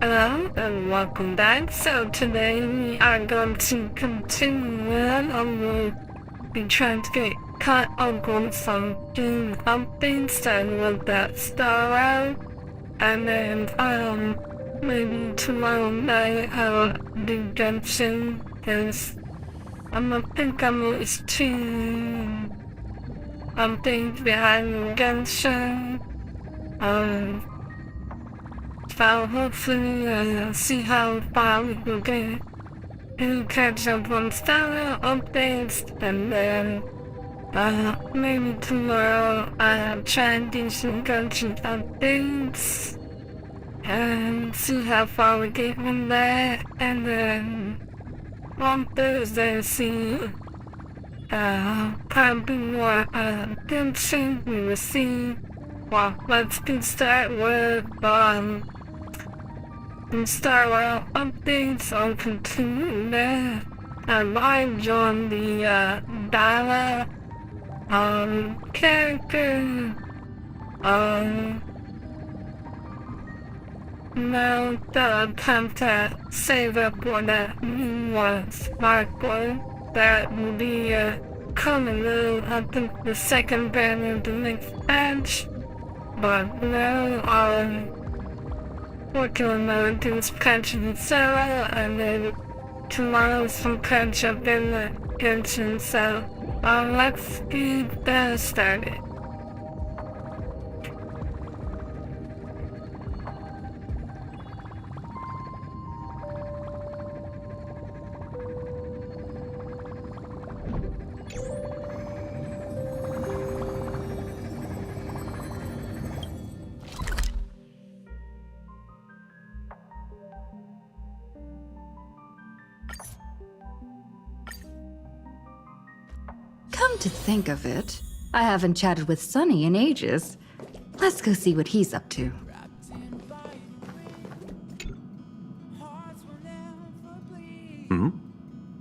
Hello and welcome back. So today we are going to continue on. We'll be trying to get caught up on some game updates, starting with that Star Out, and then maybe tomorrow night I'll do Genshin, because I think I'm at least 2 updates behind Genshin. So hopefully see how far we can get and catch up on Star updates, and then maybe tomorrow I'll try and do some Genshin updates and see how far we get from that, and then on Thursday see probably more Genshin. We will see. Well, let's get started with Star Wars updates on continue there. I might join the Dala character. Now the time to save up for that new sparkler that will be coming out, I think the second banner of the next patch. But now working on my things catching Sarah, and then tomorrow some catch up in the kitchen, so let's get that started. Come to think of it, I haven't chatted with Sunny in ages. Let's go see what he's up to.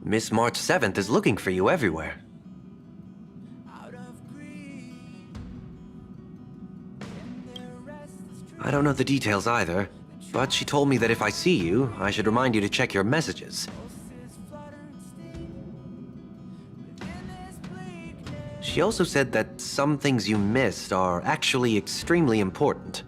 Miss March 7th is looking for you everywhere. I don't know the details either, but she told me that if I see you, I should remind you to check your messages. She also said that some things you missed are actually extremely important.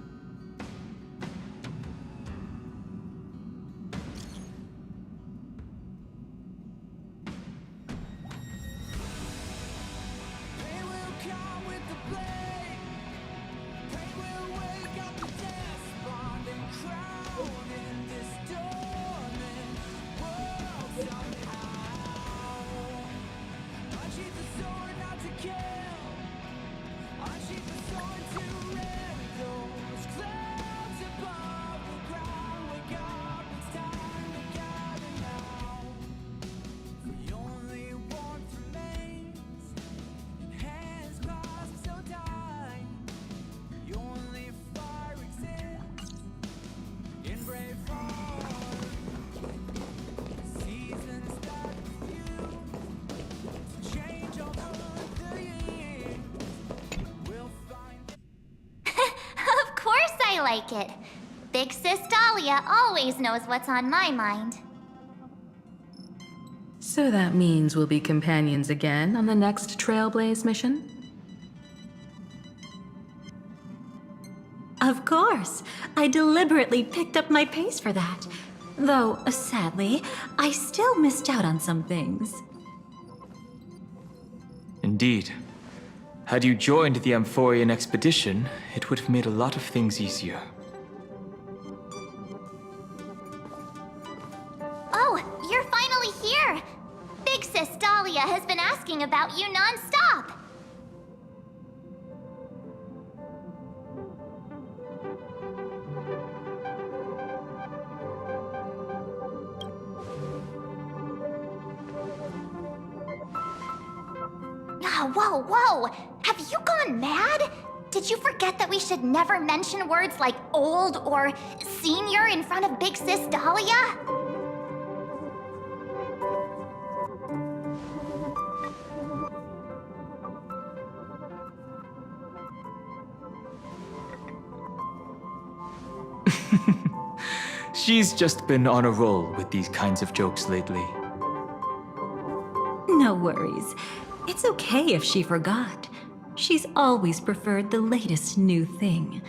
Like it. Big Sis Dahlia always knows what's on my mind. So that means we'll be companions again on the next Trailblaze mission? Of course. I deliberately picked up my pace for that. Though, sadly, I still missed out on some things. Indeed. Had you joined the Amphorian expedition, it would have made a lot of things easier. Oh, you're finally here! Big Sis Dahlia has been asking about you non-stop! Whoa, whoa! Have you gone mad? Did you forget that we should never mention words like old or senior in front of Big Sis Dahlia? She's just been on a roll with these kinds of jokes lately. No worries. It's okay if she forgot. She's always preferred the latest new thing.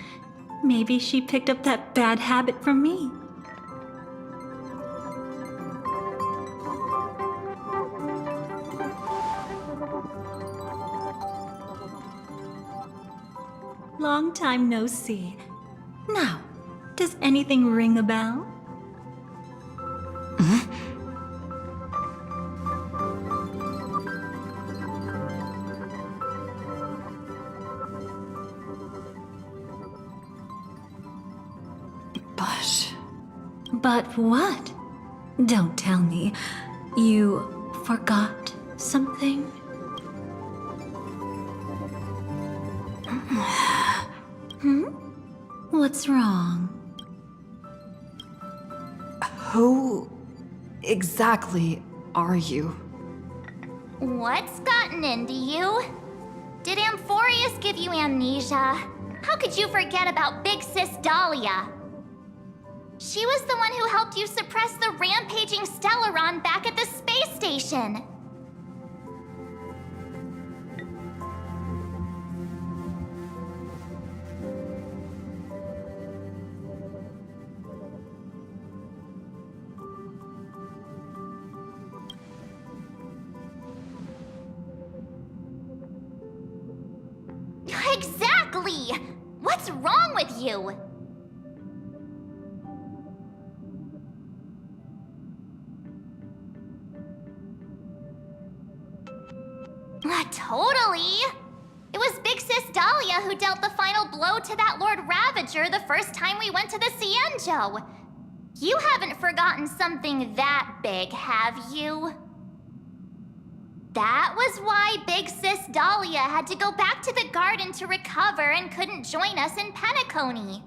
Maybe she picked up that bad habit from me. Long time no see. Now, does anything ring a bell? But what? Don't tell me. You forgot something? What's wrong? Who exactly are you? What's gotten into you? Did Amphorius give you amnesia? How could you forget about Big Sis Dahlia? She was the one who helped you suppress the rampaging Stellaron back at the space station. Exactly! What's wrong with you? Totally! It was Big Sis Dahlia who dealt the final blow to that Lord Ravager the first time we went to the Cienjo. You haven't forgotten something that big, have you? That was why Big Sis Dahlia had to go back to the garden to recover and couldn't join us in Penacony.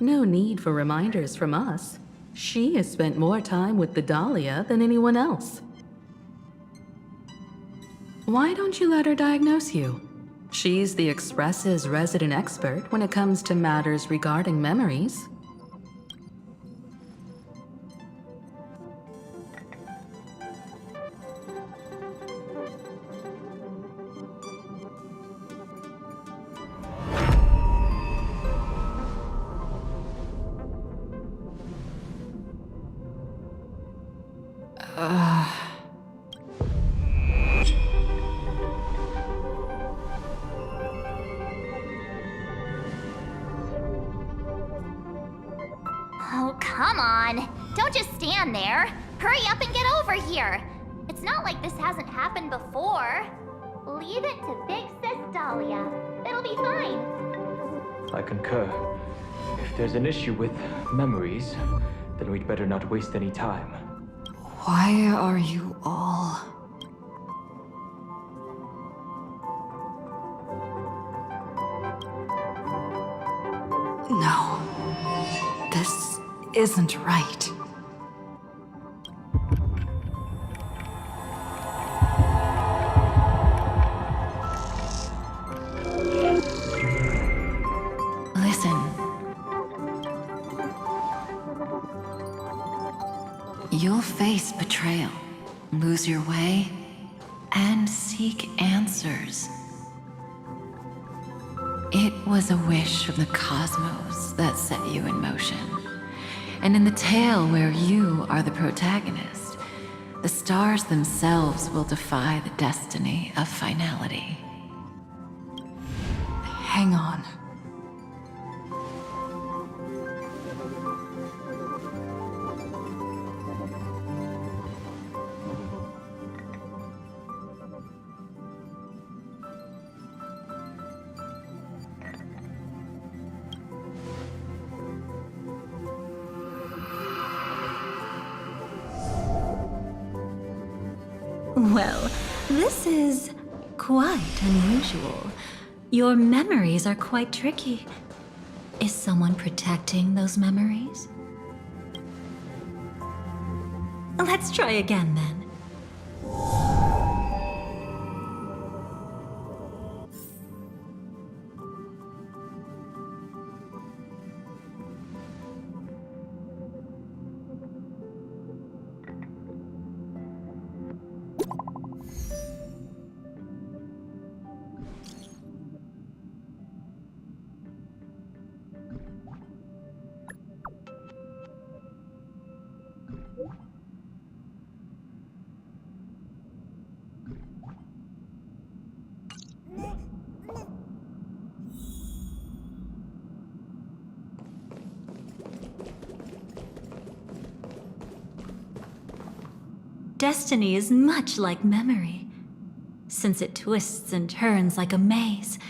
No need for reminders from us. She has spent more time with the Dahlia than anyone else. Why don't you let her diagnose you? She's the Express's resident expert when it comes to matters regarding memories. Oh, come on. Don't just stand there. Hurry up and get over here. It's not like this hasn't happened before. Leave it to Big Sis Dahlia. It'll be fine. I concur. If there's an issue with memories, then we'd better not waste any time. Why are you all... No. This isn't right. Listen. You'll face betrayal, lose your way, and seek answers. It was a wish from the cosmos that set you in motion. And in the tale where you are the protagonist, the stars themselves will defy the destiny of finality. Hang on. Well, this is quite unusual. Your memories are quite tricky. Is someone protecting those memories? Let's try again then. Destiny is much like memory. Since it twists and turns like a maze,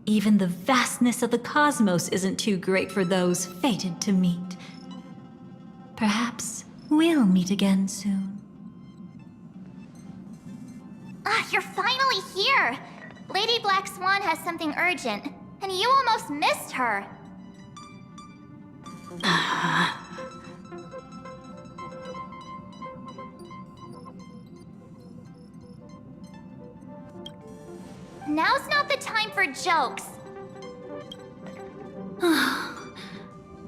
even the vastness of the cosmos isn't too great for those fated to meet. Perhaps we'll meet again soon. Ah, you're finally here! Lady Black Swan has something urgent, and you almost missed her. Now's not the time for jokes.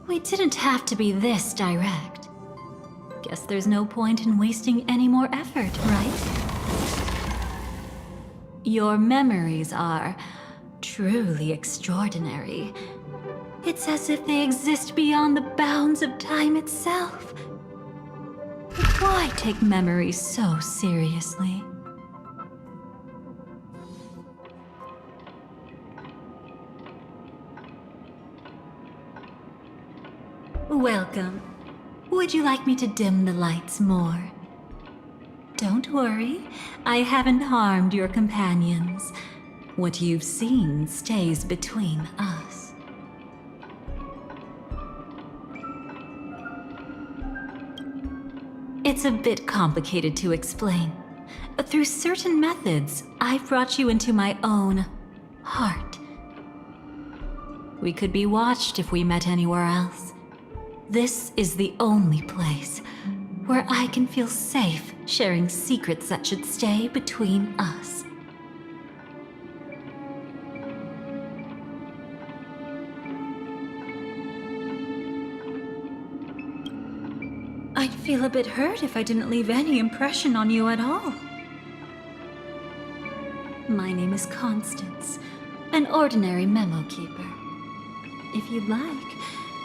We didn't have to be this direct. Guess there's no point in wasting any more effort, right? Your memories are truly extraordinary. It's as if they exist beyond the bounds of time itself. But why take memories so seriously? Welcome. Would you like me to dim the lights more? Don't worry, I haven't harmed your companions. What you've seen stays between us. It's a bit complicated to explain. Through certain methods, I've brought you into my own heart. We could be watched if we met anywhere else. This is the only place where I can feel safe sharing secrets that should stay between us. I'd feel a bit hurt if I didn't leave any impression on you at all. My name is Constance, an ordinary memo keeper. If you'd like,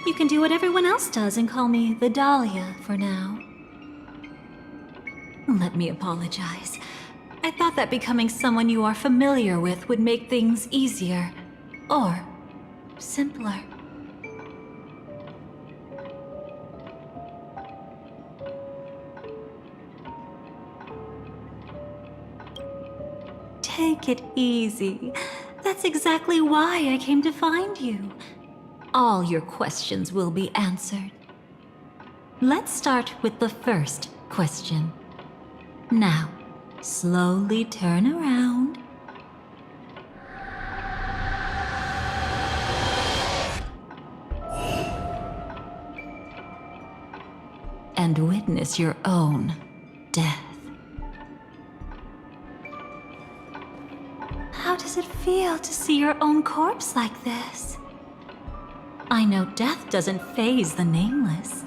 you can do what everyone else does and call me the Dahlia for now. Let me apologize. I thought that becoming someone you are familiar with would make things easier. Or simpler. Take it easy. That's exactly why I came to find you. All your questions will be answered. Let's start with the first question. Now, slowly turn around. And witness your own death. How does it feel to see your own corpse like this? I know death doesn't faze the nameless.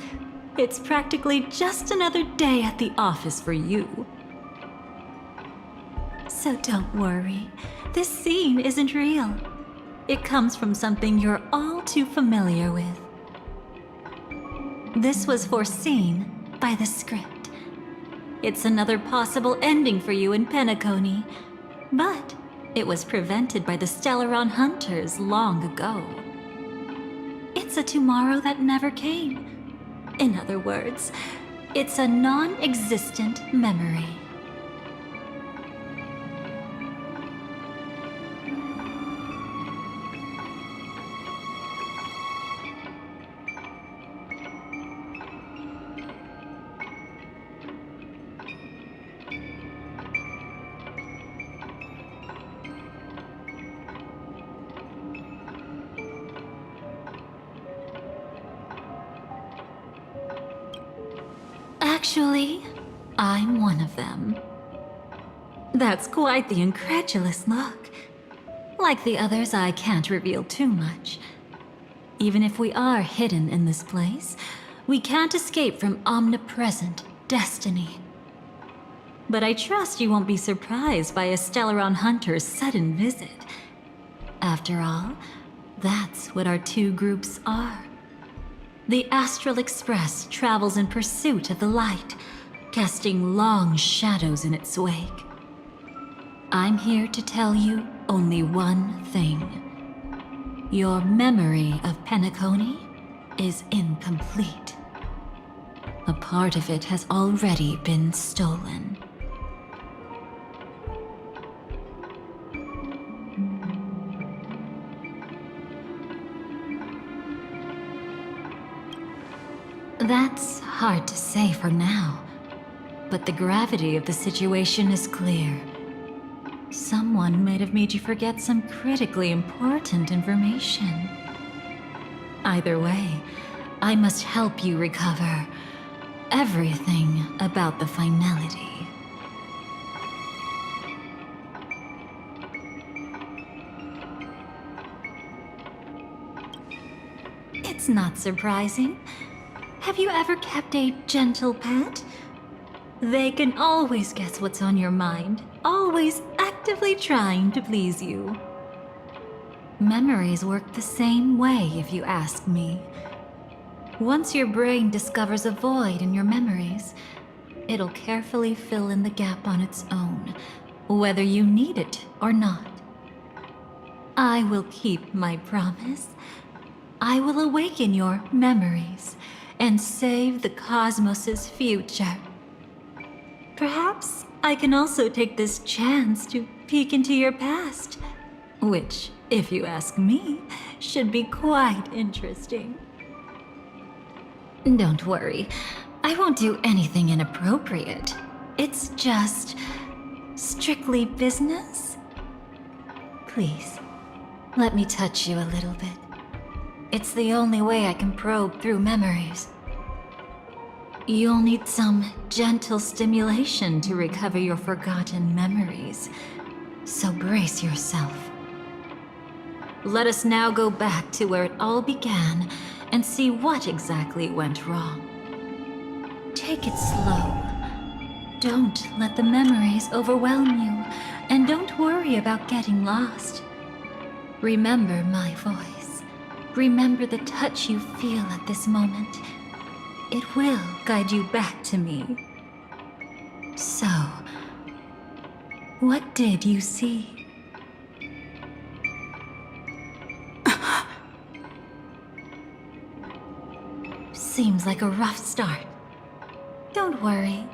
It's practically just another day at the office for you. So don't worry. This scene isn't real. It comes from something you're all too familiar with. This was foreseen by the script. It's another possible ending for you in Penacony, but it was prevented by the Stellaron Hunters long ago. It's a tomorrow that never came. In other words, it's a non-existent memory. Actually, I'm one of them. That's quite the incredulous look. Like the others, I can't reveal too much. Even if we are hidden in this place, we can't escape from omnipresent destiny. But I trust you won't be surprised by a Stellaron Hunter's sudden visit. After all, that's what our two groups are. The Astral Express travels in pursuit of the light, casting long shadows in its wake. I'm here to tell you only one thing. Your memory of Penacony is incomplete. A part of it has already been stolen. That's hard to say for now, but the gravity of the situation is clear. Someone might have made you forget some critically important information. Either way, I must help you recover everything about the finality. It's not surprising. Have you ever kept a gentle pet? They can always guess what's on your mind, always actively trying to please you. Memories work the same way, if you ask me. Once your brain discovers a void in your memories, it'll carefully fill in the gap on its own, whether you need it or not. I will keep my promise. I will awaken your memories and save the cosmos's future. Perhaps I can also take this chance to peek into your past, which, if you ask me, should be quite interesting. Don't worry, I won't do anything inappropriate. It's just strictly business. Please, let me touch you a little bit. It's the only way I can probe through memories. You'll need some gentle stimulation to recover your forgotten memories, so brace yourself. Let us now go back to where it all began and see what exactly went wrong. Take it slow. Don't let the memories overwhelm you, and don't worry about getting lost. Remember my voice. Remember the touch you feel at this moment. It will guide you back to me. So, what did you see? Seems like a rough start. Don't worry.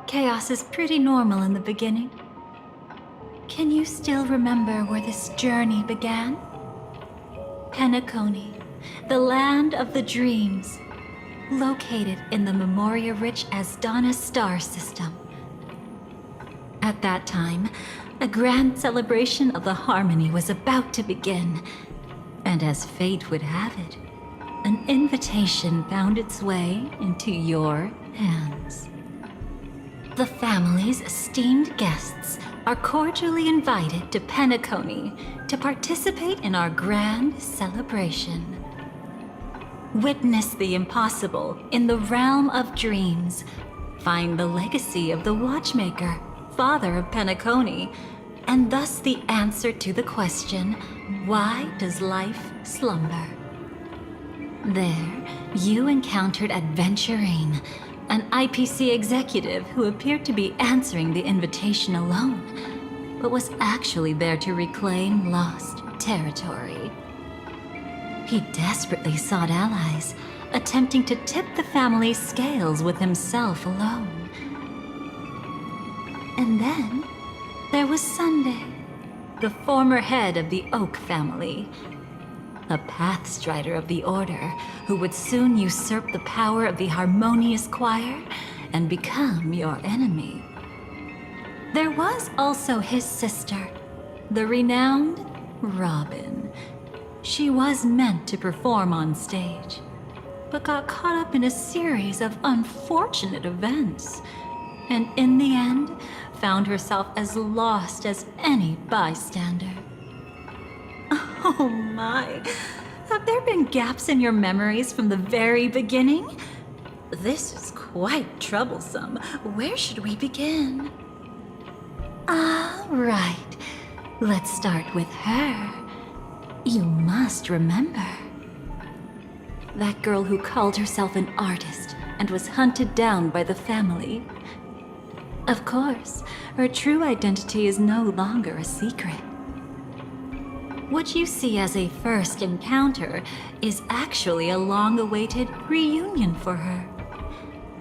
Chaos is pretty normal in the beginning. Can you still remember where this journey began? Penacony, the land of the dreams, located in the Memoria-rich Asdana star system. At that time, a grand celebration of the Harmony was about to begin, and as fate would have it, an invitation found its way into your hands. The family's esteemed guests are cordially invited to Penacony to participate in our grand celebration. Witness the impossible in the realm of dreams. Find the legacy of the Watchmaker, father of Penacony, and thus the answer to the question, why does life slumber? There, you encountered Adventurine, an IPC executive who appeared to be answering the invitation alone, but was actually there to reclaim lost territory. He desperately sought allies, attempting to tip the family's scales with himself alone. And then, there was Sunday, the former head of the Oak family, a Pathstrider of the Order who would soon usurp the power of the Harmonious Choir and become your enemy. There was also his sister, the renowned Robin. She was meant to perform on stage, but got caught up in a series of unfortunate events, and in the end, found herself as lost as any bystander. Oh my. Have there been gaps in your memories from the very beginning? This is quite troublesome. Where should we begin? All right. Let's start with her. You must remember. That girl who called herself an artist and was hunted down by the family. Of course, her true identity is no longer a secret. What you see as a first encounter is actually a long-awaited reunion for her.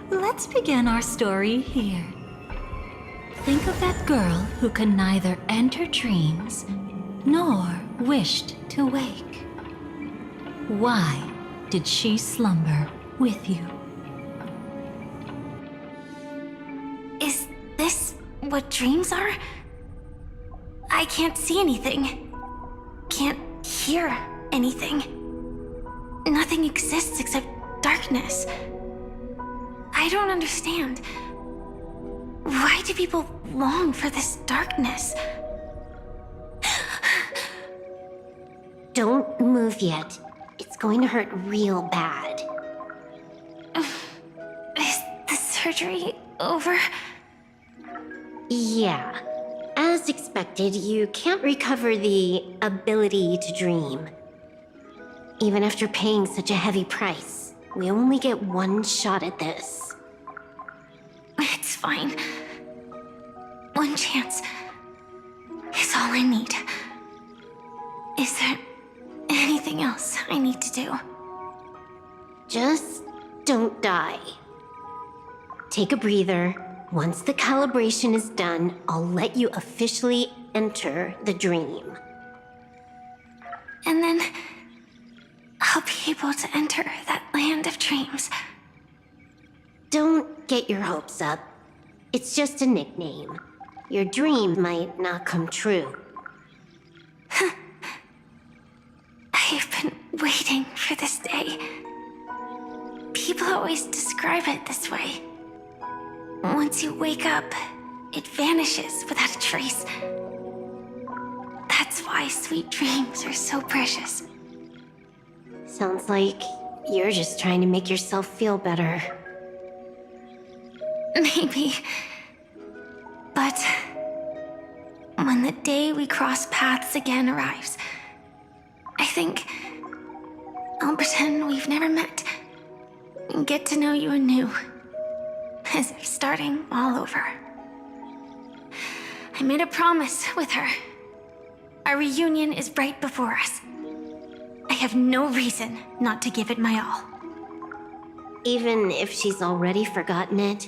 Let's begin our story here. Think of that girl who could neither enter dreams nor wished to wake. Why did she slumber with you? Is this what dreams are? I can't see anything. Can't hear anything. Nothing exists except darkness. I don't understand. Why do people long for this darkness? Don't move yet. It's going to hurt real bad. Is the surgery over? Yeah. As expected, you can't recover the ability to dream. Even after paying such a heavy price, we only get one shot at this. It's fine. One chance is all I need. Is there anything else I need to do? Just don't die. Take a breather. Once the calibration is done, I'll let you officially enter the dream. And then I'll be able to enter that land of dreams. Don't get your hopes up. It's just a nickname. Your dream might not come true. I've been waiting for this day. People always describe it this way. Once you wake up, it vanishes without a trace. That's why sweet dreams are so precious. Sounds like you're just trying to make yourself feel better. Maybe. But when the day we cross paths again arrives, I think I'll pretend we've never met and get to know you anew, as if starting all over. I made a promise with her. Our reunion is right before us. I have no reason not to give it my all. Even if she's already forgotten it?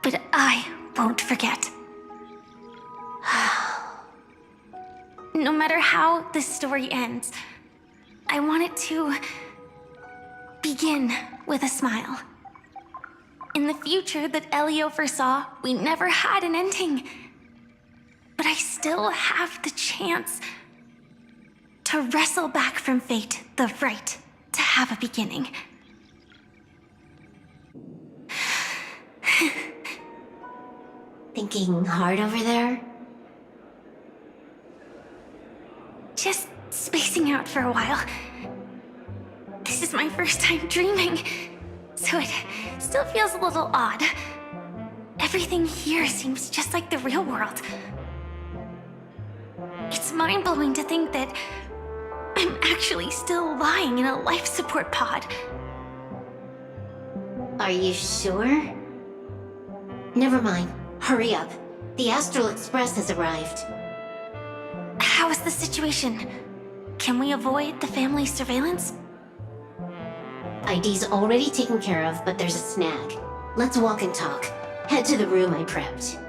But I won't forget. No matter how this story ends, I want it to begin with a smile. In the future that Elio foresaw, we never had an ending. But I still have the chance to wrestle back from fate the right to have a beginning. Thinking hard over there? Just spacing out for a while. This is my first time dreaming, so it still feels a little odd. Everything here seems just like the real world. It's mind-blowing to think that I'm actually still lying in a life support pod. Are you sure? Never mind. Hurry up. The Astral Express has arrived. How is the situation? Can we avoid the family's surveillance? ID's already taken care of, but there's a snag. Let's walk and talk. Head to the room I prepped.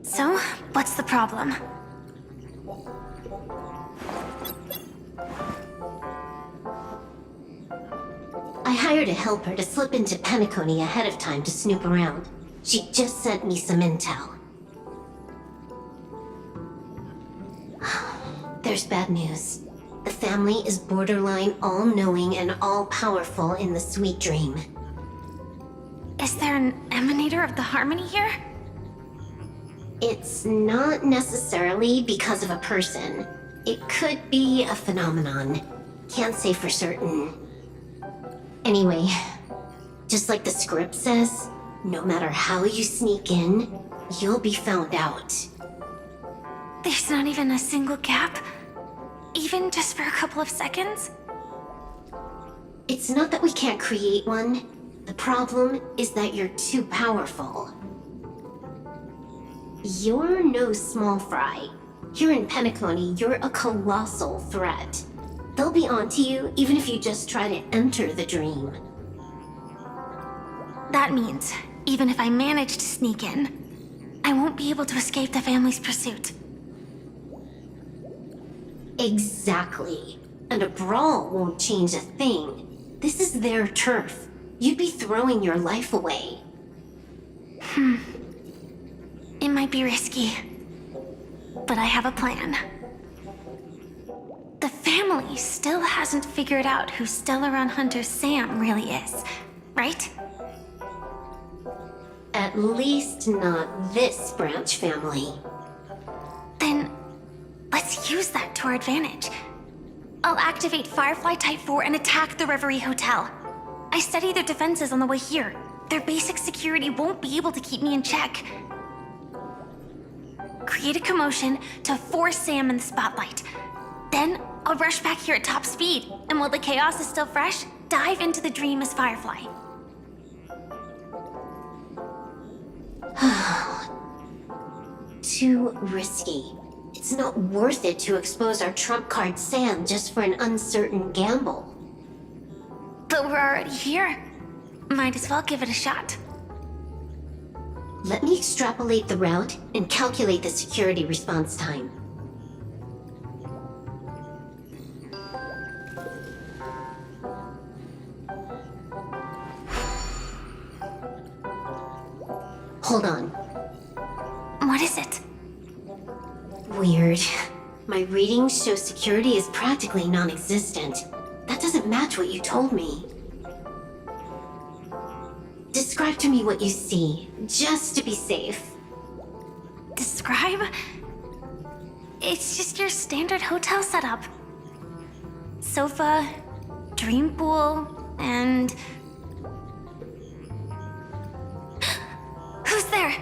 So, what's the problem? I hired a helper to slip into Penacony ahead of time to snoop around. She just sent me some intel. There's bad news. The family is borderline all-knowing and all-powerful in the Sweet Dream. Is there an emanator of the Harmony here? It's not necessarily because of a person. It could be a phenomenon. Can't say for certain. Anyway, just like the script says, no matter how you sneak in, you'll be found out. There's not even a single gap? Even just for a couple of seconds? It's not that we can't create one. The problem is that you're too powerful. You're no small fry. Here in Penacony, you're a colossal threat. They'll be onto you even if you just try to enter the dream. That means, even if I manage to sneak in, I won't be able to escape the family's pursuit. Exactly. And a brawl won't change a thing. This is their turf. You'd be throwing your life away. It might be risky, but I have a plan. The family still hasn't figured out who Stellaron Hunter Sam really is, right? At least not this branch family. Then, let's use that to our advantage. I'll activate Firefly Type 4 and attack the Reverie Hotel. I studied their defenses on the way here. Their basic security won't be able to keep me in check. Create a commotion to force Sam in the spotlight. Then, I'll rush back here at top speed, and while the chaos is still fresh, dive into the dream as Firefly. Too risky. It's not worth it to expose our trump card Sam just for an uncertain gamble. But we're already here. Might as well give it a shot. Let me extrapolate the route and calculate the security response time. Hold on. What is it? Weird. My readings show security is practically non-existent. That doesn't match what you told me. Describe to me what you see, just to be safe. Describe? It's just your standard hotel setup. Sofa, dream pool, and... Who's there?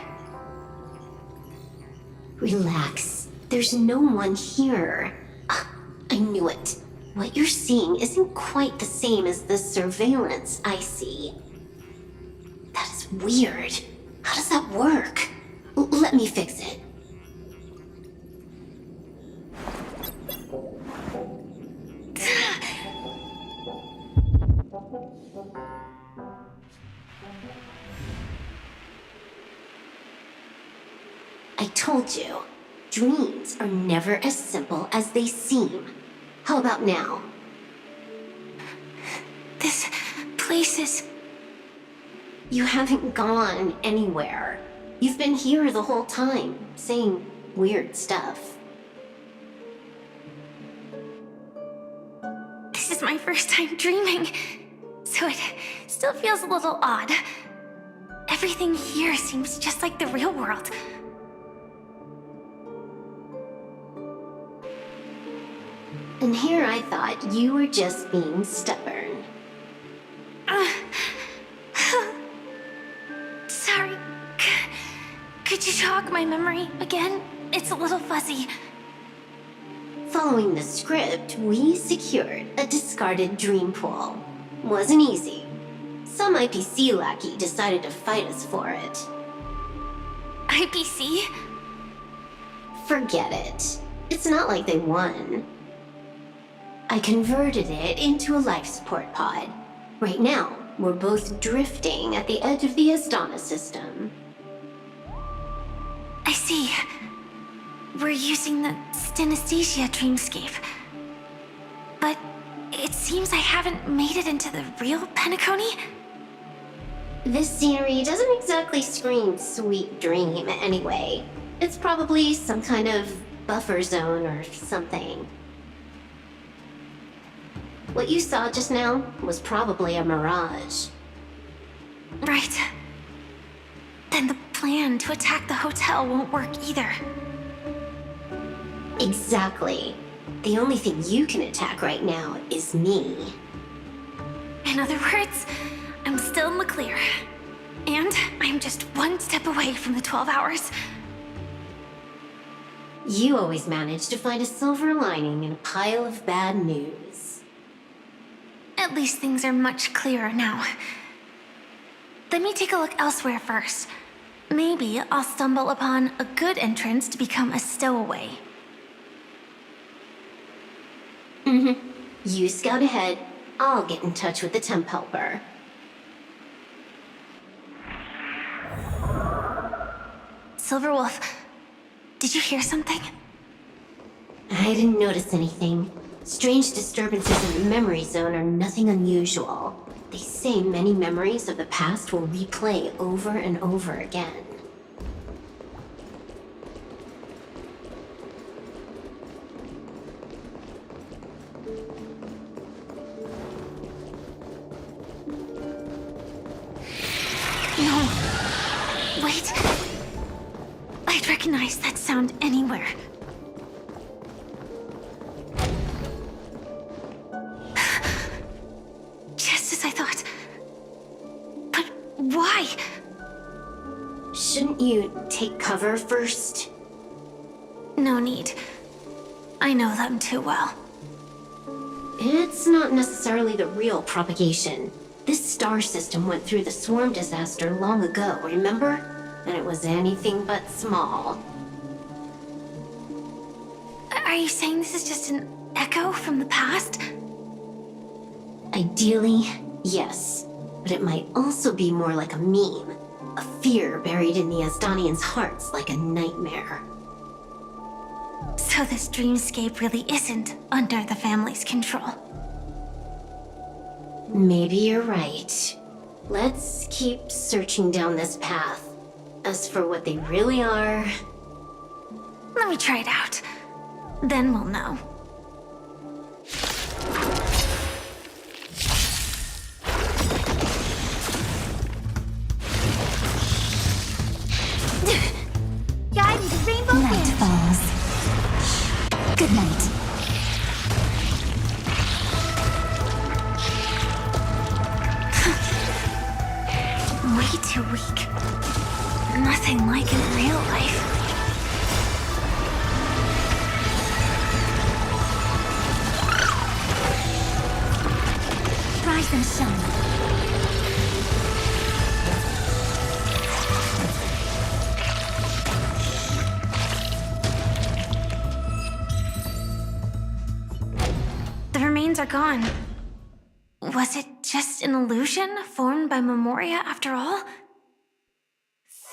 Relax. There's no one here. Ah, I knew it. What you're seeing isn't quite the same as the surveillance I see. That is weird. How does that work? Let me fix it. I told you, dreams are never as simple as they seem. How about now? This place is... You haven't gone anywhere. You've been here the whole time, saying weird stuff. This is my first time dreaming, so it still feels a little odd. Everything here seems just like the real world. And here I thought you were just being stubborn. Sorry. Could you jog my memory again? It's a little fuzzy. Following the script, we secured a discarded dream pool. Wasn't easy. Some IPC lackey decided to fight us for it. IPC? Forget it. It's not like they won. I converted it into a life support pod. Right now, we're both drifting at the edge of the Astana system. I see. We're using the Synesthesia dreamscape. But it seems I haven't made it into the real Penacony? This scenery doesn't exactly scream sweet dream anyway. It's probably some kind of buffer zone or something. What you saw just now was probably a mirage. Right. Then the plan to attack the hotel won't work either. Exactly. The only thing you can attack right now is me. In other words, I'm still in the clear. And I'm just one step away from the 12 hours. You always manage to find a silver lining in a pile of bad news. At least things are much clearer now. Let me take a look elsewhere first. Maybe I'll stumble upon a good entrance to become a stowaway. You scout ahead. I'll get in touch with the temp helper. Silverwolf, did you hear something? I didn't notice anything. Strange disturbances in the memory zone are nothing unusual. They say many memories of the past will replay over and over again. No. Wait. I'd recognize that sound anywhere. Just as I thought. But why? Shouldn't you take cover first? No need. I know them too well. It's not necessarily the real propagation. This star system went through the swarm disaster long ago, remember? And it was anything but small. Are you saying this is just an echo from the past? Ideally, yes. But it might also be more like a meme. A fear buried in the Asdanians' hearts like a nightmare. So this dreamscape really isn't under the family's control. Maybe you're right. Let's keep searching down this path. As for what they really are... Let me try it out. Then we'll know. Guided rainbow Night wind. falls. Good night. Way too weak. Nothing like in real life. Rise and shine. The remains are gone. Was it just just an illusion formed by Memoria after all?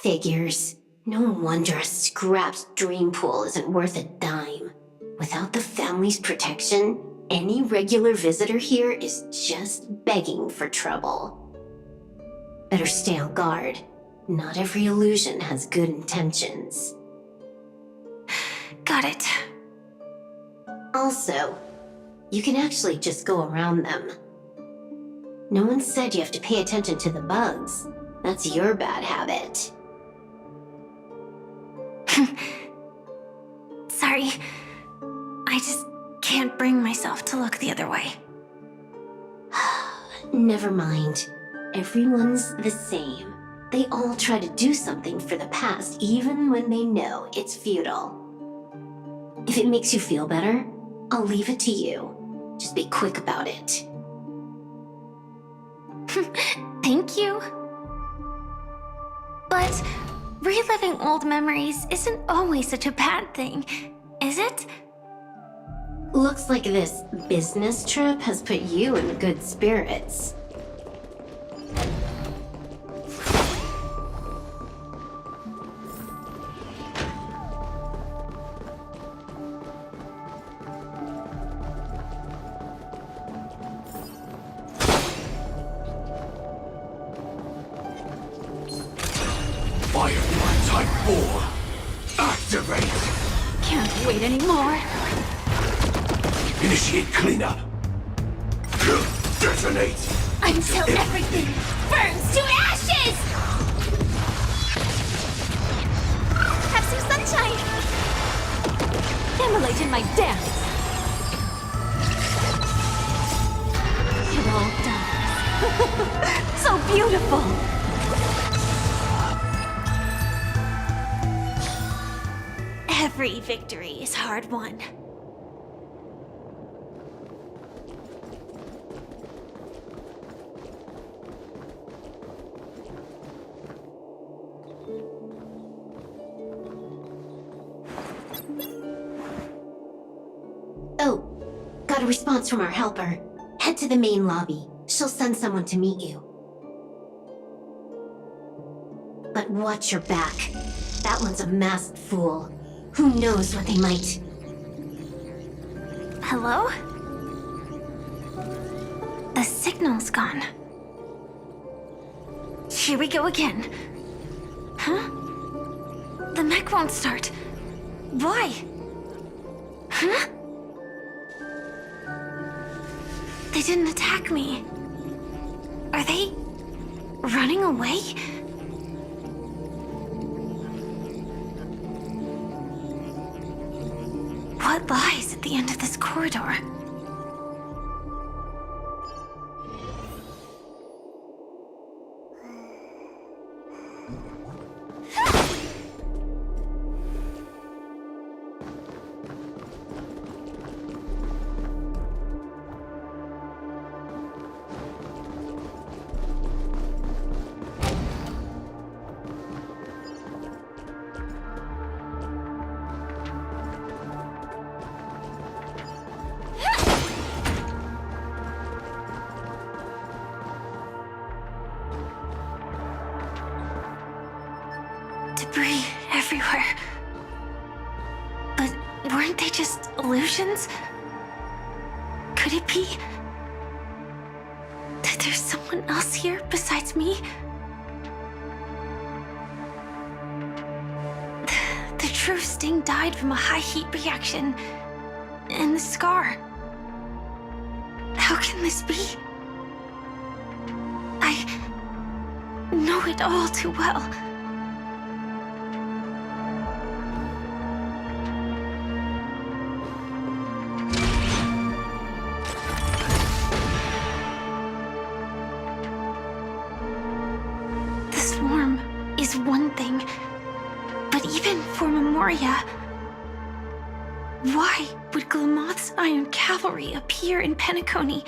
Figures. No wonder a scrapped dream pool isn't worth a dime. Without the family's protection, any regular visitor here is just begging for trouble. Better stay on guard. Not every illusion has good intentions. Got it. Also, you can actually just go around them. No one said you have to pay attention to the bugs. That's your bad habit. Sorry. I just can't bring myself to look the other way. Never mind. Everyone's the same. They all try to do something for the past, even when they know it's futile. If it makes you feel better, I'll leave it to you. Just be quick about it. Thank you. But reliving old memories isn't always such a bad thing, is it? Looks like this business trip has put you in good spirits. Firefly Type 4, activate! Can't wait anymore. Initiate cleanup. Detonate! Until everything burns to ashes! Have some sunshine! Immolate in my dance. It all dies. So beautiful. Every victory is hard won. Oh, got a response from our helper. Head to the main lobby. She'll send someone to meet you. But watch your back. That one's a masked fool. Who knows what they might... Hello? The signal's gone. Here we go again. Huh? The mech won't start. Why? Huh? They didn't attack me. Are they running away? What lies at the end of this corridor? Debris everywhere. But weren't they just illusions? Could it be that there's someone else here besides me? The true Sting died from a high heat reaction. And the scar. How can this be? I know it all too well. The swarm is one thing, but even for Memoria, why would Glamoth's Iron Cavalry appear in Penacony?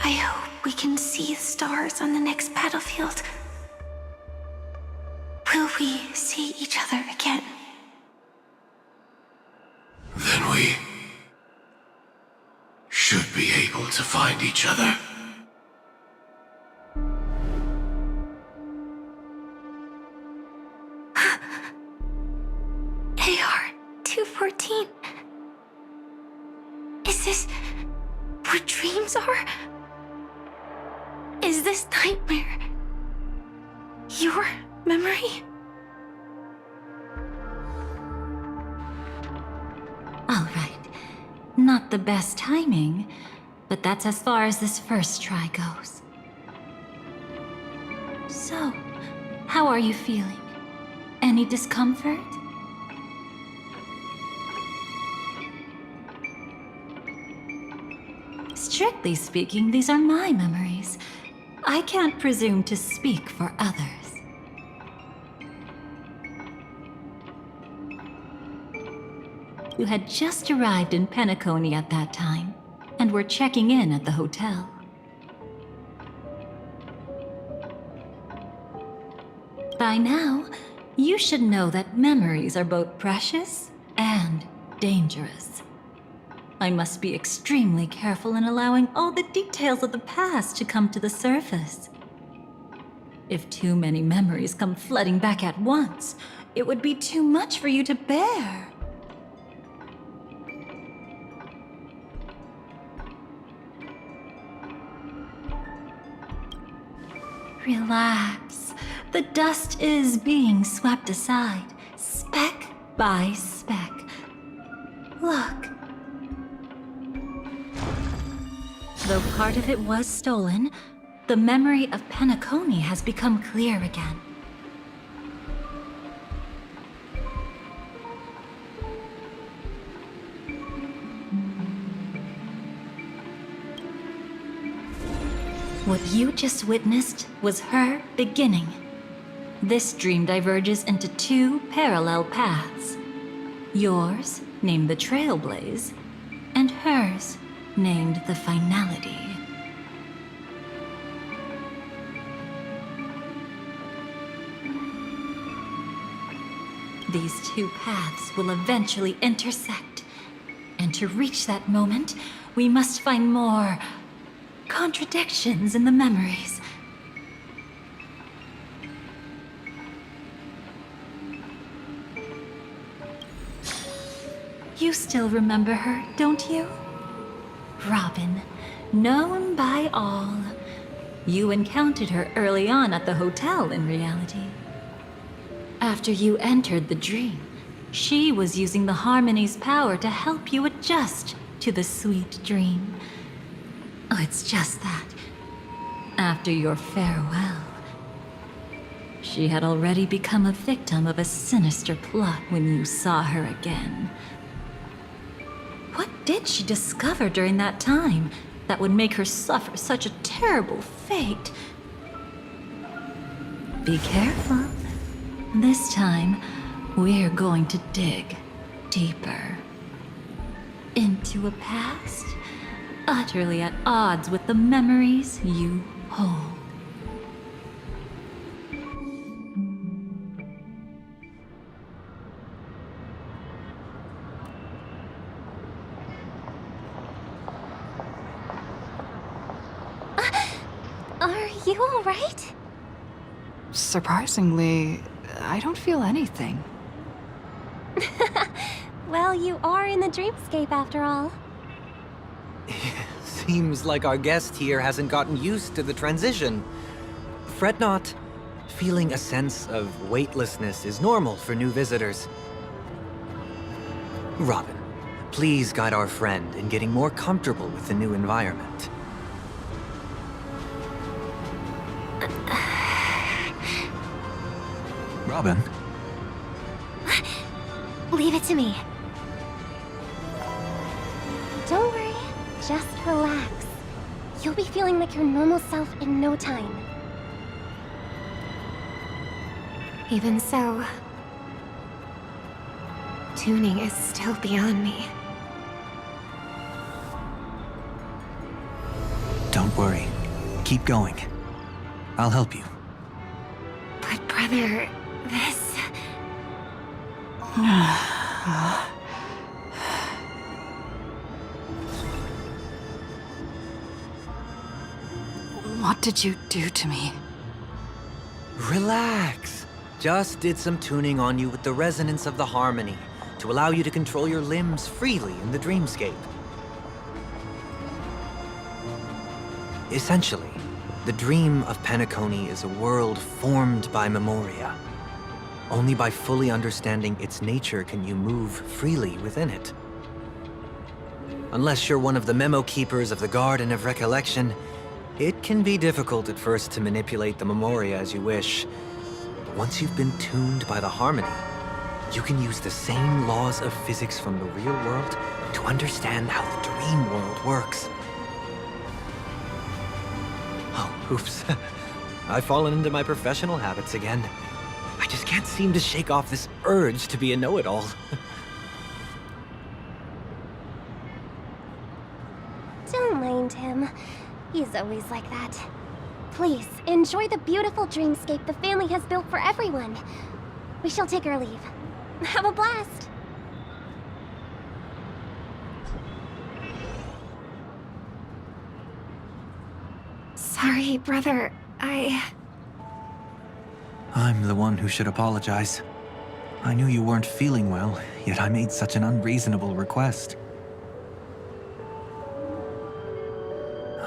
I hope we can see the stars on the next battlefield. Will we see each other again? Then we should be able to find each other. AR-214. Is this what dreams are? Is this nightmare your memory? All right. Not the best timing, but that's as far as this first try goes. So, how are you feeling? Any discomfort? Strictly speaking, these are my memories. I can't presume to speak for others. You had just arrived in Penacony at that time, and were checking in at the hotel. By now, you should know that memories are both precious and dangerous. I must be extremely careful in allowing all the details of the past to come to the surface. If too many memories come flooding back at once, it would be too much for you to bear. Relax. The dust is being swept aside, speck by speck. Look. Though part of it was stolen, the memory of Penacony has become clear again. What you just witnessed was her beginning. This dream diverges into two parallel paths. Yours, named the Trailblaze, and hers, named the Finality. These two paths will eventually intersect. And to reach that moment, we must find more contradictions in the memories. You still remember her, don't you? Robin, known by all. You encountered her early on at the hotel in reality. After you entered the dream, she was using the Harmony's power to help you adjust to the sweet dream. Oh, it's just that. After your farewell, she had already become a victim of a sinister plot when you saw her again. What did she discover during that time that would make her suffer such a terrible fate? Be careful. This time, we're going to dig deeper into a past utterly at odds with the memories you hold. Are you all right? Surprisingly, I don't feel anything. Well, you are in the dreamscape after all. Seems like our guest here hasn't gotten used to the transition. Fret not. Feeling a sense of weightlessness is normal for new visitors. Robin, please guide our friend in getting more comfortable with the new environment. Robin? Leave it to me. Don't worry, just relax. You'll be feeling like your normal self in no time. Even so, tuning is still beyond me. Don't worry. Keep going. I'll help you. But brother, this... What did you do to me? Relax. Just did some tuning on you with the resonance of the harmony to allow you to control your limbs freely in the dreamscape. Essentially, the dream of Penacony is a world formed by Memoria. Only by fully understanding its nature can you move freely within it. Unless you're one of the memo keepers of the Garden of Recollection, it can be difficult at first to manipulate the Memoria as you wish. But once you've been tuned by the harmony, you can use the same laws of physics from the real world to understand how the dream world works. Oh, oops. I've fallen into my professional habits again. I just can't seem to shake off this urge to be a know-it-all. Don't mind him. He's always like that. Please, enjoy the beautiful dreamscape the family has built for everyone. We shall take our leave. Have a blast! Sorry, brother. I'm the one who should apologize. I knew you weren't feeling well, yet I made such an unreasonable request.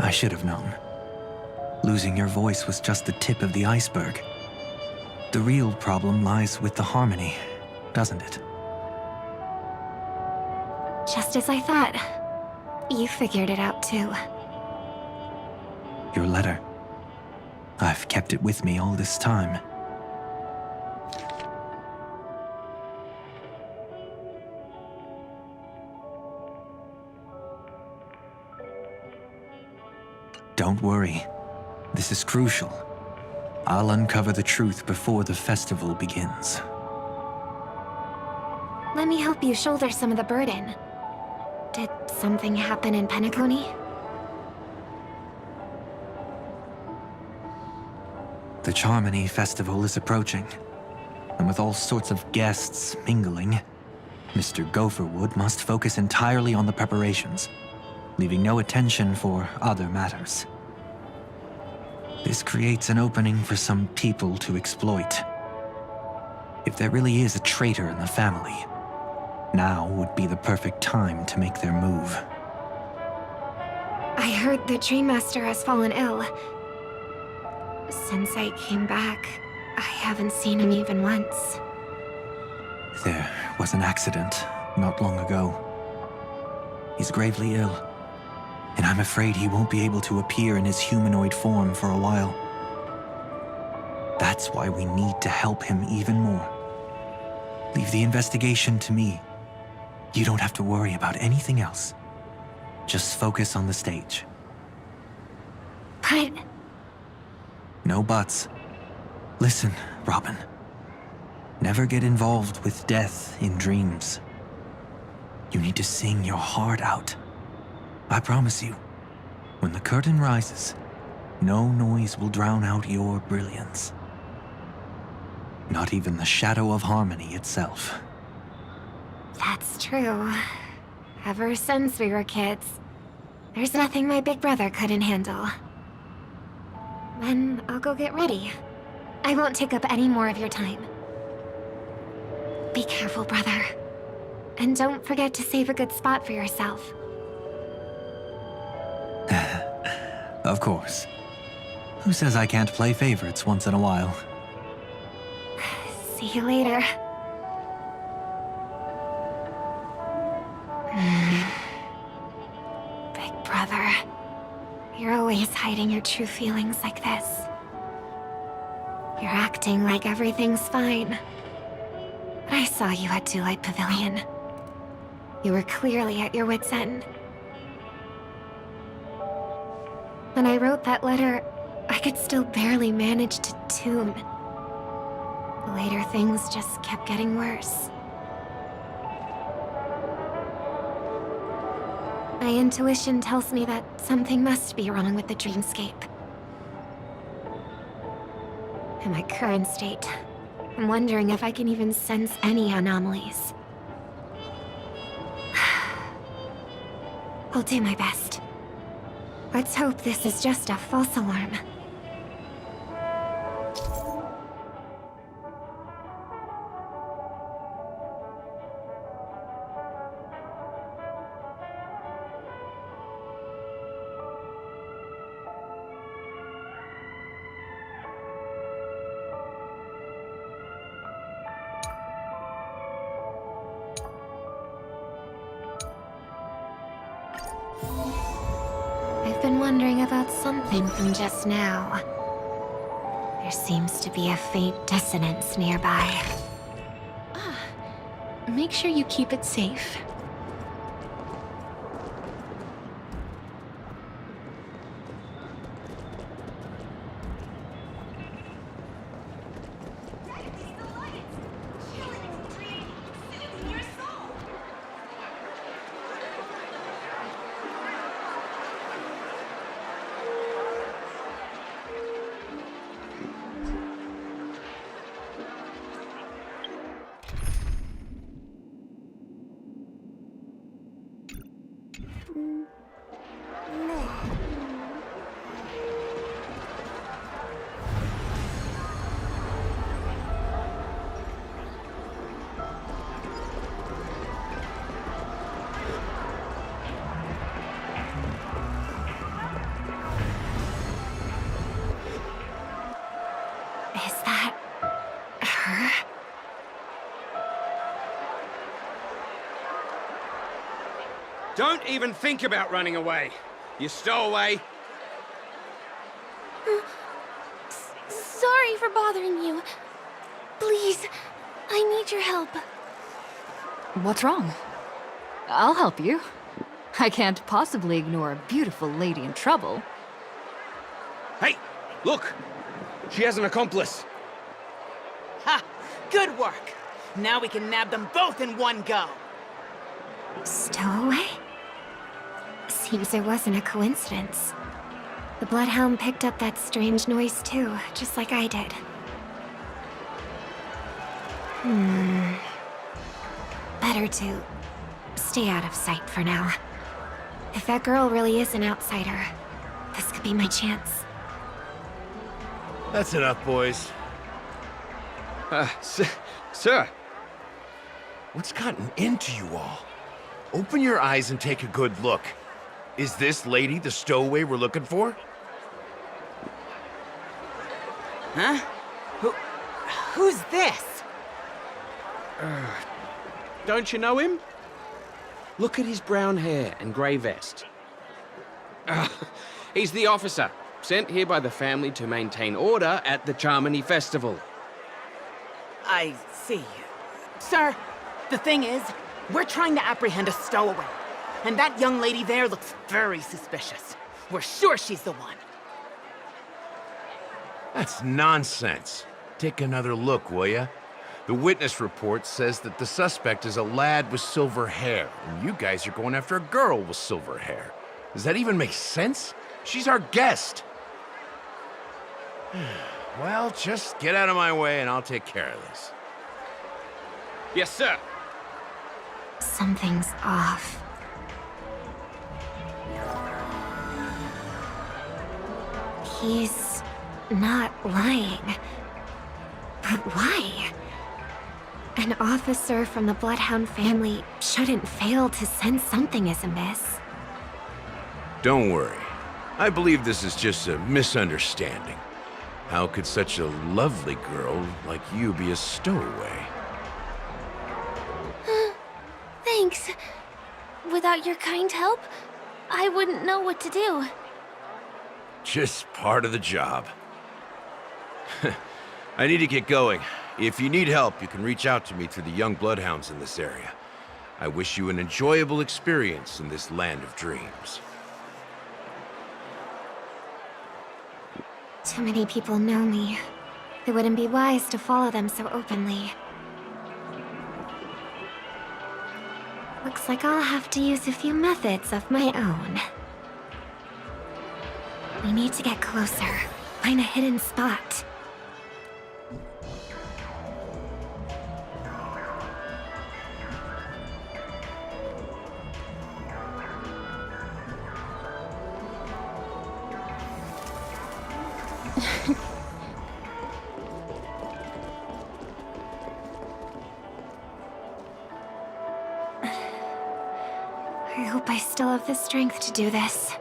I should have known. Losing your voice was just the tip of the iceberg. The real problem lies with the harmony, doesn't it? Just as I thought. You figured it out too. Your letter. I've kept it with me all this time. Don't worry. This is crucial. I'll uncover the truth before the festival begins. Let me help you shoulder some of the burden. Did something happen in Penacony? The Charmony Festival is approaching, and with all sorts of guests mingling, Mr. Gopherwood must focus entirely on the preparations, leaving no attention for other matters. This creates an opening for some people to exploit. If there really is a traitor in the family, now would be the perfect time to make their move. I heard the Dream Master has fallen ill. Since I came back, I haven't seen him even once. There was an accident not long ago. He's gravely ill, and I'm afraid he won't be able to appear in his humanoid form for a while. That's why we need to help him even more. Leave the investigation to me. You don't have to worry about anything else. Just focus on the stage. But... No buts. Listen, Robin. Never get involved with death in dreams. You need to sing your heart out. I promise you, when the curtain rises, no noise will drown out your brilliance. Not even the shadow of harmony itself. That's true. Ever since we were kids, there's nothing my big brother couldn't handle. Then I'll go get ready. I won't take up any more of your time. Be careful, brother. And don't forget to save a good spot for yourself. Of course. Who says I can't play favorites once in a while? See you later. Big brother, you're always hiding your true feelings like this. You're acting like everything's fine. But I saw you at Dewlight Pavilion. You were clearly at your wit's end. When I wrote that letter, I could still barely manage to tune. Later, things just kept getting worse. My intuition tells me that something must be wrong with the dreamscape. In my current state, I'm wondering if I can even sense any anomalies. I'll do my best. Let's hope this is just a false alarm. I've been wondering about something from just now. There seems to be a faint dissonance nearby. Make sure you keep it safe. Is that her? Don't even think about running away. You stowaway. Sorry for bothering you. Please, I need your help. What's wrong? I'll help you. I can't possibly ignore a beautiful lady in trouble. Hey, look! She has an accomplice. Ha! Good work! Now we can nab them both in one go! Stowaway? Seems it wasn't a coincidence. The Bloodhound picked up that strange noise too, just like I did. Better to stay out of sight for now. If that girl really is an outsider, this could be my chance. That's enough, boys. Sir. What's gotten into you all? Open your eyes and take a good look. Is this lady the stowaway we're looking for? Huh? Who's this? Don't you know him? Look at his brown hair and grey vest. He's the officer, sent here by the family to maintain order at the Charmony Festival. I see. Sir, the thing is, we're trying to apprehend a stowaway. And that young lady there looks very suspicious. We're sure she's the one. That's nonsense. Take another look, will ya? The witness report says that the suspect is a lad with silver hair, and you guys are going after a girl with silver hair. Does that even make sense? She's our guest. Well, just get out of my way and I'll take care of this. Yes, sir. Something's off. He's not lying. But why? An officer from the Bloodhound family shouldn't fail to sense something is amiss. Don't worry. I believe this is just a misunderstanding. How could such a lovely girl like you be a stowaway? Thanks. Without your kind help, I wouldn't know what to do. Just part of the job. I need to get going. If you need help, you can reach out to me through the young bloodhounds in this area. I wish you an enjoyable experience in this land of dreams. Too many people know me. It wouldn't be wise to follow them so openly. Looks like I'll have to use a few methods of my own. We need to get closer. Find a hidden spot. I hope I still have the strength to do this.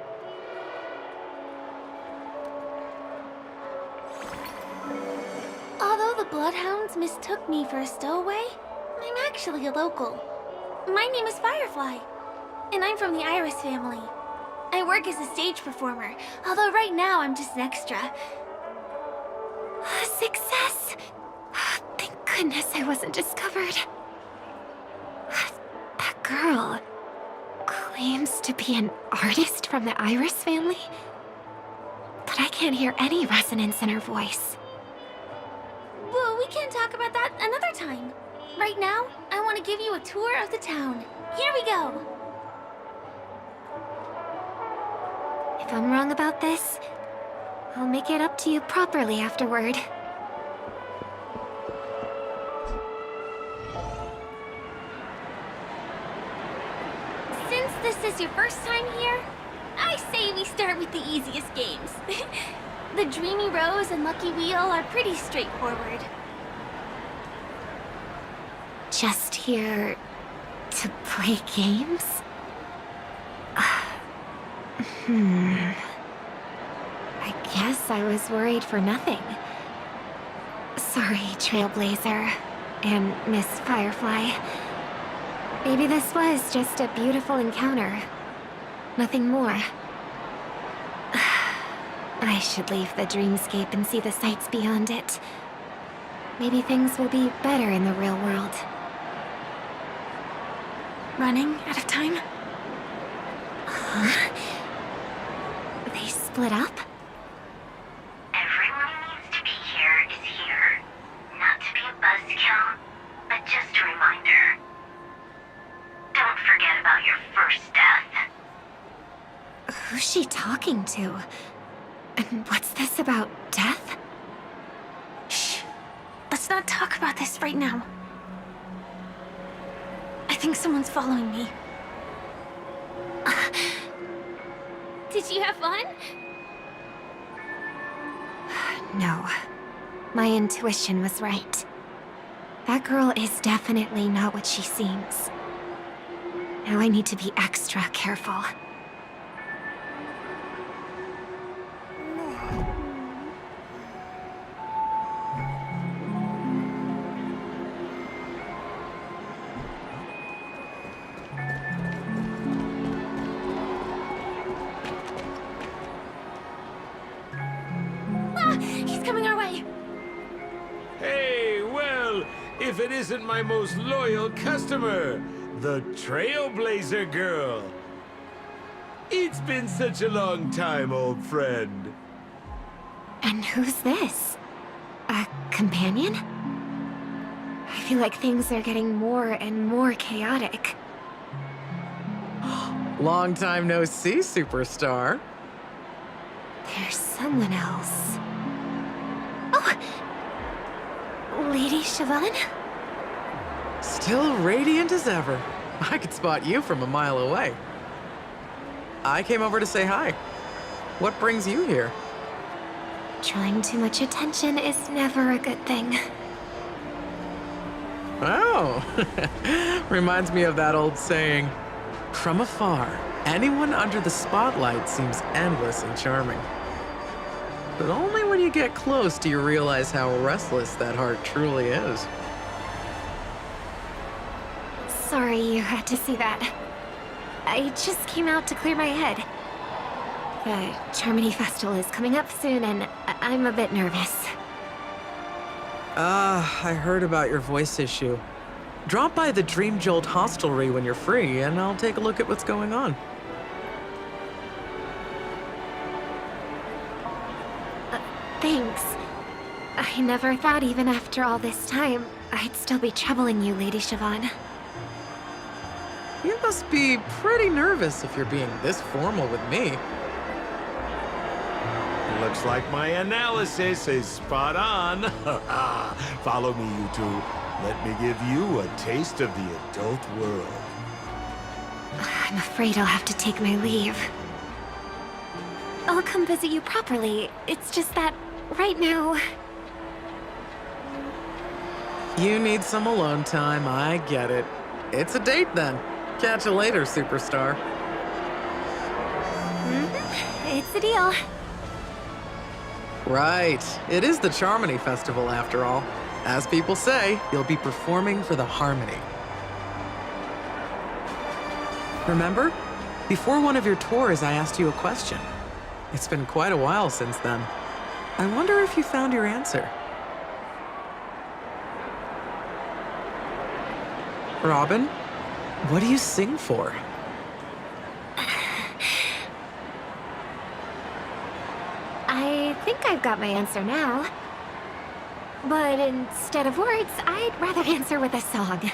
Although the Bloodhounds mistook me for a stowaway, I'm actually a local. My name is Firefly, and I'm from the Iris family. I work as a stage performer, although right now I'm just an extra. Success! Thank goodness I wasn't discovered. That girl claims to be an artist from the Iris family, but I can't hear any resonance in her voice. Well, we can talk about that another time. Right now, I want to give you a tour of the town. Here we go. If I'm wrong about this, I'll make it up to you properly afterward. Since this is your first time here, I say we start with the easiest games. The Dreamy Rose and Lucky Wheel are pretty straightforward. Just here to play games? I guess I was worried for nothing. Sorry, Trailblazer and Miss Firefly. Maybe this was just a beautiful encounter. Nothing more. I should leave the dreamscape and see the sights beyond it. Maybe things will be better in the real world. Running out of time? Huh? They split up? Everyone who needs to be here is here. Not to be a buzzkill, but just a reminder. Don't forget about your first death. Who's she talking to? And what's this about death? Shh. Let's not talk about this right now. I think someone's following me. Did you have fun? No. My intuition was right. That girl is definitely not what she seems. Now I need to be extra careful. He's coming our way! Hey, well, if it isn't my most loyal customer, the Trailblazer girl. It's been such a long time, old friend. And who's this? A companion? I feel like things are getting more and more chaotic. Long time no see, superstar. There's someone else. Oh! Lady Siobhan? Still radiant as ever. I could spot you from a mile away. I came over to say hi. What brings you here? Drawing too much attention is never a good thing. Oh, reminds me of that old saying, from afar, anyone under the spotlight seems endless and charming. But only when you get close do you realize how restless that heart truly is. Sorry you had to see that. I just came out to clear my head. The Charmony Festival is coming up soon, and I'm a bit nervous. I heard about your voice issue. Drop by the Dream Jolt hostelry when you're free, and I'll take a look at what's going on. Thanks. I never thought even after all this time, I'd still be troubling you, Lady Siobhan. You must be pretty nervous if you're being this formal with me. Looks like my analysis is spot on. Follow me, you two. Let me give you a taste of the adult world. I'm afraid I'll have to take my leave. I'll come visit you properly. It's just that right now, You need some alone time, I get it. It's a date then. Catch you later, superstar. it's a deal. Right. It is the Charmony Festival after all. As people say, you'll be performing for the Harmony. Remember? Before one of your tours, I asked you a question. It's been quite a while since then. I wonder if you found your answer. Robin, what do you sing for? I think I've got my answer now. But instead of words, I'd rather answer with a song.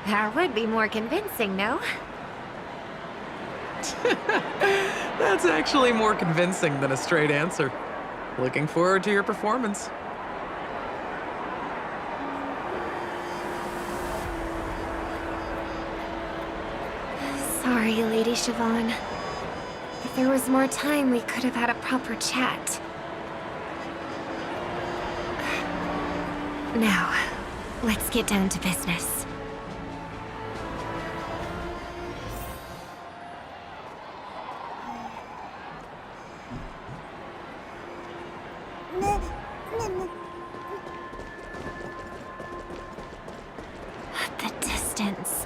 That would be more convincing, no? That's actually more convincing than a straight answer. Looking forward to your performance. Sorry, Lady Siobhan. If there was more time, we could have had a proper chat. Now, let's get down to business. The distance.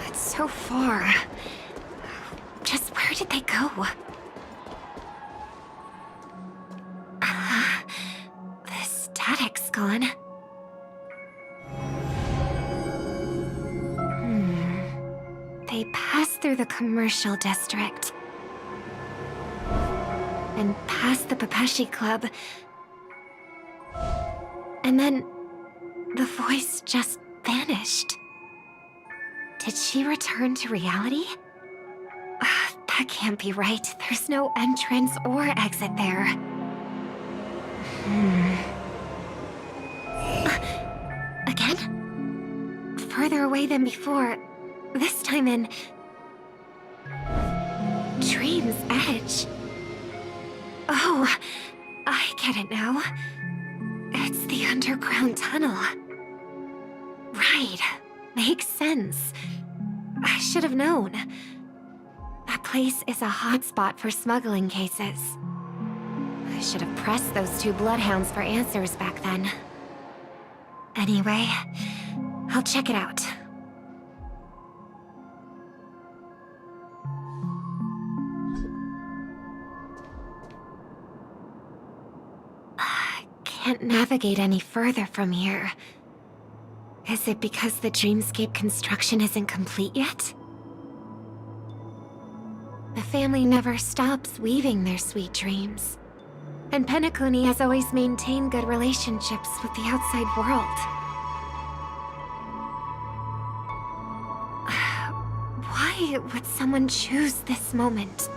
It's so far. Just where did they go? The static's gone. They passed through the commercial district. And past the Papeshi Club. And then the voice just vanished. Did she return to reality? That can't be right. There's no entrance or exit there. Again? Further away than before. This time in... Dream's Edge. Oh, I get it now. It's the underground tunnel. Right. Makes sense. I should have known. That place is a hotspot for smuggling cases. I should have pressed those two bloodhounds for answers back then. Anyway, I'll check it out. I can't navigate any further from here. Is it because the dreamscape construction isn't complete yet? The family never stops weaving their sweet dreams. And Penacony has always maintained good relationships with the outside world. Why would someone choose this moment,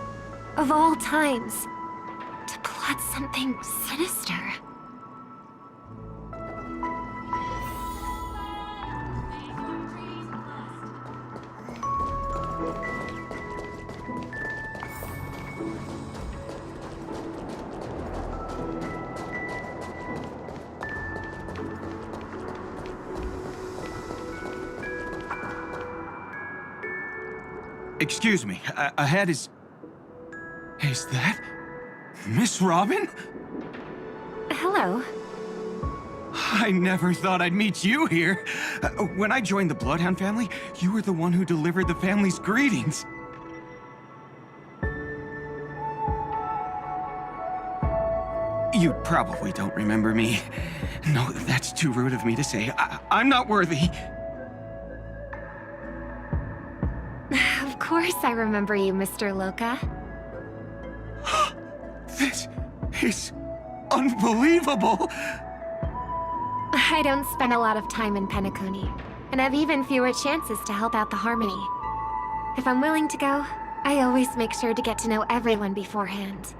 of all times, to plot something sinister? Excuse me, ahead is... Is that... Miss Robin? Hello. I never thought I'd meet you here. When I joined the Bloodhound family, you were the one who delivered the family's greetings. You probably don't remember me. No, that's too rude of me to say. I'm not worthy. Of course I remember you, Mr. Loka. This is unbelievable. I don't spend a lot of time in Penacony, and have even fewer chances to help out the Harmony. If I'm willing to go, I always make sure to get to know everyone beforehand.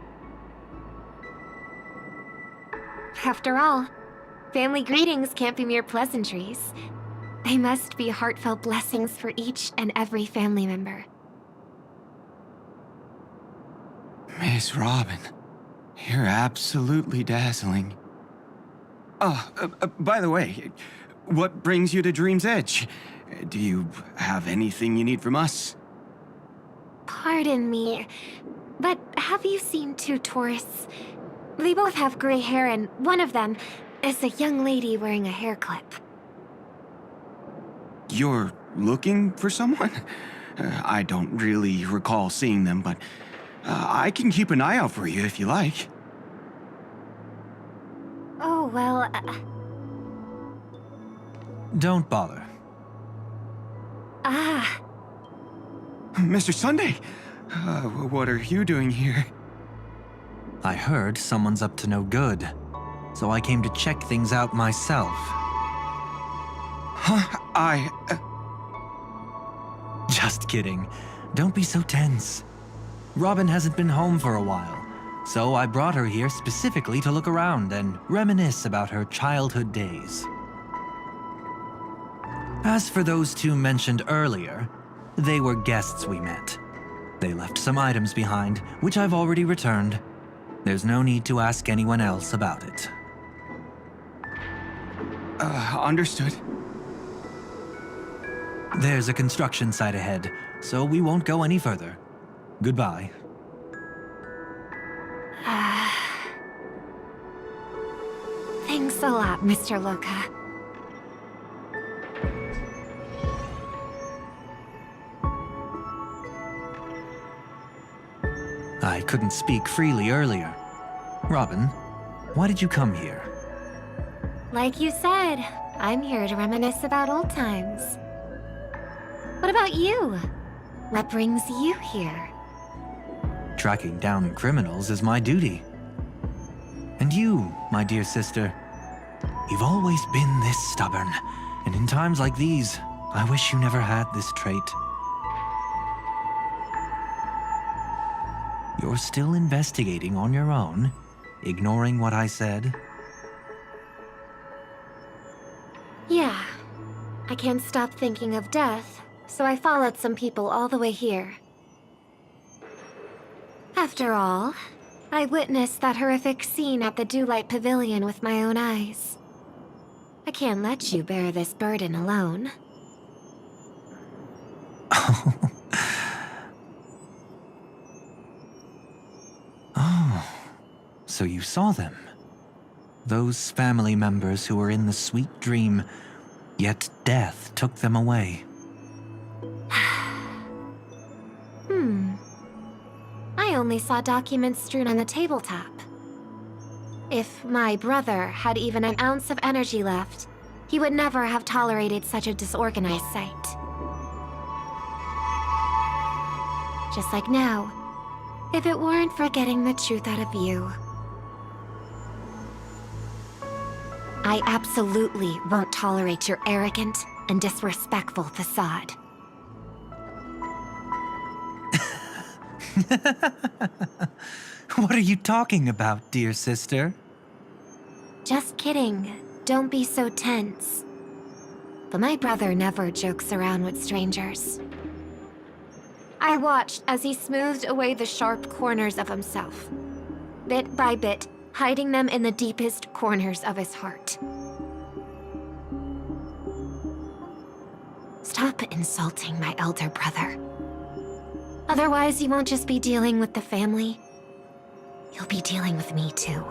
After all, family greetings can't be mere pleasantries. They must be heartfelt blessings for each and every family member. Miss Robin, You're absolutely dazzling. Oh, by the way, what brings you to Dream's Edge? Do you have anything you need from us? Pardon me, but have you seen two tourists? They both have gray hair, and one of them is a young lady wearing a hair clip. You're looking for someone? I don't really recall seeing them, but I can keep an eye out for you if you like. Oh, well, Don't bother. Mr. Sunday, what are you doing here? I heard someone's up to no good, so I came to check things out myself. Huh? Just kidding. Don't be so tense. Robin hasn't been home for a while, so I brought her here specifically to look around and reminisce about her childhood days. As for those two mentioned earlier, they were guests we met. They left some items behind, which I've already returned. There's no need to ask anyone else about it. Understood. There's a construction site ahead, so we won't go any further. Goodbye. Thanks a lot, Mr. Loka. I couldn't speak freely earlier. Robin, why did you come here? Like you said, I'm here to reminisce about old times. What about you? What brings you here? Tracking down criminals is my duty. And you, my dear sister, you've always been this stubborn, and in times like these, I wish you never had this trait. You're still investigating on your own, ignoring what I said? Yeah. I can't stop thinking of death, so I followed some people all the way here. After all, I witnessed that horrific scene at the Dewlight Pavilion with my own eyes. I can't let you bear this burden alone. Oh, so you saw them. Those family members who were in the sweet dream, yet death took them away. I only saw documents strewn on the tabletop. If my brother had even an ounce of energy left, he would never have tolerated such a disorganized sight. Just like now, if it weren't for getting the truth out of you. I absolutely won't tolerate your arrogant and disrespectful facade. What are you talking about, dear sister? Just kidding. Don't be so tense. But my brother never jokes around with strangers. I watched as he smoothed away the sharp corners of himself, bit by bit, hiding them in the deepest corners of his heart. Stop insulting my elder brother. Otherwise, you won't just be dealing with the family. You'll be dealing with me, too.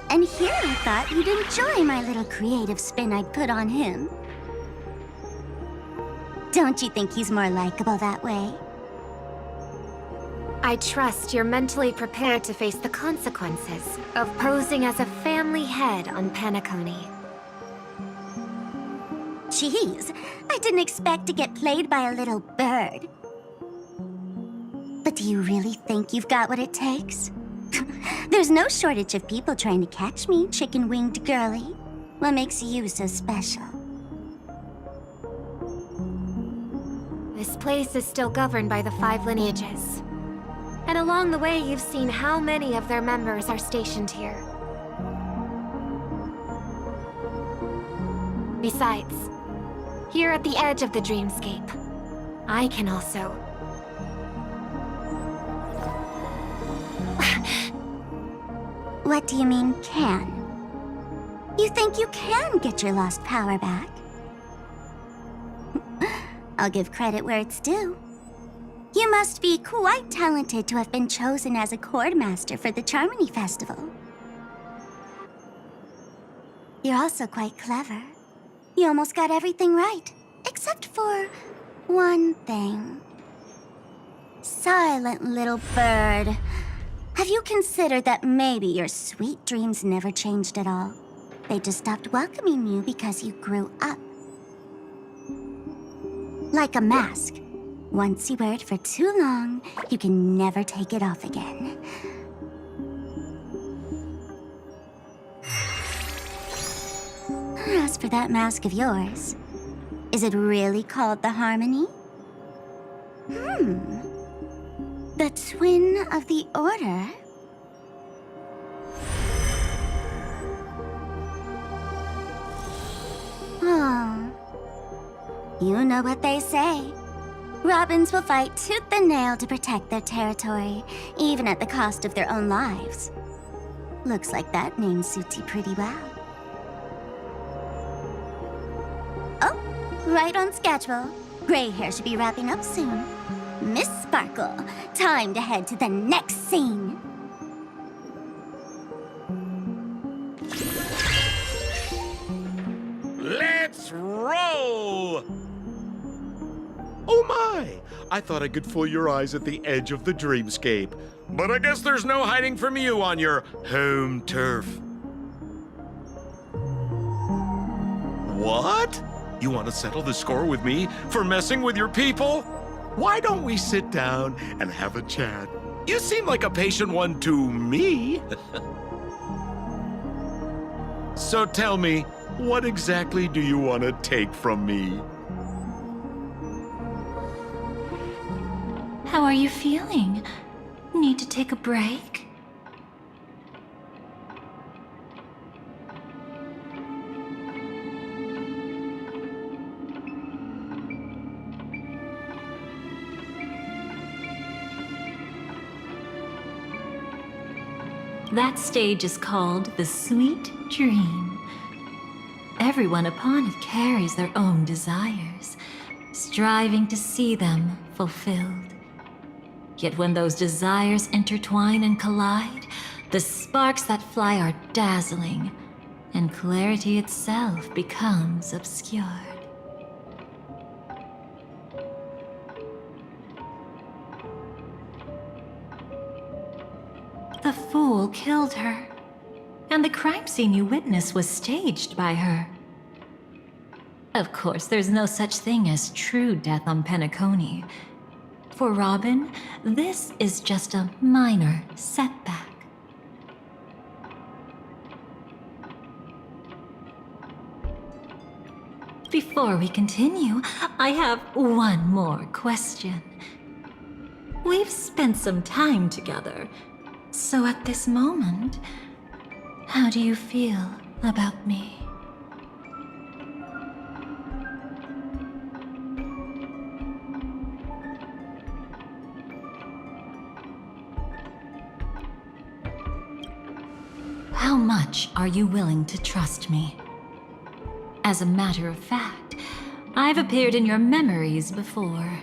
And here I thought you'd enjoy my little creative spin I'd put on him. Don't you think he's more likable that way? I trust you're mentally prepared to face the consequences of posing as a family head on Penacony. Jeez, I didn't expect to get played by a little bird. But do you really think you've got what it takes? There's no shortage of people trying to catch me, chicken-winged girlie. What makes you so special? This place is still governed by the 5 lineages. And along the way, you've seen how many of their members are stationed here. Besides, Here at the edge of the dreamscape, I can also... What do you mean, can? You think you can get your lost power back? I'll give credit where it's due. You must be quite talented to have been chosen as a chord master for the Charmony Festival. You're also quite clever. You almost got everything right, except for one thing. Silent little bird. Have you considered that maybe your sweet dreams never changed at all? They just stopped welcoming you because you grew up. Like a mask. Once you wear it for too long, you can never take it off again. As for that mask of yours, is it really called the Harmony? The Twin of the Order? Oh. You know what they say. Robins will fight tooth and nail to protect their territory, even at the cost of their own lives. Looks like that name suits you pretty well. Oh, right on schedule. Gray hair should be wrapping up soon. Miss Sparkle, time to head to the next scene. Let's roll! Oh my! I thought I could fool your eyes at the edge of the dreamscape. But I guess there's no hiding from you on your home turf. What? You want to settle the score with me for messing with your people? Why don't we sit down and have a chat? You seem like a patient one to me. So tell me, what exactly do you want to take from me? How are you feeling? Need to take a break? That stage is called the Sweet Dream. Everyone upon it carries their own desires, striving to see them fulfilled. Yet when those desires intertwine and collide, the sparks that fly are dazzling, and clarity itself becomes obscured. The fool killed her, and the crime scene you witnessed was staged by her. Of course, there's no such thing as true death on Penacony. For Robin, this is just a minor setback. Before we continue, I have one more question. We've spent some time together, so at this moment, how do you feel about me? How much are you willing to trust me? As a matter of fact, I've appeared in your memories before.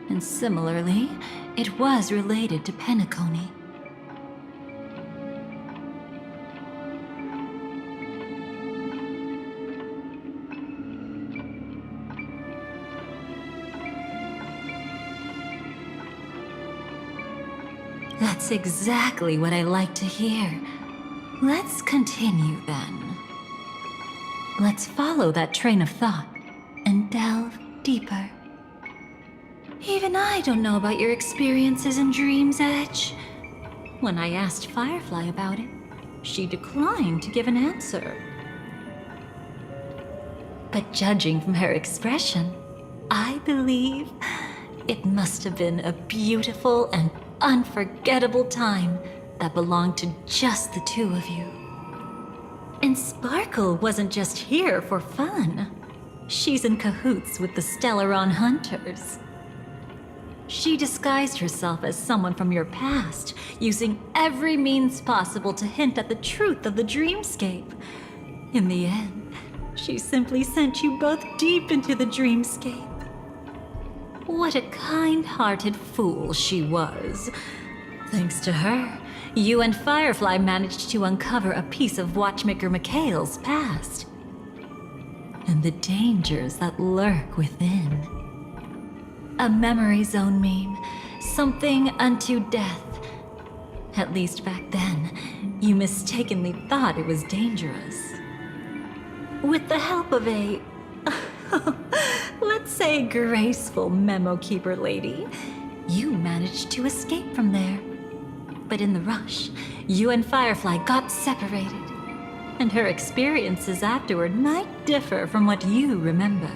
And similarly, it was related to Penacony. That's exactly what I like to hear. Let's continue then. Let's follow that train of thought and delve deeper. Even I don't know about your experiences in Dream's Edge. When I asked Firefly about it, she declined to give an answer. But judging from her expression, I believe it must have been a beautiful and unforgettable time that belonged to just the two of you. And Sparkle wasn't just here for fun. She's in cahoots with the Stellaron Hunters. She disguised herself as someone from your past, using every means possible to hint at the truth of the dreamscape. In the end, she simply sent you both deep into the dreamscape. What a kind-hearted fool she was. Thanks to her, you and Firefly managed to uncover a piece of Watchmaker Mikhail's past. And the dangers that lurk within. A memory zone meme, something unto death. At least back then, you mistakenly thought it was dangerous. With the help of a, let's say, graceful memo keeper lady, you managed to escape from there. But in the rush, you and Firefly got separated. And her experiences afterward might differ from what you remember.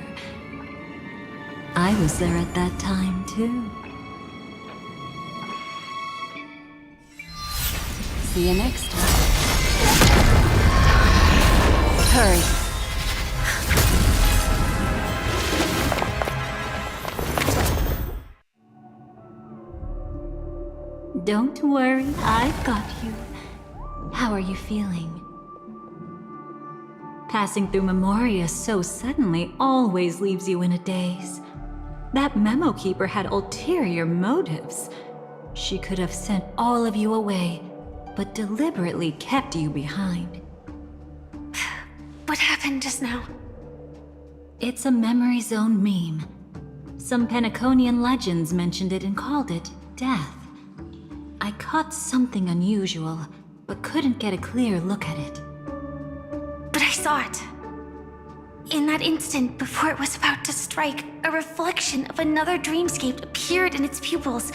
I was there at that time, too. See you next time. Hurry. Don't worry, I've got you. How are you feeling? Passing through Memoria so suddenly always leaves you in a daze. That memo keeper had ulterior motives. She could have sent all of you away, but deliberately kept you behind. What happened just now? It's a memory zone meme. Some Penaconian legends mentioned it and called it death. I caught something unusual, but couldn't get a clear look at it. But I saw it. In that instant, before it was about to strike, a reflection of another dreamscape appeared in its pupils.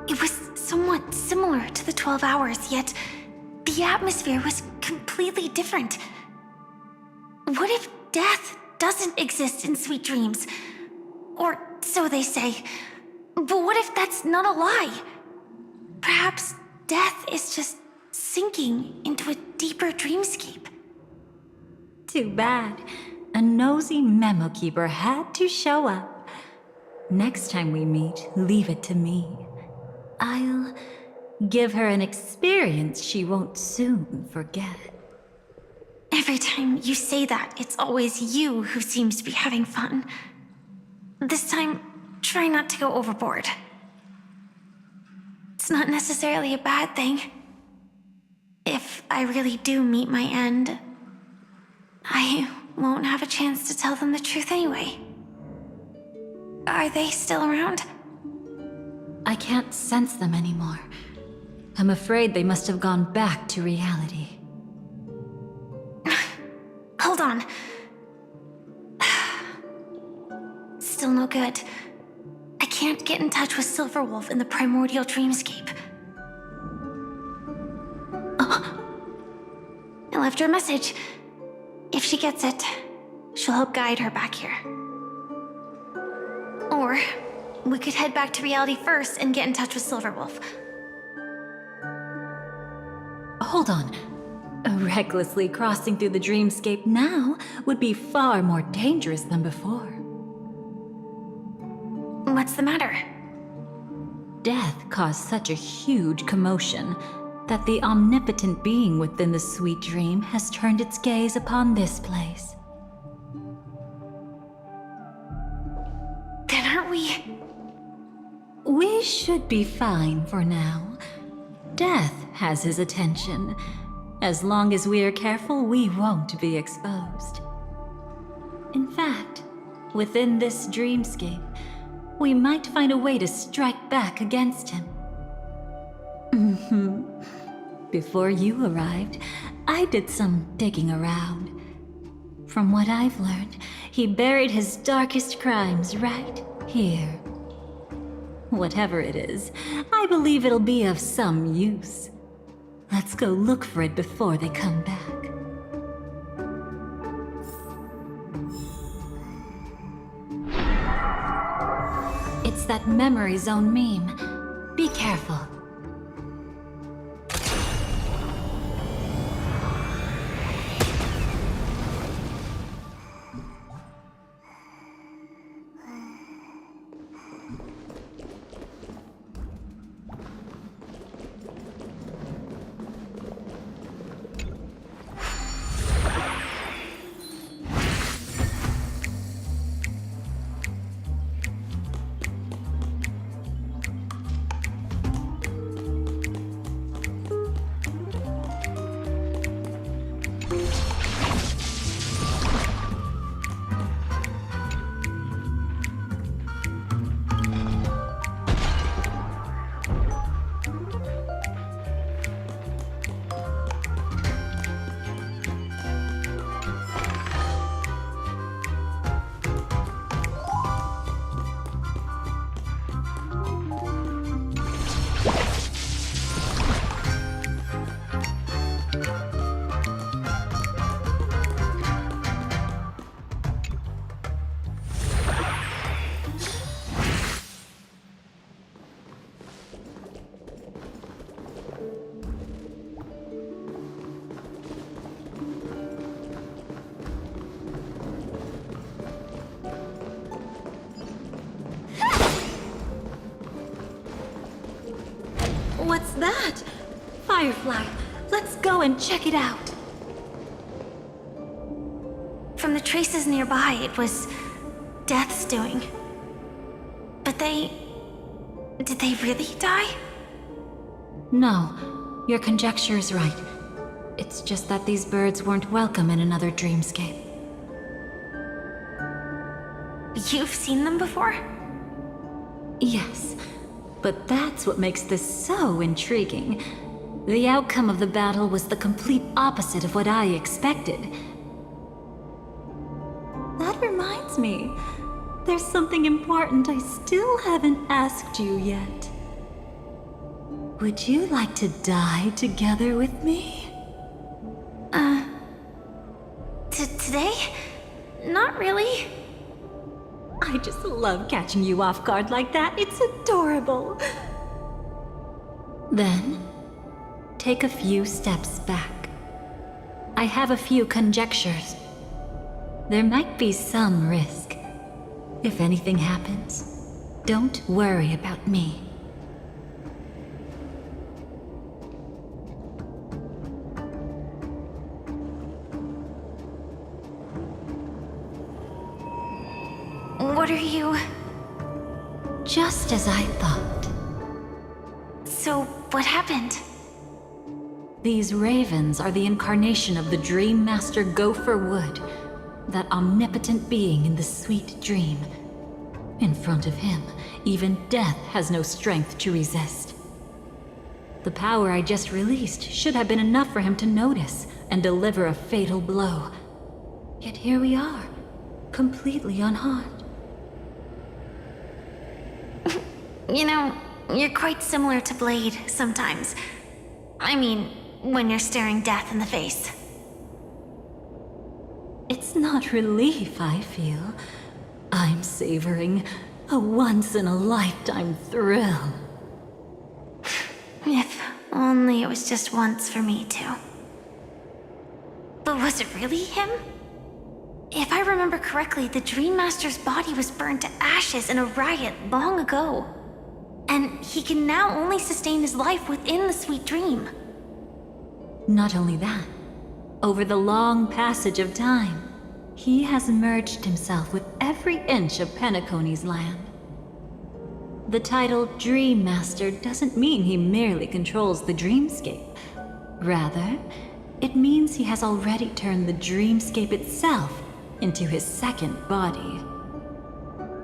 It was somewhat similar to the 12 Hours, yet the atmosphere was completely different. What if death doesn't exist in Sweet Dreams? Or so they say. But what if that's not a lie? Perhaps death is just sinking into a deeper dreamscape. Too bad. A nosy memo keeper had to show up. Next time we meet, leave it to me. I'll give her an experience she won't soon forget. Every time you say that, it's always you who seems to be having fun. This time, try not to go overboard. It's not necessarily a bad thing. If I really do meet my end, I won't have a chance to tell them the truth anyway. Are they still around? I can't sense them anymore. I'm afraid they must have gone back to reality. Hold on. Still no good. I can't get in touch with Silverwolf in the primordial dreamscape. I left her a message. If she gets it, she'll help guide her back here. Or we could head back to reality first and get in touch with Silverwolf. Hold on. Recklessly crossing through the dreamscape now would be far more dangerous than before. What's the matter? Death caused such a huge commotion that the omnipotent being within the sweet dream has turned its gaze upon this place. Then aren't we? We should be fine for now. Death has his attention. As long as we are careful, we won't be exposed. In fact, within this dreamscape, we might find a way to strike back against him. Before you arrived, I did some digging around. From what I've learned, he buried his darkest crimes right here. Whatever it is, I believe it'll be of some use. Let's go look for it before they come back. It's that memory zone meme. Be careful. that? Firefly, let's go and check it out. From the traces nearby, it was Death's doing. But did they really die? No, your conjecture is right. It's just that these birds weren't welcome in another dreamscape. You've seen them before? Yes, but that's what makes this so intriguing. The outcome of the battle was the complete opposite of what I expected. That reminds me, there's something important I still haven't asked you yet. Would you like to die together with me? Today? Not really. I just love catching you off guard like that. It's adorable. Then, take a few steps back. I have a few conjectures. There might be some risk. If anything happens, don't worry about me. What are you... Just as I thought. So, what happened? These ravens are the incarnation of the Dream Master Gopher Wood, that omnipotent being in the sweet dream. In front of him, even death has no strength to resist. The power I just released should have been enough for him to notice and deliver a fatal blow. Yet here we are, completely unharmed. You know, you're quite similar to Blade sometimes. I mean, when you're staring death in the face. It's not relief I feel. I'm savoring a once-in-a-lifetime thrill. If only it was just once for me too. But was it really him? If I remember correctly, the Dream Master's body was burned to ashes in a riot long ago. And he can now only sustain his life within the sweet dream. Not only that, over the long passage of time, he has merged himself with every inch of Penacony's land. The title Dream Master doesn't mean he merely controls the dreamscape. Rather, it means he has already turned the dreamscape itself into his second body.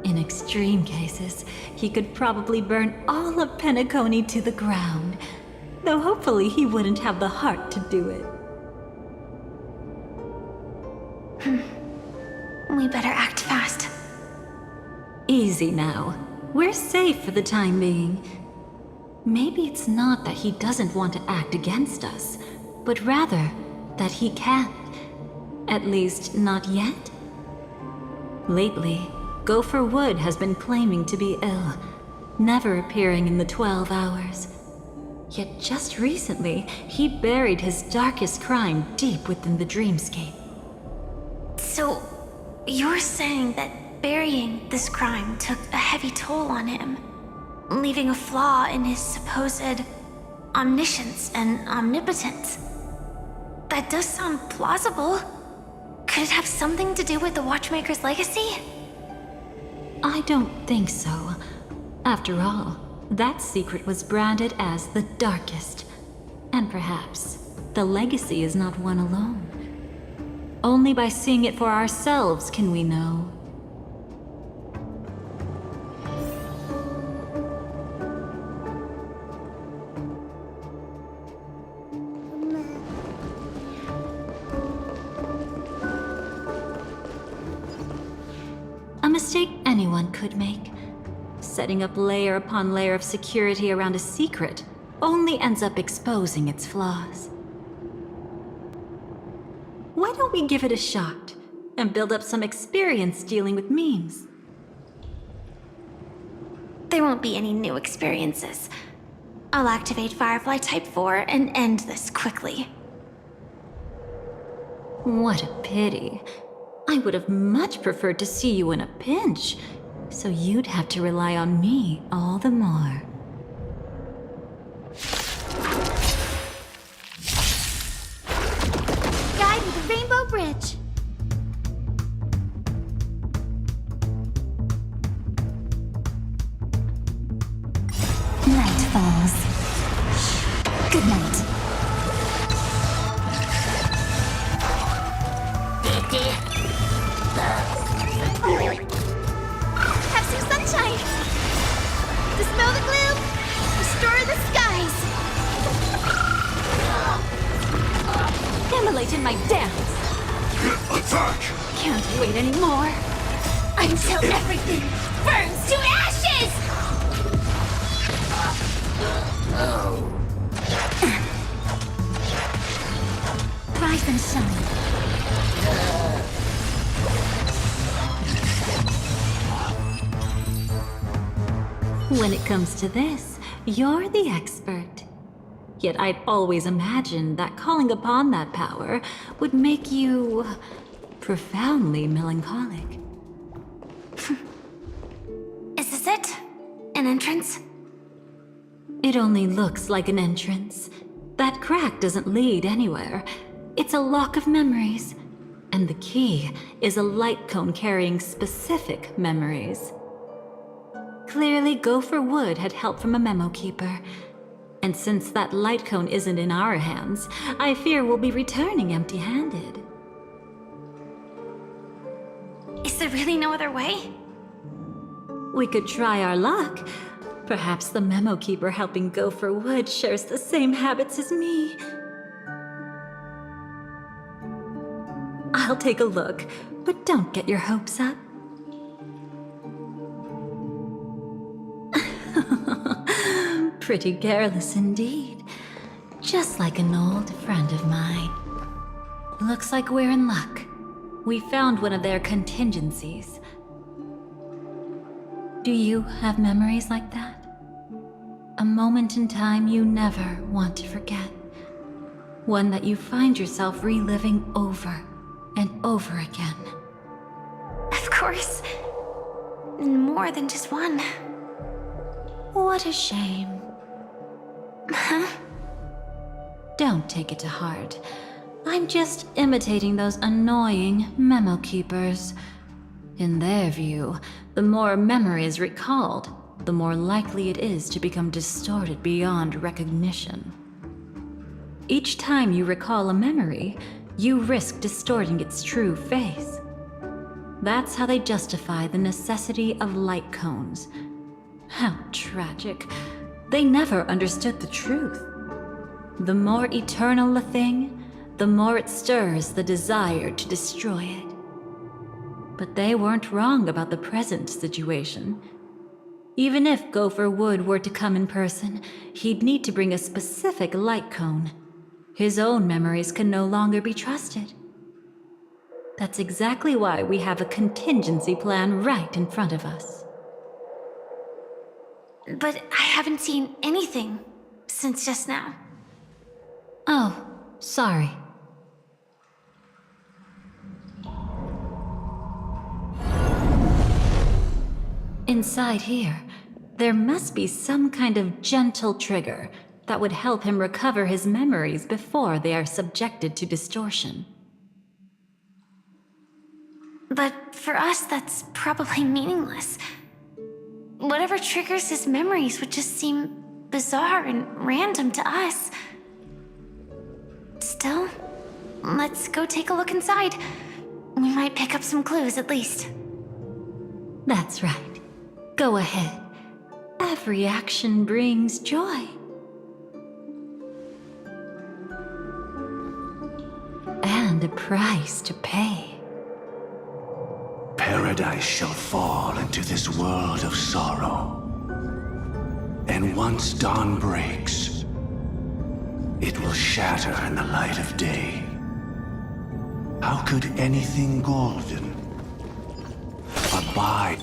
In extreme cases, he could probably burn all of Penacony to the ground, though hopefully he wouldn't have the heart to do it. We better act fast. Easy now. We're safe for the time being. Maybe it's not that he doesn't want to act against us, but rather that he can't. At least, not yet. Lately, Gopher Wood has been claiming to be ill, never appearing in the 12 hours. Yet just recently, he buried his darkest crime deep within the dreamscape. So, you're saying that burying this crime took a heavy toll on him, leaving a flaw in his supposed omniscience and omnipotence? That does sound plausible. Could it have something to do with the Watchmaker's legacy? I don't think so. After all, that secret was branded as the darkest. And perhaps the legacy is not one alone. Only by seeing it for ourselves can we know. A mistake anyone could make. Setting up layer upon layer of security around a secret only ends up exposing its flaws. Why don't we give it a shot and build up some experience dealing with memes? There won't be any new experiences. I'll activate Firefly Type 4 and end this quickly. What a pity. I would have much preferred to see you in a pinch, so you'd have to rely on me all the more. bridge. Night falls. Good night. Have some sunshine. Dispel the gloom. Restore the skies. Immolate in my dance! Attack! Can't wait anymore. Until everything burns to ashes! Rise and shine. When it comes to this, you're the expert. Yet I'd always imagined that calling upon that power would make you profoundly melancholic. Is this it? An entrance? It only looks like an entrance. That crack doesn't lead anywhere. It's a lock of memories. And the key is a light cone carrying specific memories. Clearly, Gopher Wood had help from a memo keeper. And since that light cone isn't in our hands, I fear we'll be returning empty-handed. Is there really no other way? We could try our luck. Perhaps the memo keeper helping Gopher Wood shares the same habits as me. I'll take a look, but don't get your hopes up. Pretty careless indeed. Just like an old friend of mine. Looks like we're in luck. We found one of their contingencies. Do you have memories like that? A moment in time you never want to forget. One that you find yourself reliving over and over again. Of course. More than just one. What a shame. Huh? Don't take it to heart. I'm just imitating those annoying memo keepers. In their view, the more memories recalled, the more likely it is to become distorted beyond recognition. Each time you recall a memory, you risk distorting its true face. That's how they justify the necessity of light cones. How tragic. They never understood the truth. The more eternal a thing, the more it stirs the desire to destroy it. But they weren't wrong about the present situation. Even if Gopher Wood were to come in person, he'd need to bring a specific light cone. His own memories can no longer be trusted. That's exactly why we have a contingency plan right in front of us. But I haven't seen anything since just now. Oh, sorry. Inside here, there must be some kind of gentle trigger that would help him recover his memories before they are subjected to distortion. But for us, that's probably meaningless. Whatever triggers his memories would just seem bizarre and random to us. Still, let's go take a look inside. We might pick up some clues at least. That's right. Go ahead. Every action brings joy. And a price to pay. Paradise shall fall into this world of sorrow. And once dawn breaks, it will shatter in the light of day. How could anything golden abide?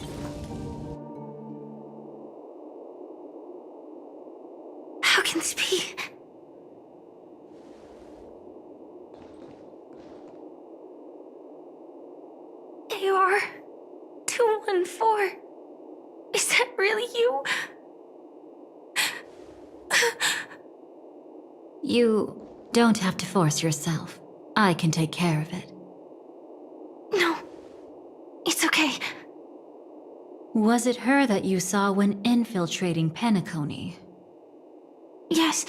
How can this be? AR 214. Is that really you? You don't have to force yourself. I can take care of it. Was it her that you saw when infiltrating Penacony? Yes,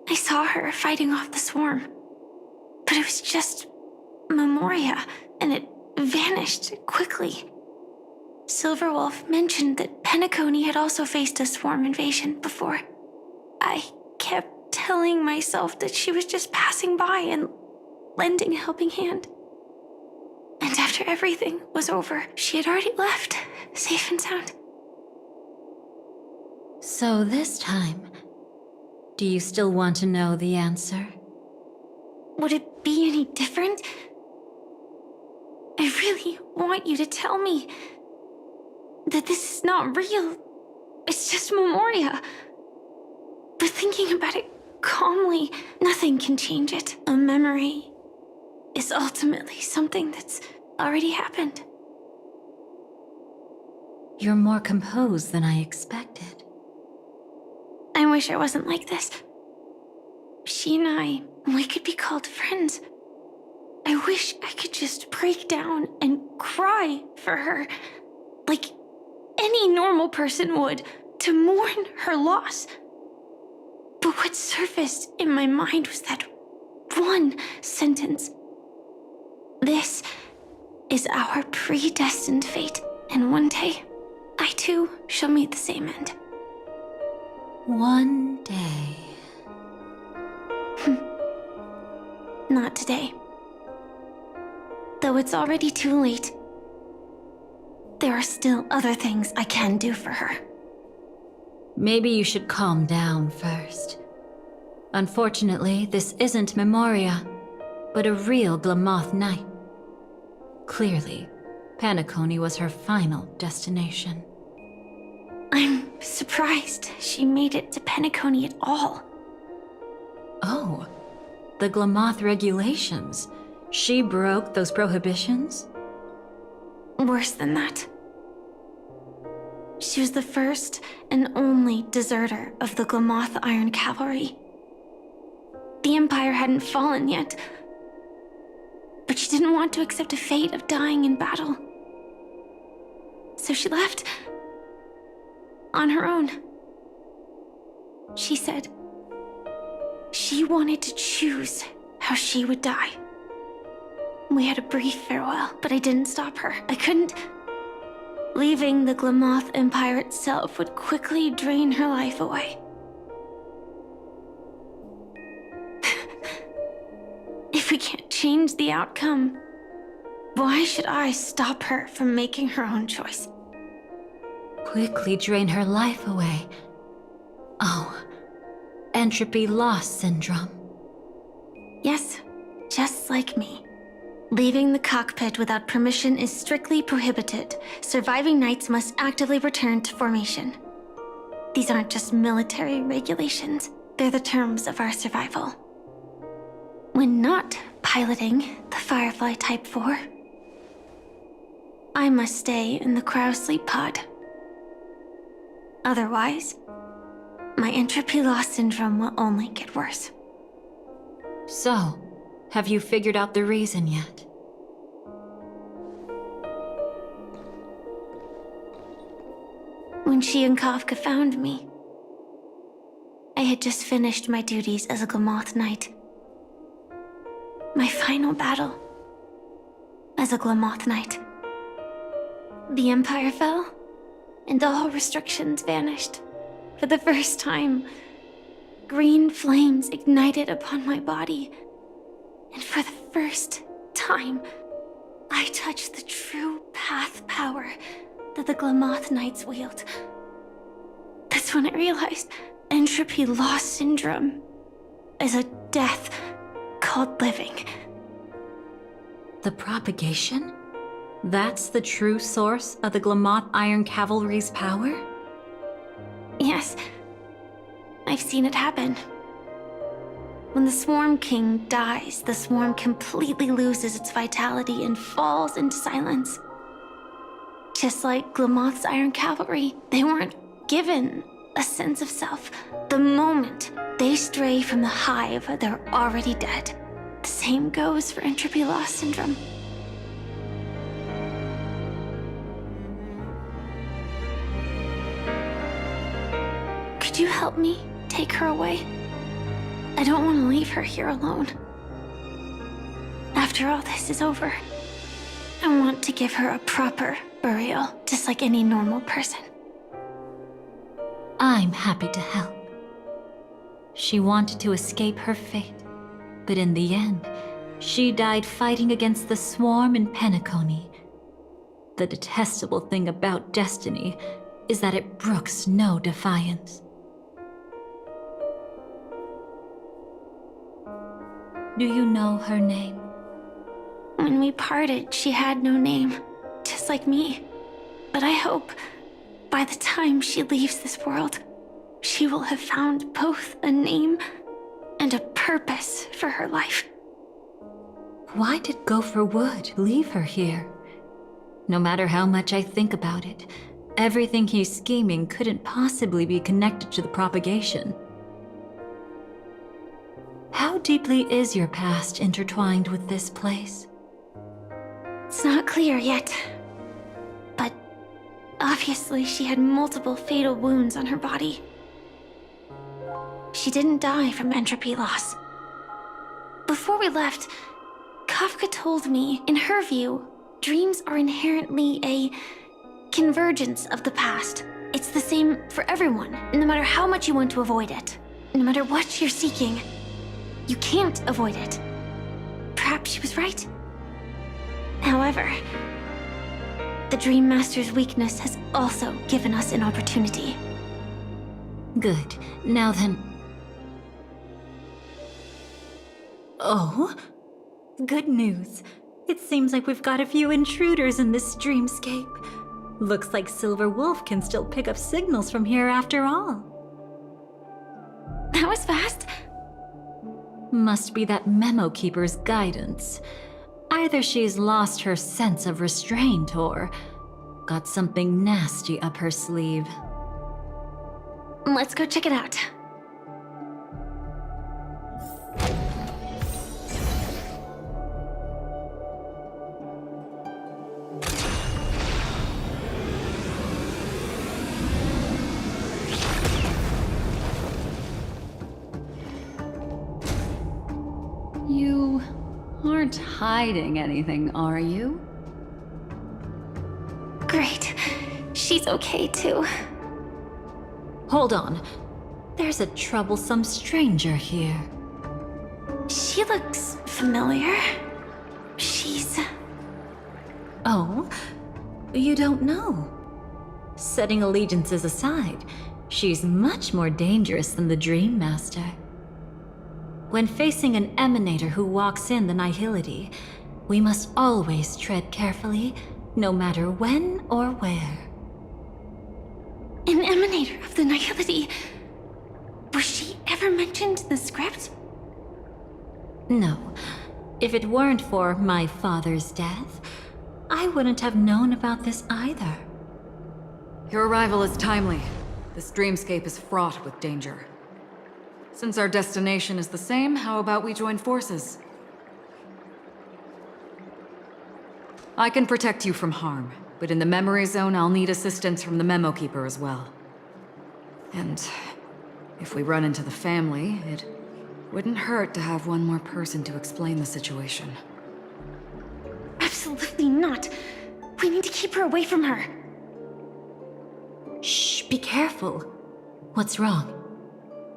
I saw her fighting off the swarm. But it was just Memoria, and it vanished quickly. Silverwolf mentioned that Penacony had also faced a swarm invasion before. I kept telling myself that she was just passing by and lending a helping hand. And after everything was over, she had already left, safe and sound. So this time, do you still want to know the answer? Would it be any different? I really want you to tell me that this is not real. It's just Memoria. But thinking about it calmly, nothing can change it. A memory is ultimately something that's already happened. You're more composed than I expected. I wish I wasn't like this. She and I, we could be called friends. I wish I could just break down and cry for her, like any normal person would, to mourn her loss. But what surfaced in my mind was that one sentence. This is our predestined fate, and one day, I too shall meet the same end. One day. Not today. Though it's already too late, there are still other things I can do for her. Maybe you should calm down first. Unfortunately, this isn't Memoria, but a real Glamoth Knight. Clearly, Penacony was her final destination. I'm surprised she made it to Penacony at all. Oh, the Glamoth regulations. She broke those prohibitions? Worse than that. She was the first and only deserter of the Glamoth Iron Cavalry. The Empire hadn't fallen yet, but she didn't want to accept a fate of dying in battle. So she left on her own. She said she wanted to choose how she would die. We had a brief farewell, but I didn't stop her. I couldn't. Leaving the Glamoth Empire itself would quickly drain her life away. If we can't change the outcome, why should I stop her from making her own choice? Quickly drain her life away. Oh, entropy loss syndrome. Yes, just like me. Leaving the cockpit without permission is strictly prohibited. Surviving knights must actively return to formation. These aren't just military regulations, they're the terms of our survival. When not piloting the Firefly Type 4, I must stay in the cryosleep pod. Otherwise, my entropy loss syndrome will only get worse. So, have you figured out the reason yet? When she and Kafka found me, I had just finished my duties as a Glamoth Knight. My final battle as a Glamoth Knight. The Empire fell, and all restrictions vanished. For the first time, green flames ignited upon my body. And for the first time, I touched the true path power that the Glamoth Knights wield. That's when I realized entropy loss syndrome is a death called living. The propagation? That's the true source of the Glamoth Iron Cavalry's power? Yes, I've seen it happen. When the Swarm King dies, the Swarm completely loses its vitality and falls into silence. Just like Glamoth's Iron Cavalry, they weren't given a sense of self. The moment they stray from the hive, they're already dead. The same goes for entropy loss syndrome. Could you help me take her away? I don't want to leave her here alone. After all this is over, I want to give her a proper burial, just like any normal person. I'm happy to help. She wanted to escape her fate, but in the end, she died fighting against the swarm in Penacony. The detestable thing about destiny is that it brooks no defiance. Do you know her name? When we parted, she had no name, just like me. But I hope, by the time she leaves this world, she will have found both a name and a purpose for her life. Why did Gopher Wood leave her here? No matter how much I think about it, everything he's scheming couldn't possibly be connected to the propagation. How deeply is your past intertwined with this place? It's not clear yet. But obviously she had multiple fatal wounds on her body. She didn't die from entropy loss. Before we left, Kafka told me, in her view, dreams are inherently a convergence of the past. It's the same for everyone, no matter how much you want to avoid it. No matter what you're seeking, you can't avoid it. Perhaps she was right. However, the Dream Master's weakness has also given us an opportunity. Good. Now then... Oh? Good news. It seems like we've got a few intruders in this dreamscape. Looks like Silver Wolf can still pick up signals from here after all. That was fast. Must be that Memo Keeper's guidance. Either she's lost her sense of restraint or got something nasty up her sleeve. Let's go check it out. You aren't hiding anything, are you? Great. She's okay too. Hold on. There's a troublesome stranger here. She looks familiar. She's... Oh? You don't know? Setting allegiances aside, she's much more dangerous than the Dream Master. When facing an emanator who walks in the Nihility, we must always tread carefully, no matter when or where. An emanator of the Nihility? Was she ever mentioned in the script? No. If it weren't for my father's death, I wouldn't have known about this either. Your arrival is timely. This dreamscape is fraught with danger. Since our destination is the same, how about we join forces? I can protect you from harm, but in the memory zone, I'll need assistance from the Memo Keeper as well. And if we run into the family, it wouldn't hurt to have one more person to explain the situation. Absolutely not. We need to keep her away from her. Shh, be careful. What's wrong?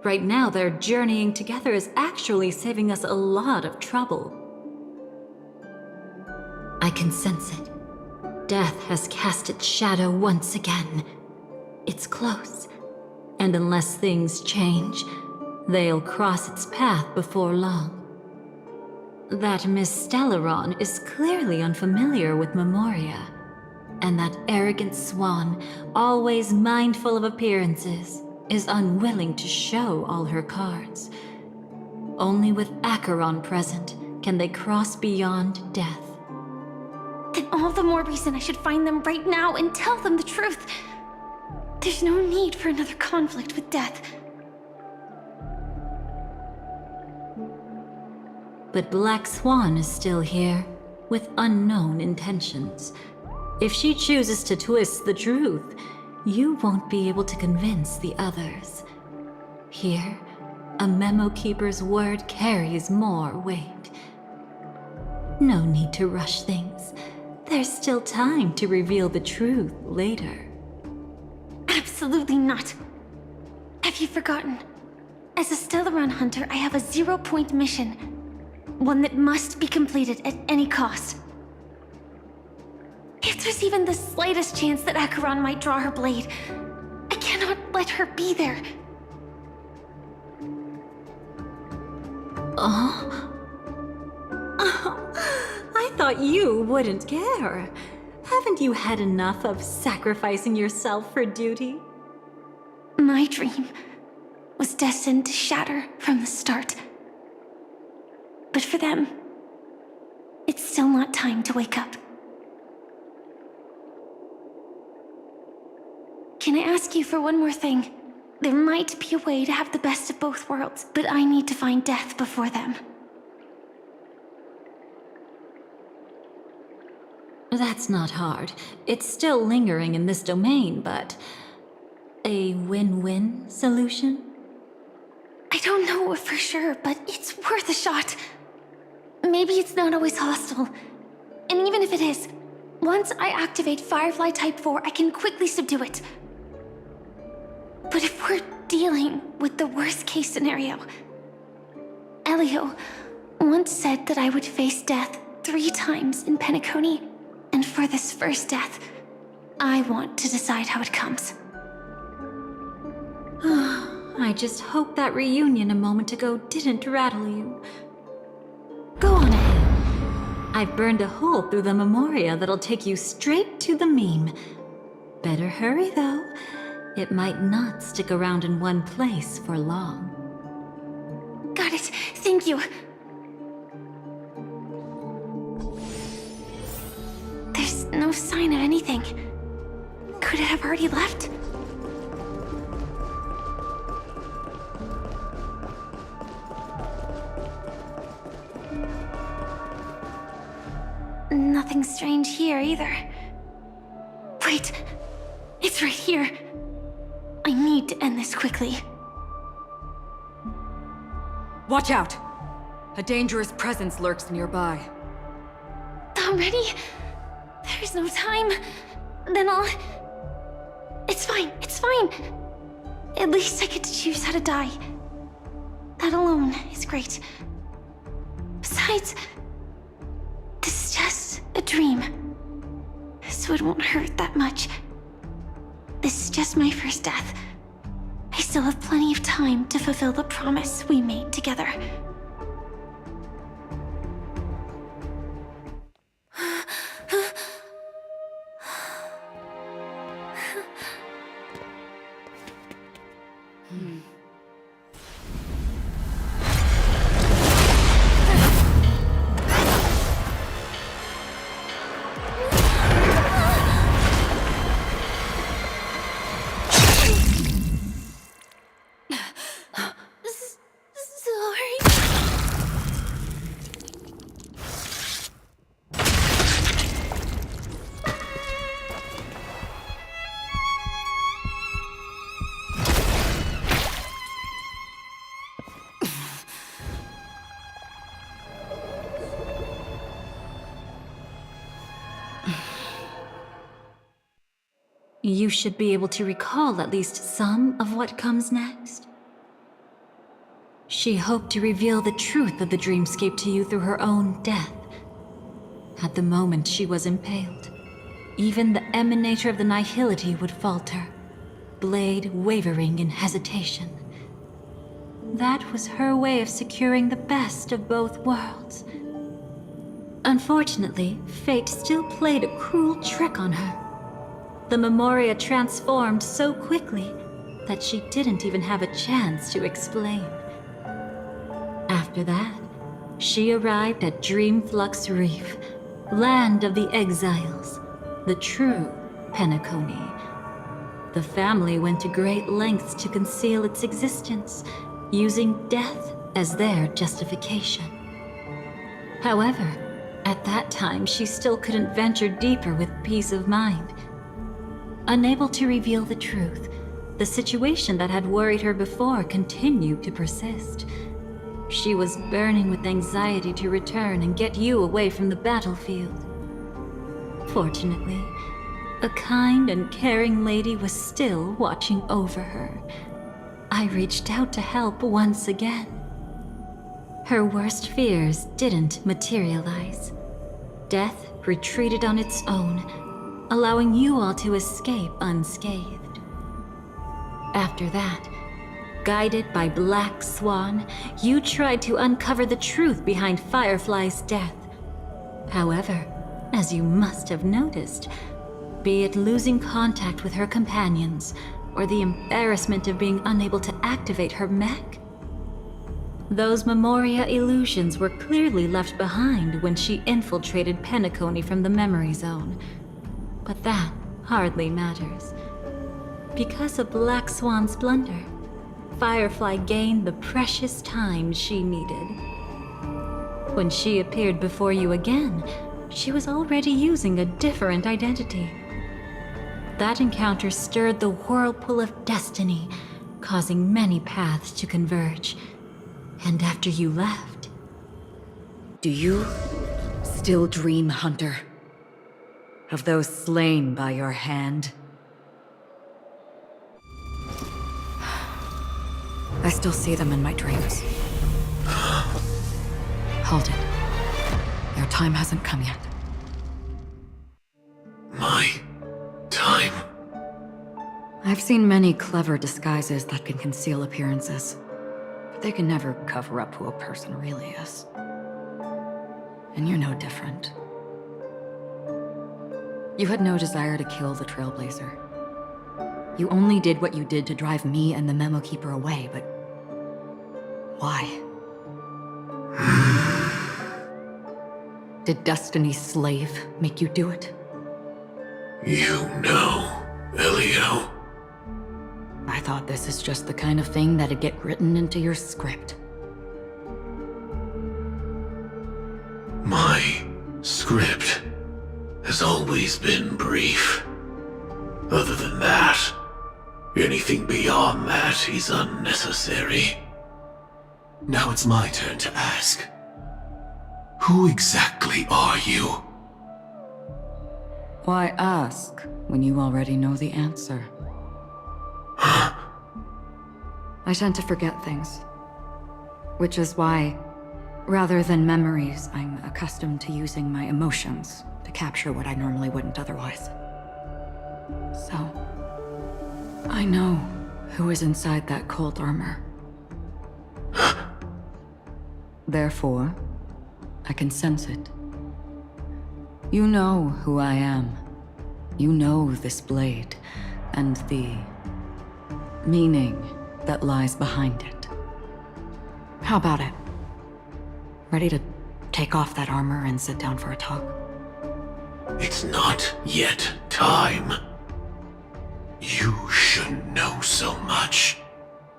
Right now, their journeying together is actually saving us a lot of trouble. I can sense it. Death has cast its shadow once again. It's close, and unless things change, they'll cross its path before long. That Miss Stellaron is clearly unfamiliar with Memoria, and that arrogant swan, always mindful of appearances, is unwilling to show all her cards. Only with Acheron present can they cross beyond death. Then all the more reason I should find them right now and tell them the truth. There's no need for another conflict with death. But Black Swan is still here, with unknown intentions. If she chooses to twist the truth, you won't be able to convince the others. Here, a memo keeper's word carries more weight. No need to rush things. There's still time to reveal the truth later. Absolutely not. Have you forgotten? As a Stellaron hunter, I have a 0-point mission. One that must be completed at any cost. If there's even the slightest chance that Acheron might draw her blade, I cannot let her be there. Oh, I thought you wouldn't care. Haven't you had enough of sacrificing yourself for duty? My dream was destined to shatter from the start. But for them, it's still not time to wake up. Can I ask you for one more thing? There might be a way to have the best of both worlds, but I need to find death before them. That's not hard. It's still lingering in this domain, but... a win-win solution? I don't know for sure, but it's worth a shot. Maybe it's not always hostile. And even if it is, once I activate Firefly Type 4, I can quickly subdue it. But if we're dealing with the worst-case scenario, Elio once said that I would face death 3 times in Penacony, and for this first death, I want to decide how it comes. I just hope that reunion a moment ago didn't rattle you. Go on ahead. I've burned a hole through the Memoria that'll take you straight to the meme. Better hurry, though. It might not stick around in one place for long. Got it. Thank you. There's no sign of anything. Could it have already left? Nothing strange here either. Wait, it's right here. I need to end this quickly. Watch out! A dangerous presence lurks nearby. Already? There's no time. Then I'll... It's fine, it's fine. At least I get to choose how to die. That alone is great. Besides, this is just a dream, so it won't hurt that much. This is just my first death. I still have plenty of time to fulfill the promise we made together. You should be able to recall at least some of what comes next. She hoped to reveal the truth of the dreamscape to you through her own death. At the moment she was impaled, even the emanator of the nihility would falter, blade wavering in hesitation. That was her way of securing the best of both worlds. Unfortunately, fate still played a cruel trick on her. The Memoria transformed so quickly that she didn't even have a chance to explain. After that, she arrived at Dreamflux Reef, land of the exiles, the true Penacony. The family went to great lengths to conceal its existence, using death as their justification. However, at that time she still couldn't venture deeper with peace of mind. Unable to reveal the truth, the situation that had worried her before continued to persist. She was burning with anxiety to return and get you away from the battlefield. Fortunately, a kind and caring lady was still watching over her. I reached out to help once again. Her worst fears didn't materialize. Death retreated on its own, allowing you all to escape unscathed. After that, guided by Black Swan, you tried to uncover the truth behind Firefly's death. However, as you must have noticed, be it losing contact with her companions, or the embarrassment of being unable to activate her mech, those Memoria illusions were clearly left behind when she infiltrated Penacony from the memory zone. But that hardly matters. Because of Black Swan's blunder, Firefly gained the precious time she needed. When she appeared before you again, she was already using a different identity. That encounter stirred the whirlpool of destiny, causing many paths to converge. And after you left... Do you still dream, Hunter? Of those slain by your hand? I still see them in my dreams. Hold it. Their time hasn't come yet. My time? I've seen many clever disguises that can conceal appearances, but they can never cover up who a person really is. And you're no different. You had no desire to kill the Trailblazer. You only did what you did to drive me and the Memo Keeper away, but why? Did Destiny's slave make you do it? You know, Elio. I thought this is just the kind of thing that'd get written into your script. My script has always been brief. Other than that, anything beyond that is unnecessary. Now it's my turn to ask. Who exactly are you? Why ask when you already know the answer? I tend to forget things. Which is why, rather than memories, I'm accustomed to using my emotions to capture what I normally wouldn't otherwise. So, I know who is inside that cold armor. Therefore, I can sense it. You know who I am. You know this blade, and the meaning that lies behind it. How about it? Ready to take off that armor and sit down for a talk? It's not yet time. You shouldn't know so much,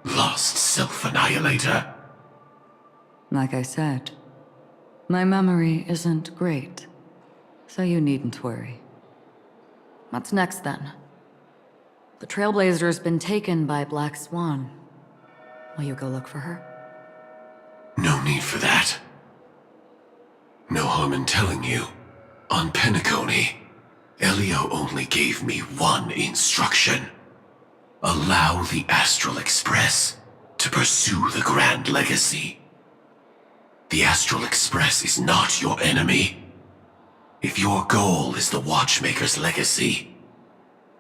Lost Self-Annihilator. Like I said, my memory isn't great, so you needn't worry. What's next then? The Trailblazer's been taken by Black Swan. Will you go look for her? No need for that. No harm in telling you. On Penacony, Elio only gave me one instruction. Allow the Astral Express to pursue the Grand Legacy. The Astral Express is not your enemy. If your goal is the Watchmaker's legacy,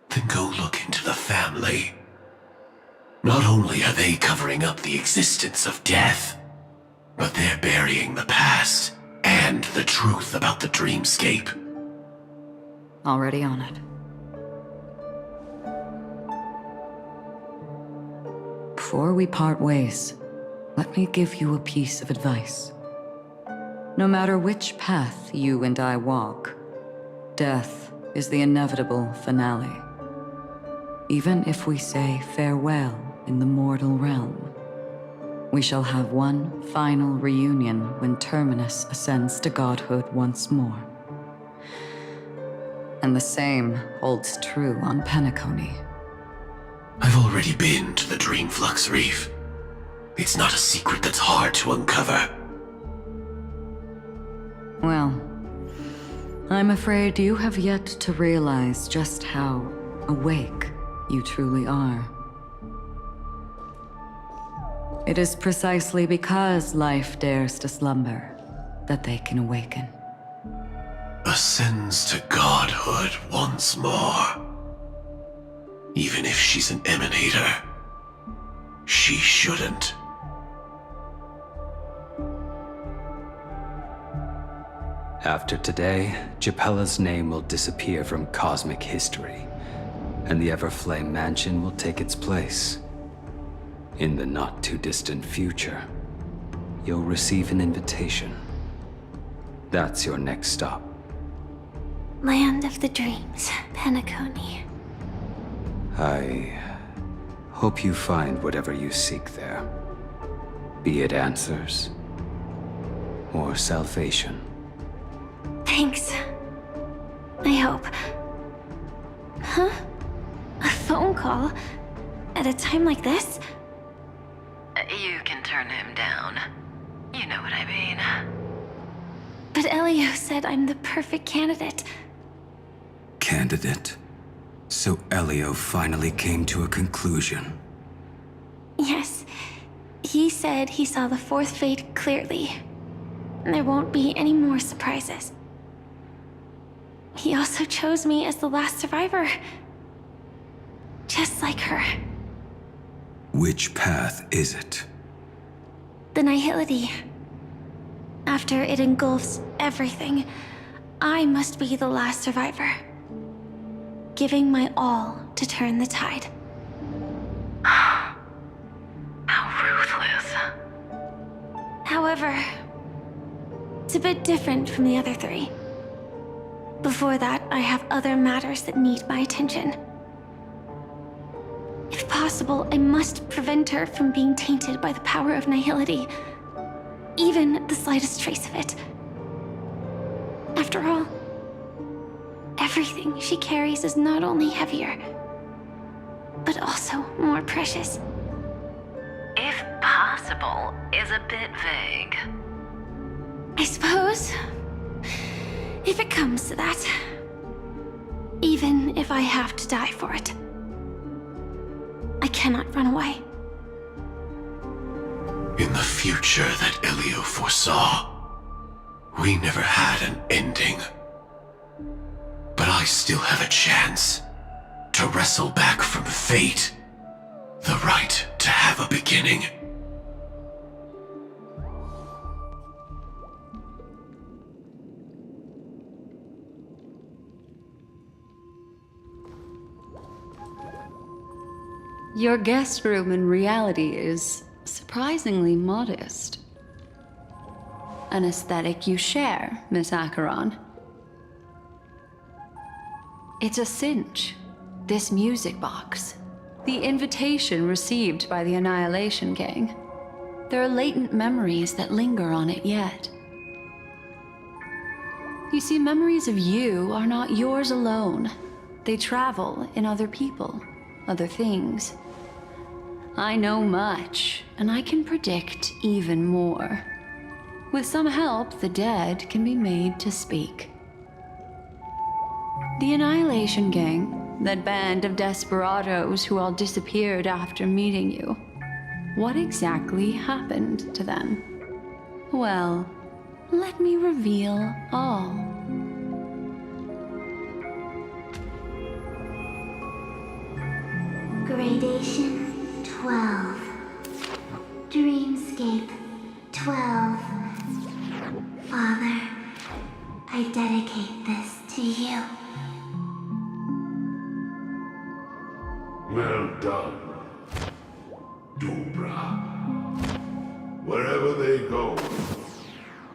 then go look into the family. Not only are they covering up the existence of death, but they're burying the past and the truth about the dreamscape. Already on it. Before we part ways, let me give you a piece of advice. No matter which path you and I walk, death is the inevitable finale. Even if we say farewell in the mortal realm, we shall have one final reunion when Terminus ascends to godhood once more. And the same holds true on Penacony. I've already been to the Dreamflux Reef. It's not a secret that's hard to uncover. Well, I'm afraid you have yet to realize just how awake you truly are. It is precisely because life dares to slumber that they can awaken. Ascends to godhood once more. Even if she's an emanator, she shouldn't. After today, Japella's name will disappear from cosmic history, and the Everflame Mansion will take its place. In the not-too-distant future, you'll receive an invitation. That's your next stop. Land of the Dreams, Penacony. I hope you find whatever you seek there. Be it answers or salvation. Thanks. I hope. Huh? A phone call? At a time like this? You can turn him down. You know what I mean. But Elio said I'm the perfect candidate. Candidate? So Elio finally came to a conclusion. Yes. He said he saw the fourth fate clearly. There won't be any more surprises. He also chose me as the last survivor. Just like her. Which path is it? The Nihility. After it engulfs everything, I must be the last survivor. Giving my all to turn the tide. How ruthless. However, it's a bit different from the other three. Before that, I have other matters that need my attention. If possible, I must prevent her from being tainted by the power of Nihility. Even the slightest trace of it. After all, everything she carries is not only heavier, but also more precious. If possible is a bit vague. I suppose, if it comes to that. Even if I have to die for it. I cannot run away. In the future that Elio foresaw, we never had an ending. But I still have a chance to wrestle back from fate the right to have a beginning. Your guest room in reality is surprisingly modest. An aesthetic you share, Miss Acheron. It's a cinch, this music box. The invitation received by the Annihilation Gang. There are latent memories that linger on it yet. You see, memories of you are not yours alone. They travel in other people, other things. I know much, and I can predict even more. With some help, the dead can be made to speak. The Annihilation Gang, that band of desperados who all disappeared after meeting you. What exactly happened to them? Well, let me reveal all. Gradation 12. Dreamscape 12. Father, I dedicate this to you. Well done, Dobra. Wherever they go,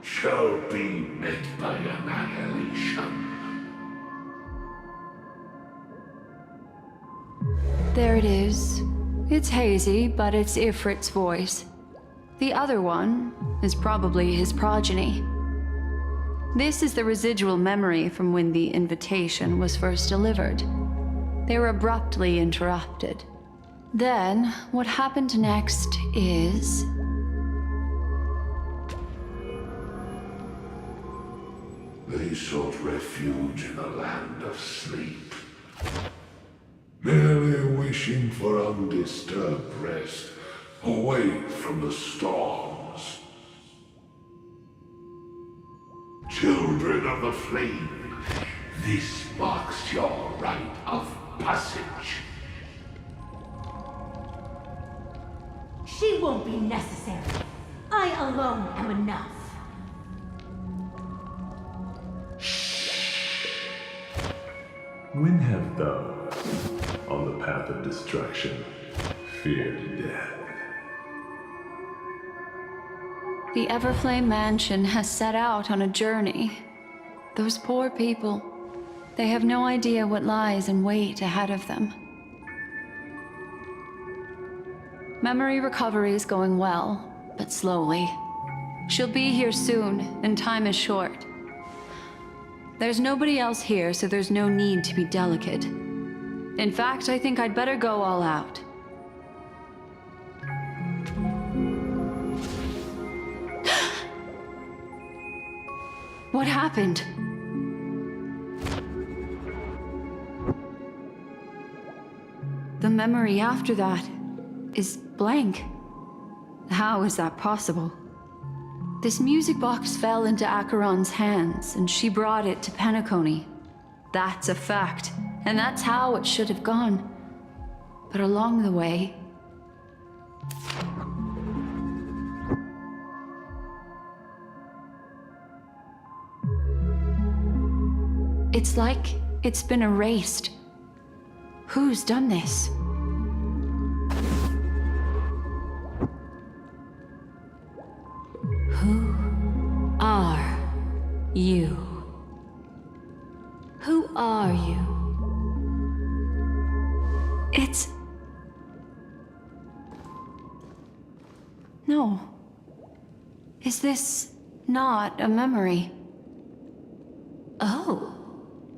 shall be met by annihilation. There it is. It's hazy, but it's Ifrit's voice. The other one is probably his progeny. This is the residual memory from when the invitation was first delivered. They were abruptly interrupted. Then, what happened next is... They sought refuge in the land of sleep, merely wishing for undisturbed rest away from the storms. Children of the Flame, this marks your rite of passage. She won't be necessary. I alone am enough. When have those on the path of destruction feared death? The Everflame Mansion has set out on a journey. Those poor people, they have no idea what lies in wait ahead of them. Memory recovery is going well, but slowly. She'll be here soon, and time is short. There's nobody else here, so there's no need to be delicate. In fact, I think I'd better go all out. What happened? The memory after that is blank. How is that possible? This music box fell into Acheron's hands, and she brought it to Penacony. That's a fact, and that's how it should have gone. But along the way... it's like it's been erased. Who's done this? Who are you? Who are you? It's... No. Is this not a memory? Oh,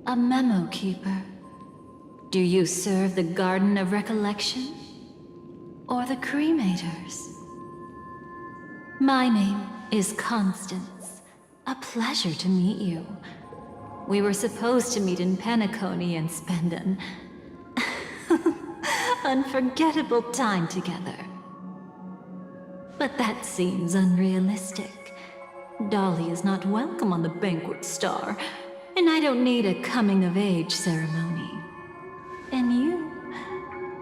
a memo keeper. Do you serve the Garden of Recollection? Or the Cremators? My name is Constance. A pleasure to meet you. We were supposed to meet in Penacony and spend an unforgettable time together. But that seems unrealistic. Dolly is not welcome on the Banquet Star, and I don't need a coming-of-age ceremony. And you,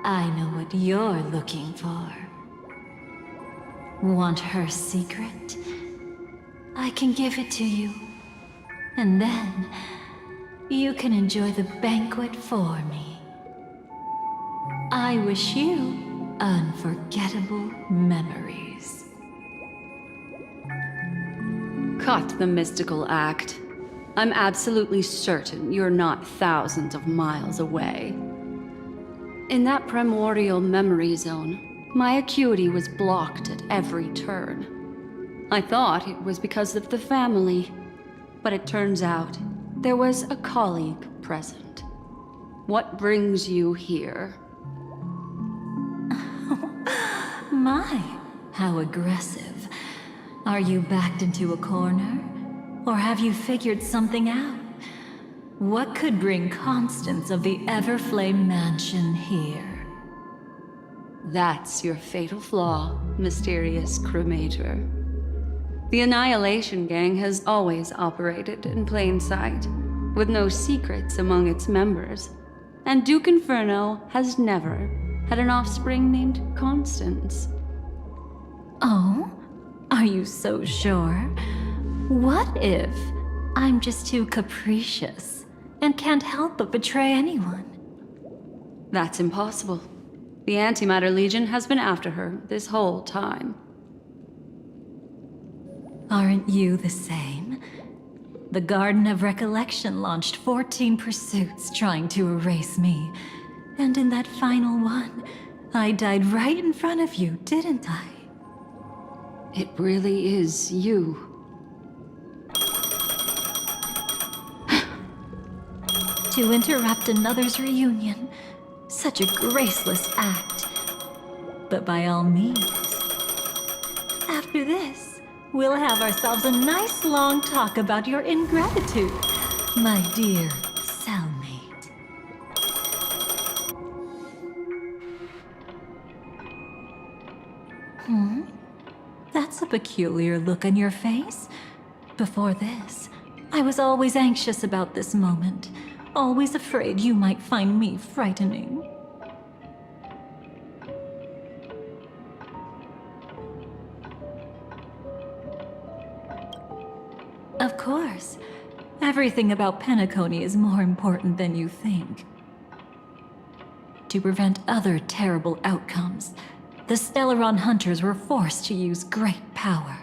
I know what you're looking for. Want her secret? I can give it to you. And then, you can enjoy the banquet for me. I wish you unforgettable memories. Cut the mystical act. I'm absolutely certain you're not thousands of miles away. In that primordial memory zone, my acuity was blocked at every turn. I thought it was because of the family, but it turns out there was a colleague present. What brings you here? My, how aggressive. Are you backed into a corner? Or have you figured something out? What could bring Constance of the Everflame Mansion here? That's your fatal flaw, mysterious Cremator. The Annihilation Gang has always operated in plain sight, with no secrets among its members. And Duke Inferno has never had an offspring named Constance. Oh? Are you so sure? What if I'm just too capricious and can't help but betray anyone? That's impossible. The Antimatter Legion has been after her this whole time. Aren't you the same? The Garden of Recollection launched 14 pursuits trying to erase me. And in that final one, I died right in front of you, didn't I? It really is you. To interrupt another's reunion. Such a graceless act. But by all means. After this, we'll have ourselves a nice long talk about your ingratitude, my dear cellmate. That's a peculiar look on your face. Before this, I was always anxious about this moment, always afraid you might find me frightening. Of course. Everything about Penacony is more important than you think. To prevent other terrible outcomes, the Stellaron hunters were forced to use great power.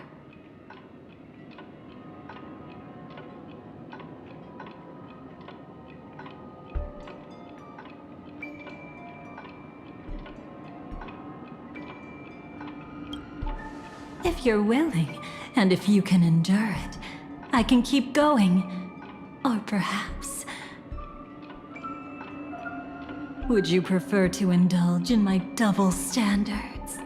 If you're willing, and if you can endure it, I can keep going. Or perhaps... would you prefer to indulge in my double standards?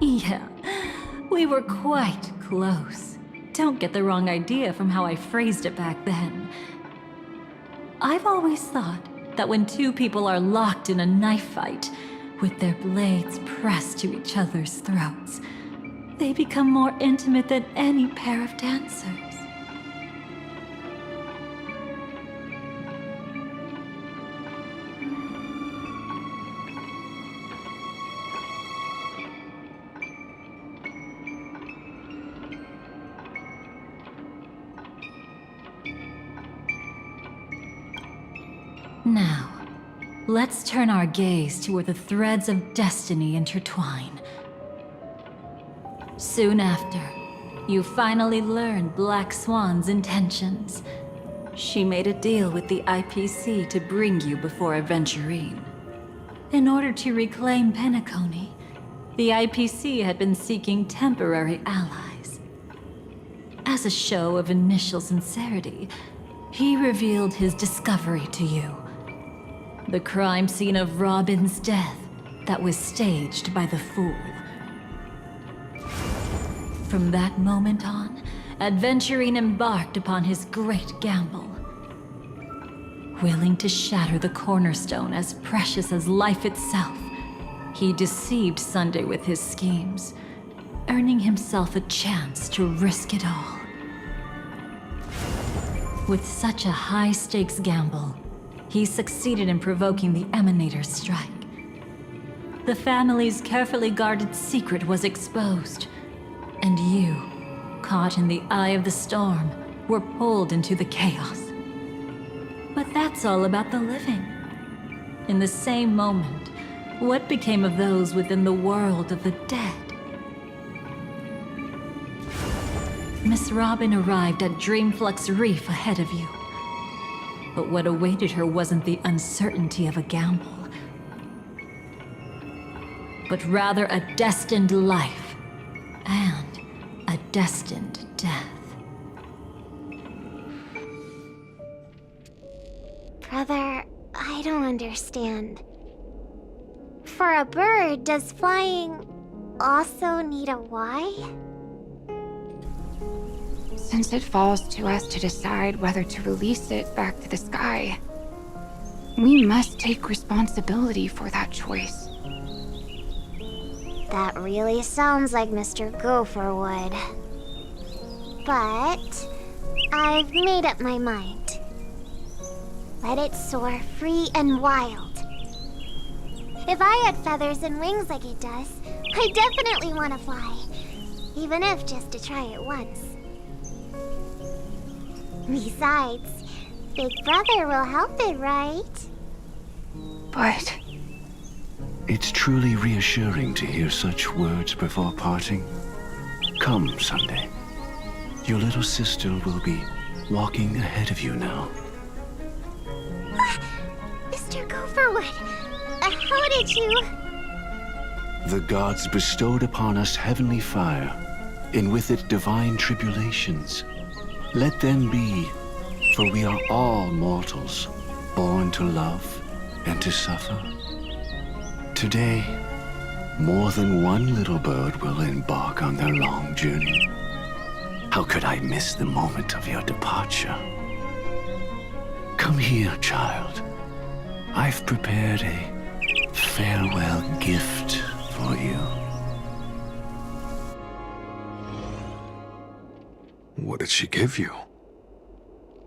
Yeah, we were quite close. Don't get the wrong idea from how I phrased it back then. I've always thought that when two people are locked in a knife fight, with their blades pressed to each other's throats, they become more intimate than any pair of dancers. Now, let's turn our gaze to where the threads of destiny intertwine. Soon after, you finally learn Black Swan's intentions. She made a deal with the IPC to bring you before Aventurine. In order to reclaim Penacony, the IPC had been seeking temporary allies. As a show of initial sincerity, he revealed his discovery to you. The crime scene of Robin's death that was staged by the Fool. From that moment on, Aventurine embarked upon his great gamble. Willing to shatter the cornerstone as precious as life itself, he deceived Sunday with his schemes, earning himself a chance to risk it all. With such a high-stakes gamble, he succeeded in provoking the Emanator's strike. The family's carefully guarded secret was exposed, and you, caught in the eye of the storm, were pulled into the chaos. But that's all about the living. In the same moment, what became of those within the world of the dead? Miss Robin arrived at Dreamflux Reef ahead of you. But what awaited her wasn't the uncertainty of a gamble, but rather a destined life and a destined death. Brother, I don't understand. For a bird, does flying also need a why? Since it falls to us to decide whether to release it back to the sky, we must take responsibility for that choice. That really sounds like Mr. Gopher would. But I've made up my mind. Let it soar free and wild. If I had feathers and wings like it does, I definitely want to fly. Even if just to try it once. Besides, Big Brother will help it, right? But... It's truly reassuring to hear such words before parting. Come, Sunday. Your little sister will be walking ahead of you now. Mr. Gopherwood, how did you... The gods bestowed upon us heavenly fire, and with it divine tribulations. Let them be, for we are all mortals, born to love and to suffer. Today, more than one little bird will embark on their long journey. How could I miss the moment of your departure? Come here, child. I've prepared a farewell gift for you. What did she give you?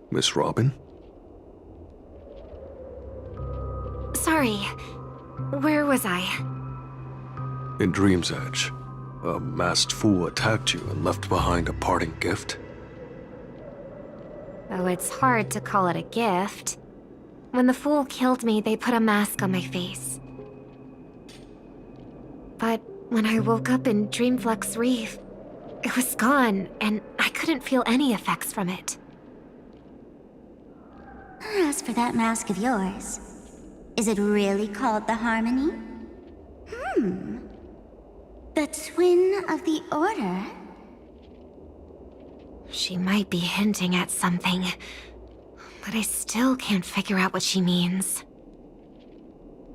Miss Robin? Sorry. Where was I? In Dream's Edge, a masked fool attacked you and left behind a parting gift. Oh, it's hard to call it a gift. When the fool killed me, they put a mask on my face. But when I woke up in Dreamflux Reef, it was gone, and I couldn't feel any effects from it. As for that mask of yours, is it really called the Harmony? The twin of the Order? She might be hinting at something, but I still can't figure out what she means.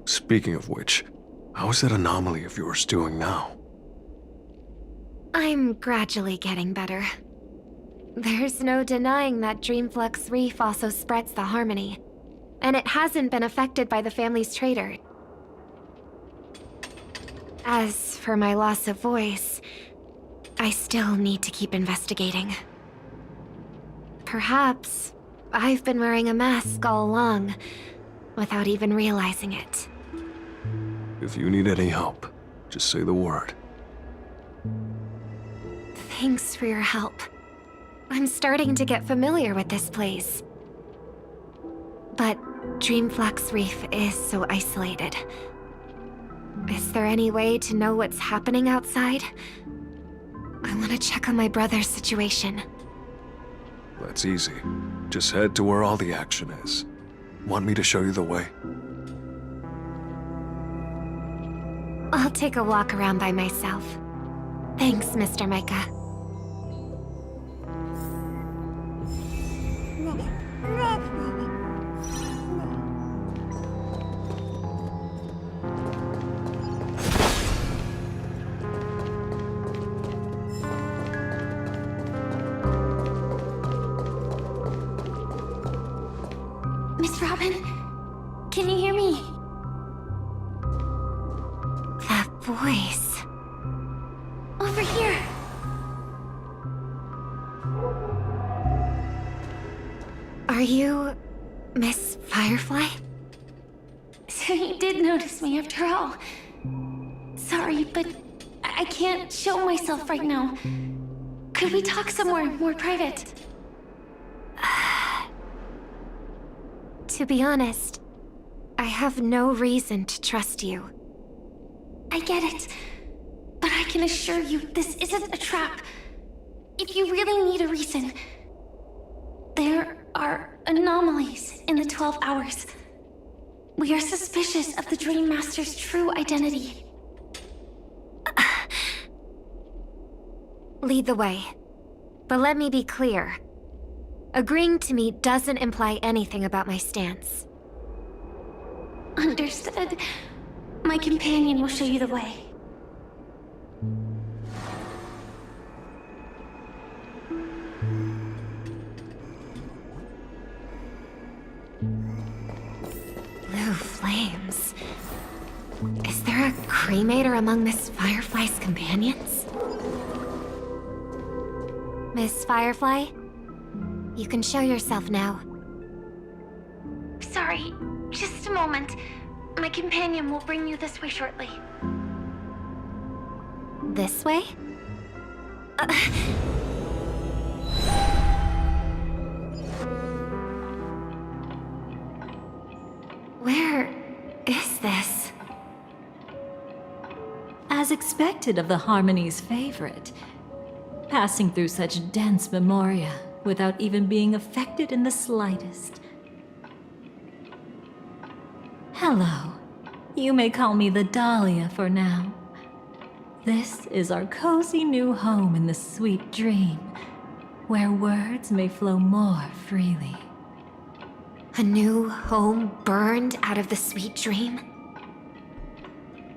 Speaking of which, how is that anomaly of yours doing now? I'm gradually getting better. There's no denying that Dreamflux Reef also spreads the Harmony, and it hasn't been affected by the family's traitor. As for my loss of voice, I still need to keep investigating. Perhaps I've been wearing a mask all along, without even realizing it. If you need any help, just say the word. Thanks for your help. I'm starting to get familiar with this place. But Dreamflux Reef is so isolated. Is there any way to know what's happening outside? I want to check on my brother's situation. That's easy. Just head to where all the action is. Want me to show you the way? I'll take a walk around by myself. Thanks, Mr. Micah. Miss Robin, can you hear me? That voice. Over here. Are you Miss Firefly? So you did notice me after all. Sorry, but I can't show myself right now. Could we talk somewhere more private? To be honest, I have no reason to trust you. I get it, but I can assure you this isn't a trap. If you really need a reason, there are anomalies in the 12 hours. We are suspicious of the Dream Master's true identity. Lead the way. But let me be clear. Agreeing to me doesn't imply anything about my stance. Understood. My companion will show you the way. Blue flames. Is there a cremator among Miss Firefly's companions? Miss Firefly? You can show yourself now. Sorry, just a moment. My companion will bring you this way shortly. This way? Where is this? As expected of the Harmony's favorite, passing through such dense memoria without even being affected in the slightest. Hello. You may call me the Dahlia for now. This is our cozy new home in the sweet dream. where words may flow more freely. A new home burned out of the sweet dream?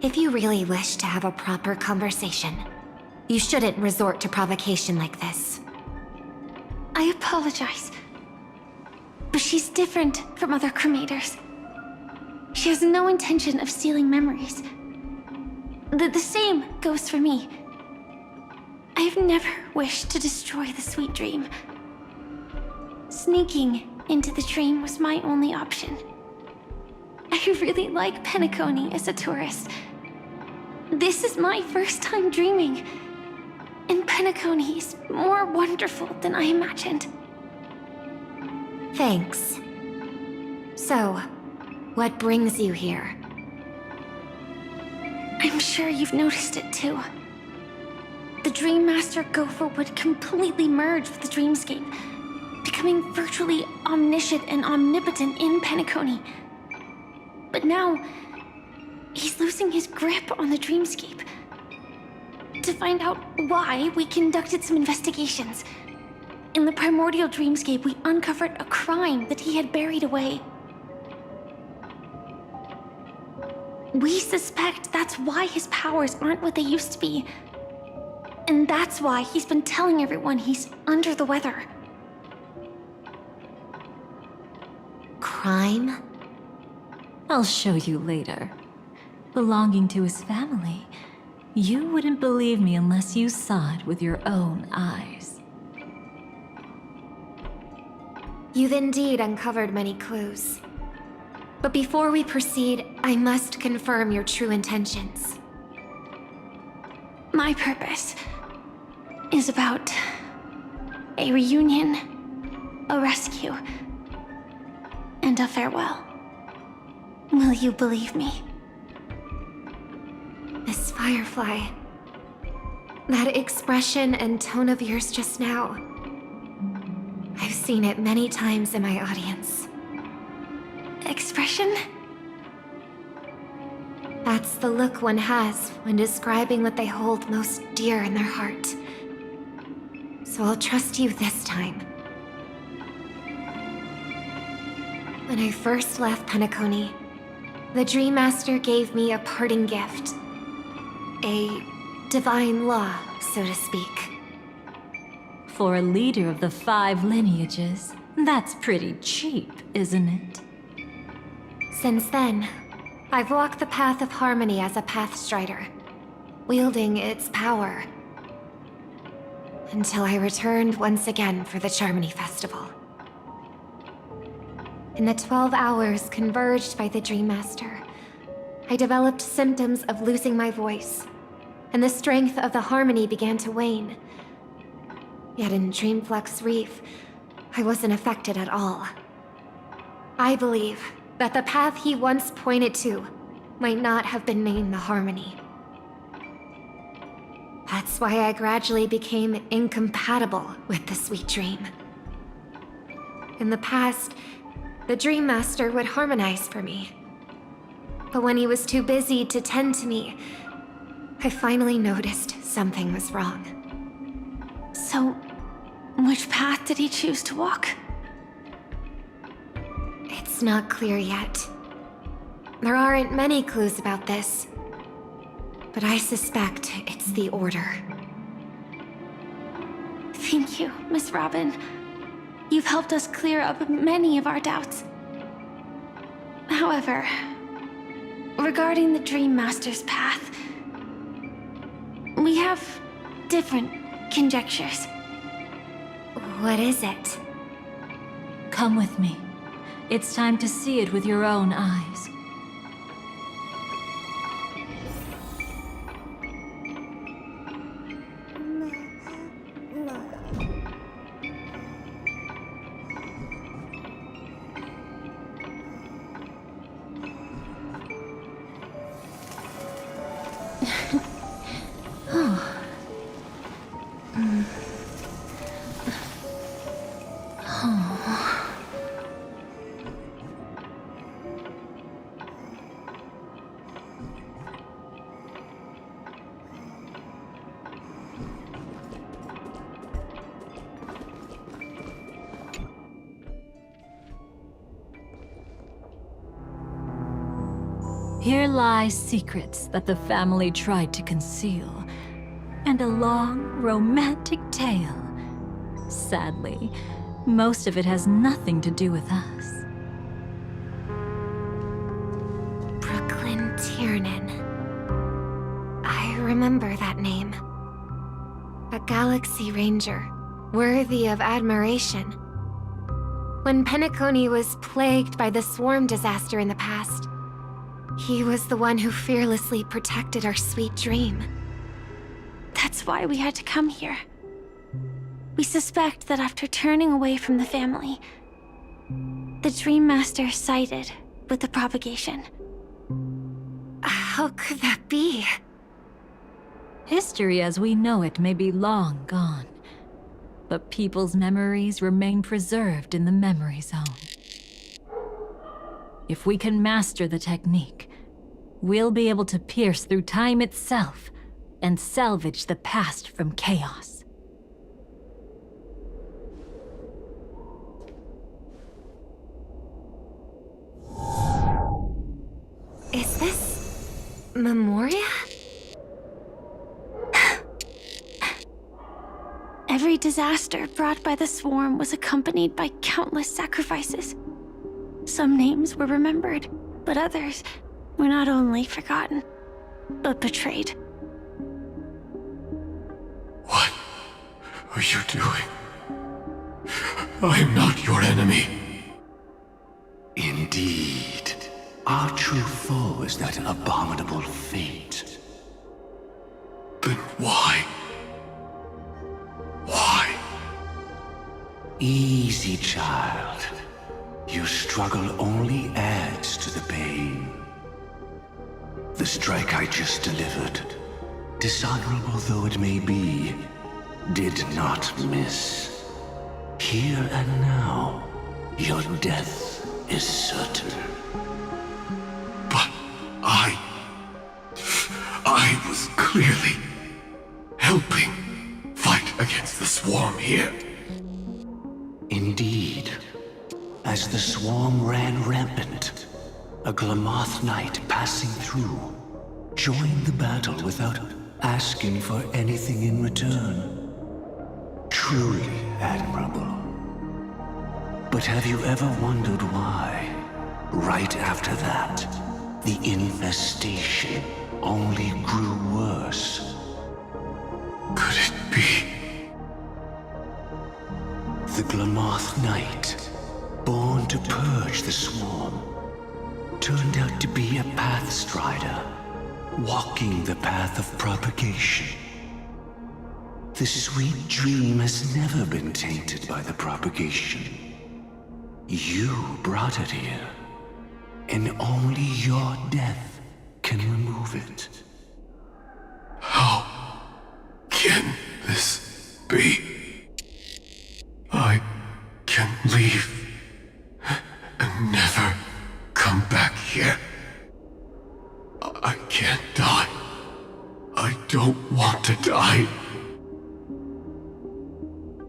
If you really wish to have a proper conversation, you shouldn't resort to provocation like this. I apologize. But she's different from other cremators. She has no intention of stealing memories. The same goes for me. I have never wished to destroy the sweet dream. Sneaking into the dream was my only option. I really like Penacony as a tourist. This is my first time dreaming, and Penacony is more wonderful than I imagined. Thanks. So, what brings you here? I'm sure you've noticed it too. The Dream Master Gopherwood completely merged with the dreamscape, becoming virtually omniscient and omnipotent in Penacony. But now, he's losing his grip on the dreamscape. To find out why, we conducted some investigations. In the primordial dreamscape, we uncovered a crime that he had buried away. We suspect that's why his powers aren't what they used to be. And that's why he's been telling everyone he's under the weather. Crime? I'll show you later. Belonging to his family, you wouldn't believe me unless you saw it with your own eyes. You've indeed uncovered many clues. But before we proceed, I must confirm your true intentions. My purpose is about a reunion, a rescue, and a farewell. Will you believe me? Miss Firefly, that expression and tone of yours just now, I've seen it many times in my audience. Expression? That's the look one has when describing what they hold most dear in their heart. So I'll trust you this time. When I first left Penacony, the Dream Master gave me a parting gift. A divine law, so to speak. For a leader of the 5 lineages, that's pretty cheap, isn't it? Since then, I've walked the path of harmony as a Pathstrider, wielding its power. Until I returned once again for the Charmony Festival. In the 12 hours converged by the Dream Master, I developed symptoms of losing my voice, and the strength of the harmony began to wane. Yet in Dreamflux Reef, I wasn't affected at all. I believe that the path he once pointed to might not have been named the Harmony. That's why I gradually became incompatible with the sweet dream. In the past, the Dream Master would harmonize for me. But when he was too busy to tend to me, I finally noticed something was wrong. So, which path did he choose to walk? It's not clear yet. There aren't many clues about this, but I suspect it's the Order. Thank you, Miss Robin. You've helped us clear up many of our doubts. However, regarding the Dream Master's path, we have different conjectures. What is it? Come with me. It's time to see it with your own eyes. Here lie secrets that the family tried to conceal, and a long, romantic tale. Sadly, most of it has nothing to do with us. Brooklyn Tiernan. I remember that name. A Galaxy Ranger, worthy of admiration. When Penacony was plagued by the swarm disaster in the past, he was the one who fearlessly protected our sweet dream. That's why we had to come here. We suspect that after turning away from the family, the Dream Master sided with the propagation. How could that be? History as we know it may be long gone, but people's memories remain preserved in the memory zone. If we can master the technique, we'll be able to pierce through time itself and salvage the past from chaos. Is this Memoria? Every disaster brought by the swarm was accompanied by countless sacrifices. Some names were remembered, but others were not only forgotten, but betrayed. What are you doing? I am not your enemy. Indeed. Our true foe is that abominable fate. Then why? Why? Easy, child. Your struggle only adds to the pain. The strike I just delivered, dishonorable though it may be, did not miss. Here and now, your death is certain. But I was clearly helping fight against the swarm here. Indeed. As the swarm ran rampant, a Glamoth knight passing through joined the battle without asking for anything in return. Truly admirable. But have you ever wondered why, right after that, the infestation only grew worse? Could it be? The Glamoth Knight, born to purge the swarm, turned out to be a Pathstrider, walking the path of propagation. The sweet dream has never been tainted by the propagation. You brought it here, and only your death can remove it. How can this be? I can leave and never come back here. I can't die. I don't want to die.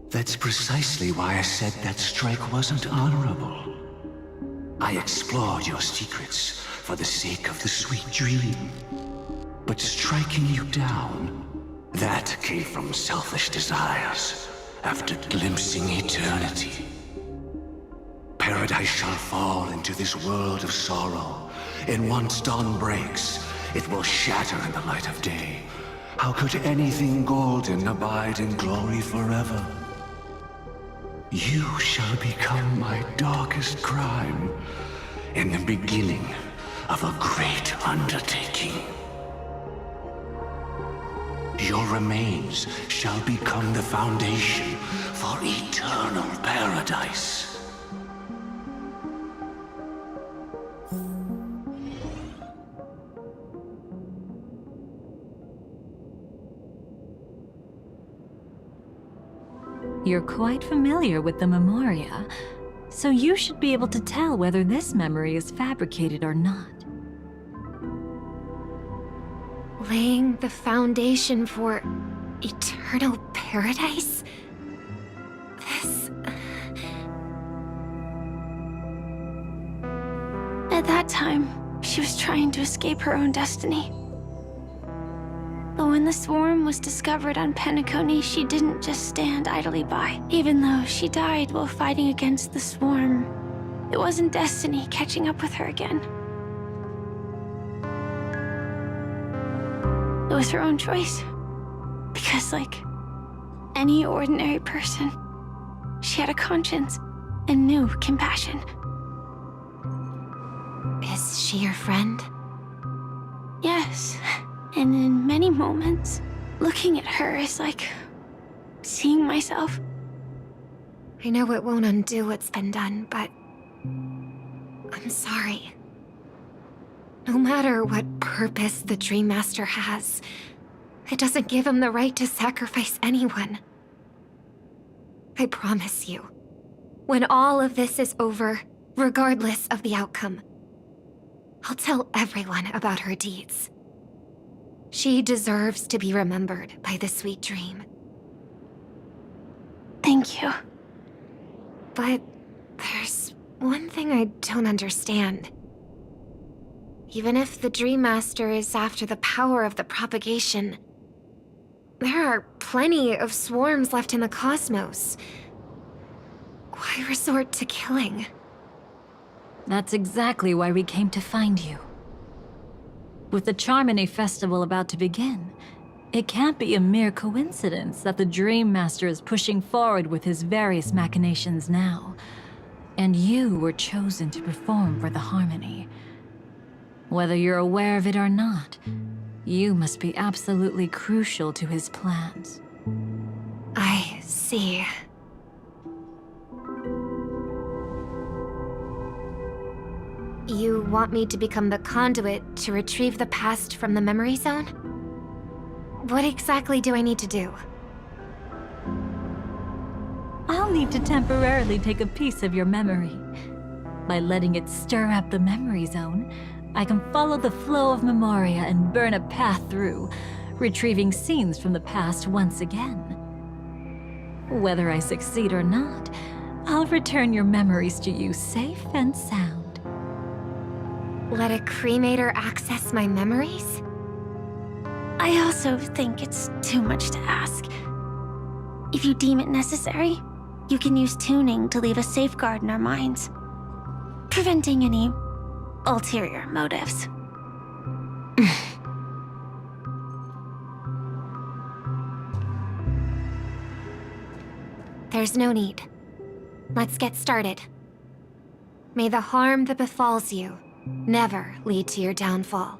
That's precisely why I said that strike wasn't honorable. I explored your secrets for the sake of the sweet dream. But striking you down, that came from selfish desires after glimpsing eternity. Paradise shall fall into this world of sorrow, and once dawn breaks, it will shatter in the light of day. How could anything golden abide in glory forever? You shall become my darkest crime, and the beginning of a great undertaking. Your remains shall become the foundation for eternal paradise. You're quite familiar with the Memoria, so you should be able to tell whether this memory is fabricated or not. Laying the foundation for eternal paradise? This... At that time, she She was trying to escape her own destiny. But when the swarm was discovered on Penacony, she didn't just stand idly by. Even though she died while fighting against the swarm, it wasn't destiny catching up with her again. It was her own choice. Because, like any ordinary person, she had a conscience and knew compassion. Is she your friend? Yes. And in many moments, looking at her is like seeing myself. I know it won't undo what's been done, but I'm sorry. No matter what purpose the Dream Master has, it doesn't give him the right to sacrifice anyone. I promise you, when all of this is over, regardless of the outcome, I'll tell everyone about her deeds. She deserves to be remembered by the Sweet Dream. Thank you. But there's one thing I don't understand. Even if the Dream Master is after the power of the propagation, there are plenty of swarms left in the cosmos. Why resort to killing? That's exactly why we came to find you. With the Charmony Festival about to begin, it can't be a mere coincidence that the Dream Master is pushing forward with his various machinations now. And you were chosen to perform for the Harmony. Whether you're aware of it or not, you must be absolutely crucial to his plans. I see. You want me to become the conduit to retrieve the past from the memory zone? What exactly do I need to do? I'll need to temporarily take a piece of your memory. By letting it stir up the memory zone, I can follow the flow of Memoria and burn a path through, retrieving scenes from the past once again. Whether I succeed or not, I'll return your memories to you safe and sound. Let a cremator access my memories? I also think it's too much to ask. If you deem it necessary, you can use tuning to leave a safeguard in our minds, preventing any ulterior motives. There's no need. Let's get started. May the harm that befalls you never lead to your downfall.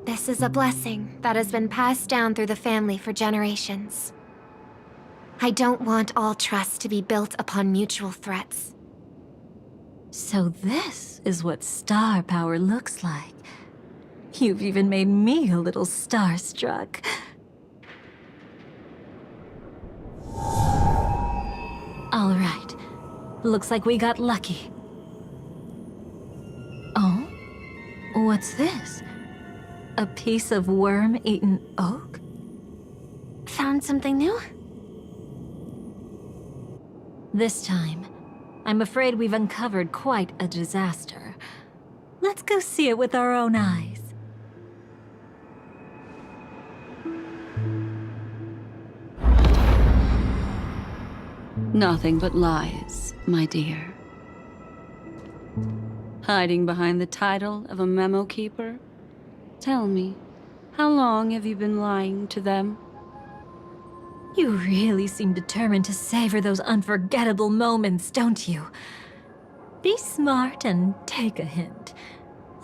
This is a blessing that has been passed down through the family for generations. I don't want all trust to be built upon mutual threats. So this is what star power looks like. You've even made me a little starstruck. All right. Looks like we got lucky. Oh? What's this? A piece of worm-eaten oak? Found something new? This time, I'm afraid we've uncovered quite a disaster. Let's go see it with our own eyes. Nothing but lies, my dear. Hiding behind the title of a memo keeper? Tell me, how long have you been lying to them? You really seem determined to savor those unforgettable moments, don't you? Be smart and take a hint.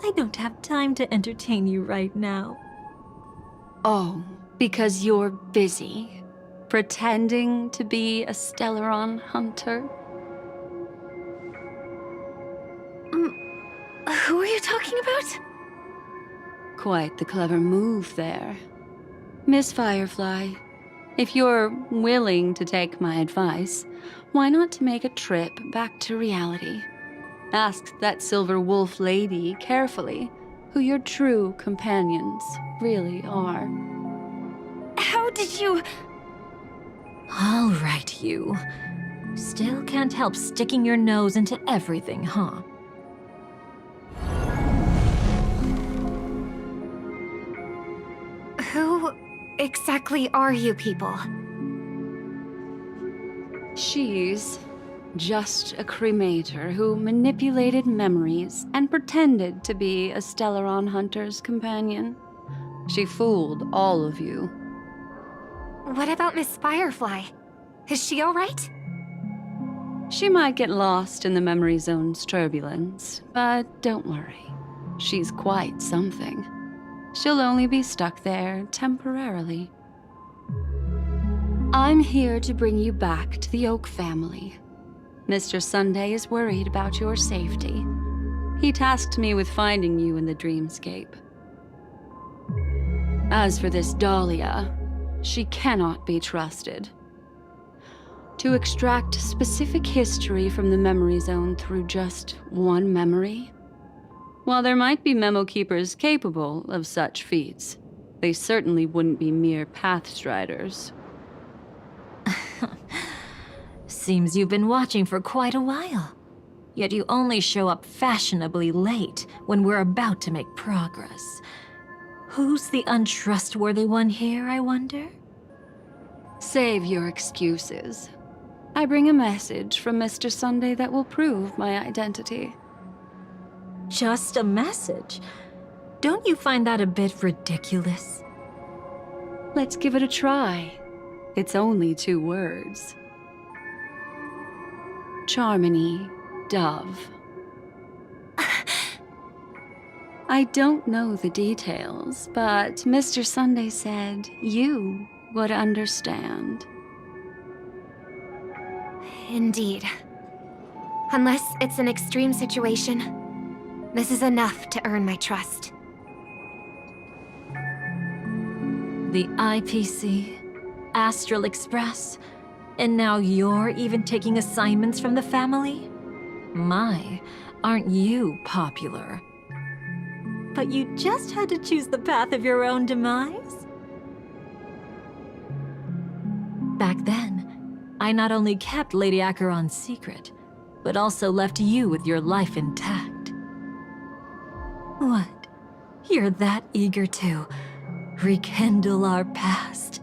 I don't have time to entertain you right now. Oh, because you're busy, pretending to be a Stellaron hunter? Who are you talking about? Quite the clever move there. Miss Firefly, if you're willing to take my advice, why not make a trip back to reality? Ask that Silver Wolf lady carefully who your true companions really are. How did you... All right, you. Still can't help sticking your nose into everything, huh? exactly are you people? She's just a cremator who manipulated memories and pretended to be a Stellaron hunter's companion. She fooled all of you. What about Miss Firefly? Is she alright? She might get lost in the memory zone's turbulence, but don't worry. She's quite something. She'll only be stuck there temporarily. I'm here to bring you back to the Oak family. Mr. Sunday is worried about your safety. He tasked me with finding you in the dreamscape. As for this Dahlia, she cannot be trusted. To extract specific history from the memory zone through just one memory? While there might be memo keepers capable of such feats, they certainly wouldn't be mere pathstriders. Seems you've been watching for quite a while. Yet you only show up fashionably late when we're about to make progress. Who's the untrustworthy one here, I wonder? Save your excuses. I bring a message from Mr. Sunday that will prove my identity. Just a message? Don't you find that a bit ridiculous? Let's give it a try. It's only 2 words. Charmony Dove. I don't know the details, but Mr. Sunday said you would understand. Indeed. Unless it's an extreme situation, this is enough to earn my trust. The IPC, Astral Express, and now you're even taking assignments from the family? My, aren't you popular? But you just had to choose the path of your own demise? Back then, I not only kept Lady Acheron's secret, but also left you with your life intact. What? You're that eager to rekindle our past?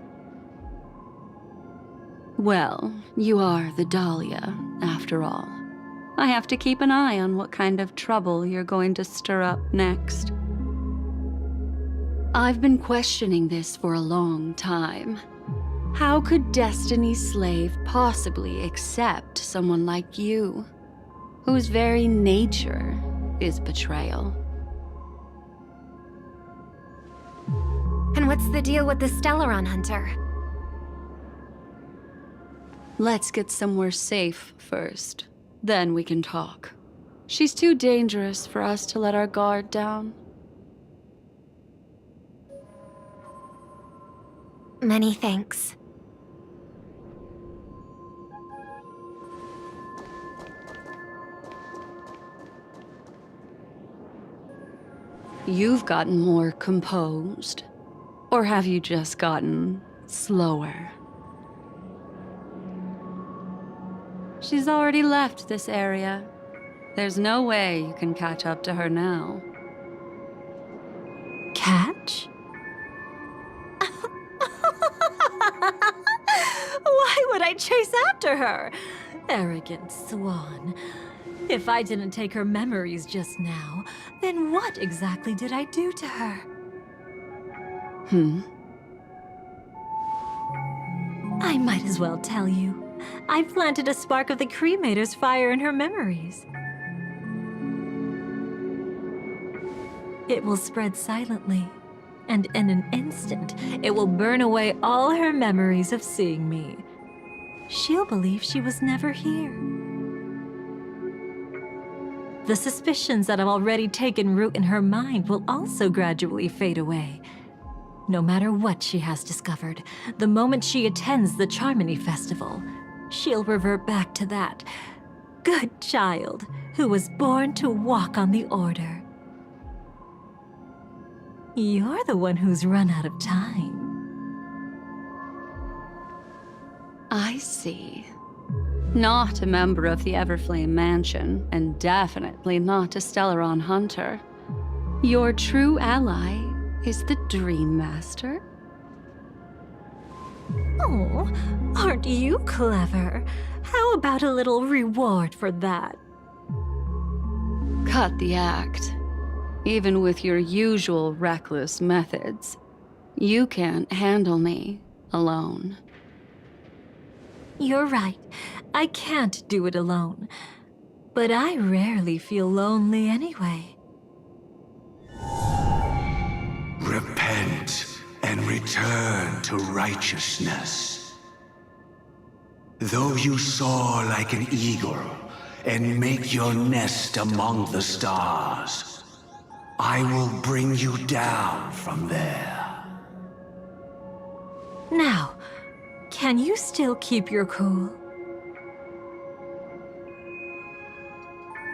Well, you are the Dahlia, after all. I have to keep an eye on what kind of trouble you're going to stir up next. I've been questioning this for a long time. How could Destiny's slave possibly accept someone like you, whose very nature is betrayal? And what's the deal with the Stellaron hunter? Let's get somewhere safe first. Then we can talk. She's too dangerous for us to let our guard down. Many thanks. You've gotten more composed. Or have you just gotten slower? She's already left this area. There's no way you can catch up to her now. Catch? Why would I chase after her? Arrogant swan. If I didn't take her memories just now, then what exactly did I do to her? I might as well tell you. I planted a spark of the cremator's fire in her memories. It will spread silently, and in an instant, it will burn away all her memories of seeing me. She'll believe she was never here. The suspicions that have already taken root in her mind will also gradually fade away. No matter what she has discovered, the moment she attends the Charmony Festival, she'll revert back to that good child who was born to walk on the Order. You're the one who's run out of time. I see. Not a member of the Everflame Mansion, and definitely not a Stellaron hunter. Your true ally is the Dream Master? Oh, aren't you clever? How about a little reward for that? Cut the act. Even with your usual reckless methods, you can't handle me alone. You're right. I can't do it alone. But I rarely feel lonely anyway. Repent and return to righteousness. Though you soar like an eagle and make your nest among the stars, I will bring you down from there. Now, can you still keep your cool?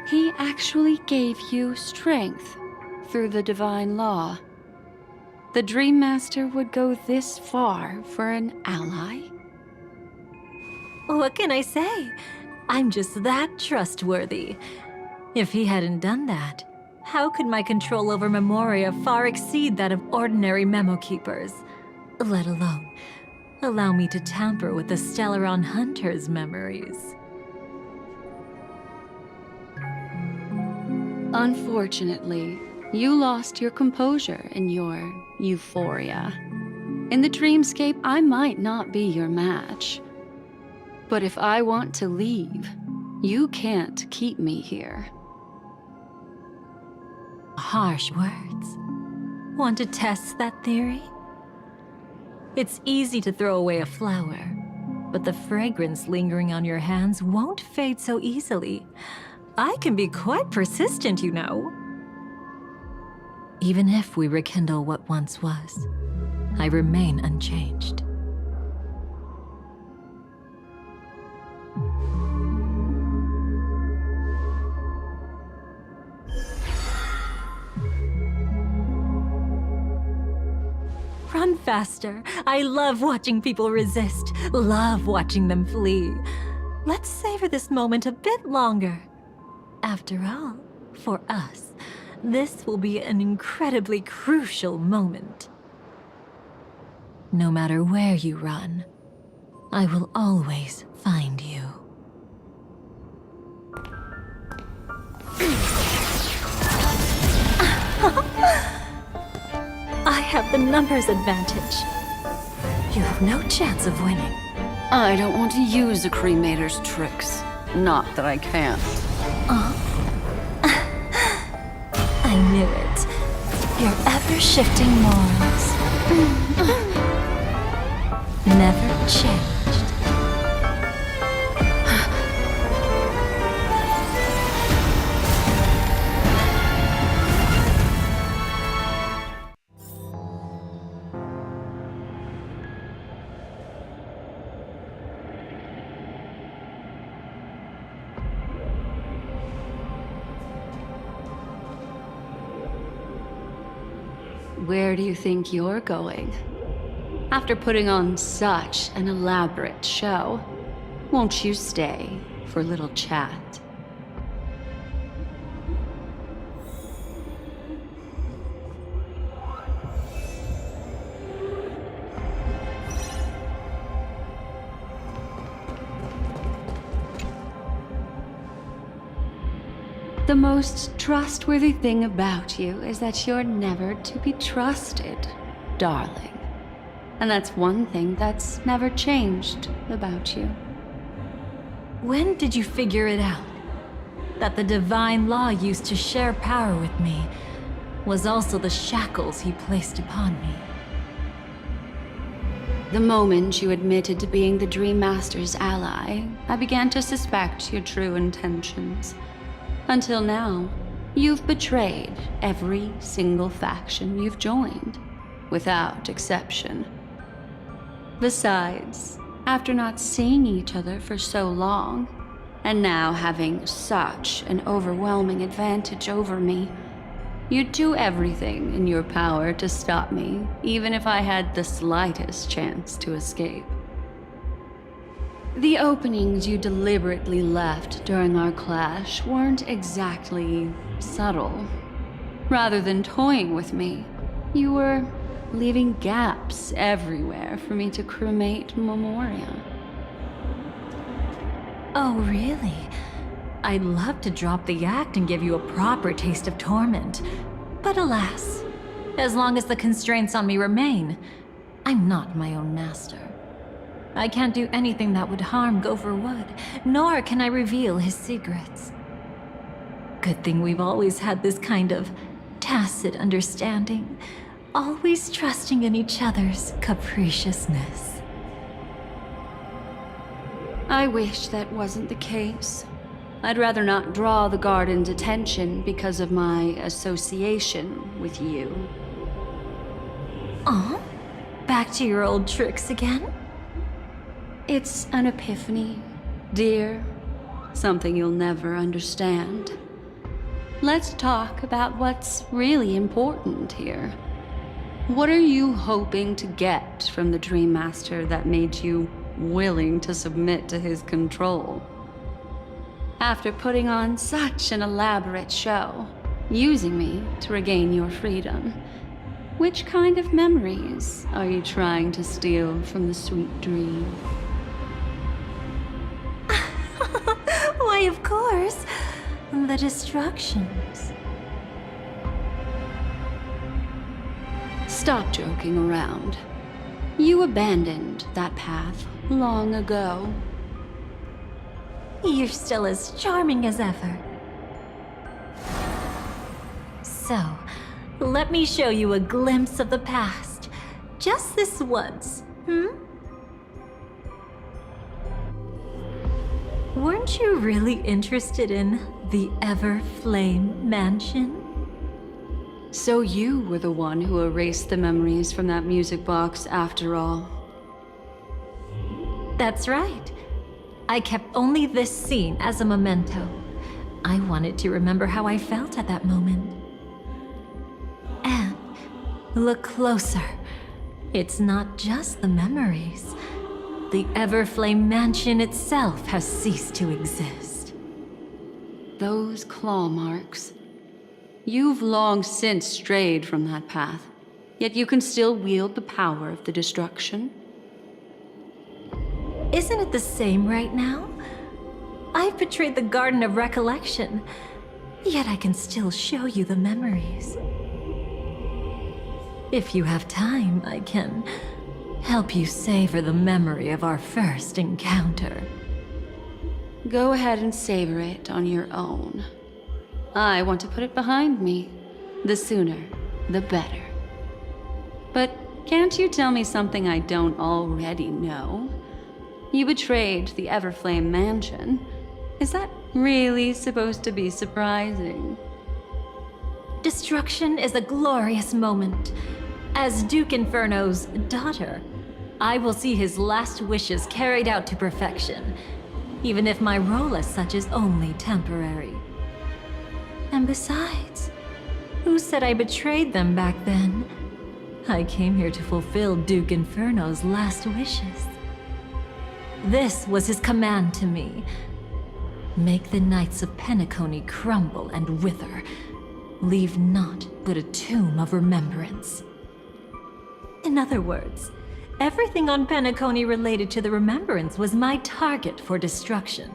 He actually gave you strength through the divine law. The Dream Master would go this far for an ally? What can I say? I'm just that trustworthy. If he hadn't done that, how could my control over Memoria far exceed that of ordinary memo keepers? Let alone allow me to tamper with the Stellaron Hunter's memories. Unfortunately, you lost your composure in your euphoria. In the dreamscape, I might not be your match. But if I want to leave, you can't keep me here. Harsh words. Want to test that theory? It's easy to throw away a flower, but the fragrance lingering on your hands won't fade so easily. I can be quite persistent, you know. Even if we rekindle what once was, I remain unchanged. Run faster. I love watching people resist, love watching them flee. Let's savor this moment a bit longer. After all, for us, this will be an incredibly crucial moment. No matter where you run, I will always find you. I have the numbers advantage. You have no chance of winning. I don't want to use a cremator's tricks. Not that I can't. I knew it. Your ever-shifting morals. Never changed. Where do you think you're going? After putting on such an elaborate show, won't you stay for a little chat? The most trustworthy thing about you is that you're never to be trusted, darling. And that's one thing that's never changed about you. When did you figure it out? That the divine law used to share power with me was also the shackles he placed upon me. The moment you admitted to being the Dream Master's ally, I began to suspect your true intentions. Until now, you've betrayed every single faction you've joined, without exception. Besides, after not seeing each other for so long, and now having such an overwhelming advantage over me, you'd do everything in your power to stop me, even if I had the slightest chance to escape. The openings you deliberately left during our clash weren't exactly subtle. Rather than toying with me, you were leaving gaps everywhere for me to cremate Memoria. Oh, really? I'd love to drop the act and give you a proper taste of torment. But alas, as long as the constraints on me remain, I'm not my own master. I can't do anything that would harm Gopher Wood, nor can I reveal his secrets. Good thing we've always had this kind of tacit understanding, always trusting in each other's capriciousness. I wish that wasn't the case. I'd rather not draw the Garden's attention because of my association with you. Aw, back to your old tricks again? It's an epiphany, dear. Something you'll never understand. Let's talk about what's really important here. What are you hoping to get from the Dream Master that made you willing to submit to his control? After putting on such an elaborate show, using me to regain your freedom, which kind of memories are you trying to steal from the sweet dream? Why, of course, the destructions. Stop joking around. You abandoned that path long ago. You're still as charming as ever. So, let me show you a glimpse of the past. Just this once, Weren't you really interested in the Everflame Mansion? So you were the one who erased the memories from that music box after all. That's right. I kept only this scene as a memento. I wanted to remember how I felt at that moment. And look closer. It's not just the memories. The Everflame Mansion itself has ceased to exist. Those claw marks. You've long since strayed from that path, yet you can still wield the power of the destruction. Isn't it the same right now? I've betrayed the Garden of Recollection, yet I can still show you the memories. If you have time, I can help you savor the memory of our first encounter. Go ahead and savor it on your own. I want to put it behind me. The sooner, the better. But can't you tell me something I don't already know? You betrayed the Everflame Mansion. Is that really supposed to be surprising? Destruction is a glorious moment. As Duke Inferno's daughter, I will see his last wishes carried out to perfection, even if my role as such is only temporary. And besides, who said I betrayed them back then? I came here to fulfill Duke Inferno's last wishes. This was his command to me. Make the Knights of Penacony crumble and wither. Leave naught but a tomb of remembrance. In other words, everything on Penacony related to the Remembrance was my target for destruction.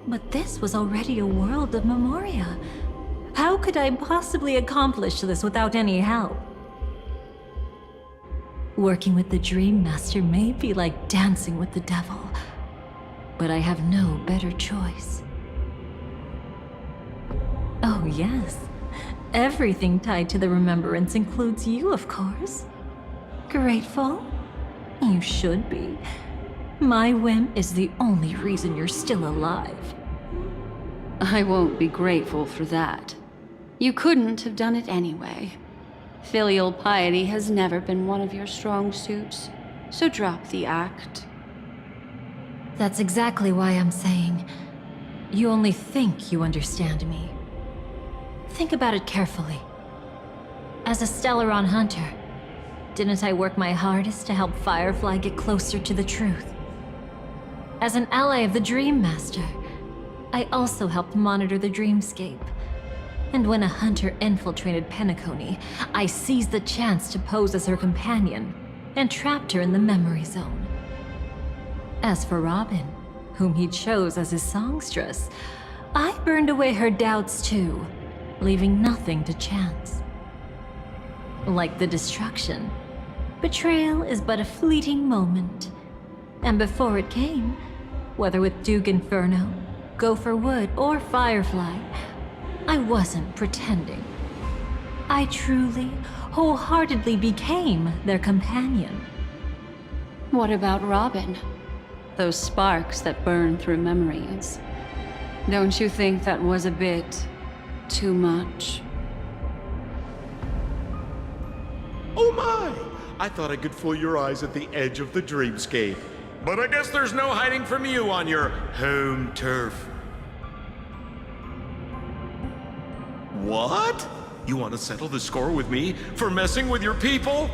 But this was already a world of Memoria. How could I possibly accomplish this without any help? Working with the Dream Master may be like dancing with the devil, but I have no better choice. Oh yes, everything tied to the Remembrance includes you, of course. Grateful? You should be. My whim is the only reason you're still alive. I won't be grateful for that. You couldn't have done it anyway. Filial piety has never been one of your strong suits, so drop the act. That's exactly why I'm saying, you only think you understand me. Think about it carefully. As a Stellaron hunter, didn't I work my hardest to help Firefly get closer to the truth? As an ally of the Dream Master, I also helped monitor the dreamscape. And when a hunter infiltrated Penacony, I seized the chance to pose as her companion and trapped her in the memory zone. As for Robin, whom he chose as his songstress, I burned away her doubts too, leaving nothing to chance. Like the destruction, betrayal is but a fleeting moment. And before it came, whether with Duke Inferno, Gopher Wood, or Firefly, I wasn't pretending. I truly, wholeheartedly became their companion. What about Robin? Those sparks that burn through memories. Don't you think that was a bit too much? Oh my! I thought I could fool your eyes at the edge of the dreamscape. But I guess there's no hiding from you on your home turf. What? You want to settle the score with me for messing with your people?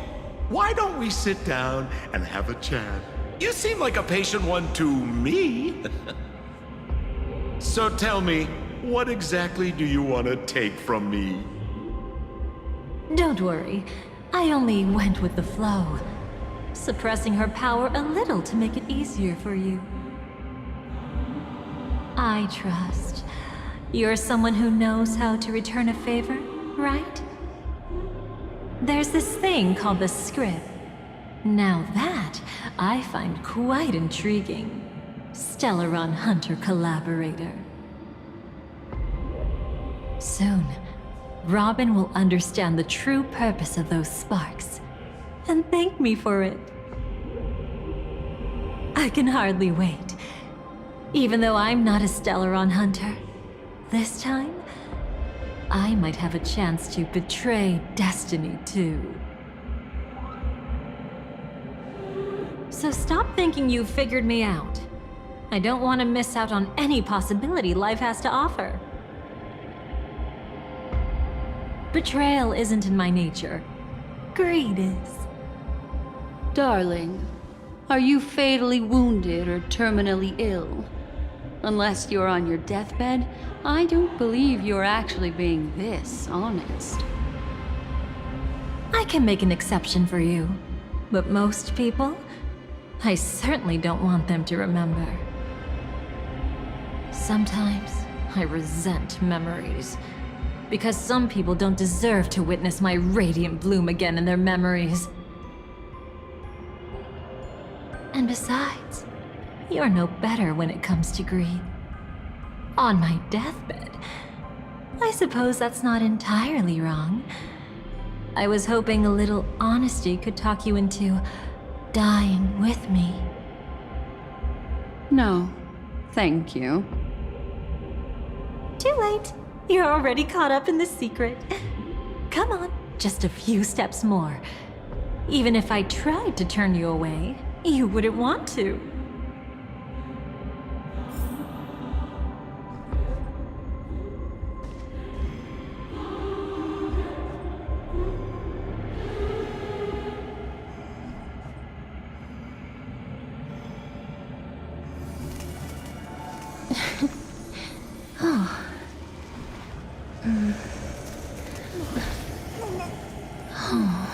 Why don't we sit down and have a chat? You seem like a patient one to me. So tell me, what exactly do you want to take from me? Don't worry, I only went with the flow, suppressing her power a little to make it easier for you. I trust. You're someone who knows how to return a favor, right? There's this thing called the script. Now that I find quite intriguing. Stellaron Hunter collaborator. Soon, Robin will understand the true purpose of those sparks and thank me for it. I can hardly wait. Even though I'm not a Stellaron Hunter, this time, I might have a chance to betray destiny too. So stop thinking you've figured me out. I don't want to miss out on any possibility life has to offer. Betrayal isn't in my nature. Greed is. Darling, are you fatally wounded or terminally ill? Unless you're on your deathbed, I don't believe you're actually being this honest. I can make an exception for you, but most people, I certainly don't want them to remember. Sometimes I resent memories, because some people don't deserve to witness my radiant bloom again in their memories. And besides, you're no better when it comes to greed. On my deathbed, I suppose that's not entirely wrong. I was hoping a little honesty could talk you into dying with me. No, thank you. Too late. You're already caught up in the secret. Come on, just a few steps more. Even if I tried to turn you away, you wouldn't want to. Oh. Oh.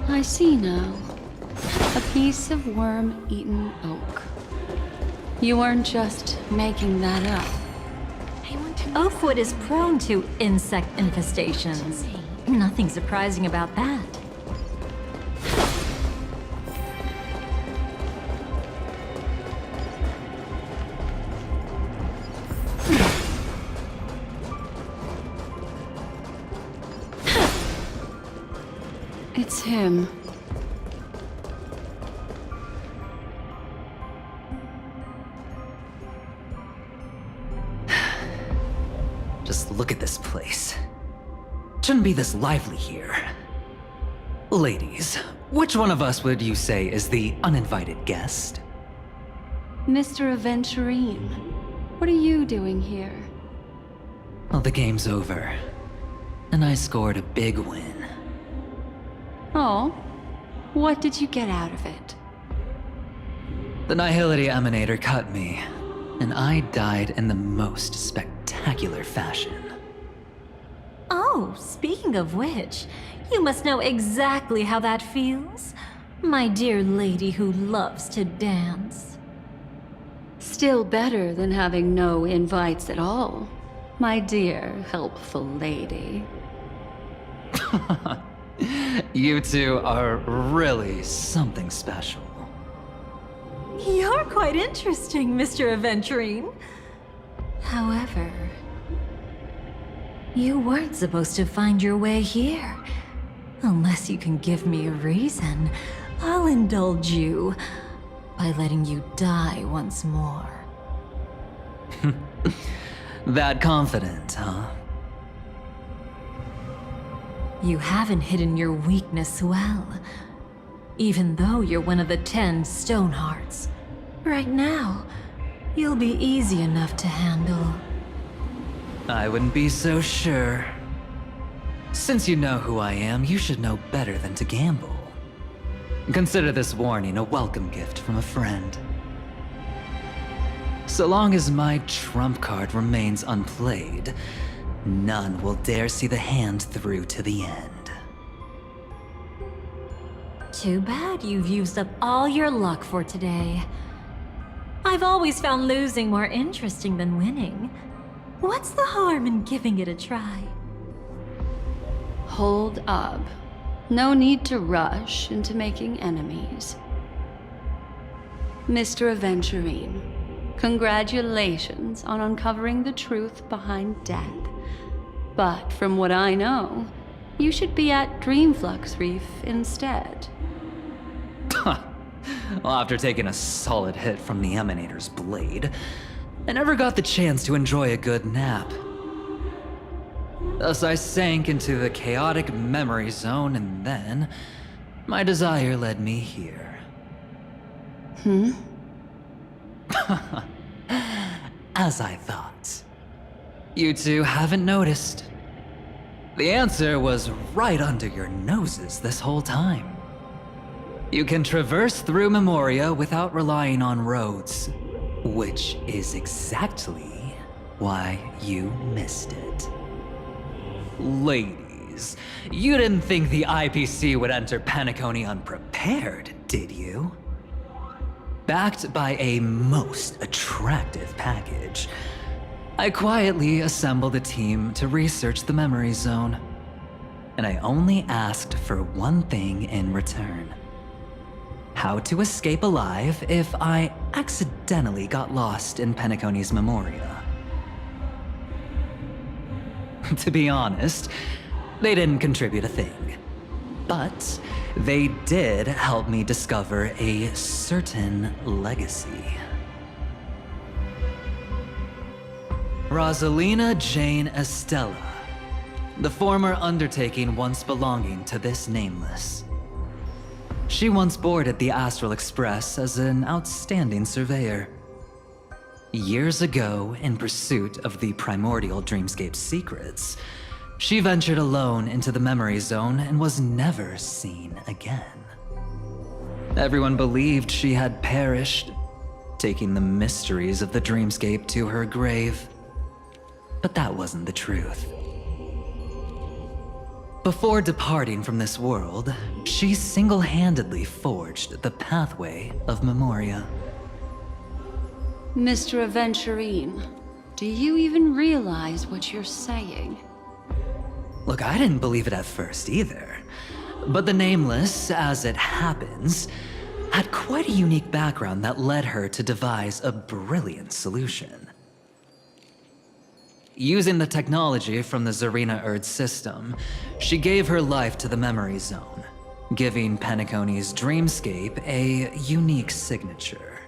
I see now. A piece of worm-eaten oak. You weren't just making that up. Oakwood is prone to insect infestations. Nothing surprising about that. It's him. Just look at this place. Shouldn't be this lively here. Ladies, which one of us would you say is the uninvited guest? Mr. Aventurine, what are you doing here? Well, the game's over. And I scored a big win. Oh, what did you get out of it? The Nihility Emanator cut me, and I died in the most spectacular fashion. Oh, speaking of which, you must know exactly how that feels. My dear lady who loves to dance. Still better than having no invites at all, my dear helpful lady. You two are really something special. You're quite interesting, Mr. Aventurine. However, you weren't supposed to find your way here. Unless you can give me a reason, I'll indulge you by letting you die once more. That confident, huh? You haven't hidden your weakness well, even though you're one of the 10 Stonehearts. Right now, you'll be easy enough to handle. I wouldn't be so sure. Since you know who I am, you should know better than to gamble. Consider this warning a welcome gift from a friend. So long as my trump card remains unplayed, none will dare see the hand through to the end. Too bad you've used up all your luck for today. I've always found losing more interesting than winning. What's the harm in giving it a try? Hold up. No need to rush into making enemies. Mr. Aventurine, congratulations on uncovering the truth behind death. But from what I know, you should be at Dreamflux Reef instead. Well, after taking a solid hit from the Emanator's blade, I never got the chance to enjoy a good nap. Thus I sank into the chaotic memory zone, and then my desire led me here. As I thought. You two haven't noticed. The answer was right under your noses this whole time. You can traverse through Memoria without relying on roads, which is exactly why you missed it. Ladies, you didn't think the IPC would enter Penacony unprepared, did you? Backed by a most attractive package, I quietly assembled a team to research the memory zone. And I only asked for one thing in return. How to escape alive if I accidentally got lost in Penacony's Memoria. To be honest, they didn't contribute a thing. But they did help me discover a certain legacy. Rosalina Jane Estella, the former undertaking once belonging to this Nameless. She once boarded the Astral Express as an outstanding surveyor. Years ago, in pursuit of the primordial dreamscape secrets, she ventured alone into the memory zone and was never seen again. Everyone believed she had perished, taking the mysteries of the dreamscape to her grave. But that wasn't the truth. Before departing from this world, she single-handedly forged the pathway of Memoria. Mr. Aventurine, do you even realize what you're saying? Look, I didn't believe it at first either. But the Nameless, as it happens, had quite a unique background that led her to devise a brilliant solution. Using the technology from the Zarina Erd system, she gave her life to the memory zone, giving Penacony's dreamscape a unique signature.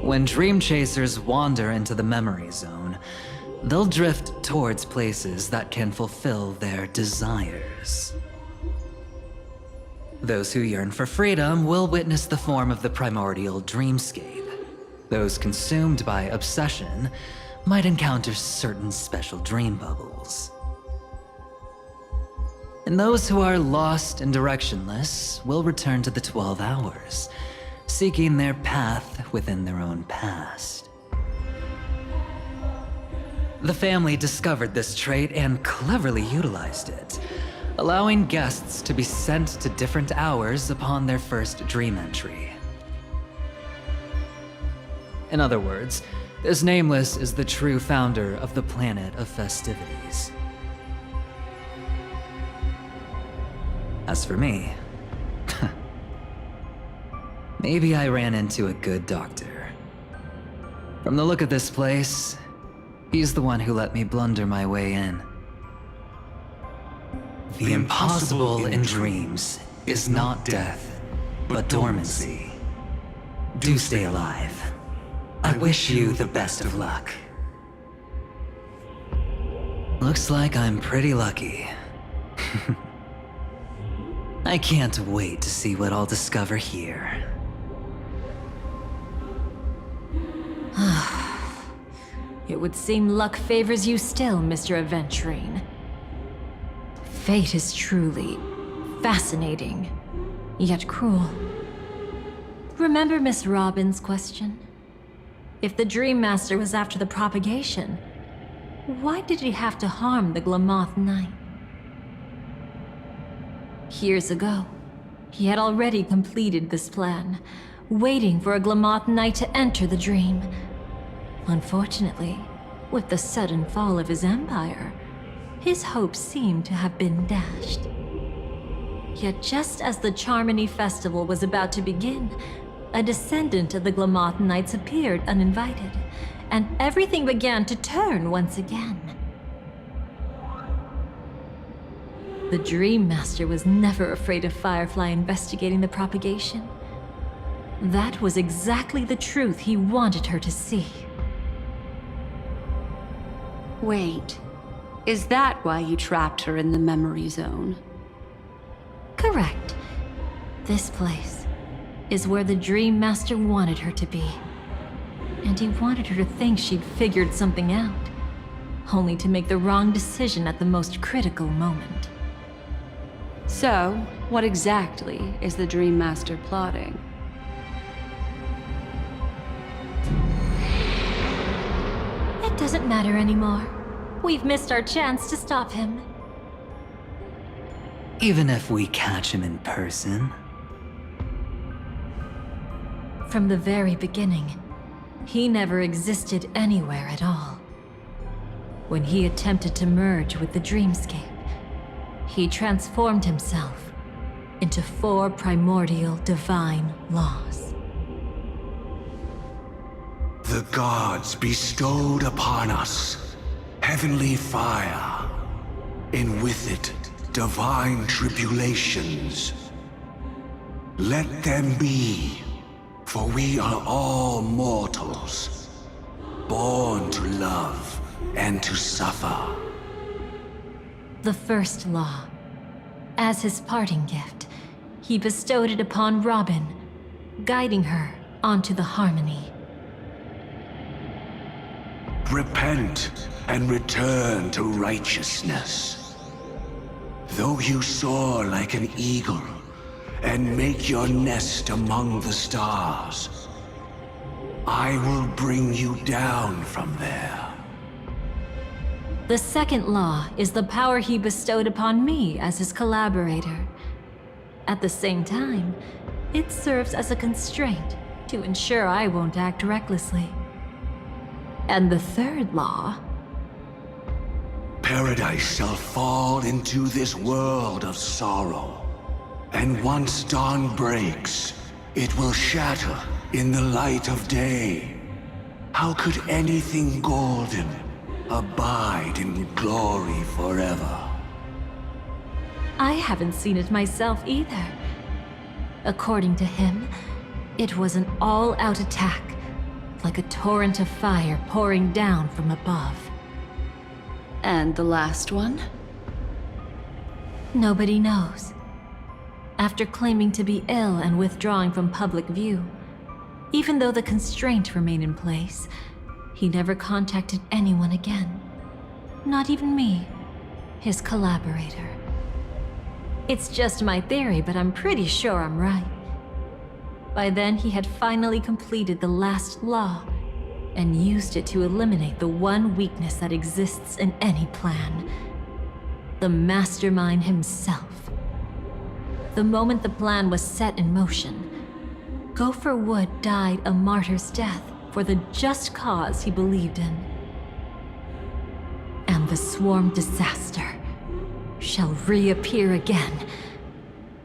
When dream chasers wander into the memory zone, they'll drift towards places that can fulfill their desires. Those who yearn for freedom will witness the form of the primordial dreamscape. Those consumed by obsession might encounter certain special dream bubbles. And those who are lost and directionless will return to the 12 hours, seeking their path within their own past. The family discovered this trait and cleverly utilized it, allowing guests to be sent to different hours upon their first dream entry. In other words, this Nameless is the true founder of the Planet of Festivities. As for me, maybe I ran into a good doctor. From the look of this place, he's the one who let me blunder my way in. The impossible in dreams is not death, but dormancy. Do stay alive. I wish you the best of luck. Looks like I'm pretty lucky. I can't wait to see what I'll discover here. It would seem luck favors you still, Mr. Aventurine. Fate is truly fascinating, yet cruel. Remember Miss Robin's question? If the Dream Master was after the propagation, why did he have to harm the Glamoth Knight? Years ago, he had already completed this plan, waiting for a Glamoth Knight to enter the dream. Unfortunately, with the sudden fall of his empire, his hopes seem to have been dashed. Yet just as the Charmony Festival was about to begin, a descendant of the Glamoth Knights appeared uninvited, and everything began to turn once again. The Dream Master was never afraid of Firefly investigating the propagation. That was exactly the truth he wanted her to see. Wait, is that why you trapped her in the memory zone? Correct. This place is where the Dream Master wanted her to be. And he wanted her to think she'd figured something out, only to make the wrong decision at the most critical moment. So, what exactly is the Dream Master plotting? It doesn't matter anymore. We've missed our chance to stop him. Even if we catch him in person? From the very beginning, he never existed anywhere at all. When he attempted to merge with the dreamscape, he transformed himself into 4 primordial divine laws. The gods bestowed upon us heavenly fire, and with it divine tribulations. Let them be, for we are all mortals, born to love and to suffer. The first law. As his parting gift, he bestowed it upon Robin, guiding her onto the harmony. Repent and return to righteousness. Though you soar like an eagle and make your nest among the stars, I will bring you down from there. The second law is the power he bestowed upon me as his collaborator. At the same time, it serves as a constraint to ensure I won't act recklessly. And the third law... Paradise shall fall into this world of sorrow, and once dawn breaks, it will shatter in the light of day. How could anything golden abide in glory forever? I haven't seen it myself either. According to him, it was an all-out attack, like a torrent of fire pouring down from above. And the last one? Nobody knows. After claiming to be ill and withdrawing from public view, even though the constraint remained in place, he never contacted anyone again. Not even me, his collaborator. It's just my theory, but I'm pretty sure I'm right. By then, he had finally completed the last law and used it to eliminate the one weakness that exists in any plan. The mastermind himself. The moment the plan was set in motion, Gopher Wood died a martyr's death for the just cause he believed in. And the swarm disaster shall reappear again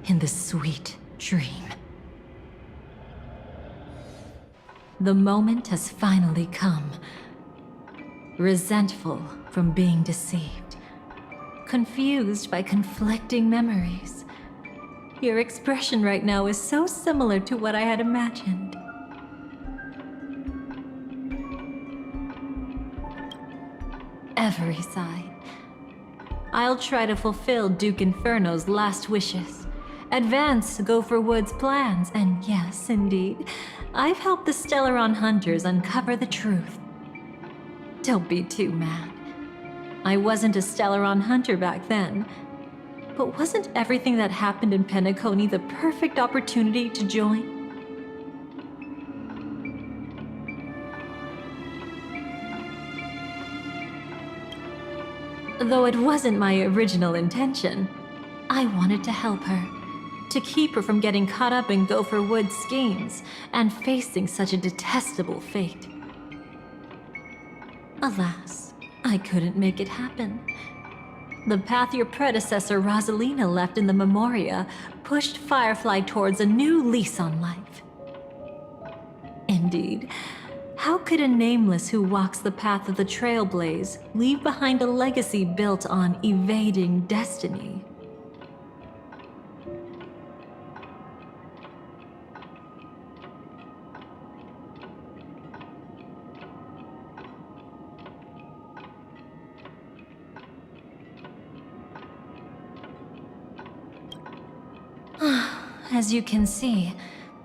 in the sweet dream. The moment has finally come. Resentful from being deceived. Confused by conflicting memories. Your expression right now is so similar to what I had imagined. Every side. I'll try to fulfill Duke Inferno's last wishes. Advance Gopher Wood's plans, and yes, indeed, I've helped the Stellaron Hunters uncover the truth. Don't be too mad. I wasn't a Stellaron Hunter back then, but wasn't everything that happened in Penacony the perfect opportunity to join? Though it wasn't my original intention, I wanted to help her. To keep her from getting caught up in Gopher Wood's schemes and facing such a detestable fate. Alas, I couldn't make it happen. The path your predecessor Rosalina left in the Memoria pushed Firefly towards a new lease on life. Indeed, how could a nameless who walks the path of the Trailblaze leave behind a legacy built on evading destiny? As you can see,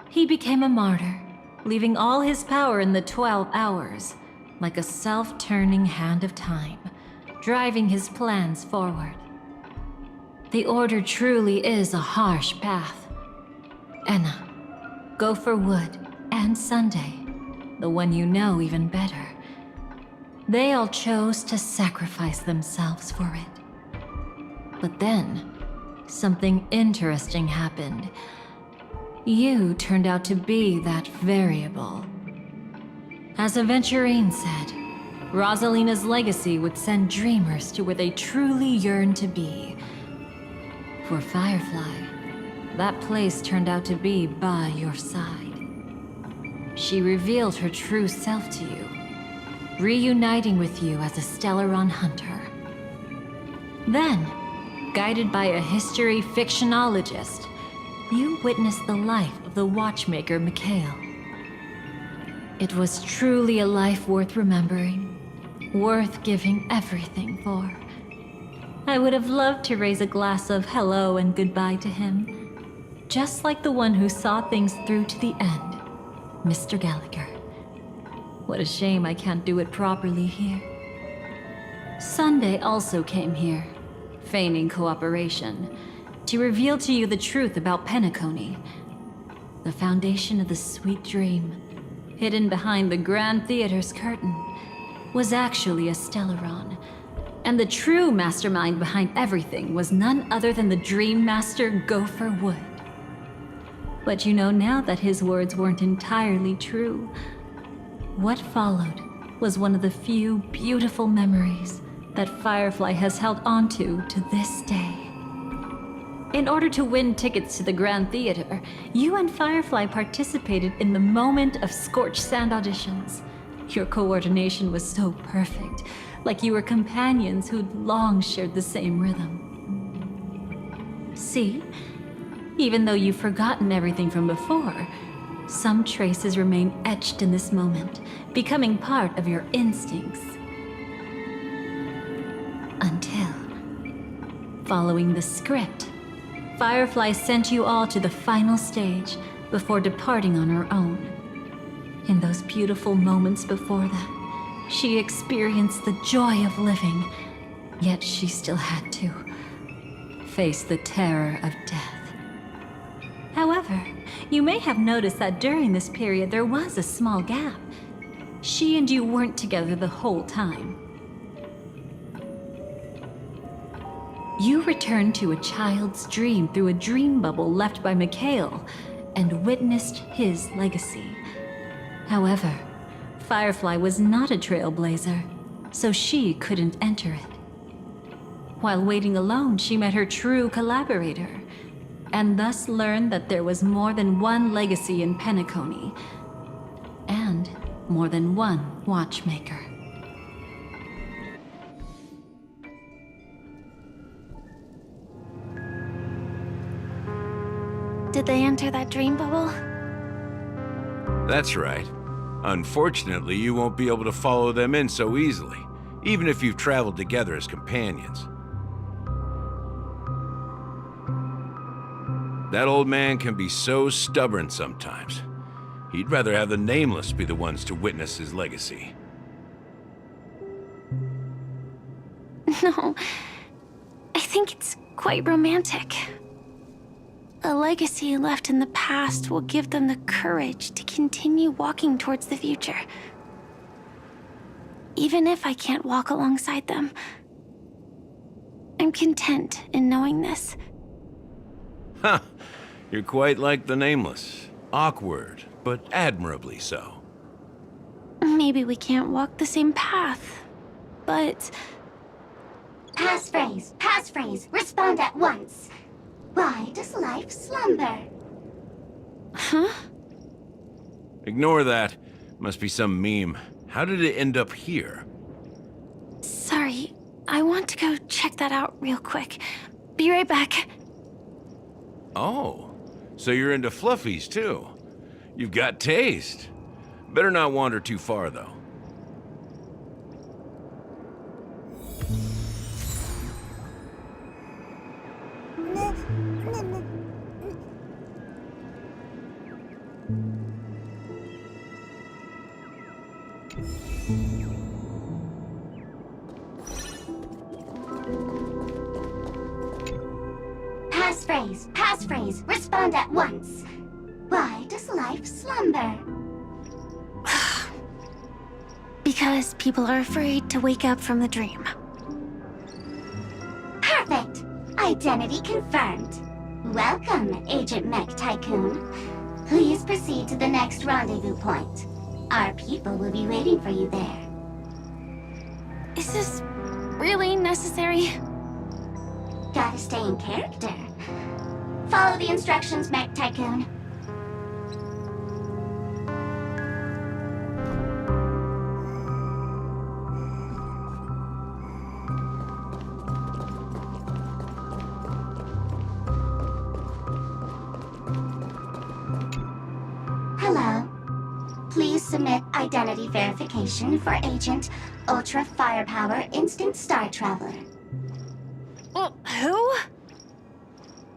he became a martyr, leaving all his power in the 12 hours, like a self-turning hand of time, driving his plans forward. The Order truly is a harsh path. Enna, Gopher Wood, and Sunday, the one you know even better, they all chose to sacrifice themselves for it. But then, something interesting happened. You turned out to be that variable. As Aventurine said, Rosalina's legacy would send dreamers to where they truly yearn to be. For Firefly, that place turned out to be by your side. She revealed her true self to you, reuniting with you as a Stellaron Hunter. Then, guided by a history fictionologist, you witnessed the life of the watchmaker Mikhail. It was truly a life worth remembering, worth giving everything for. I would have loved to raise a glass of hello and goodbye to him, just like the one who saw things through to the end, Mr. Gallagher. What a shame I can't do it properly here. Sunday also came here, feigning cooperation, to reveal to you the truth about Penacony. The foundation of the sweet dream, hidden behind the Grand Theater's curtain, was actually a Stellaron. And the true mastermind behind everything was none other than the Dream Master Gopher Wood. But you know now that his words weren't entirely true. What followed was one of the few beautiful memories that Firefly has held onto to this day. In order to win tickets to the Grand Theater, you and Firefly participated in the Moment of Scorched Sand auditions. Your coordination was so perfect, like you were companions who'd long shared the same rhythm. See? Even though you've forgotten everything from before, some traces remain etched in this moment, becoming part of your instincts. Until, following the script, Firefly sent you all to the final stage before departing on her own. In those beautiful moments before that, she experienced the joy of living, yet she still had to face the terror of death. However, you may have noticed that during this period there was a small gap. She and you weren't together the whole time. You returned to a child's dream through a dream bubble left by Mikhail and witnessed his legacy. However, Firefly was not a trailblazer, so she couldn't enter it. While waiting alone, she met her true collaborator, and thus learned that there was more than one legacy in Penacony, and more than one watchmaker. Did they enter that dream bubble? That's right. Unfortunately, you won't be able to follow them in so easily, even if you've traveled together as companions. That old man can be so stubborn sometimes. He'd rather have the Nameless be the ones to witness his legacy. No, I think it's quite romantic. A legacy left in the past will give them the courage to continue walking towards the future. Even if I can't walk alongside them, I'm content in knowing this. Huh. You're quite like the Nameless. Awkward, but admirably so. Maybe we can't walk the same path, but... Passphrase, respond at once. Why does life slumber? Huh? Ignore that. Must be some meme. How did it end up here? Sorry, I want to go check that out real quick. Be right back. Oh, so you're into fluffies too. You've got taste. Better not wander too far though. Passphrase, respond at once. Why does life slumber? Because people are afraid to wake up from the dream. Perfect! Identity confirmed. Welcome, Agent Mech Tycoon. Please proceed to the next rendezvous point. Our people will be waiting for you there. Is this really necessary? Gotta stay in character. Follow the instructions, Mech Tycoon. Hello. Please submit identity verification for Agent Ultra Firepower Instant Star Traveler. Who?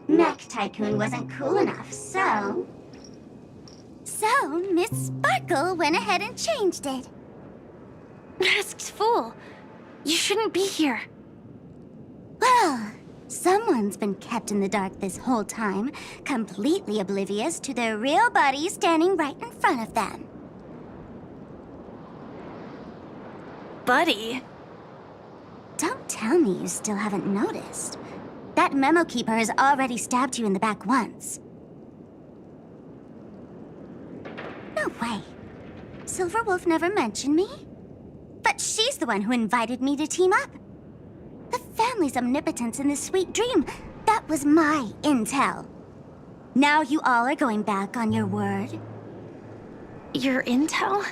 Mech Tycoon wasn't cool enough, so... So, Miss Sparkle went ahead and changed it. Masked fool. You shouldn't be here. Well, someone's been kept in the dark this whole time, completely oblivious to their real body standing right in front of them. Buddy? Don't tell me you still haven't noticed. That memo keeper has already stabbed you in the back once. No way. Silverwolf never mentioned me? But she's the one who invited me to team up. The family's omnipotence in this sweet dream, that was my intel. Now you all are going back on your word? Your intel?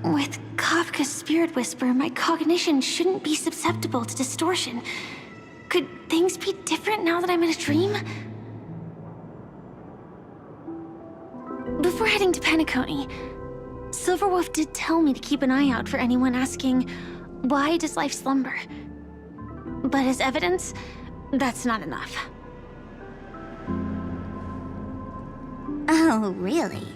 With Kafka's Spirit Whisper, my cognition shouldn't be susceptible to distortion. Could things be different now that I'm in a dream? Before heading to Penacony, Silverwolf did tell me to keep an eye out for anyone asking, why does life slumber? But as evidence, that's not enough. Oh, really?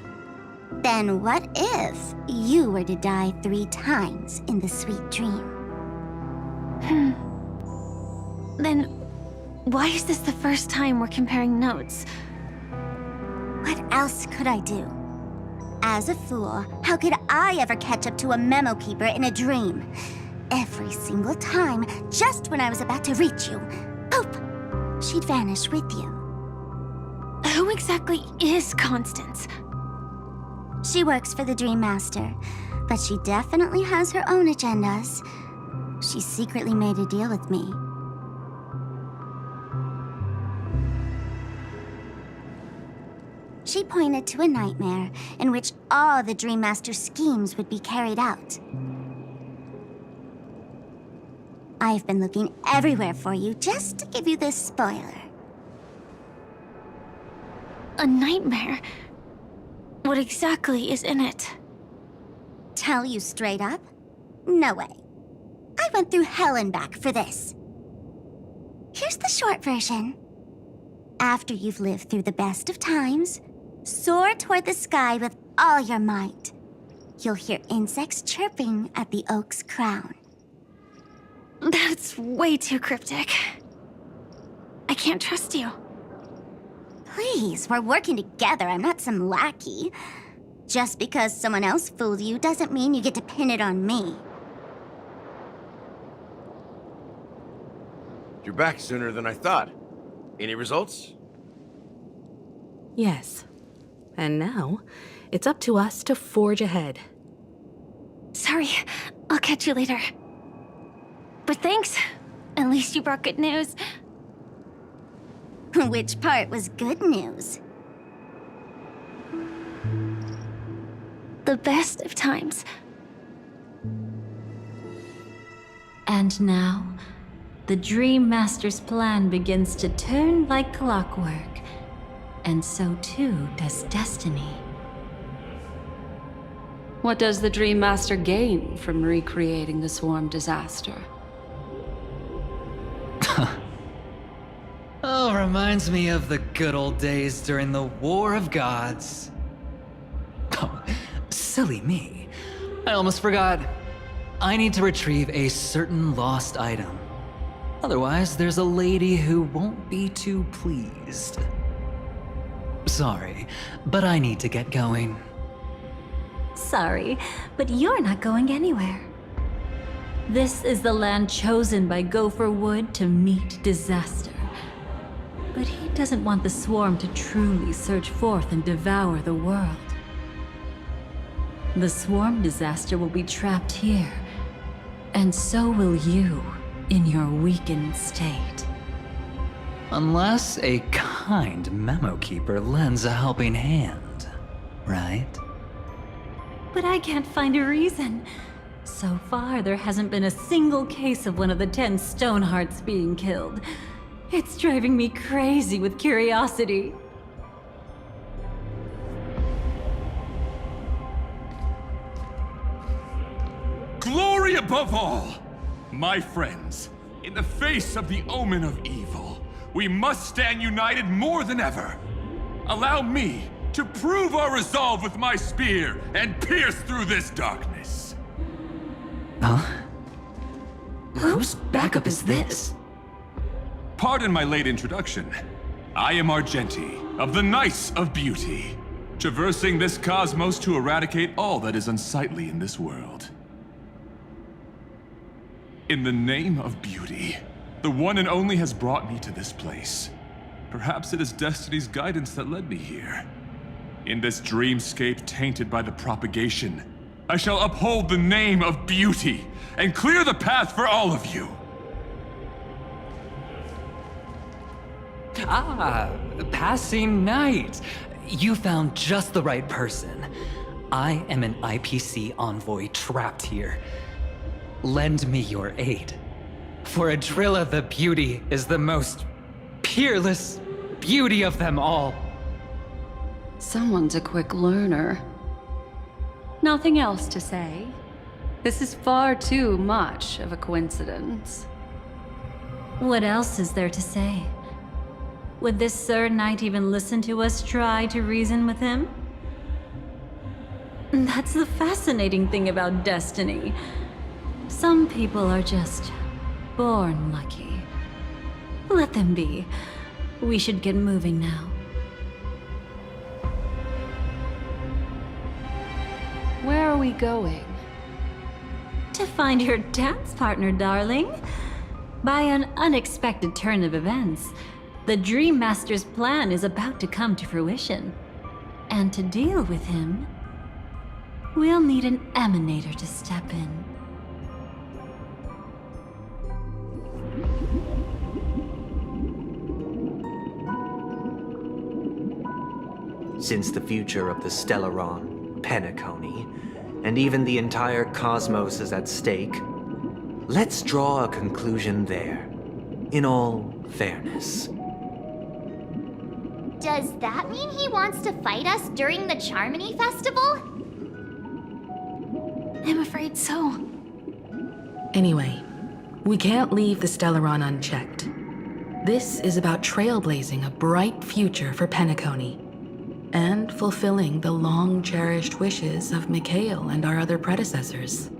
Then what if you were to die 3 times in the sweet dream? Then, why is this the first time we're comparing notes? What else could I do? As a fool, how could I ever catch up to a memo keeper in a dream? Every single time, just when I was about to reach you, poof, she'd vanish with you. Who exactly is Constance? She works for the Dream Master, but she definitely has her own agendas. She secretly made a deal with me. She pointed to a nightmare in which all the Dream Master's schemes would be carried out. I've been looking everywhere for you just to give you this spoiler. A nightmare? What exactly is in it? Tell you straight up? No way. I went through hell and back for this. Here's the short version. After you've lived through the best of times, soar toward the sky with all your might. You'll hear insects chirping at the oak's crown. That's way too cryptic. I can't trust you. Please, we're working together. I'm not some lackey. Just because someone else fooled you doesn't mean you get to pin it on me. You're back sooner than I thought. Any results? Yes. And now, it's up to us to forge ahead. Sorry, I'll catch you later. But thanks. At least you brought good news. Which part was good news? The best of times. And now, the Dream Master's plan begins to turn like clockwork. And so too does destiny. What does the Dream Master gain from recreating the Swarm disaster? Oh, reminds me of the good old days during the War of Gods. Oh, silly me. I almost forgot. I need to retrieve a certain lost item. Otherwise, there's a lady who won't be too pleased. Sorry, but I need to get going. Sorry, but you're not going anywhere. This is the land chosen by Gopher Wood to meet disaster. But he doesn't want the Swarm to truly surge forth and devour the world. The Swarm disaster will be trapped here, and so will you in your weakened state. Unless a kind memo keeper lends a helping hand, right? But I can't find a reason. So far, there hasn't been a single case of one of the 10 Stonehearts being killed. It's driving me crazy with curiosity. Glory above all! My friends, in the face of the omen of evil, we must stand united more than ever. Allow me to prove our resolve with my spear and pierce through this darkness. Huh? Whose backup is this? Pardon my late introduction. I am Argenti, of the Knights of Beauty, traversing this cosmos to eradicate all that is unsightly in this world. In the name of beauty, the one and only has brought me to this place. Perhaps it is destiny's guidance that led me here. In this dreamscape tainted by the propagation, I shall uphold the name of beauty and clear the path for all of you. Ah, passing knight. You found just the right person. I am an IPC envoy trapped here. Lend me your aid. For Adrilla the Beauty is the most peerless beauty of them all. Someone's a quick learner. Nothing else to say. This is far too much of a coincidence. What else is there to say? Would this Sir Knight even listen to us try to reason with him? That's the fascinating thing about destiny. Some people are just born lucky. Let them be. We should get moving now. Where are we going? To find your dance partner, darling. By an unexpected turn of events, the Dream Master's plan is about to come to fruition. And to deal with him, we'll need an emanator to step in. Since the future of the Stellaron, Penacony, and even the entire cosmos is at stake, let's draw a conclusion there, in all fairness. Does that mean he wants to fight us during the Charmony Festival? I'm afraid so. Anyway, we can't leave the Stellaron unchecked. This is about trailblazing a bright future for Penacony, and fulfilling the long-cherished wishes of Mikhail and our other predecessors.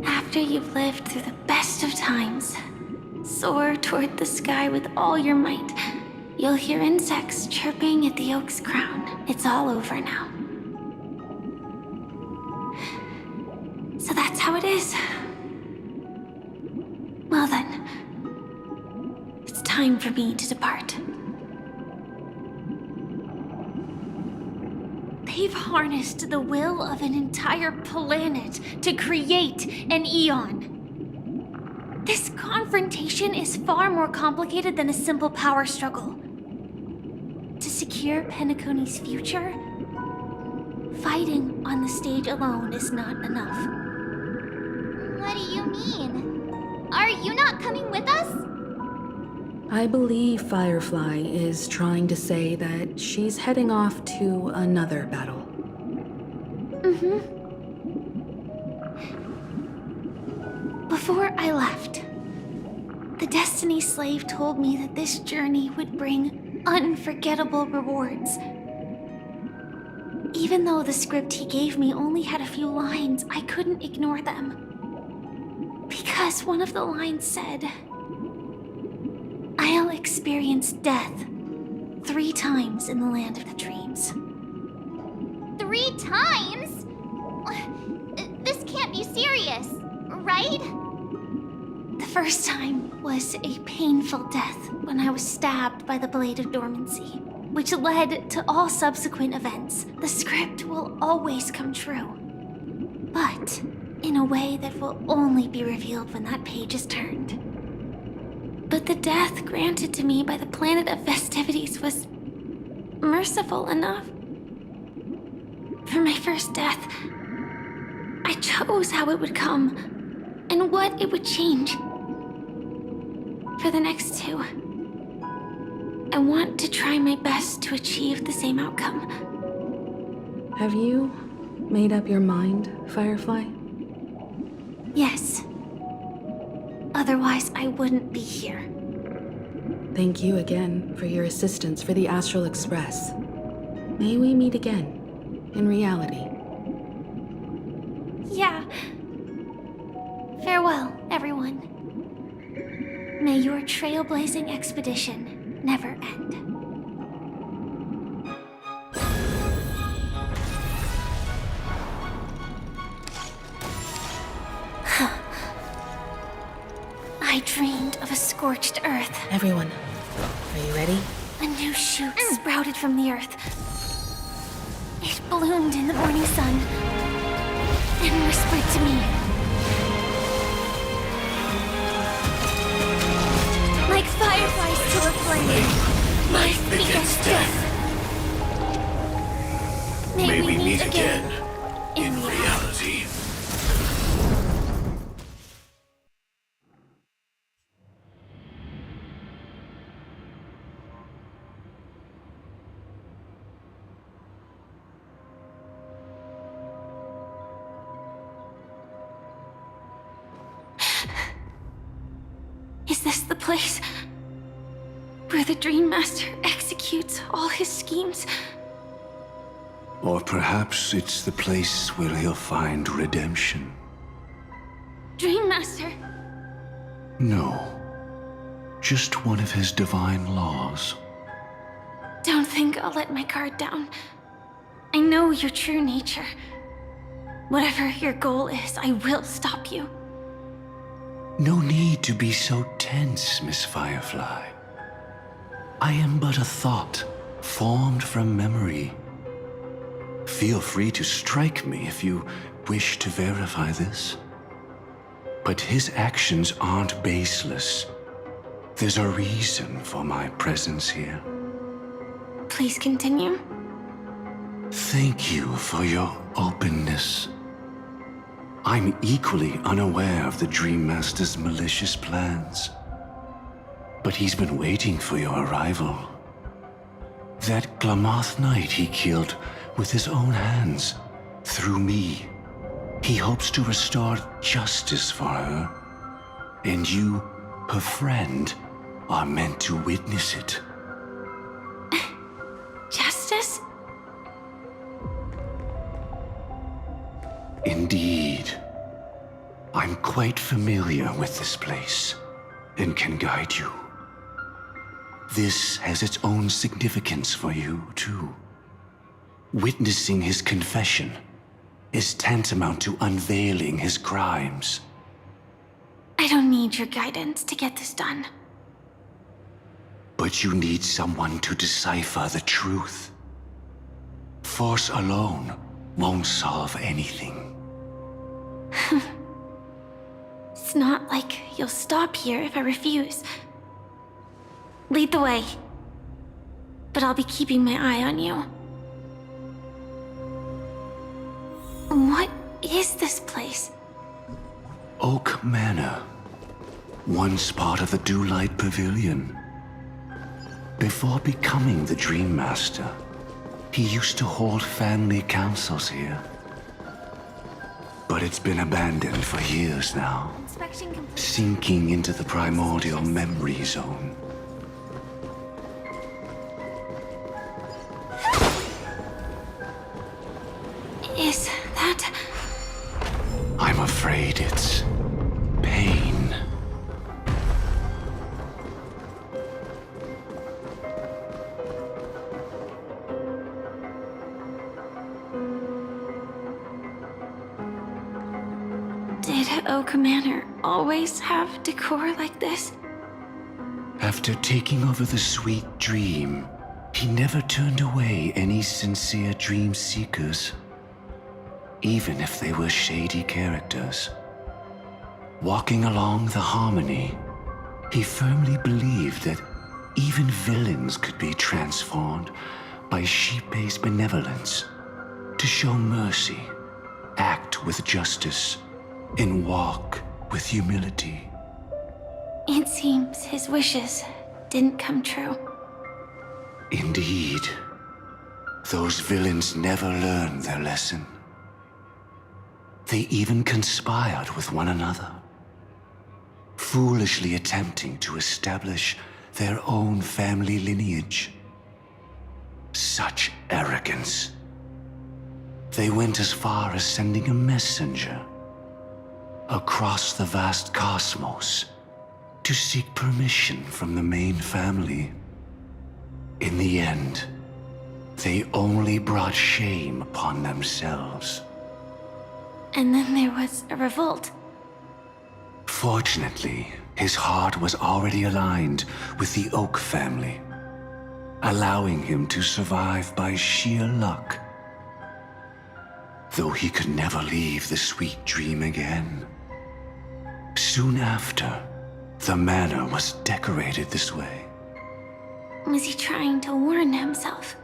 After you've lived through the best of times, soar toward the sky with all your might. You'll hear insects chirping at the oak's crown. It's all over now. So that's how it is. Well then, it's time for me to depart. They've harnessed the will of an entire planet to create an Eon. This confrontation is far more complicated than a simple power struggle. To secure Penacony's future, fighting on the stage alone is not enough. What do you mean? Are you not coming with us? I believe Firefly is trying to say that she's heading off to another battle. Before I left, the Destiny Slave told me that this journey would bring unforgettable rewards. Even though the script he gave me only had a few lines, I couldn't ignore them. Because one of the lines said, I'll experience death 3 times in the land of the dreams. 3 times? This can't be serious, right? The first time was a painful death when I was stabbed by the Blade of Dormancy, which led to all subsequent events. The script will always come true, but in a way that will only be revealed when that page is turned. But the death granted to me by the planet of festivities was merciful enough. For my first death, I chose how it would come and what it would change. For the next 2, I want to try my best to achieve the same outcome. Have you made up your mind, Firefly? Yes. Otherwise, I wouldn't be here. Thank you again for your assistance for the Astral Express. May we meet again, in reality. Yeah. Farewell, everyone. May your trailblazing expedition never end. I dreamed of a scorched earth. Everyone, are you ready? A new shoot sprouted from the earth. It bloomed in the morning sun and whispered to me. Like fireflies to a flame, life begets death. May we meet again in reality. Is this the place where the Dream Master executes all his schemes? Or perhaps it's the place where he'll find redemption. Dream Master! No. Just one of his divine laws. Don't think I'll let my guard down. I know your true nature. Whatever your goal is, I will stop you. No need to be so tense, Miss Firefly. I am but a thought, formed from memory. Feel free to strike me if you wish to verify this. But his actions aren't baseless. There's a reason for my presence here. Please continue. Thank you for your openness. I'm equally unaware of the Dream Master's malicious plans. But he's been waiting for your arrival. That Glamoth Knight he killed with his own hands, through me. He hopes to restore justice for her. And you, her friend, are meant to witness it. Justice? Indeed. I'm quite familiar with this place, and can guide you. This has its own significance for you, too. Witnessing his confession is tantamount to unveiling his crimes. I don't need your guidance to get this done. But you need someone to decipher the truth. Force alone won't solve anything. It's not like you'll stop here if I refuse. Lead the way. But I'll be keeping my eye on you. What is this place? Oak Manor. Once part of the Dewlight Pavilion. Before becoming the Dream Master, he used to hold family councils here. But it's been abandoned for years now, sinking into the primordial memory zone. Is that... I'm afraid it's pain. Did Oak Manor always have decor like this? After taking over the Sweet Dream, he never turned away any sincere dream seekers, even if they were shady characters. Walking along the Harmony, he firmly believed that even villains could be transformed by Xipe's benevolence to show mercy, act with justice, and walk with humility. It seems his wishes didn't come true. Indeed. Those villains never learned their lesson. They even conspired with one another, foolishly attempting to establish their own family lineage. Such arrogance. They went as far as sending a messenger across the vast cosmos to seek permission from the main family. In the end, they only brought shame upon themselves. And then there was a revolt. Fortunately, his heart was already aligned with the Oak family, allowing him to survive by sheer luck. Though he could never leave the Sweet Dream again. Soon after, the manor was decorated this way. Was he trying to warn himself?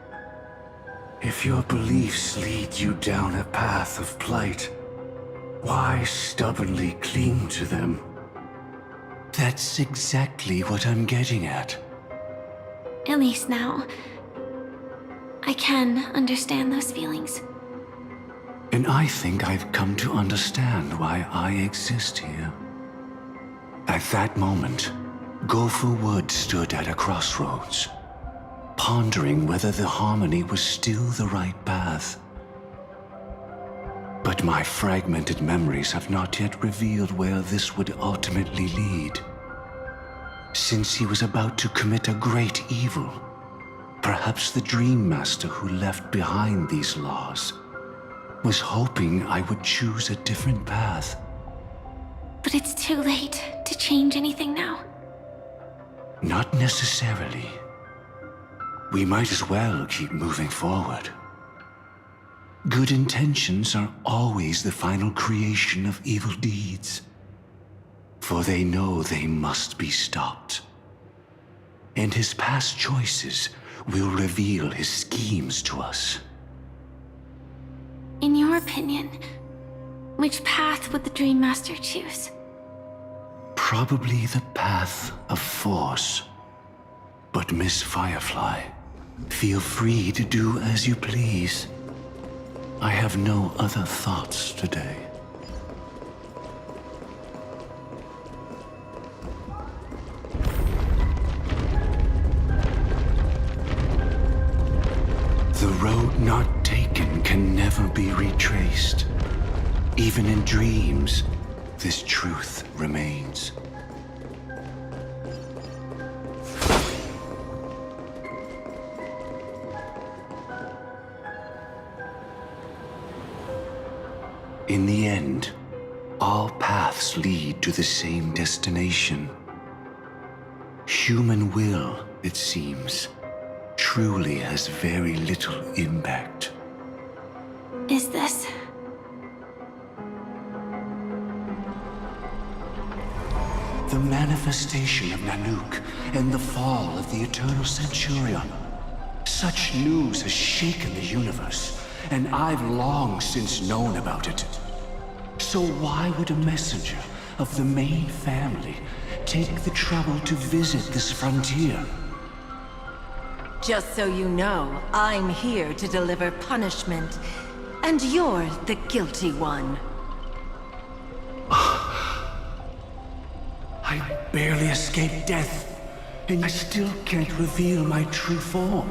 If your beliefs lead you down a path of plight, why stubbornly cling to them? That's exactly what I'm getting at. At least now, I can understand those feelings. And I think I've come to understand why I exist here. At that moment, Gopher Wood stood at a crossroads, pondering whether the harmony was still the right path. But my fragmented memories have not yet revealed where this would ultimately lead. Since he was about to commit a great evil, perhaps the Dream Master who left behind these laws was hoping I would choose a different path. But it's too late to change anything now. Not necessarily. We might as well keep moving forward. Good intentions are always the final creation of evil deeds, for they know they must be stopped. And his past choices will reveal his schemes to us. In your opinion, which path would the Dream Master choose? Probably the path of force. But Miss Firefly, feel free to do as you please. I have no other thoughts today. The road not taken can never be retraced. Even in dreams, this truth remains. In the end, all paths lead to the same destination. Human will, it seems, truly has very little impact. Is this? The manifestation of Nanook and the fall of the Eternal Centurion. Such news has shaken the universe, and I've long since known about it. So why would a messenger of the main family take the trouble to visit this frontier? Just so you know, I'm here to deliver punishment, and you're the guilty one. I barely escaped death, and I still can't reveal my true form.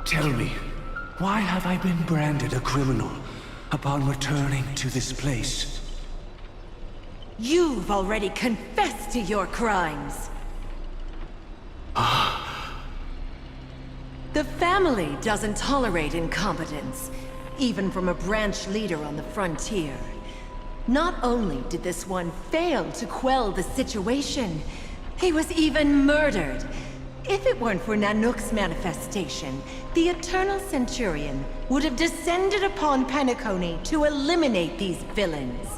Tell me, why have I been branded a criminal upon returning to this place? You've already confessed to your crimes. The family doesn't tolerate incompetence, even from a branch leader on the frontier. Not only did this one fail to quell the situation, he was even murdered. If it weren't for Nanook's manifestation, the Eternal Centurion would have descended upon Penacony to eliminate these villains.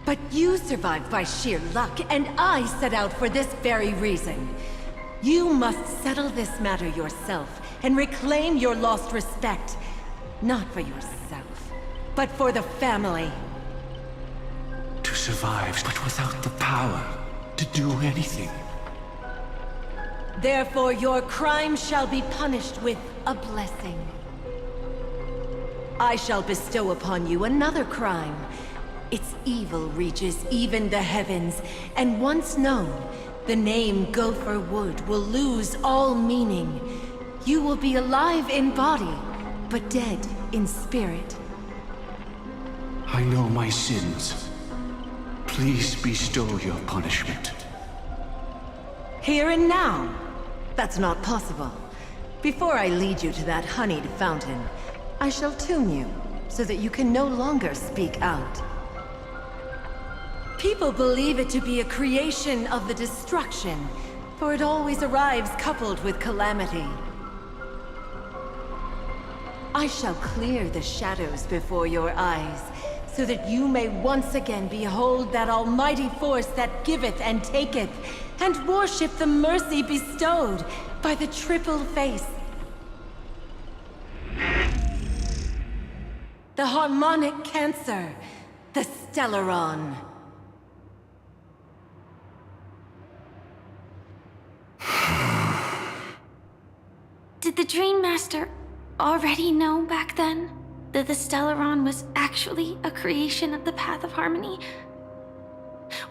But you survived by sheer luck, and I set out for this very reason. You must settle this matter yourself and reclaim your lost respect. Not for yourself, but for the family. To survive, but without the power to do anything. Therefore, your crime shall be punished with a blessing. I shall bestow upon you another crime. Its evil reaches even the heavens, and once known, the name Gopher Wood will lose all meaning. You will be alive in body, but dead in spirit. I know my sins. Please bestow your punishment. Here and now? That's not possible. Before I lead you to that honeyed fountain, I shall tune you, so that you can no longer speak out. People believe it to be a creation of the destruction, for it always arrives coupled with calamity. I shall clear the shadows before your eyes, so that you may once again behold that almighty force that giveth and taketh, and worship the mercy bestowed by the Triple Face. The Harmonic Cancer, the Stellaron. Did the Dream Master already know back then that the Stellaron was actually a creation of the Path of Harmony?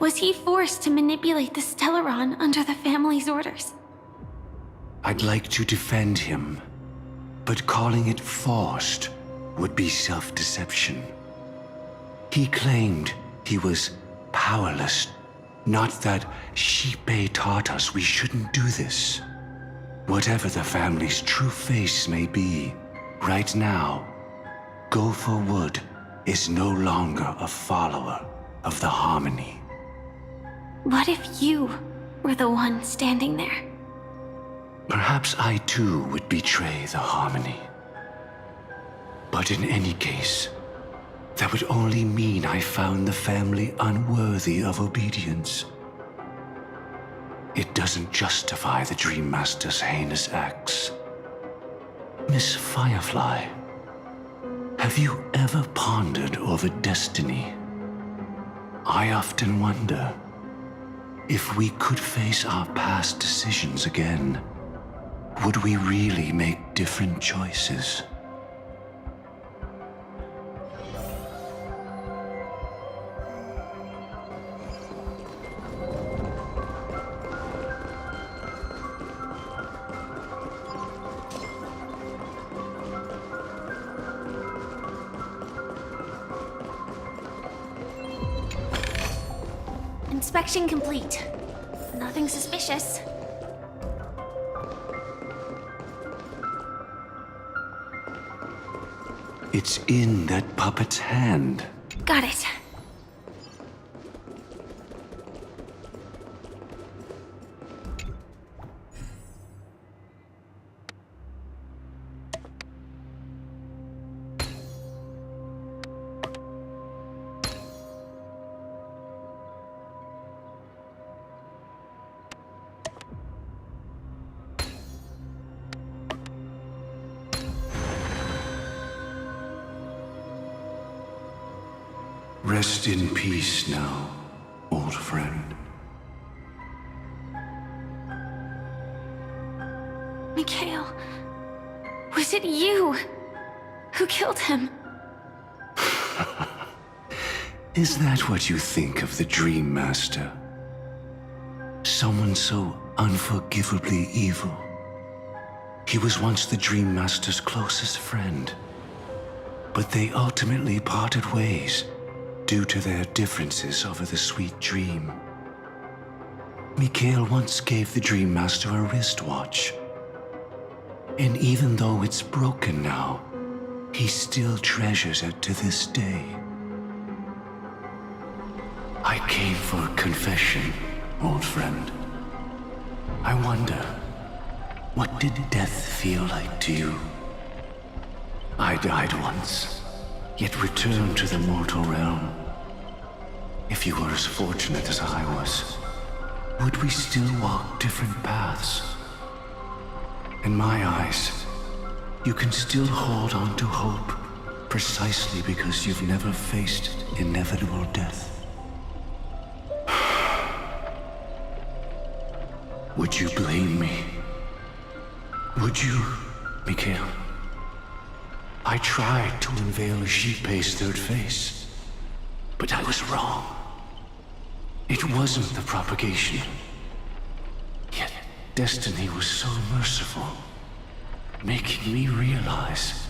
was he forced to manipulate the Stellaron under the family's orders? I'd like to defend him, but calling it forced would be self-deception. He claimed he was powerless, not that Xipe taught us we shouldn't do this. Whatever the family's true face may be, right now, Gopher Wood is no longer a follower of the Harmony. What if you were the one standing there? Perhaps I too would betray the Harmony. But in any case, that would only mean I found the family unworthy of obedience. It doesn't justify the Dream Master's heinous acts. Miss Firefly, have you ever pondered over destiny? I often wonder if we could face our past decisions again, would we really make different choices? Inspection complete. Nothing suspicious. It's in that puppet's hand. Got it. Rest in peace now, old friend. Mikhail, was it you who killed him? Is that what you think of the Dream Master? Someone so unforgivably evil. He was once the Dream Master's closest friend, but they ultimately parted ways due to their differences over the sweet dream. Mikhail once gave the Dream Master a wristwatch, and even though it's broken now, he still treasures it to this day. I came for confession, old friend. I wonder, what did death feel like to you? I died once, yet returned to the mortal realm. If you were as fortunate as I was, would we still walk different paths? In my eyes, you can still hold on to hope precisely because you've never faced inevitable death. Would you blame me? Would you, Mikhail? I tried to unveil Xipe's third face, but I was wrong. It wasn't the propagation. Yet destiny was so merciful, making me realize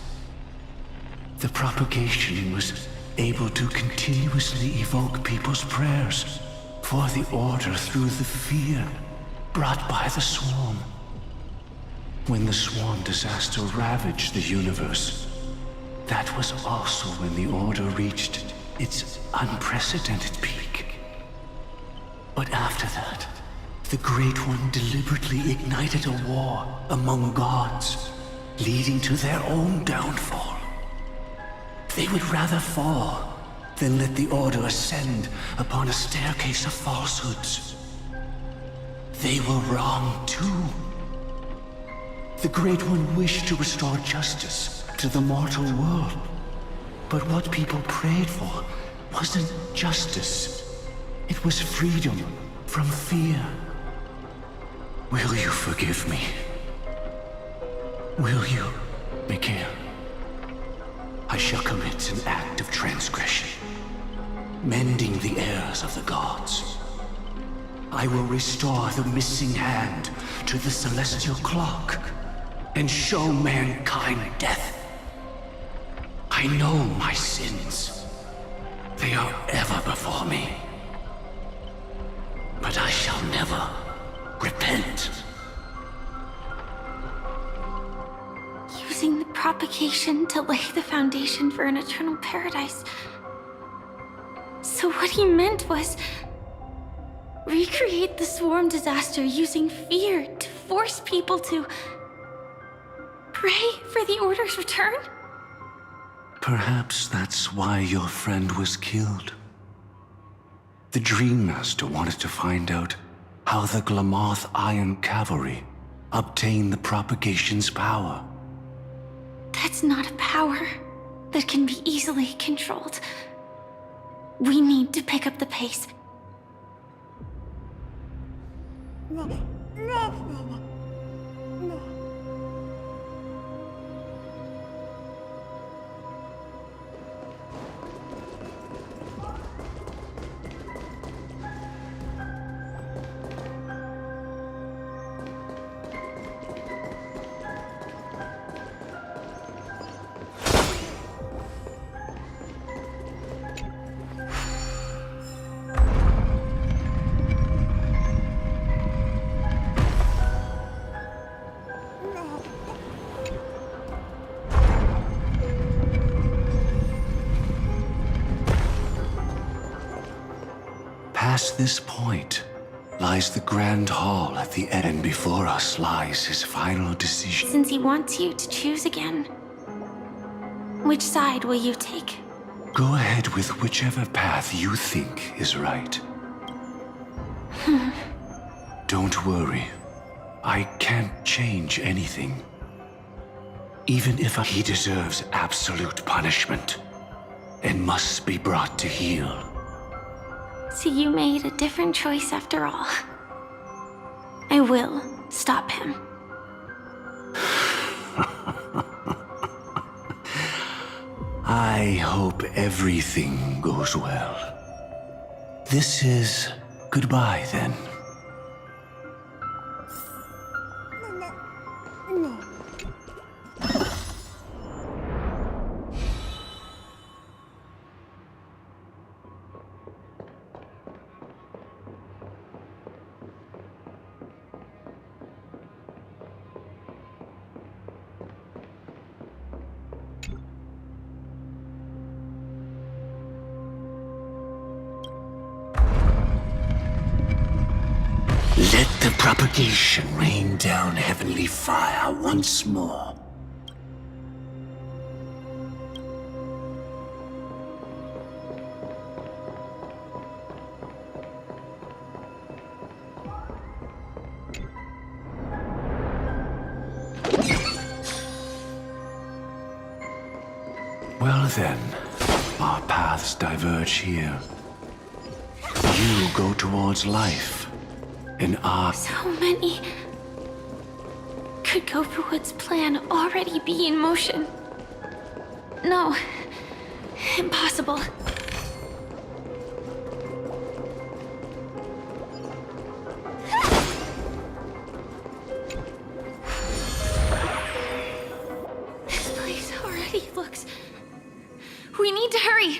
the propagation was able to continuously evoke people's prayers for the Order through the fear brought by the Swarm. When the Swarm disaster ravaged the universe, that was also when the Order reached its unprecedented peak. But after that, the Great One deliberately ignited a war among gods, leading to their own downfall. They would rather fall than let the Order ascend upon a staircase of falsehoods. They were wrong too. The Great One wished to restore justice to the mortal world. But what people prayed for wasn't justice. It was freedom from fear. Will you forgive me? Will you, Mikhail? I shall commit an act of transgression, mending the errors of the gods. I will restore the missing hand to the celestial clock and show mankind death. I know my sins. They are ever before me. But I shall never repent. Using the propagation to lay the foundation for an eternal paradise. So what he meant was recreate the swarm disaster using fear to force people to pray for the Order's return? Perhaps that's why your friend was killed. The Dream Master wanted to find out how the Glamoth Iron Cavalry obtained the propagation's power. That's not a power that can be easily controlled. We need to pick up the pace. Past this point lies the Grand Hall at the end, and before us lies his final decision. Since he wants you to choose again, which side will you take? Go ahead with whichever path you think is right. Don't worry. I can't change anything. Even if he deserves absolute punishment and must be brought to heel. So you made a different choice after all. I will stop him. I hope everything goes well. This is goodbye then. Let the propagation rain down heavenly fire once more. Well then, our paths diverge here. You go towards life, and I... So many. Could Gofuwood's plan already be in motion? No. Impossible. This place already looks... We need to hurry!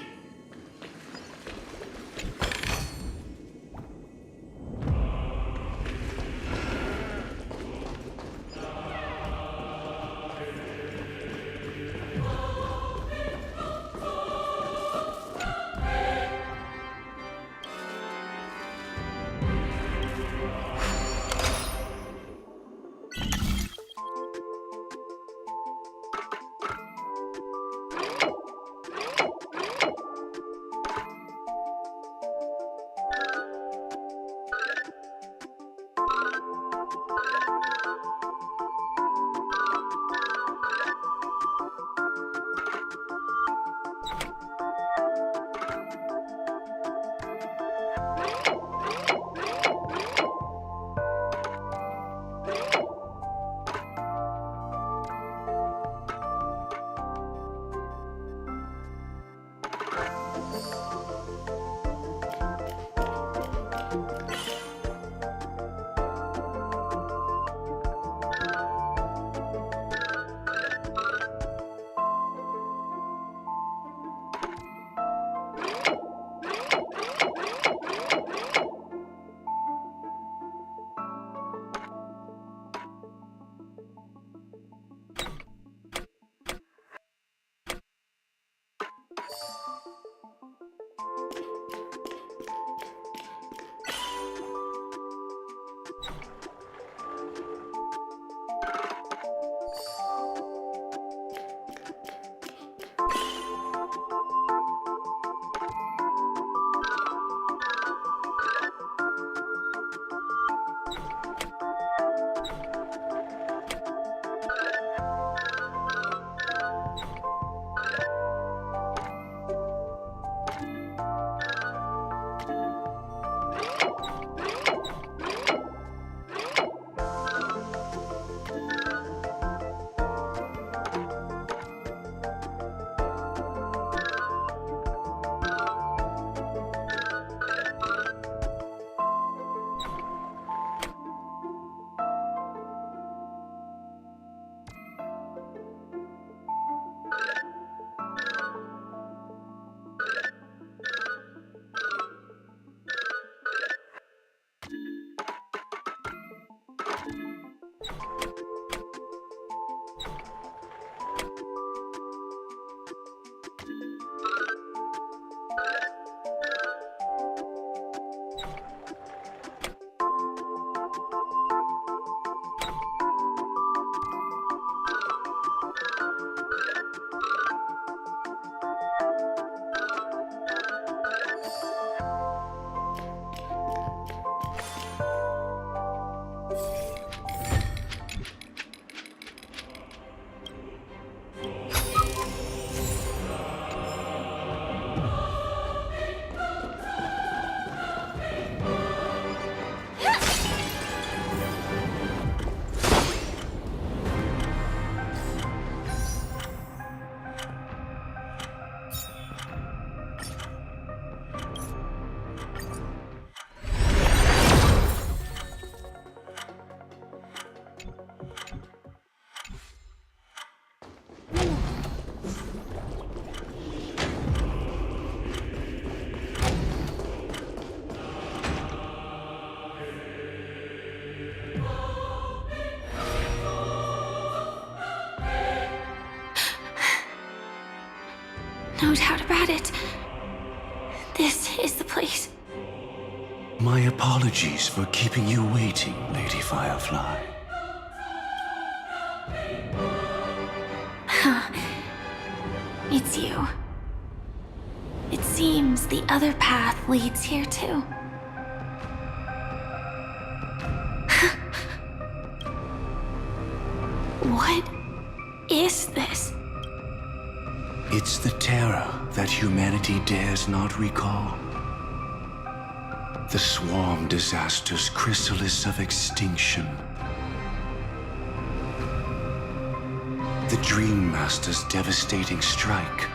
No doubt about it. This is the place. My apologies for keeping you waiting, Lady Firefly. It's you. It seems the other path leads here too. What is this? It's the terror that humanity dares not recall. The Swarm Disaster's chrysalis of extinction. The Dream Master's devastating strike,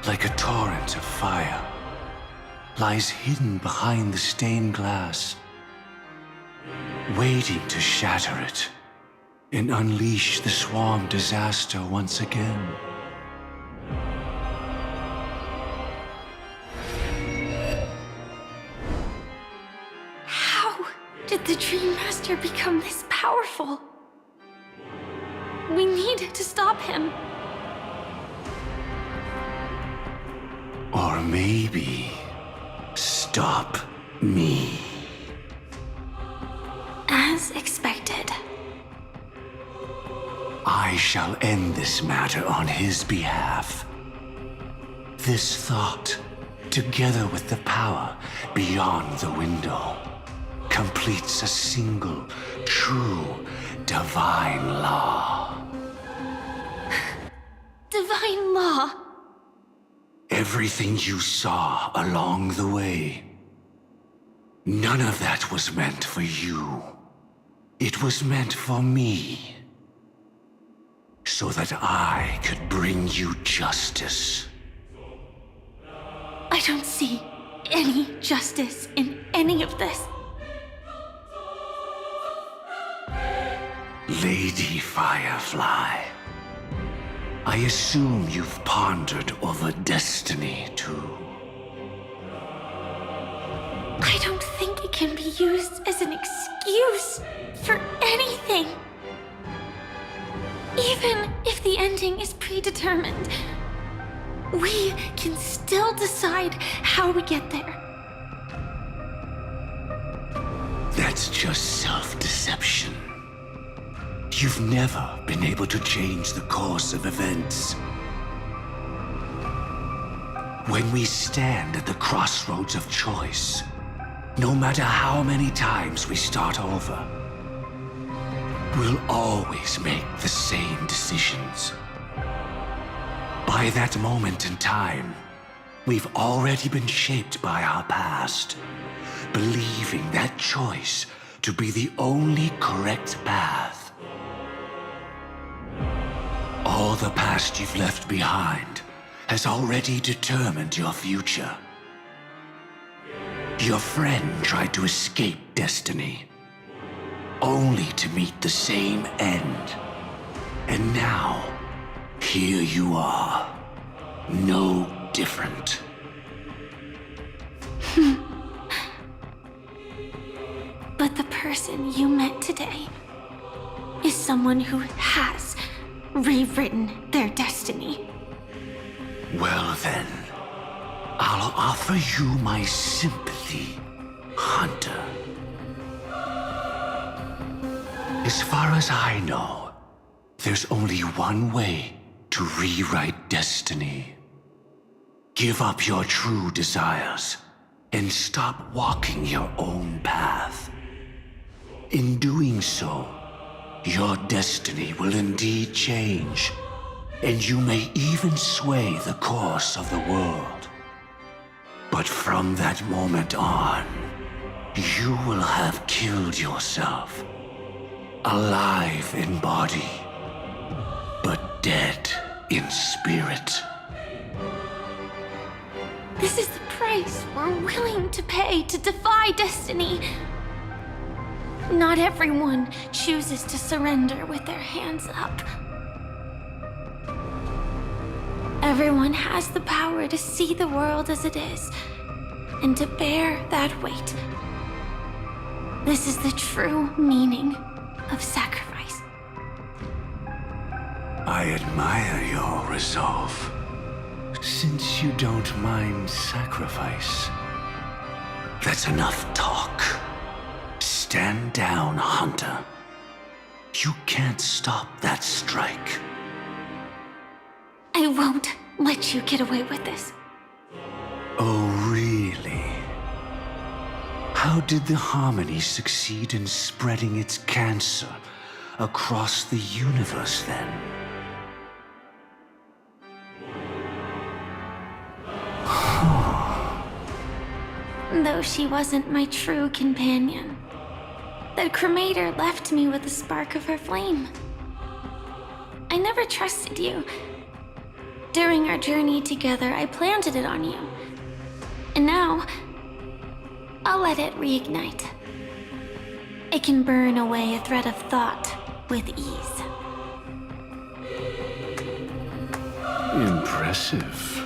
like a torrent of fire, lies hidden behind the stained glass, waiting to shatter it and unleash the Swarm Disaster once again. How did the Dream Master become this powerful? We need to stop him. Or maybe stop me. As expected. I shall end this matter on his behalf. This thought, together with the power beyond the window, completes a single, true, divine law. Divine law? Everything you saw along the way, none of that was meant for you. It was meant for me. So that I could bring you justice. I don't see any justice in any of this. Lady Firefly, I assume you've pondered over destiny too. I don't think it can be used as an excuse for anything. Even if the ending is predetermined, we can still decide how we get there. That's just self-deception. You've never been able to change the course of events. When we stand at the crossroads of choice, no matter how many times we start over, we'll always make the same decisions. By that moment in time, we've already been shaped by our past, believing that choice to be the only correct path. All the past you've left behind has already determined your future. Your friend tried to escape destiny, only to meet the same end. And now, here you are, no different. But the person you met today is someone who has rewritten their destiny. Well then, I'll offer you my sympathy, Hunter. As far as I know, there's only one way to rewrite destiny. Give up your true desires and stop walking your own path. In doing so, your destiny will indeed change, and you may even sway the course of the world. But from that moment on, you will have killed yourself. Alive in body, but dead in spirit. This is the price we're willing to pay to defy destiny. Not everyone chooses to surrender with their hands up. Everyone has the power to see the world as it is, and to bear that weight. This is the true meaning of sacrifice. I admire your resolve. Since you don't mind sacrifice, that's enough talk. Stand down, Hunter. You can't stop that strike. I won't let you get away with this. Oh, really? How did the Harmony succeed in spreading its cancer across the universe, then? Though she wasn't my true companion, that cremator left me with a spark of her flame. I never trusted you. During our journey together, I planted it on you. And now, I'll let it reignite. It can burn away a thread of thought with ease. Impressive.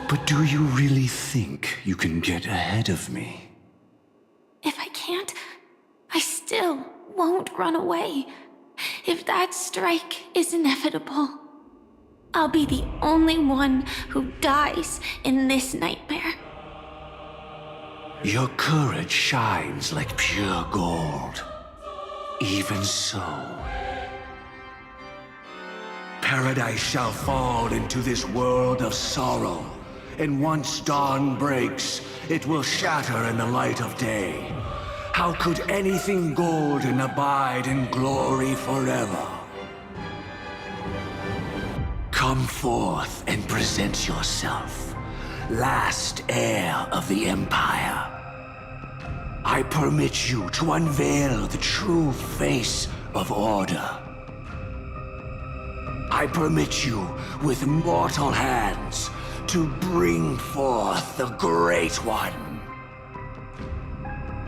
But do you really think you can get ahead of me? If I can't, I still won't run away. If that strike is inevitable, I'll be the only one who dies in this nightmare. Your courage shines like pure gold. Even so, paradise shall fall into this world of sorrow, and once dawn breaks, it will shatter in the light of day. How could anything golden abide in glory forever? Come forth and present yourself, last heir of the Empire. I permit you to unveil the true face of order. I permit you, with mortal hands, to bring forth the Great One.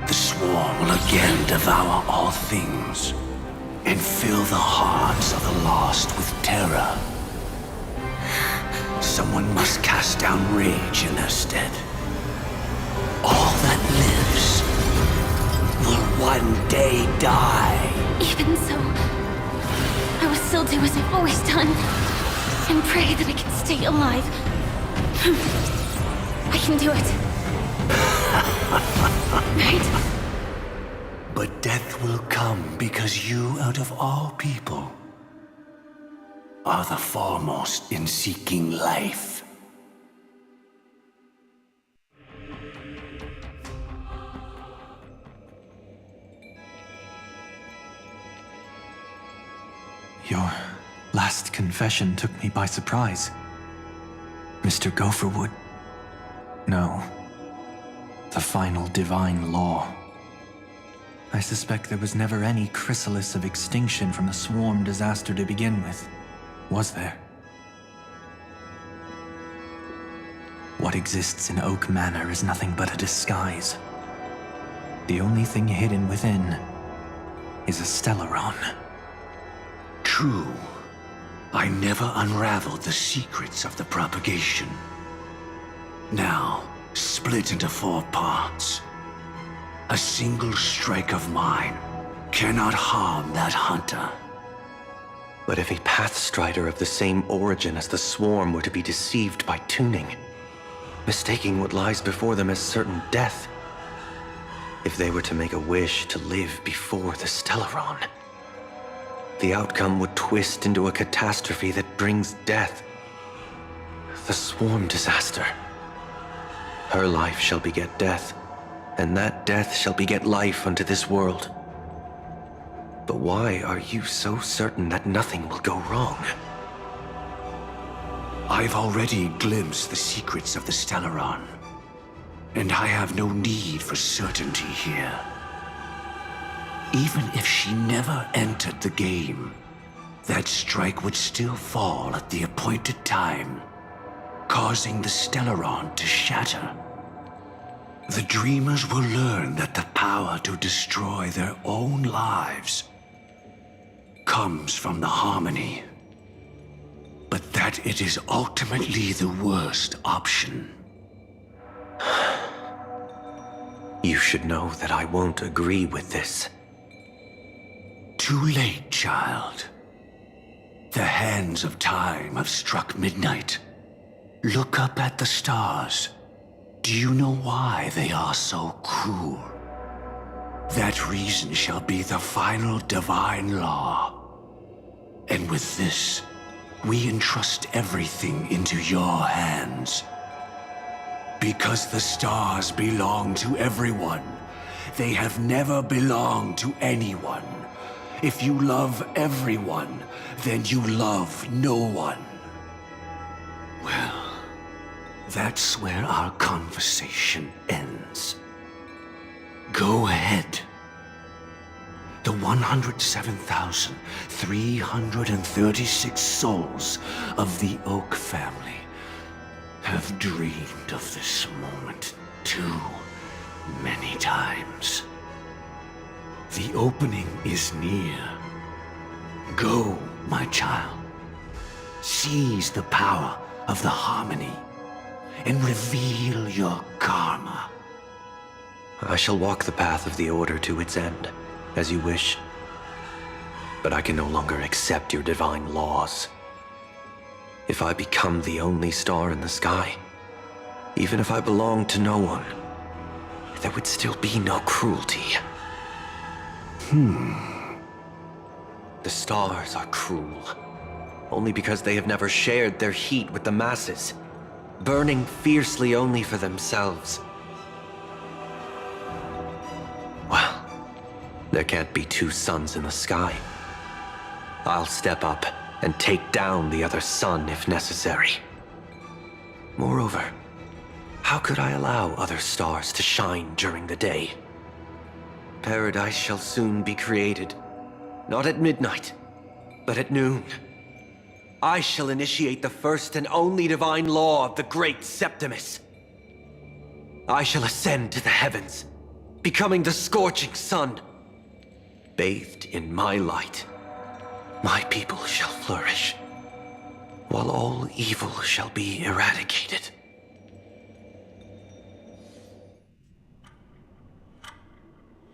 The Swarm will again devour all things, and fill the hearts of the lost with terror. Someone must cast down rage in their stead. All that lives will one day die. Even so, I will still do as I've always done, and pray that I can stay alive. I can do it. Right? But death will come because you, out of all people, are the foremost in seeking life. Your last confession took me by surprise. Mr. Gopherwood. No. The final divine law. I suspect there was never any chrysalis of extinction from the Swarm disaster to begin with. Was there? What exists in Oak Manor is nothing but a disguise. The only thing hidden within is a Stellaron. True. I never unraveled the secrets of the propagation. Now, split into 4 parts. A single strike of mine cannot harm that hunter. But if a Pathstrider of the same origin as the Swarm were to be deceived by tuning, mistaking what lies before them as certain death, if they were to make a wish to live before the Stellaron, the outcome would twist into a catastrophe that brings death. The Swarm disaster. Her life shall beget death, and that death shall beget life unto this world. But why are you so certain that nothing will go wrong? I've already glimpsed the secrets of the Stellaron. and I have no need for certainty here. Even if she never entered the game, that strike would still fall at the appointed time, causing the Stellaron to shatter. The Dreamers will learn that the power to destroy their own lives comes from the Harmony, but that it is ultimately the worst option. You should know that I won't agree with this. Too late, child. The hands of time have struck midnight. Look up at the stars. Do you know why they are so cruel? That reason shall be the final divine law. And with this, we entrust everything into your hands. Because the stars belong to everyone, they have never belonged to anyone. If you love everyone, then you love no one. Well, that's where our conversation ends. Go ahead. The 107,336 souls of the Oak family have dreamed of this moment too many times. The opening is near. Go, my child. Seize the power of the Harmony and reveal your karma. I shall walk the path of the Order to its end, as you wish. But I can no longer accept your divine laws. If I become the only star in the sky, even if I belong to no one, there would still be no cruelty. The stars are cruel, only because they have never shared their heat with the masses, burning fiercely only for themselves. Well, there can't be two suns in the sky. I'll step up and take down the other sun if necessary. Moreover, how could I allow other stars to shine during the day? Paradise shall soon be created, not at midnight, but at noon. I shall initiate the first and only divine law of the great Septimus. I shall ascend to the heavens, becoming the scorching sun. Bathed in my light, my people shall flourish, while all evil shall be eradicated.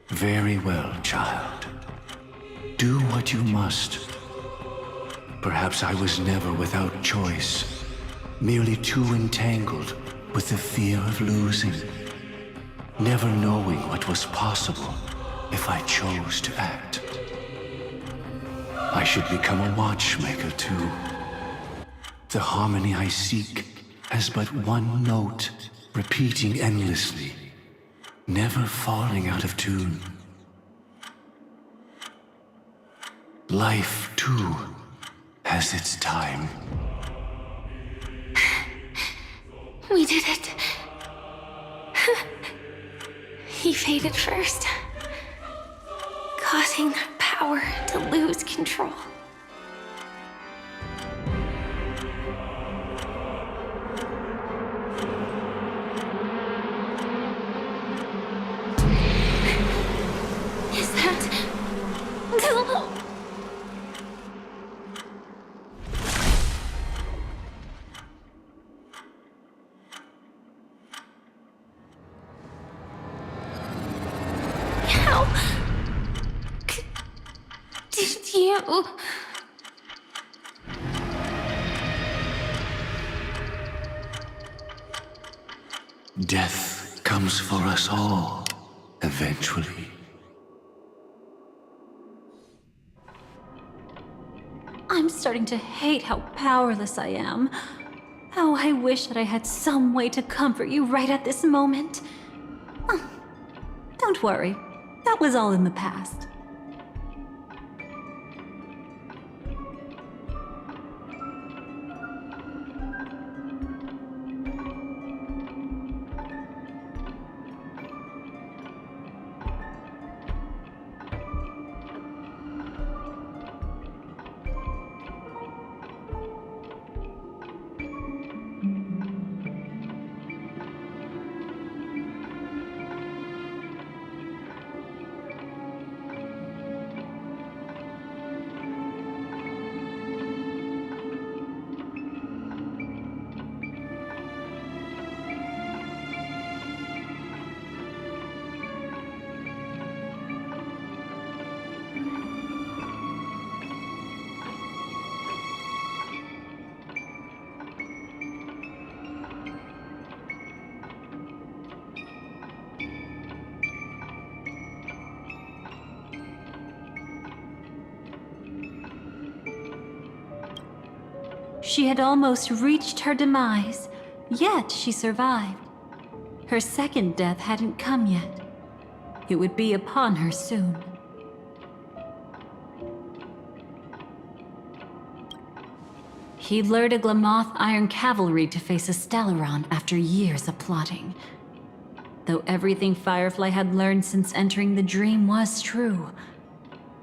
Very well, child. Do what you must. Perhaps I was never without choice, merely too entangled with the fear of losing, never knowing what was possible if I chose to act. I should become a watchmaker too. The harmony I seek has but one note, repeating endlessly, never falling out of tune. Life, too, has its time. We did it. He faded first, causing the power to lose control. Is that... How... did you... Death comes for us all, eventually. I'm starting to hate how powerless I am. How I wish that I had some way to comfort you right at this moment. Oh, don't worry. That was all in the past. She had almost reached her demise, yet she survived. Her second death hadn't come yet. It would be upon her soon. He lured a Glamoth Iron Cavalry to face a Stellaron after years of plotting. Though everything Firefly had learned since entering the dream was true,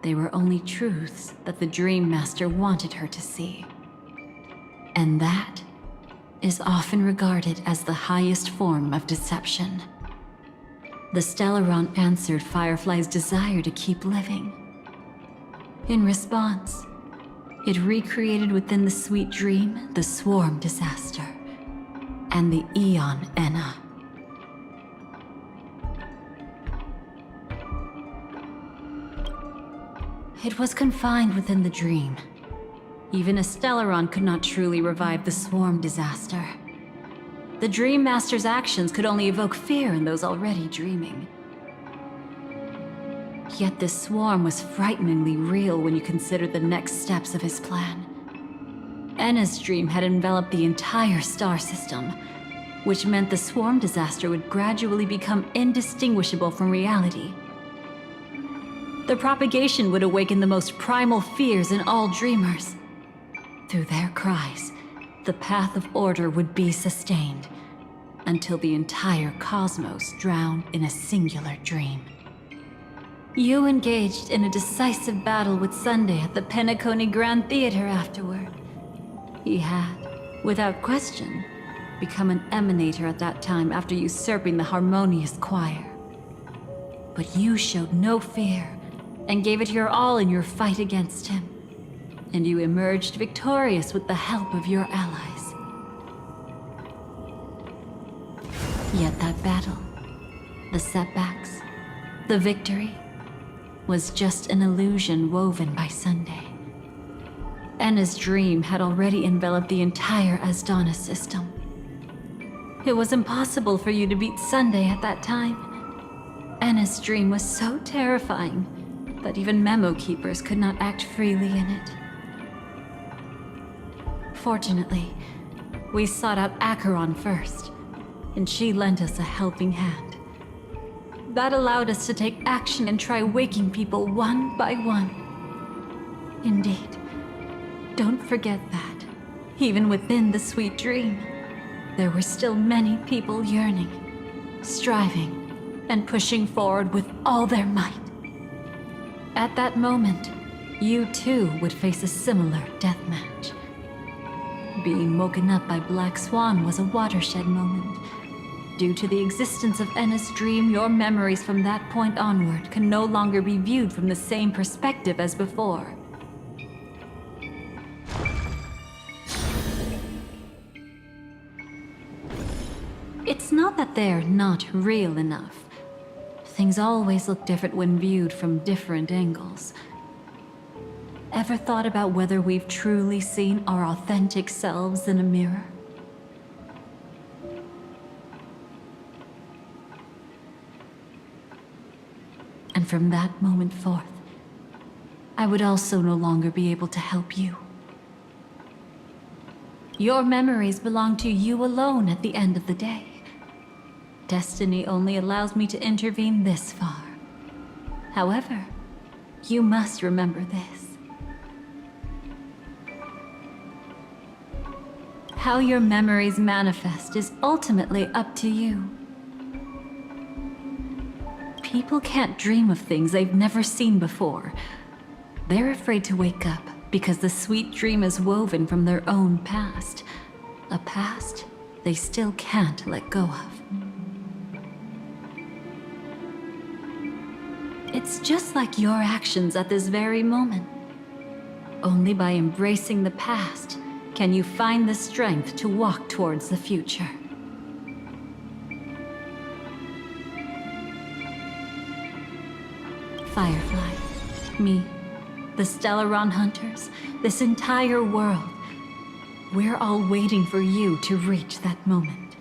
they were only truths that the Dream Master wanted her to see. And that is often regarded as the highest form of deception. The Stellaron answered Firefly's desire to keep living. In response, it recreated within the sweet dream the Swarm disaster and the Aeon Enna. It was confined within the dream. Even a Stellaron could not truly revive the Swarm disaster. The Dream Master's actions could only evoke fear in those already dreaming. Yet this swarm was frighteningly real when you consider the next steps of his plan. Enna's dream had enveloped the entire star system, which meant the swarm disaster would gradually become indistinguishable from reality. The propagation would awaken the most primal fears in all dreamers. Through their cries, the path of order would be sustained, until the entire cosmos drowned in a singular dream. You engaged in a decisive battle with Sunday at the Penacony Grand Theater afterward. He had, without question, become an emanator at that time after usurping the Harmonious Choir. But you showed no fear and gave it your all in your fight against him. And you emerged victorious with the help of your allies. Yet that battle, the setbacks, the victory, was just an illusion woven by Sunday. Enna's dream had already enveloped the entire Asdana system. It was impossible for you to beat Sunday at that time. Enna's dream was so terrifying that even Memo Keepers could not act freely in it. Fortunately, we sought out Acheron first, and she lent us a helping hand. That allowed us to take action and try waking people one by one. Indeed, don't forget that, even within the sweet dream, there were still many people yearning, striving, and pushing forward with all their might. At that moment, you too would face a similar deathmatch. Being woken up by Black Swan was a watershed moment. Due to the existence of Enna's dream, your memories from that point onward can no longer be viewed from the same perspective as before. It's not that they're not real enough. Things always look different when viewed from different angles. Ever thought about whether we've truly seen our authentic selves in a mirror? And from that moment forth, I would also no longer be able to help you. Your memories belong to you alone at the end of the day. Destiny only allows me to intervene this far. However, you must remember this. How your memories manifest is ultimately up to you. People can't dream of things they've never seen before. They're afraid to wake up because the sweet dream is woven from their own past. A past they still can't let go of. It's just like your actions at this very moment. Only by embracing the past can you find the strength to walk towards the future. Firefly, me, the Stellaron Hunters, this entire world, we're all waiting for you to reach that moment.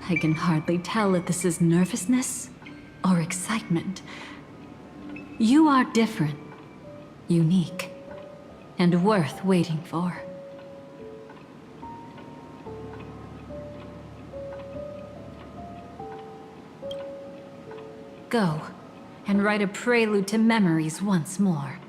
I can hardly tell if this is nervousness or excitement. You are different, unique, and worth waiting for. Go, and write a prelude to memories once more.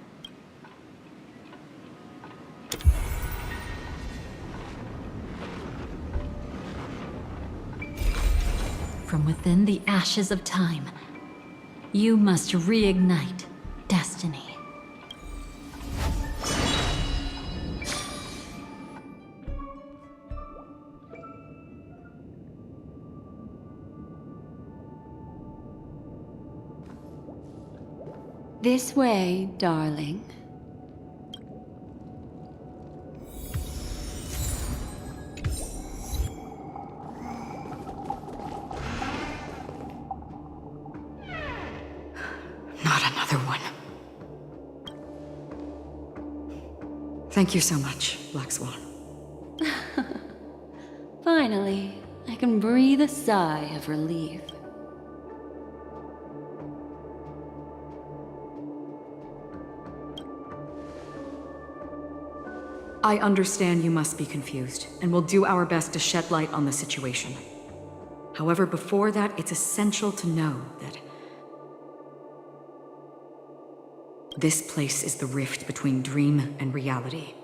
From within the ashes of time, you must reignite destiny. This way, darling. Not another one. Thank you so much, Black Swan. Finally, I can breathe a sigh of relief. I understand you must be confused, and we'll do our best to shed light on the situation. However, before that, it's essential to know that this place is the rift between dream and reality.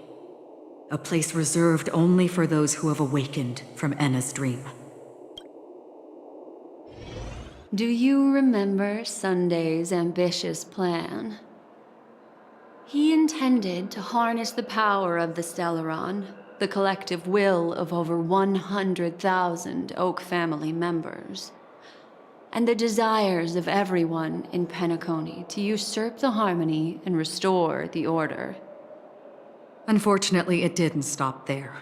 A place reserved only for those who have awakened from Enna's dream. Do you remember Sunday's ambitious plan? He intended to harness the power of the Stellaron, the collective will of over 100,000 Oak family members, and the desires of everyone in Penacony to usurp the harmony and restore the order. Unfortunately, it didn't stop there.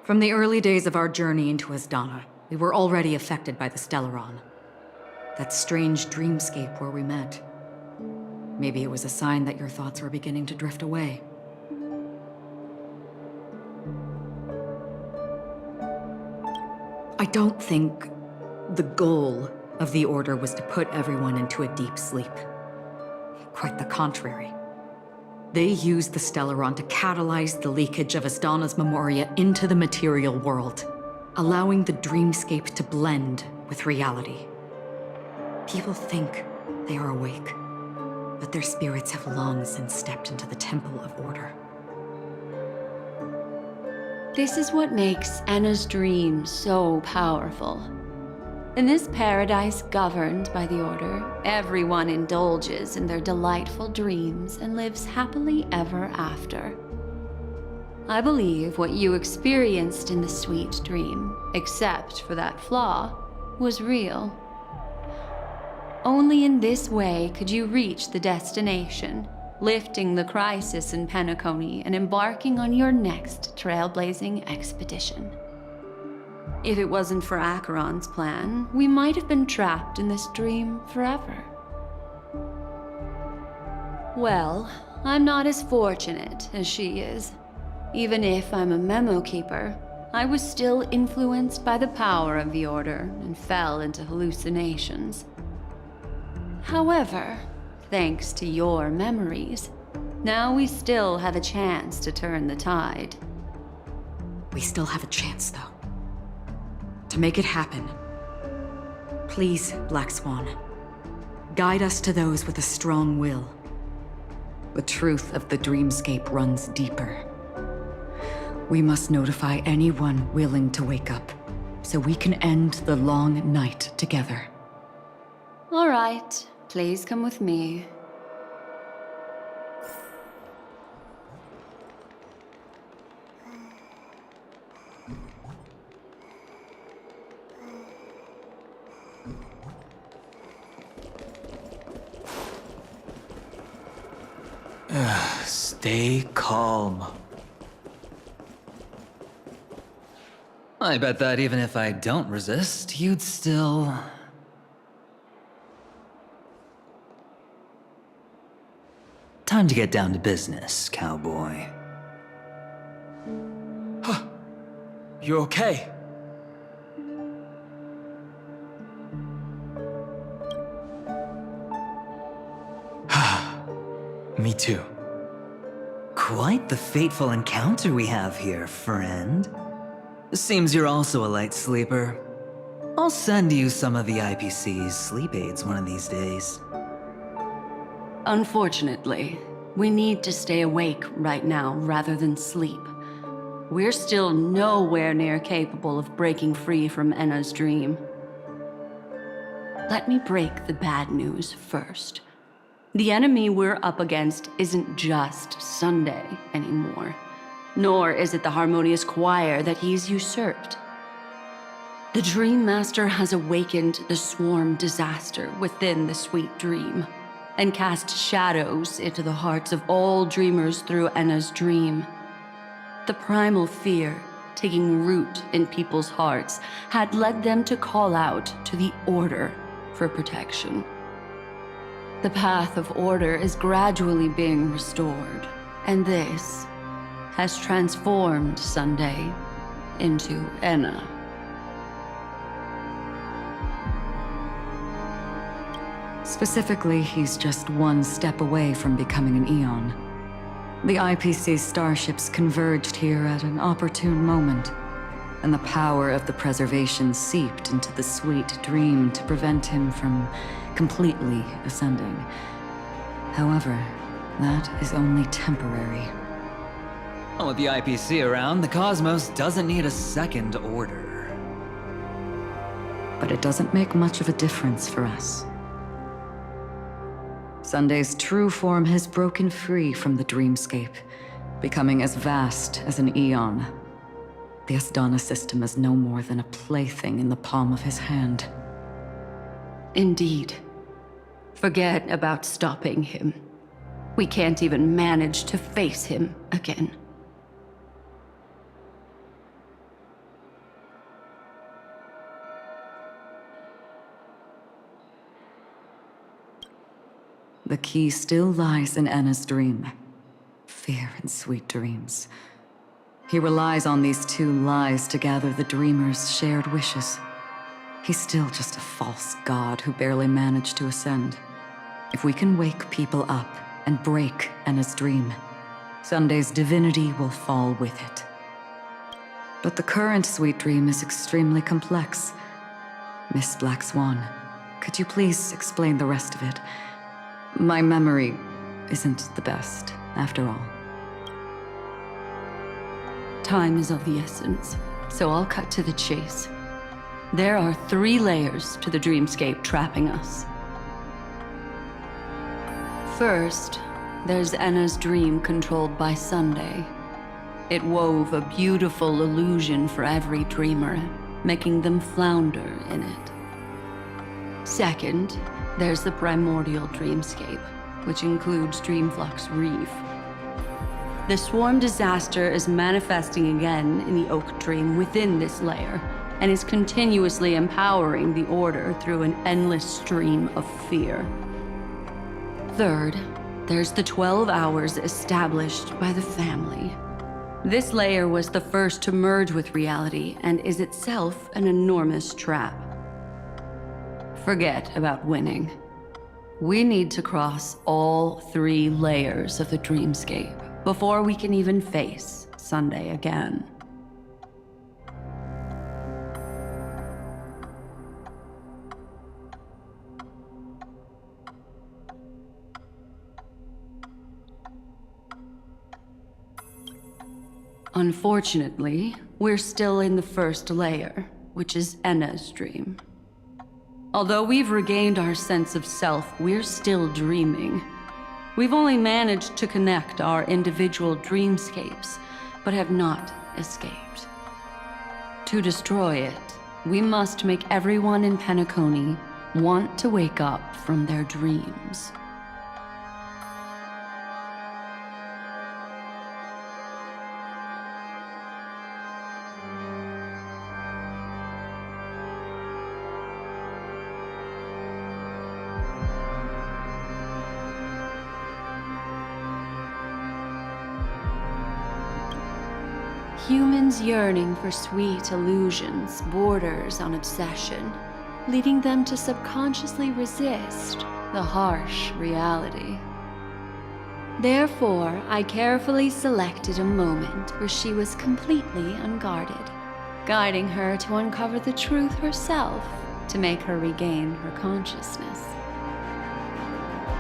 From the early days of our journey into Asdana, we were already affected by the Stellaron. That strange dreamscape where we met. Maybe it was a sign that your thoughts were beginning to drift away. I don't think the goal of the Order was to put everyone into a deep sleep. Quite the contrary. They used the Stellaron to catalyze the leakage of Asdana's Memoria into the material world, allowing the dreamscape to blend with reality. People think they are awake, but their spirits have long since stepped into the Temple of Order. This is what makes Enna's dream so powerful. In this paradise governed by the Order, everyone indulges in their delightful dreams and lives happily ever after. I believe what you experienced in the sweet dream, except for that flaw, was real. Only in this way could you reach the destination, lifting the crisis in Penacony and embarking on your next trailblazing expedition. If it wasn't for Acheron's plan, we might have been trapped in this dream forever. Well, I'm not as fortunate as she is. Even if I'm a memo keeper, I was still influenced by the power of the Order and fell into hallucinations. However, thanks to your memories, now we still have a chance to turn the tide. We still have a chance, though. To make it happen, please, Black Swan, guide us to those with a strong will. The truth of the dreamscape runs deeper. We must notify anyone willing to wake up, so we can end the long night together. All right, please come with me. Stay calm. I bet that even if I don't resist, you'd still... Time to get down to business, cowboy. You okay? too. Quite the fateful encounter we have here, friend. Seems you're also a light sleeper. I'll send you some of the IPC's sleep aids one of these days. Unfortunately, we need to stay awake right now rather than sleep. We're still nowhere near capable of breaking free from Enna's dream. Let me break the bad news first. The enemy we're up against isn't just Sunday anymore, nor is it the harmonious choir that he's usurped. The Dream Master has awakened the swarm disaster within the sweet dream, and cast shadows into the hearts of all dreamers through Enna's dream. The primal fear taking root in people's hearts had led them to call out to the Order for protection. The path of order is gradually being restored, and this has transformed Sunday into Enna. Specifically, he's just one step away from becoming an Eon. The IPC starships converged here at an opportune moment, and the power of the preservation seeped into the sweet dream to prevent him from completely ascending. However, that is only temporary. Well, with the IPC around, the cosmos doesn't need a second order. But it doesn't make much of a difference for us. Sunday's true form has broken free from the dreamscape, becoming as vast as an Eon. The Asdana system is no more than a plaything in the palm of his hand. Indeed. Forget about stopping him. We can't even manage to face him again. The key still lies in Enna's dream. Fear and sweet dreams. He relies on these two lies to gather the dreamers' shared wishes. He's still just a false god who barely managed to ascend. If we can wake people up and break Enna's dream, Sunday's divinity will fall with it. But the current sweet dream is extremely complex. Miss Black Swan, could you please explain the rest of it? My memory isn't the best, after all. Time is of the essence, so I'll cut to the chase. There are 3 layers to the dreamscape trapping us. First, there's Enna's dream controlled by Sunday. It wove a beautiful illusion for every dreamer, making them flounder in it. Second, there's the primordial dreamscape, which includes Dreamflux Reef. The swarm disaster is manifesting again in the Oak Dream within this layer, and is continuously empowering the Order through an endless stream of fear. Third, there's the 12 hours established by the family. This layer was the first to merge with reality and is itself an enormous trap. Forget about winning. We need to cross all 3 layers of the dreamscape before we can even face Sunday again. Unfortunately, we're still in the first layer, which is Enna's dream. Although we've regained our sense of self, we're still dreaming. We've only managed to connect our individual dreamscapes, but have not escaped. To destroy it, we must make everyone in Penacony want to wake up from their dreams. Humans yearning for sweet illusions borders on obsession, leading them to subconsciously resist the harsh reality. Therefore, I carefully selected a moment where she was completely unguarded, guiding her to uncover the truth herself to make her regain her consciousness.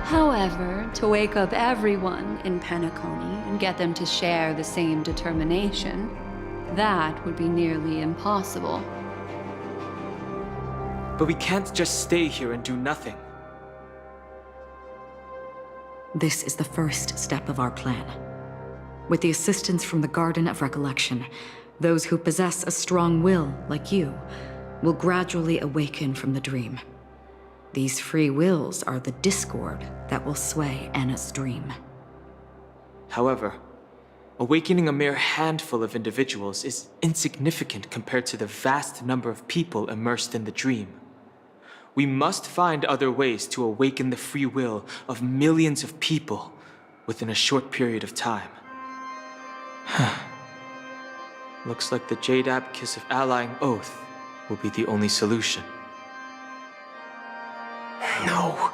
However, to wake up everyone in Penacony and get them to share the same determination, that would be nearly impossible. But we can't just stay here and do nothing. This is the first step of our plan. With the assistance from the Garden of Recollection, those who possess a strong will, like you, will gradually awaken from the dream. These free wills are the discord that will sway Anna's dream. However, awakening a mere handful of individuals is insignificant compared to the vast number of people immersed in the dream. We must find other ways to awaken the free will of millions of people within a short period of time. Looks like the Jade Abacus of Allying Oath will be the only solution. No.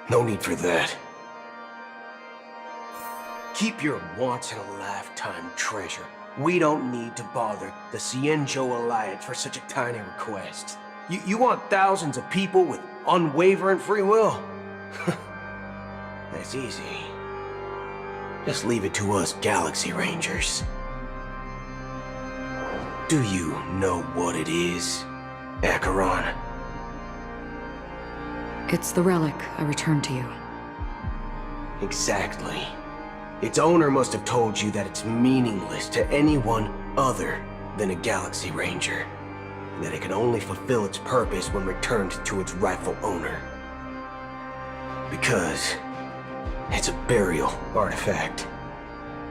No need for that. Keep your once-in-a-lifetime treasure. We don't need to bother the Cienjo Alliance for such a tiny request. You want thousands of people with unwavering free will? That's easy. Just leave it to us Galaxy Rangers. Do you know what it is, Acheron? It's the relic I returned to you. Exactly. Its owner must have told you that it's meaningless to anyone other than a Galaxy Ranger, and that it can only fulfill its purpose when returned to its rightful owner. Because it's a burial artifact,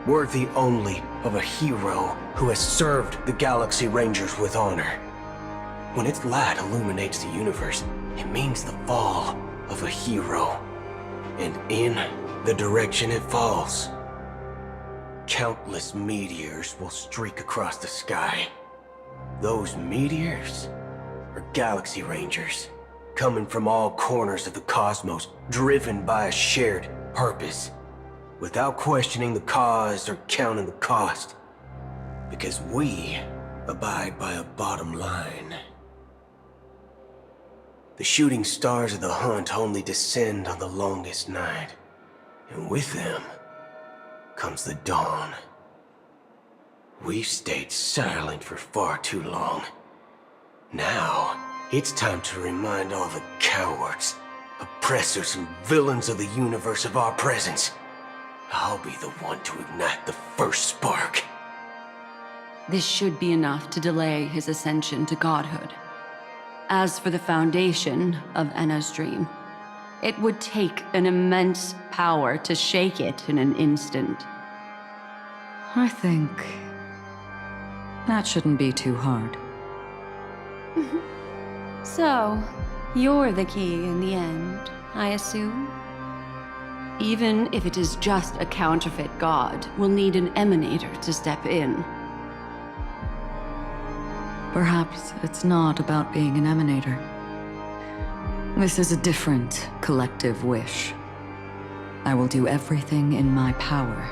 worthy only of a hero who has served the Galaxy Rangers with honor. When its light illuminates the universe, it means the fall of a hero. And in the direction it falls, countless meteors will streak across the sky. Those meteors are Galaxy Rangers, coming from all corners of the cosmos, driven by a shared purpose, without questioning the cause or counting the cost, because we abide by a bottom line. The shooting stars of the hunt only descend on the longest night, and with them comes the dawn. We've stayed silent for far too long. Now, it's time to remind all the cowards, oppressors, and villains of the universe of our presence. I'll be the one to ignite the first spark. This should be enough to delay his ascension to godhood. As for the foundation of Anna's dream, it would take an immense power to shake it in an instant. I think that shouldn't be too hard. So, you're the key in the end, I assume? Even if it is just a counterfeit god, we'll need an emanator to step in. Perhaps it's not about being an emanator. This is a different collective wish. I will do everything in my power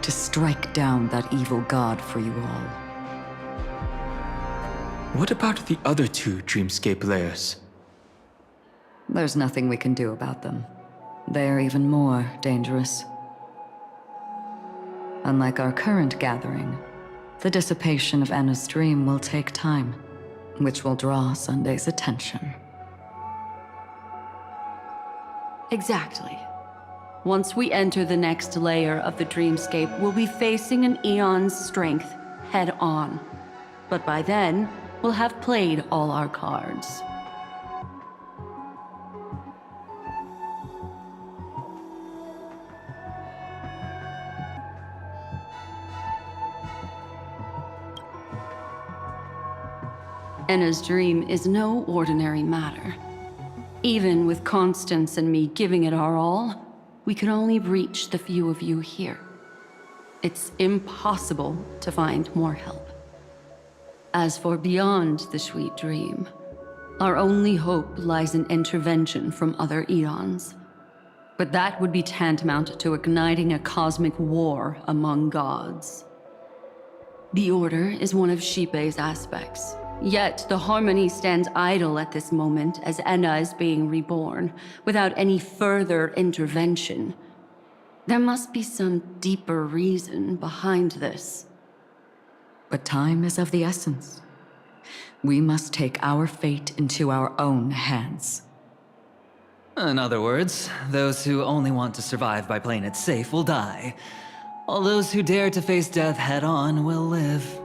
to strike down that evil god for you all. What about the other two Dreamscape layers? There's nothing we can do about them. They're even more dangerous. Unlike our current gathering, the dissipation of Anna's dream will take time, which will draw Sunday's attention. Exactly. Once we enter the next layer of the dreamscape, we'll be facing an eon's strength head on. But by then, we'll have played all our cards. Anna's dream is no ordinary matter. Even with Constance and me giving it our all, we could only reach the few of you here. It's impossible to find more help. As for beyond the sweet dream, our only hope lies in intervention from other eons. But that would be tantamount to igniting a cosmic war among gods. The Order is one of Xipe's aspects. Yet the Harmony stands idle at this moment as Enna is being reborn, without any further intervention. There must be some deeper reason behind this. But time is of the essence. We must take our fate into our own hands. In other words, those who only want to survive by playing it safe will die. All those who dare to face death head-on will live.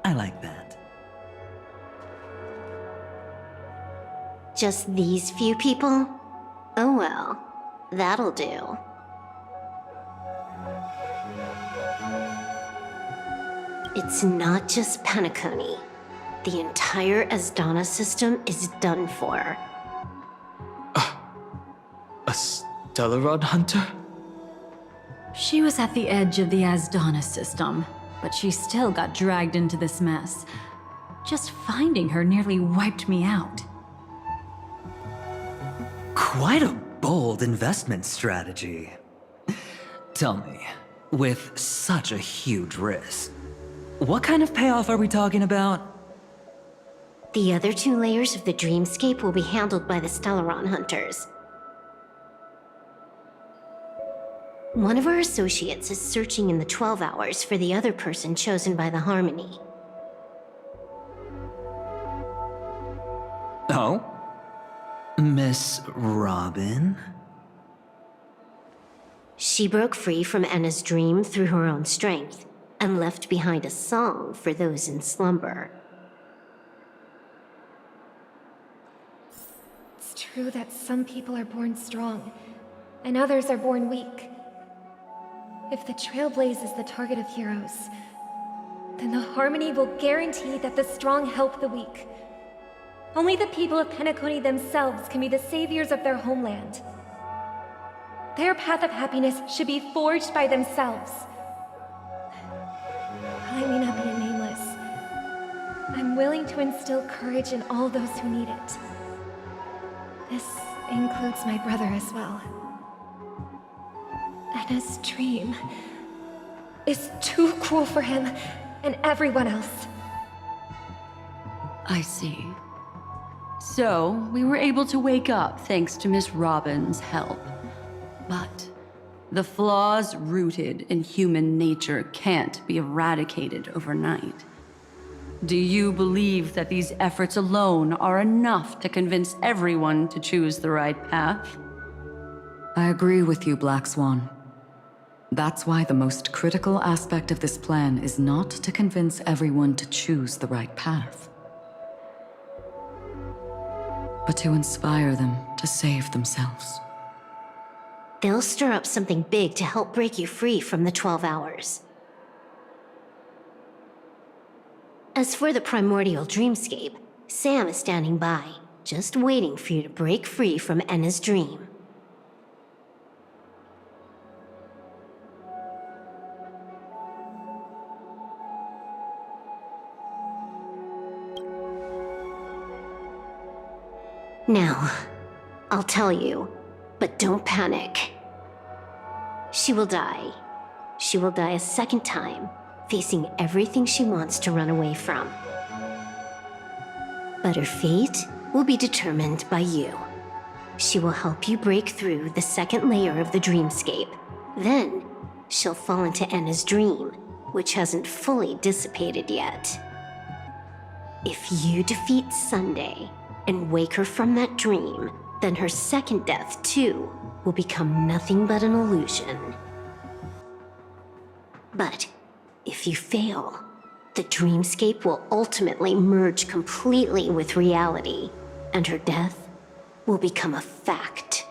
I like that. Just these few people? Oh well, that'll do. It's not just Penacony. The entire Asdana system is done for. A Stellaron hunter? She was at the edge of the Asdana system, but she still got dragged into this mess. Just finding her nearly wiped me out. Quite a bold investment strategy. Tell me, with such a huge risk, what kind of payoff are we talking about? The other 2 layers of the dreamscape will be handled by the Stellaron hunters. One of our associates is searching in the 12 hours for the other person chosen by the Harmony. Oh? Miss Robin? She broke free from Enna's dream through her own strength, and left behind a song for those in slumber. It's true that some people are born strong, and others are born weak. If the Trailblaze is the target of heroes, then the Harmony will guarantee that the strong help the weak. Only the people of Penacony themselves can be the saviors of their homeland. Their path of happiness should be forged by themselves. While I may not be a nameless, I'm willing to instill courage in all those who need it. This includes my brother as well. Enna's dream is too cruel for him and everyone else. I see. So, we were able to wake up thanks to Miss Robin's help. But the flaws rooted in human nature can't be eradicated overnight. Do you believe that these efforts alone are enough to convince everyone to choose the right path? I agree with you, Black Swan. That's why the most critical aspect of this plan is not to convince everyone to choose the right path, but to inspire them to save themselves. They'll stir up something big to help break you free from the 12 hours. As for the primordial dreamscape, Sam is standing by, just waiting for you to break free from Enna's dream. Now, I'll tell you, but don't panic. She will die. She will die a second time, facing everything she wants to run away from. But her fate will be determined by you. She will help you break through the second layer of the dreamscape. Then, she'll fall into Enna's dream, which hasn't fully dissipated yet. If you defeat Sunday and wake her from that dream, then her second death, too, will become nothing but an illusion. But if you fail, the dreamscape will ultimately merge completely with reality, and her death will become a fact.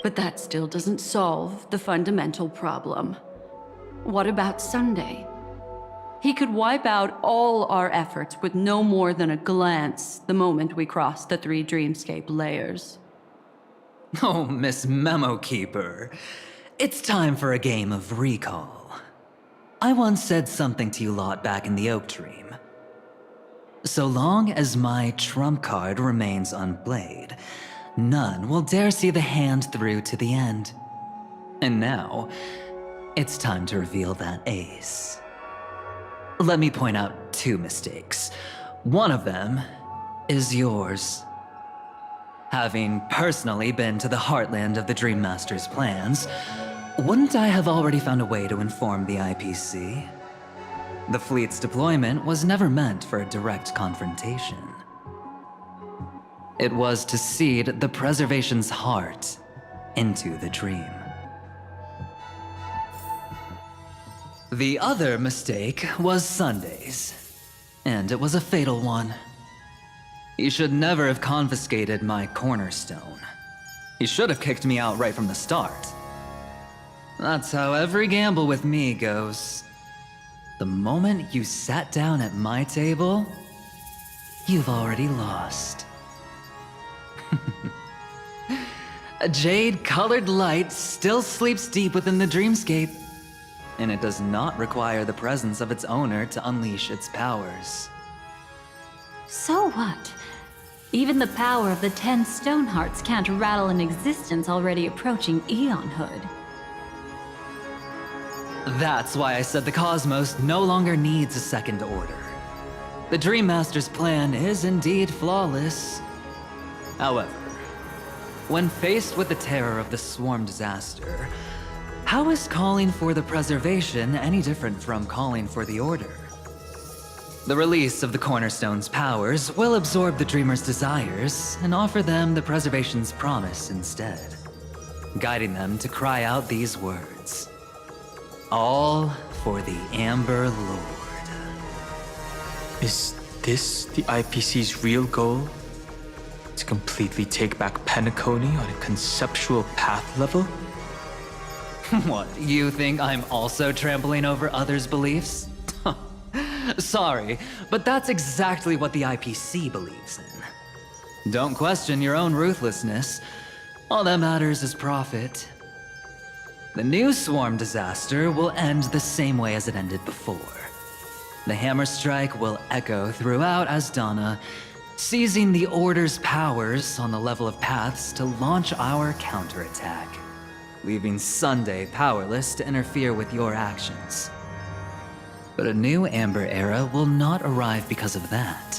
But that still doesn't solve the fundamental problem. What about Sunday? He could wipe out all our efforts with no more than a glance the moment we cross the 3 dreamscape layers. Oh, Miss Memo Keeper. It's time for a game of recall. I once said something to you lot back in the Oak Dream. So long as my trump card remains unplayed, none will dare see the hand through to the end. And now, it's time to reveal that ace. Let me point out 2 mistakes. One of them is yours. Having personally been to the heartland of the Dream Master's plans, wouldn't I have already found a way to inform the IPC? The fleet's deployment was never meant for a direct confrontation. It was to seed the Preservation's heart into the Dream. The other mistake was Sundays, and it was a fatal one. He should never have confiscated my cornerstone. He should have kicked me out right from the start. That's how every gamble with me goes. The moment you sat down at my table, you've already lost. A jade-colored light still sleeps deep within the dreamscape, and it does not require the presence of its owner to unleash its powers. So what? Even the power of the 10 Stonehearts can't rattle an existence already approaching eonhood. That's why I said the cosmos no longer needs a second order. The Dream Master's plan is indeed flawless. However, when faced with the terror of the swarm disaster, how is calling for the preservation any different from calling for the order? The release of the Cornerstone's powers will absorb the Dreamer's desires and offer them the preservation's promise instead, guiding them to cry out these words. All for the Amber Lord. Is this the IPC's real goal? To completely take back Penacony on a conceptual path level? What, you think I'm also trampling over others' beliefs? Sorry, but that's exactly what the IPC believes in. Don't question your own ruthlessness. All that matters is profit. The new swarm disaster will end the same way as it ended before. The hammer strike will echo throughout Asdana, seizing the Order's powers on the level of paths to launch our counterattack, leaving Sunday powerless to interfere with your actions. But a new Amber Era will not arrive because of that.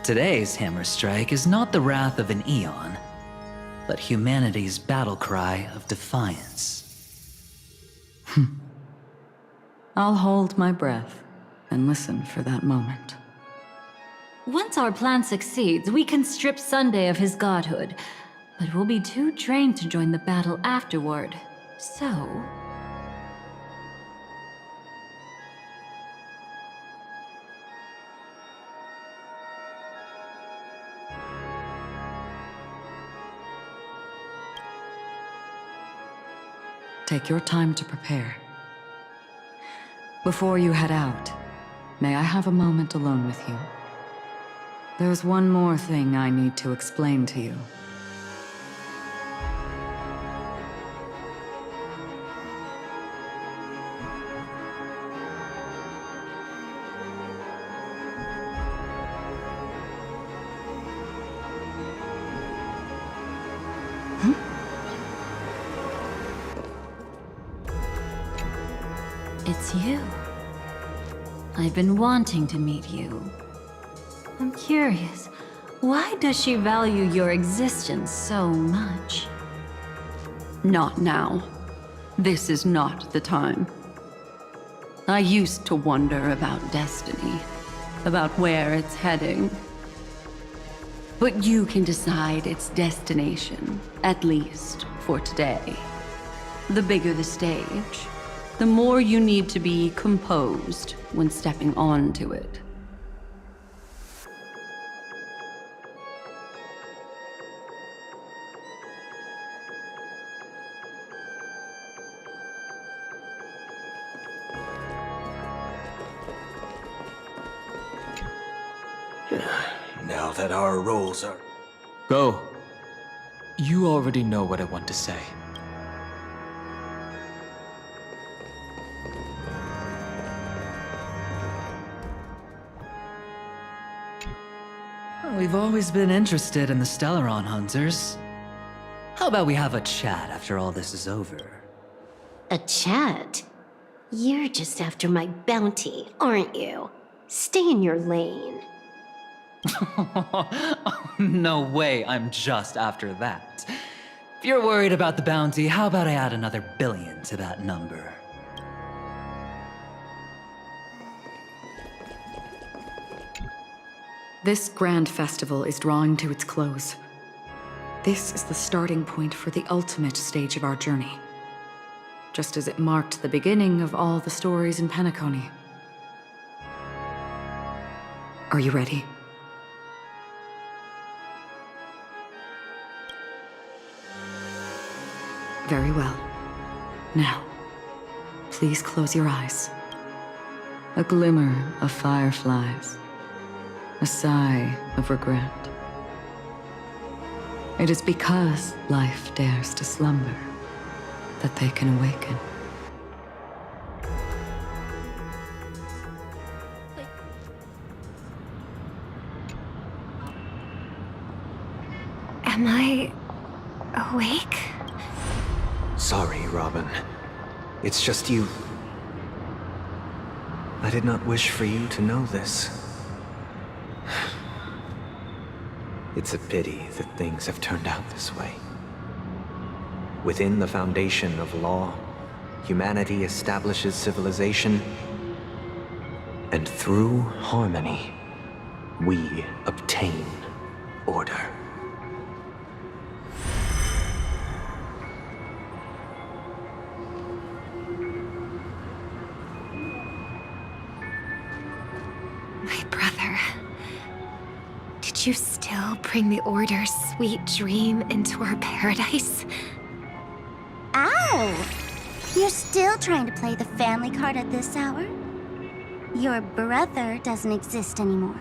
Today's hammer strike is not the wrath of an eon, but humanity's battle cry of defiance. I'll hold my breath and listen for that moment. Once our plan succeeds, we can strip Sunday of his godhood, but we'll be too drained to join the battle afterward. So... Take your time to prepare. Before you head out, may I have a moment alone with you? There's one more thing I need to explain to you. It's you. I've been wanting to meet you. I'm curious, why does she value your existence so much? Not now. This is not the time. I used to wonder about destiny, about where it's heading. But you can decide its destination, at least for today. The bigger the stage, the more you need to be composed when stepping onto it. Now that our roles are... Go. You already know what I want to say. We've always been interested in the Stellaron hunters. How about we have a chat after all this is over? A chat? You're just after my bounty, aren't you? Stay in your lane. No way, I'm just after that. If you're worried about the bounty, how about I add another billion to that number? This grand festival is drawing to its close. This is the starting point for the ultimate stage of our journey. Just as it marked the beginning of all the stories in Penacony. Are you ready? Very well. Now, please close your eyes. A glimmer of fireflies. A sigh of regret. It is because life dares to slumber that they can awaken. Am I awake? Sorry, Robin. It's just you. I did not wish for you to know this. It's a pity that things have turned out this way. Within the foundation of law, humanity establishes civilization, and through harmony, we obtain order. My brother. Did you still bring the Order's sweet dream into our paradise? Ow! You're still trying to play the family card at this hour? Your brother doesn't exist anymore.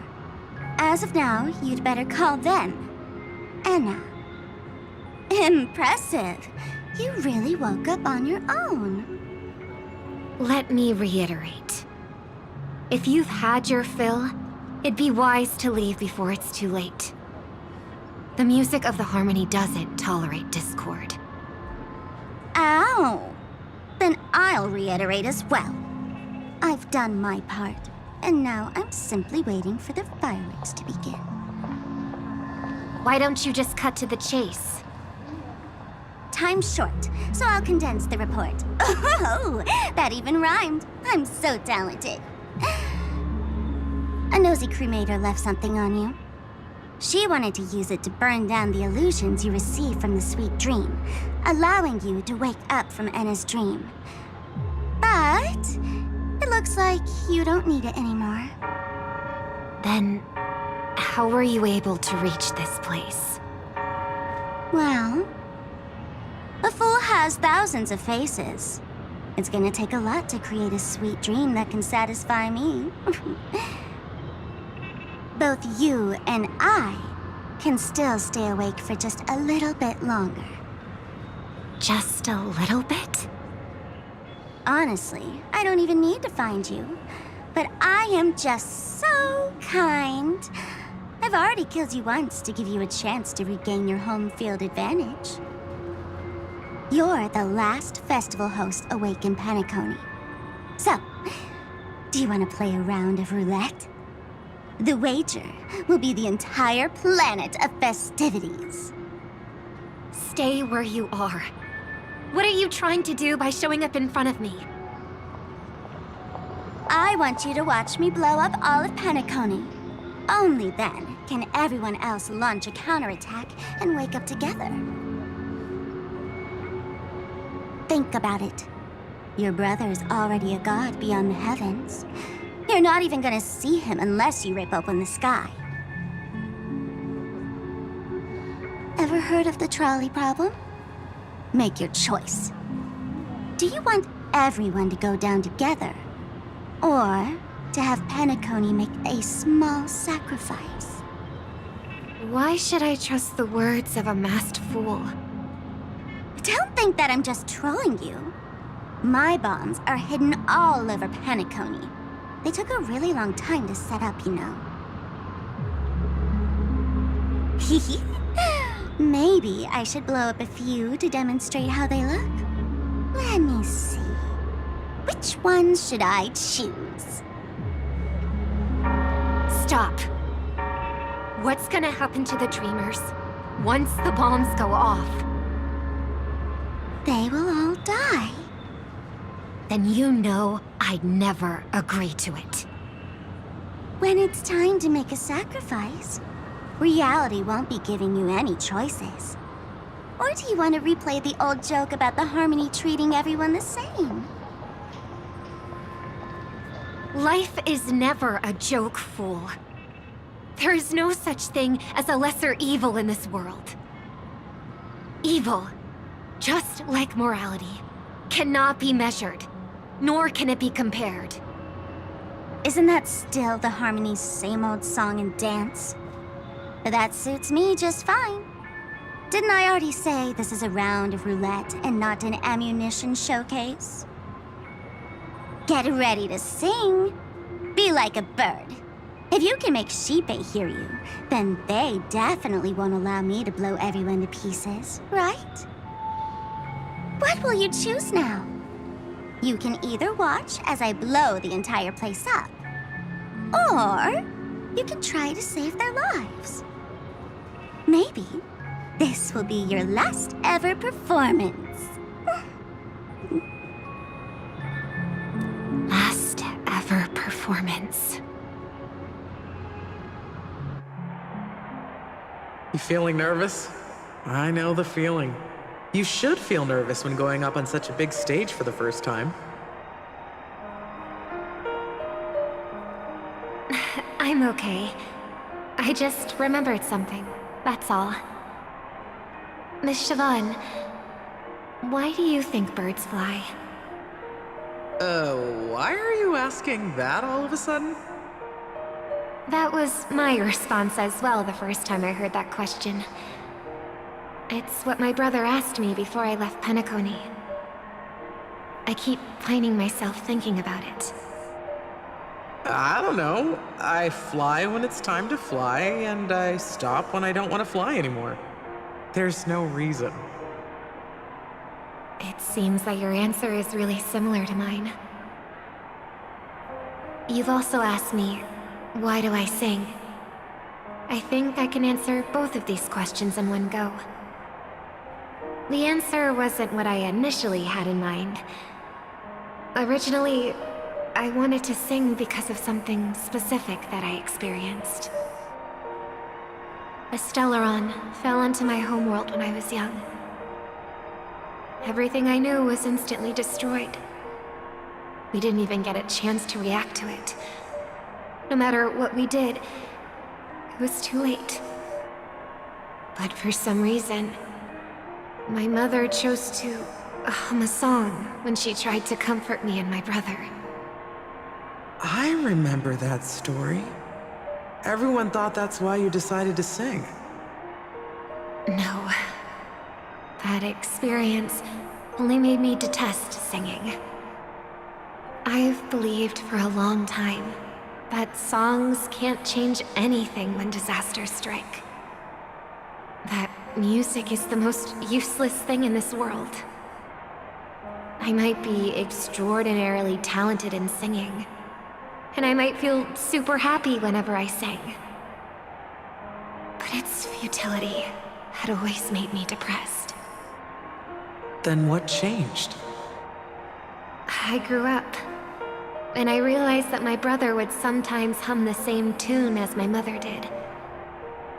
As of now, you'd better call them Anna. Impressive. You really woke up on your own. Let me reiterate. If you've had your fill, it'd be wise to leave before it's too late. The music of the Harmony doesn't tolerate discord. Ow! Then I'll reiterate as well. I've done my part, and now I'm simply waiting for the fireworks to begin. Why don't you just cut to the chase? Time's short, so I'll condense the report. Oh, that even rhymed. I'm so talented. A nosy cremator left something on you. She wanted to use it to burn down the illusions you received from the sweet dream, allowing you to wake up from Enna's dream. But it looks like you don't need it anymore. Then, how were you able to reach this place? Well, a fool has thousands of faces. It's gonna take a lot to create a sweet dream that can satisfy me. Both you and I can still stay awake for just a little bit longer. Just a little bit? Honestly, I don't even need to find you. But I am just so kind. I've already killed you once to give you a chance to regain your home field advantage. You're the last festival host awake in Penacony. So, do you want to play a round of roulette? The wager will be the entire planet of festivities. Stay where you are. What are you trying to do by showing up in front of me? I want you to watch me blow up all of Penacony. Only then can everyone else launch a counterattack and wake up together. Think about it. Your brother's already a god beyond the heavens. You're not even gonna see him unless you rip open the sky. Ever heard of the trolley problem? Make your choice. Do you want everyone to go down together? Or to have Penacony make a small sacrifice? Why should I trust the words of a masked fool? Don't think that I'm just trolling you. My bombs are hidden all over Penacony. They took a really long time to set up, you know. Maybe I should blow up a few to demonstrate how they look. Let me see. Which ones should I choose? Stop. What's gonna happen to the Dreamers once the bombs go off? They will all die. Then you know I'd never agree to it. When it's time to make a sacrifice, reality won't be giving you any choices. Or do you want to replay the old joke about the Harmony treating everyone the same? Life is never a joke, fool. There is no such thing as a lesser evil in this world. Evil, just like morality, cannot be measured, nor can it be compared. Isn't that still the Harmony's same old song and dance? That suits me just fine. Didn't I already say this is a round of roulette and not an ammunition showcase? Get ready to sing. Be like a bird. If you can make Xipe hear you, then they definitely won't allow me to blow everyone to pieces, right? What will you choose now? You can either watch as I blow the entire place up, or you can try to save their lives. Maybe this will be your last ever performance. Last ever performance. You feeling nervous? I know the feeling. You should feel nervous when going up on such a big stage for the first time. I'm okay. I just remembered something, that's all. Miss Siobhan, why do you think birds fly? Why are you asking that all of a sudden? That was my response as well the first time I heard that question. It's what my brother asked me before I left Penacony. I keep finding myself thinking about it. I don't know. I fly when it's time to fly, and I stop when I don't want to fly anymore. There's no reason. It seems that your answer is really similar to mine. You've also asked me, why do I sing? I think I can answer both of these questions in one go. The answer wasn't what I initially had in mind. Originally, I wanted to sing because of something specific that I experienced. A Stellaron fell onto my homeworld when I was young. Everything I knew was instantly destroyed. We didn't even get a chance to react to it. No matter what we did, it was too late. But for some reason, my mother chose to hum a song when she tried to comfort me and my brother. I remember that story. Everyone thought that's why you decided to sing. No. That experience only made me detest singing. I've believed for a long time that songs can't change anything when disasters strike. That music is the most useless thing in this world. I might be extraordinarily talented in singing, and I might feel super happy whenever I sing. But its futility had always made me depressed. Then what changed? I grew up, and I realized that my brother would sometimes hum the same tune as my mother did.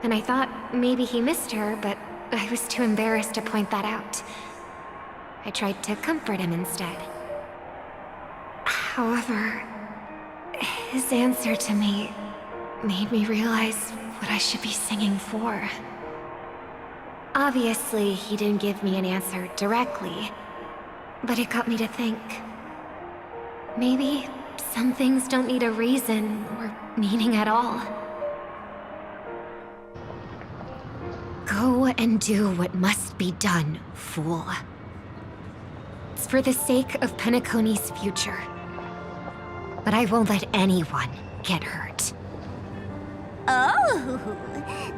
And I thought maybe he missed her, but I was too embarrassed to point that out. I tried to comfort him instead. However, his answer to me made me realize what I should be singing for. Obviously, he didn't give me an answer directly, but it got me to think. Maybe some things don't need a reason or meaning at all. Go and do what must be done, fool. It's for the sake of Penacony's future. But I won't let anyone get hurt. Oh,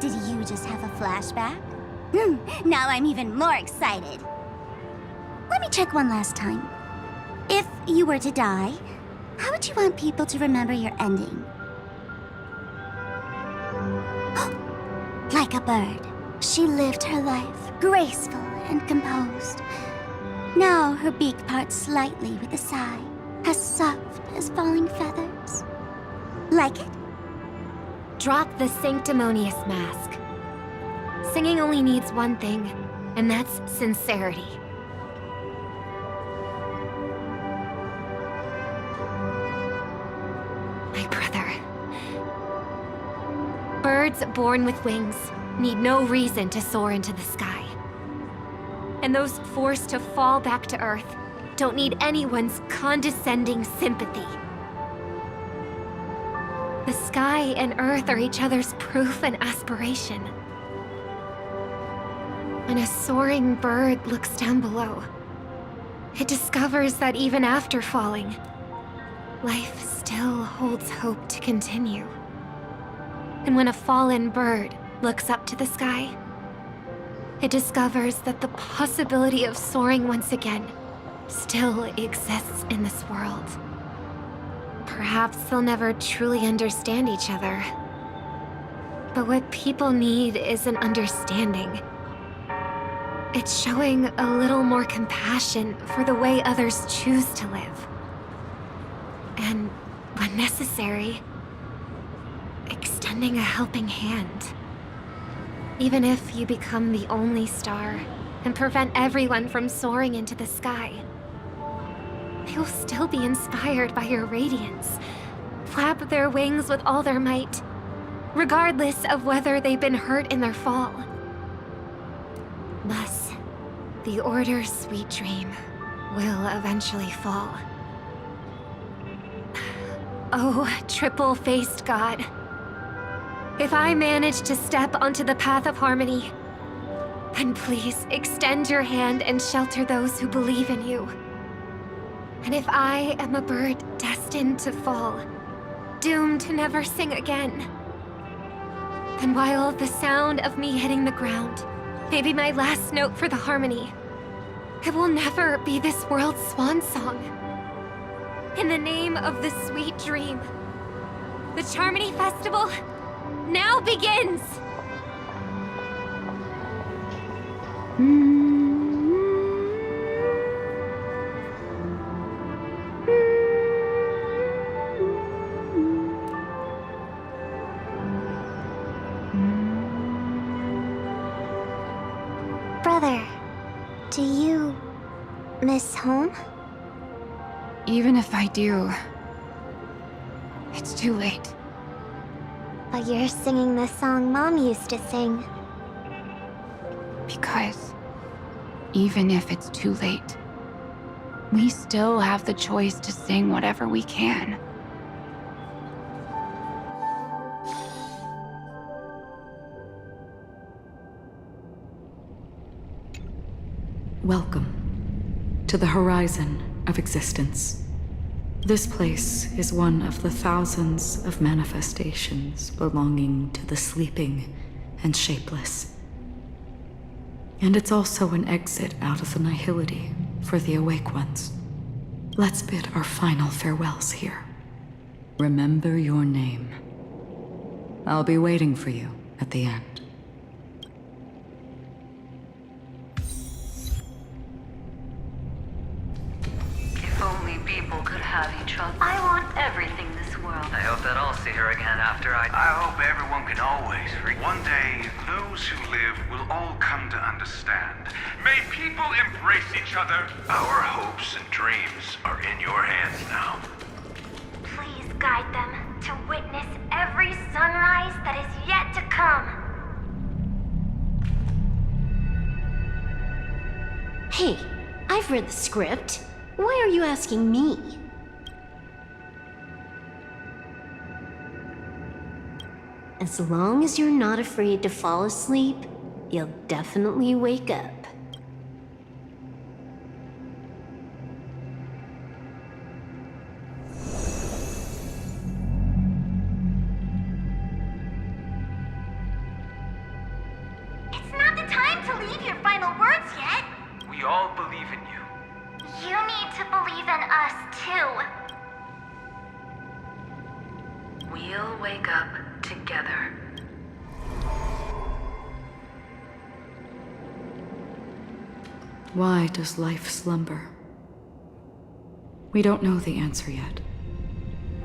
did you just have a flashback? Now I'm even more excited. Let me check one last time. If you were to die, how would you want people to remember your ending? Like a bird, she lived her life, graceful and composed. Now her beak parts slightly with a sigh, as soft as falling feathers. Like it? Drop the sanctimonious mask. Singing only needs one thing, and that's sincerity. My brother. Birds born with wings need no reason to soar into the sky. And those forced to fall back to Earth don't need anyone's condescending sympathy. The sky and Earth are each other's proof and aspiration. When a soaring bird looks down below, it discovers that even after falling, life still holds hope to continue. And when a fallen bird looks up to the sky, it discovers that the possibility of soaring once again still exists in this world. Perhaps they'll never truly understand each other. But what people need is an understanding. It's showing a little more compassion for the way others choose to live. And, when necessary, extending a helping hand. Even if you become the only star and prevent everyone from soaring into the sky, they will still be inspired by your radiance, flap their wings with all their might, regardless of whether they've been hurt in their fall. Thus, the Order's sweet dream will eventually fall. Oh, triple-faced God. If I manage to step onto the path of harmony, then please extend your hand and shelter those who believe in you. And if I am a bird destined to fall, doomed to never sing again, then while the sound of me hitting the ground may be my last note for the harmony, it will never be this world's swan song. In the name of the sweet dream, the Charmony Festival now begins! Brother, do you miss home? Even if I do, it's too late. But you're singing the song Mom used to sing. Because even if it's too late, we still have the choice to sing whatever we can. Welcome to the horizon of existence. This place is one of the thousands of manifestations belonging to the sleeping and shapeless. And it's also an exit out of the nihility for the awake ones. Let's bid our final farewells here. Remember your name. I'll be waiting for you at the end. If only people could have each other. I want everything this world. I hope that I'll see her again after I hope everyone can always forgive. One day, those who live will all come to understand. May people embrace each other. Our hopes and dreams are in your hands now. Please guide them to witness every sunrise that is yet to come. Hey, I've read the script. Why are you asking me? As long as you're not afraid to fall asleep, you'll definitely wake up. Why does life slumber? We don't know the answer yet,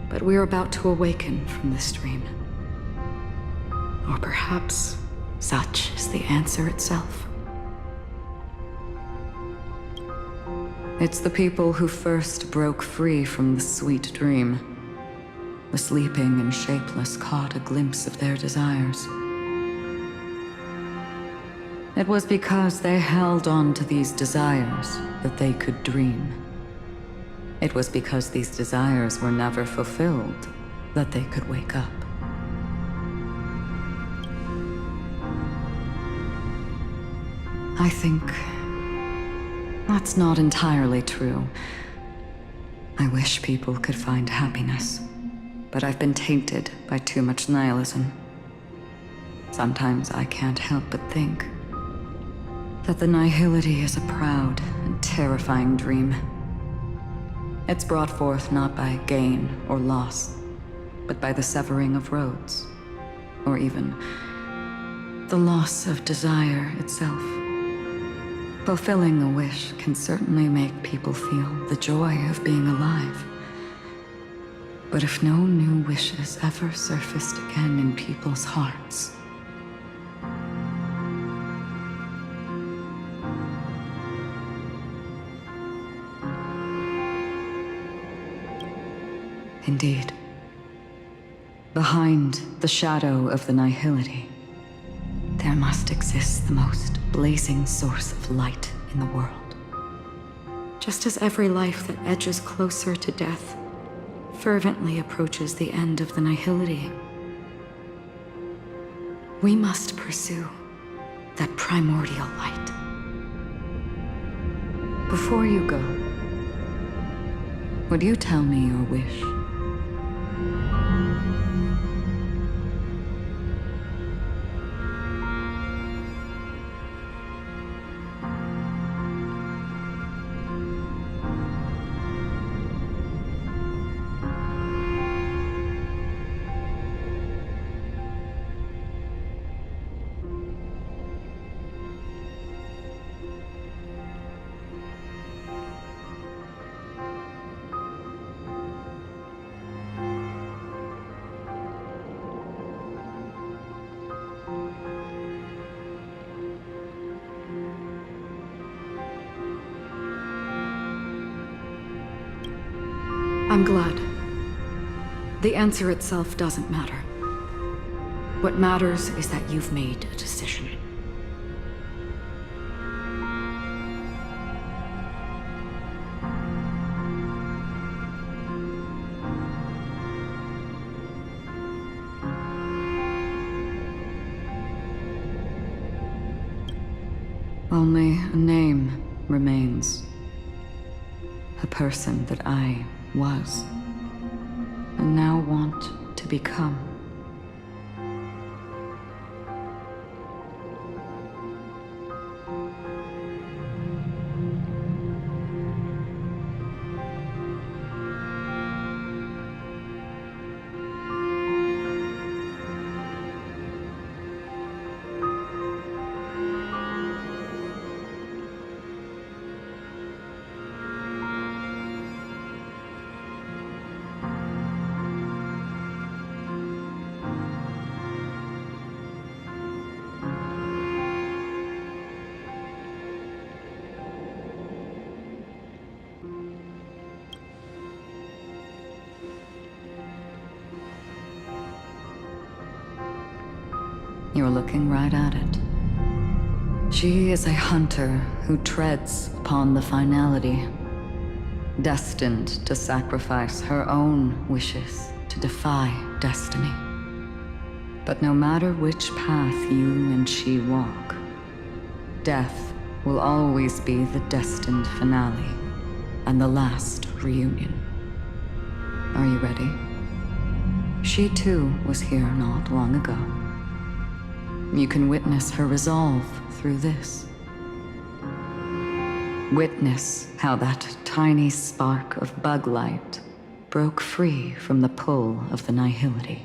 but we're about to awaken from this dream. Or perhaps such is the answer itself. It's the people who first broke free from the sweet dream. The sleeping and shapeless caught a glimpse of their desires. It was because they held on to these desires that they could dream. It was because these desires were never fulfilled that they could wake up. I think that's not entirely true. I wish people could find happiness, but I've been tainted by too much nihilism. Sometimes I can't help but think that the nihility is a proud and terrifying dream. It's brought forth not by gain or loss, but by the severing of roads, or even the loss of desire itself. Fulfilling a wish can certainly make people feel the joy of being alive. But if no new wishes ever surfaced again in people's hearts, indeed, behind the shadow of the nihility, there must exist the most blazing source of light in the world. Just as every life that edges closer to death fervently approaches the end of the nihility, we must pursue that primordial light. Before you go, would you tell me your wish? I'm glad. The answer itself doesn't matter. What matters is that you've made a decision. Only a name remains. A person that I was, and now want to become. You're looking right at it. She is a hunter who treads upon the finality, destined to sacrifice her own wishes to defy destiny. But no matter which path you and she walk, death will always be the destined finale and the last reunion. Are you ready? She too was here not long ago. You can witness her resolve through this. Witness how that tiny spark of bug light broke free from the pull of the nihility.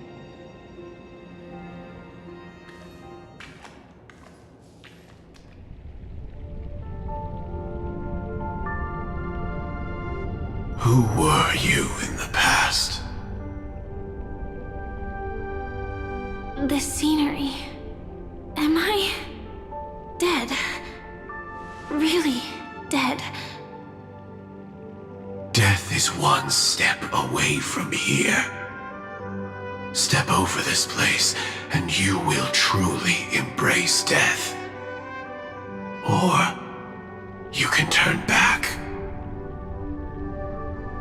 Who were you in the past? The scenery. Am I dead? Really dead? Death is one step away from here. Step over this place, and you will truly embrace death. Or you can turn back.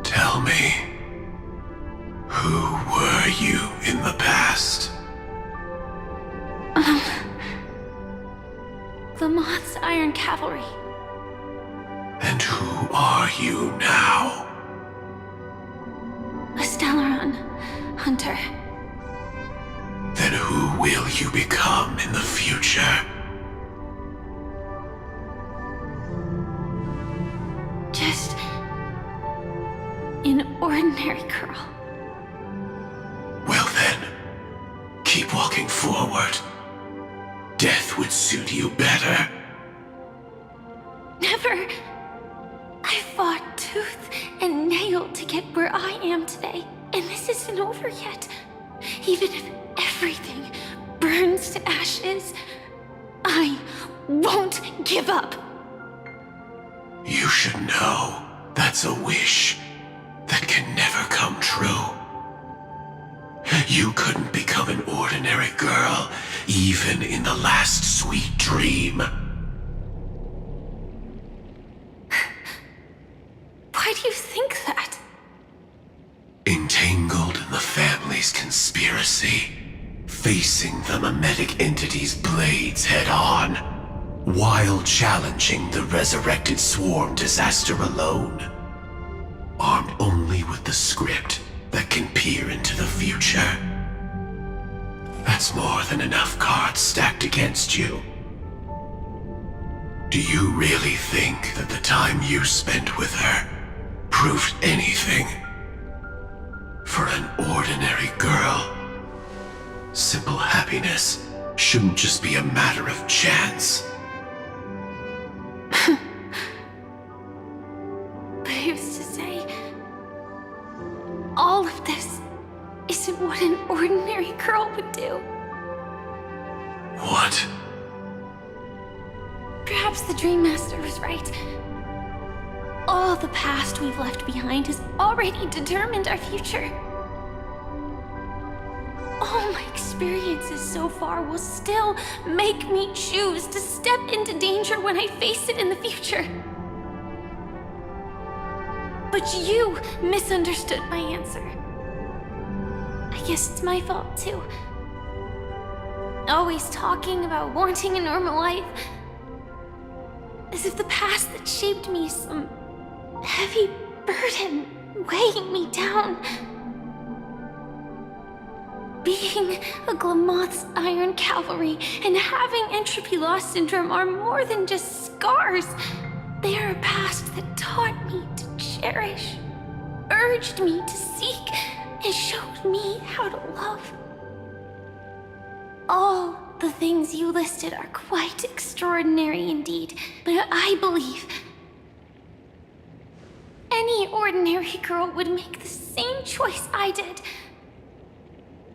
Tell me, who were you in the past? The Moth's Iron Cavalry. And who are you now? A Stellaron hunter. Then who will you become in the future? Just an ordinary girl. Well then, keep walking forward. Death would suit you better. Never. I fought tooth and nail to get where I am today, and this isn't over yet. Even if everything burns to ashes, I won't give up. You should know that's a wish that can never come true. You couldn't become an ordinary girl, even in the last sweet dream. Why do you think that? Entangled in the family's conspiracy, facing the mimetic entity's blades head-on, while challenging the resurrected swarm disaster alone. Armed only with the script that can peer into the future. That's more than enough cards stacked against you. Do you really think that the time you spent with her proved anything? For an ordinary girl, simple happiness shouldn't just be a matter of chance. But who's to say all of this isn't what an ordinary girl would do? What? Perhaps the Dream Master was right. All the past we've left behind has already determined our future. All my experiences so far will still make me choose to step into danger when I face it in the future. But you misunderstood my answer. I guess it's my fault too. Always talking about wanting a normal life. As if the past that shaped me is some heavy burden weighing me down. Being a Glamoth's Iron Cavalry and having entropy loss syndrome are more than just scars. They are a past that taught me to cherish, urged me to seek, and showed me how to love. All the things you listed are quite extraordinary indeed, but I believe any ordinary girl would make the same choice I did.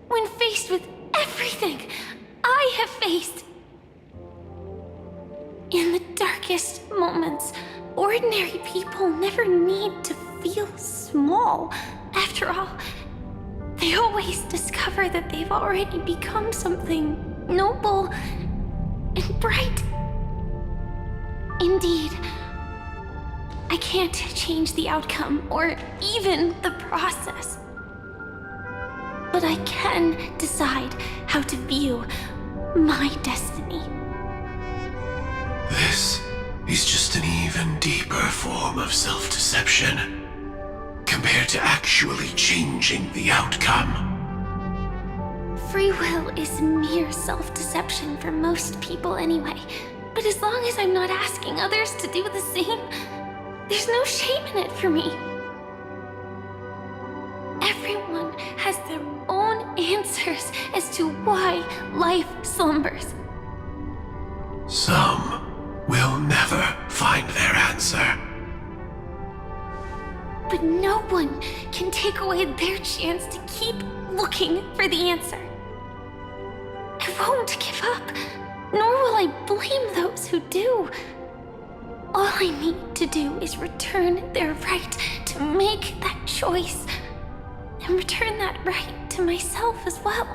When faced with everything I have faced. In the darkest moments, ordinary people never need to feel small. After all, they always discover that they've already become something noble and bright. Indeed, I can't change the outcome or even the process. But I can decide how to view my destiny. This is just an even deeper form of self-deception compared to actually changing the outcome. Free will is mere self-deception for most people anyway. But as long as I'm not asking others to do the same, there's no shame in it for me. Everyone has their own answers as to why life slumbers. Some will never find their answer. But no one can take away their chance to keep looking for the answer. I won't give up, nor will I blame those who do. All I need to do is return their right to make that choice, and return that right to myself as well.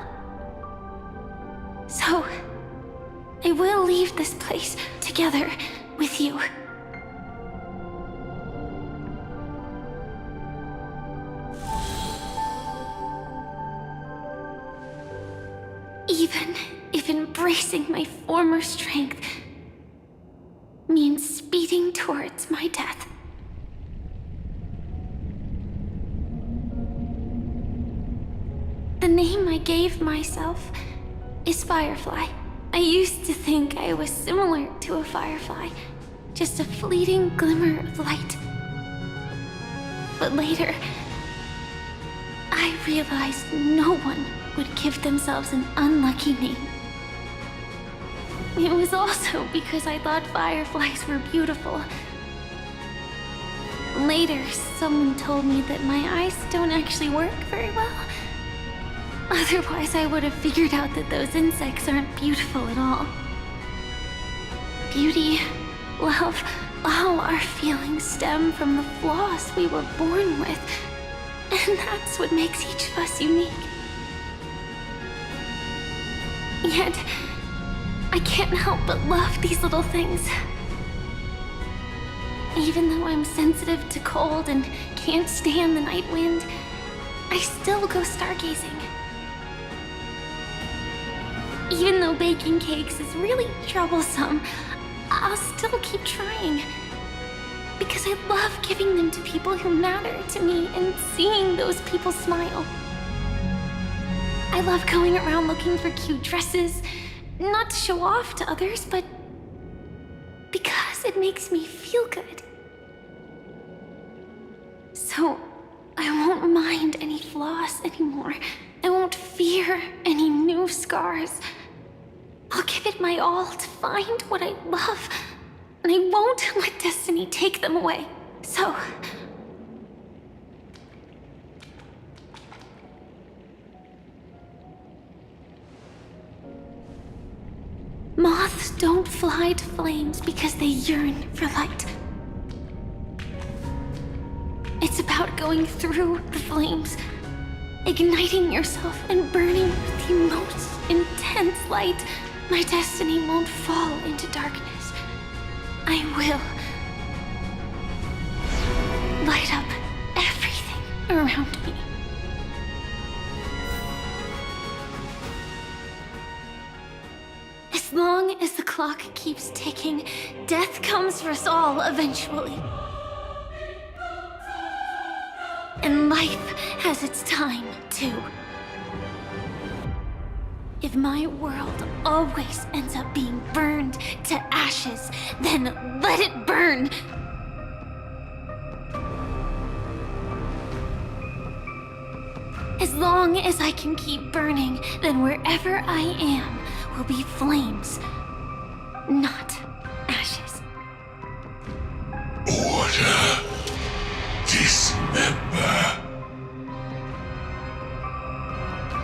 So, I will leave this place together with you. Even if embracing my former strength means speeding towards my death. The name I gave myself is Firefly. I used to think I was similar to a firefly, just a fleeting glimmer of light. But later, I realized no one would give themselves an unlucky name. It was also because I thought fireflies were beautiful. Later, someone told me that my eyes don't actually work very well. Otherwise, I would have figured out that those insects aren't beautiful at all. Beauty, love, all our feelings stem from the flaws we were born with. And that's what makes each of us unique. Yet, I can't help but love these little things. Even though I'm sensitive to cold and can't stand the night wind, I still go stargazing. Even though baking cakes is really troublesome, I'll still keep trying. Because I love giving them to people who matter to me and seeing those people smile. I love going around looking for cute dresses, not to show off to others, but because it makes me feel good. So, I won't mind any flaws anymore. I won't fear any new scars. I'll give it my all to find what I love, and I won't let destiny take them away. So, moths don't fly to flames because they yearn for light. It's about going through the flames, igniting yourself and burning with the most intense light. My destiny won't fall into darkness. I will light up everything around me. As long as the clock keeps ticking, death comes for us all eventually. And life has its time, too. If my world always ends up being burned to ashes, then let it burn! As long as I can keep burning, then wherever I am will be flames, not ashes. Order. Dismember.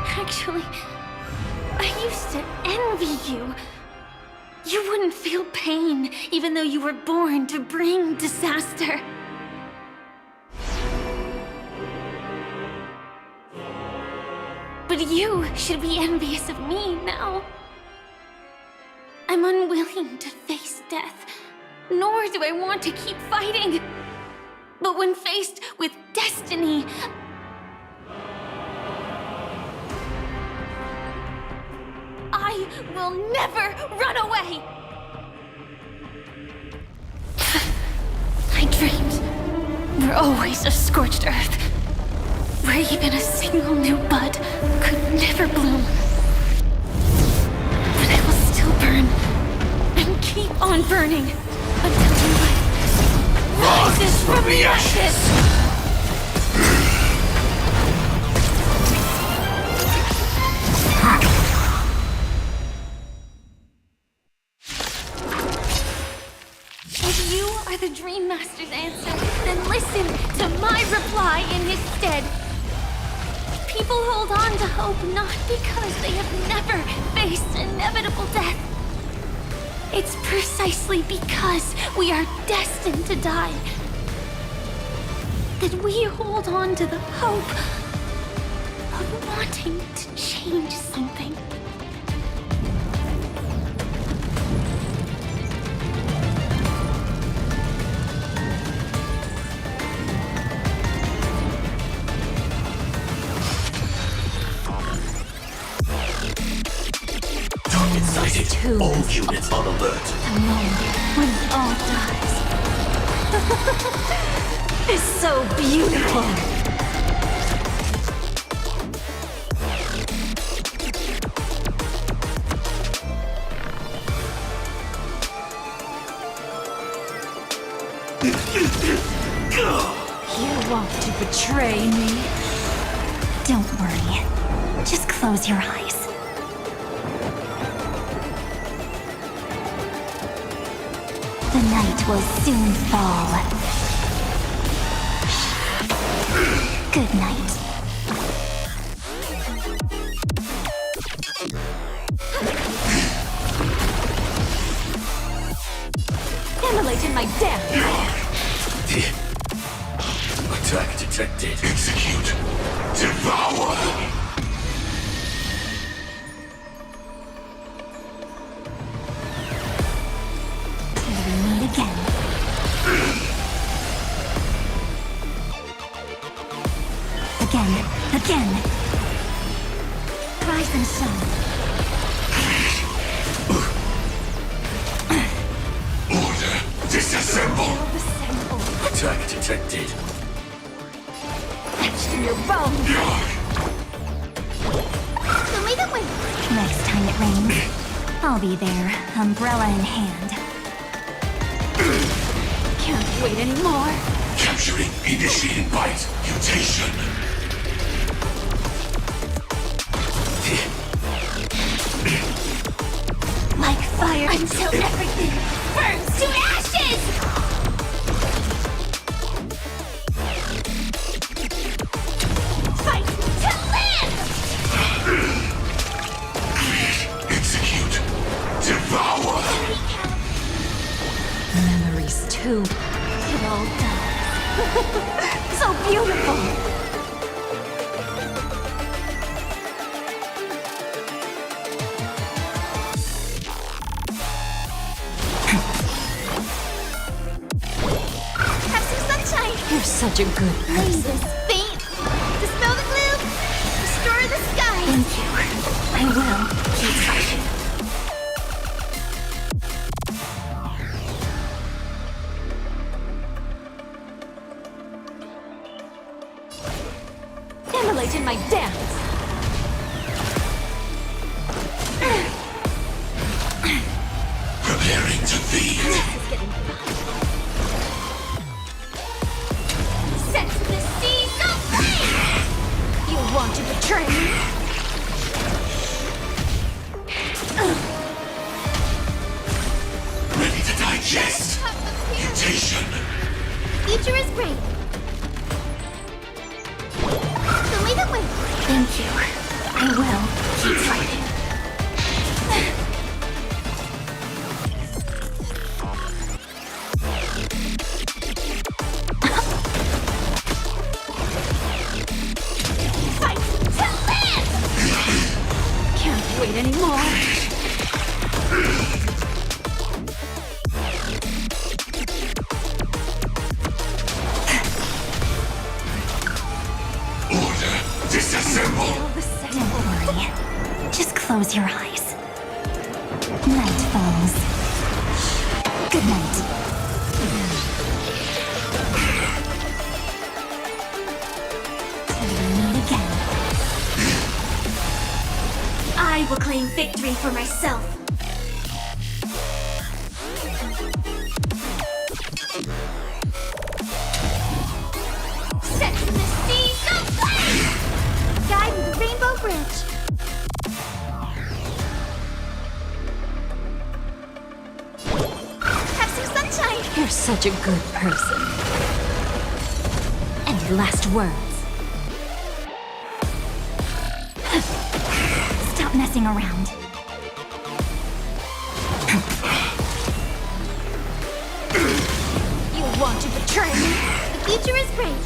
Actually, I used to envy you. You wouldn't feel pain, even though you were born to bring disaster. But you should be envious of me now. I'm unwilling to face death, nor do I want to keep fighting. But when faced with destiny, I will never run away! My dreams were always a scorched earth, where even a single new bud could never bloom. But I will still burn, and keep on burning, until life rises from the ashes! If you are the Dream Master's answer, then listen to my reply in his stead. People hold on to hope not because they have never faced inevitable death. It's precisely because we are destined to die that we hold on to the hope of wanting to change something. Sighted. All units on alert. The moment when it all dies. It's so beautiful. You want to betray me? Don't worry. Just close your eyes. The night will soon fall. Good night. Immolate in my death! Attack detected. Execute. Devour. Again. Again. Rise and shine. Order. Disassemble. Attack detected. Etched in your bones. Show me the way. Next time it rains, I'll be there, umbrella in hand. Can't wait anymore. Capturing initiated bite. Mutation. Like fire until everything burns to ashes! Fight to live! Execute. Devour. Memories too. It all dies. So beautiful! Have some sunshine! You're such a good person. Faint! Dispel the gloom! Restore the sky! Thank you. I will. Keep fighting. Immolate in my dance! Preparing to feed. Set the seas aflame! You want to betray me? Ready to digest. Mutation. Future is great. Show me the way. Thank you. I will keep fighting. Fight to live! Can't wait anymore. Order. Disassemble. Don't worry. Just close your eyes. Night falls. Good night. Till we meet again. I will claim victory for myself. Set the seas aflame! Guide the Rainbow Bridge. Have some sunshine! You're such a good person. Any last words? Stop messing around. You want to betray me? The future is great.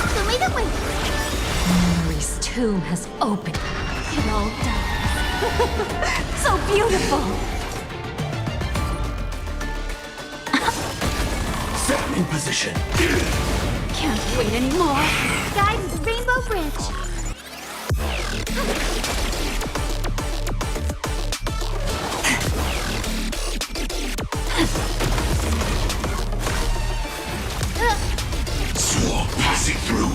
So leave it with Memory's tomb has opened. It all dies. So beautiful! Set in position. Can't wait anymore. guide to the Rainbow Bridge. Swarm passing through.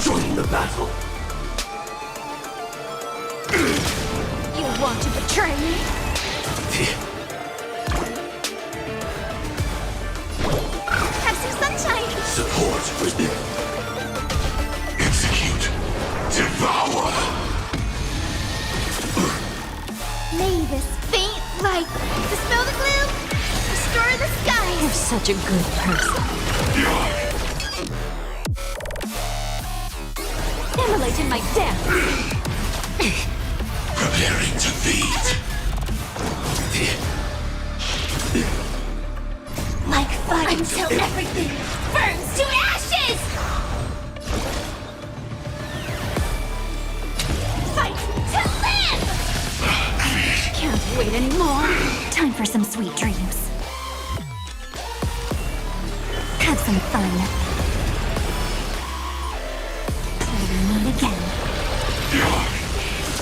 Join the battle. You want to betray me? Have some sunshine. Support. Execute. Devour. May this faint light dispel the gloom, restore the skies. You're such a good person. Immolate in my death. Preparing to feed. Like fire until everything burns to ashes. Fight to live. Can't wait anymore. Time for some sweet dreams. Have some fun. Till we meet again.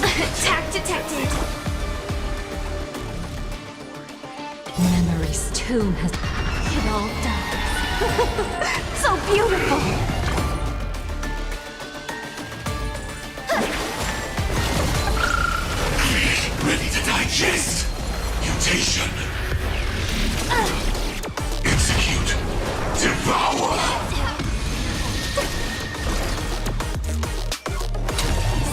Attack detected. Memory's tomb has... It all dies. So beautiful! Ready to digest. Mutation. Execute. Devour.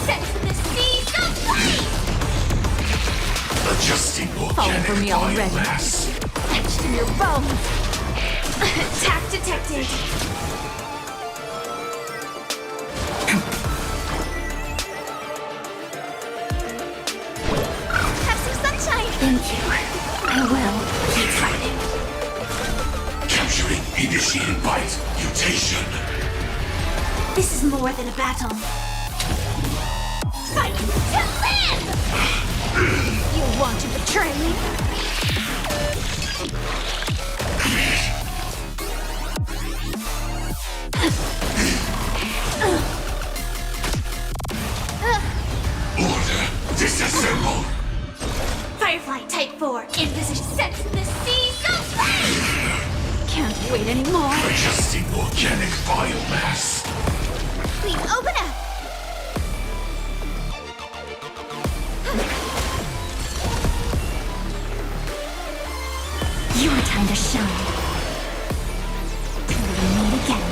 Set to the seas of flame. Adjusting Falling for me already. biomass. Etched in your bones. Attack detected. Have some sunshine. Thank you. I will. Keep fighting. Capturing initiated bite. Mutation. This is more than a battle. Fight to live. You want to betray me? Order. Disassemble. Firefly Type 4 in position. Set to the seas of flame. Can't wait anymore. Adjusting organic biomass. Please open up. Your time to shine. Till we meet again.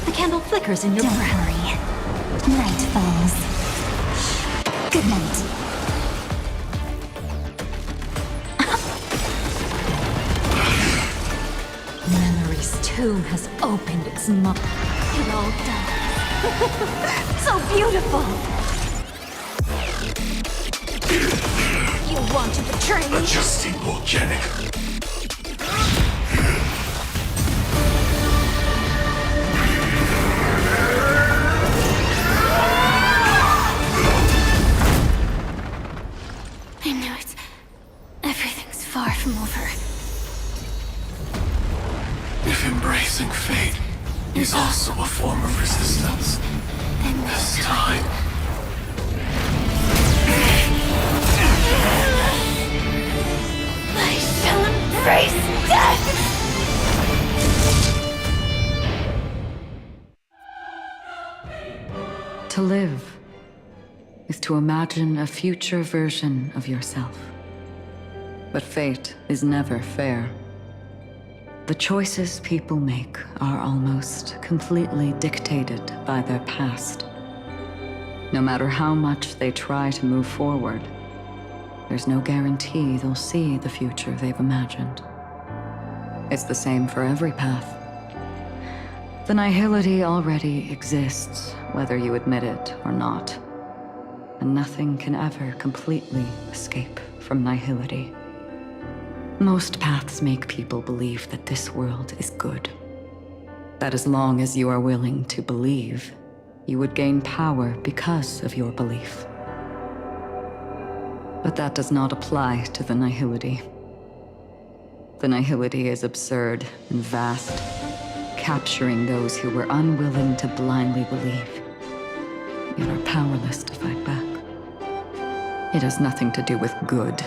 The candle flickers in your... Don't hurry. Night falls. Good night. Memory's tomb has opened its mouth. It all dies. So beautiful! You want to betray me? Adjusting organic. I know it's... everything's far from over. If embracing fate is also a form of resistance, this time. I shall embrace death! To live is to imagine a future version of yourself. But fate is never fair. The choices people make are almost completely dictated by their past. No matter how much they try to move forward, there's no guarantee they'll see the future they've imagined. It's the same for every path. The nihility already exists, whether you admit it or not. And nothing can ever completely escape from nihility. Most paths make people believe that this world is good. That as long as you are willing to believe, you would gain power because of your belief. But that does not apply to the nihility. The nihility is absurd and vast, capturing those who were unwilling to blindly believe, yet are powerless to fight back. It has nothing to do with good,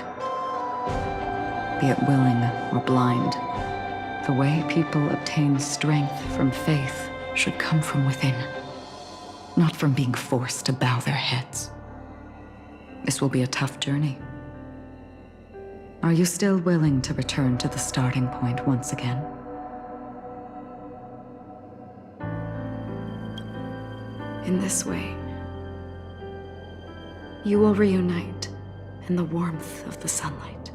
be it willing or blind. The way people obtain strength from faith should come from within, not from being forced to bow their heads. This will be a tough journey. Are you still willing to return to the starting point once again? In this way, you will reunite in the warmth of the sunlight.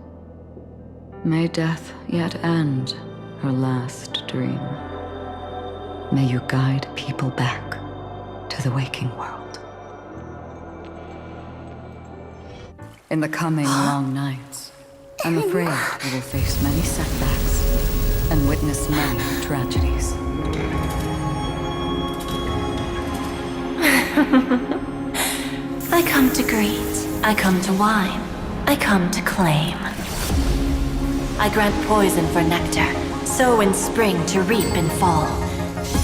May death yet end her last dream. May you guide people back to the waking world. In the coming long nights, I'm afraid we will face many setbacks and witness many tragedies. I come to greet, I come to whine, I come to claim. I grant poison for nectar, sow in spring to reap in fall.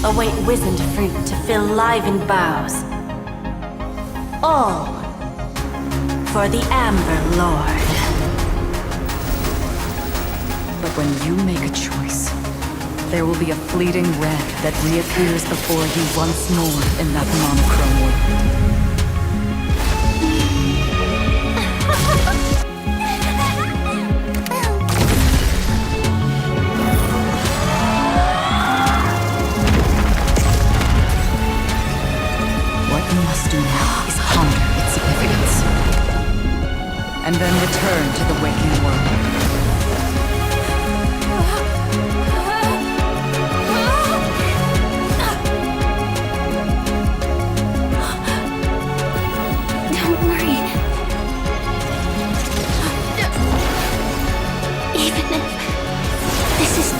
Await wizened fruit to fill livened boughs. All for the Amber Lord. But when you make a choice, there will be a fleeting red that reappears before you once more in that monochrome world. What you must do now is ponder its significance, and then return to the waking world.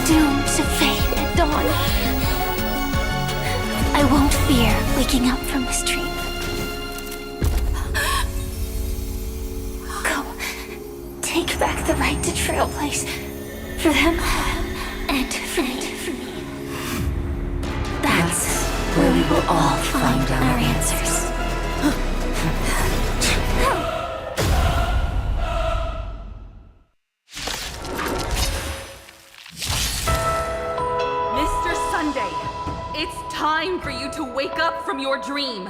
Doomed to fade at dawn. I won't fear waking up from this dream. Go. Take back the right to trailblaze. For them and for me. That's where we will all find our answers. Time for you to wake up from your dream.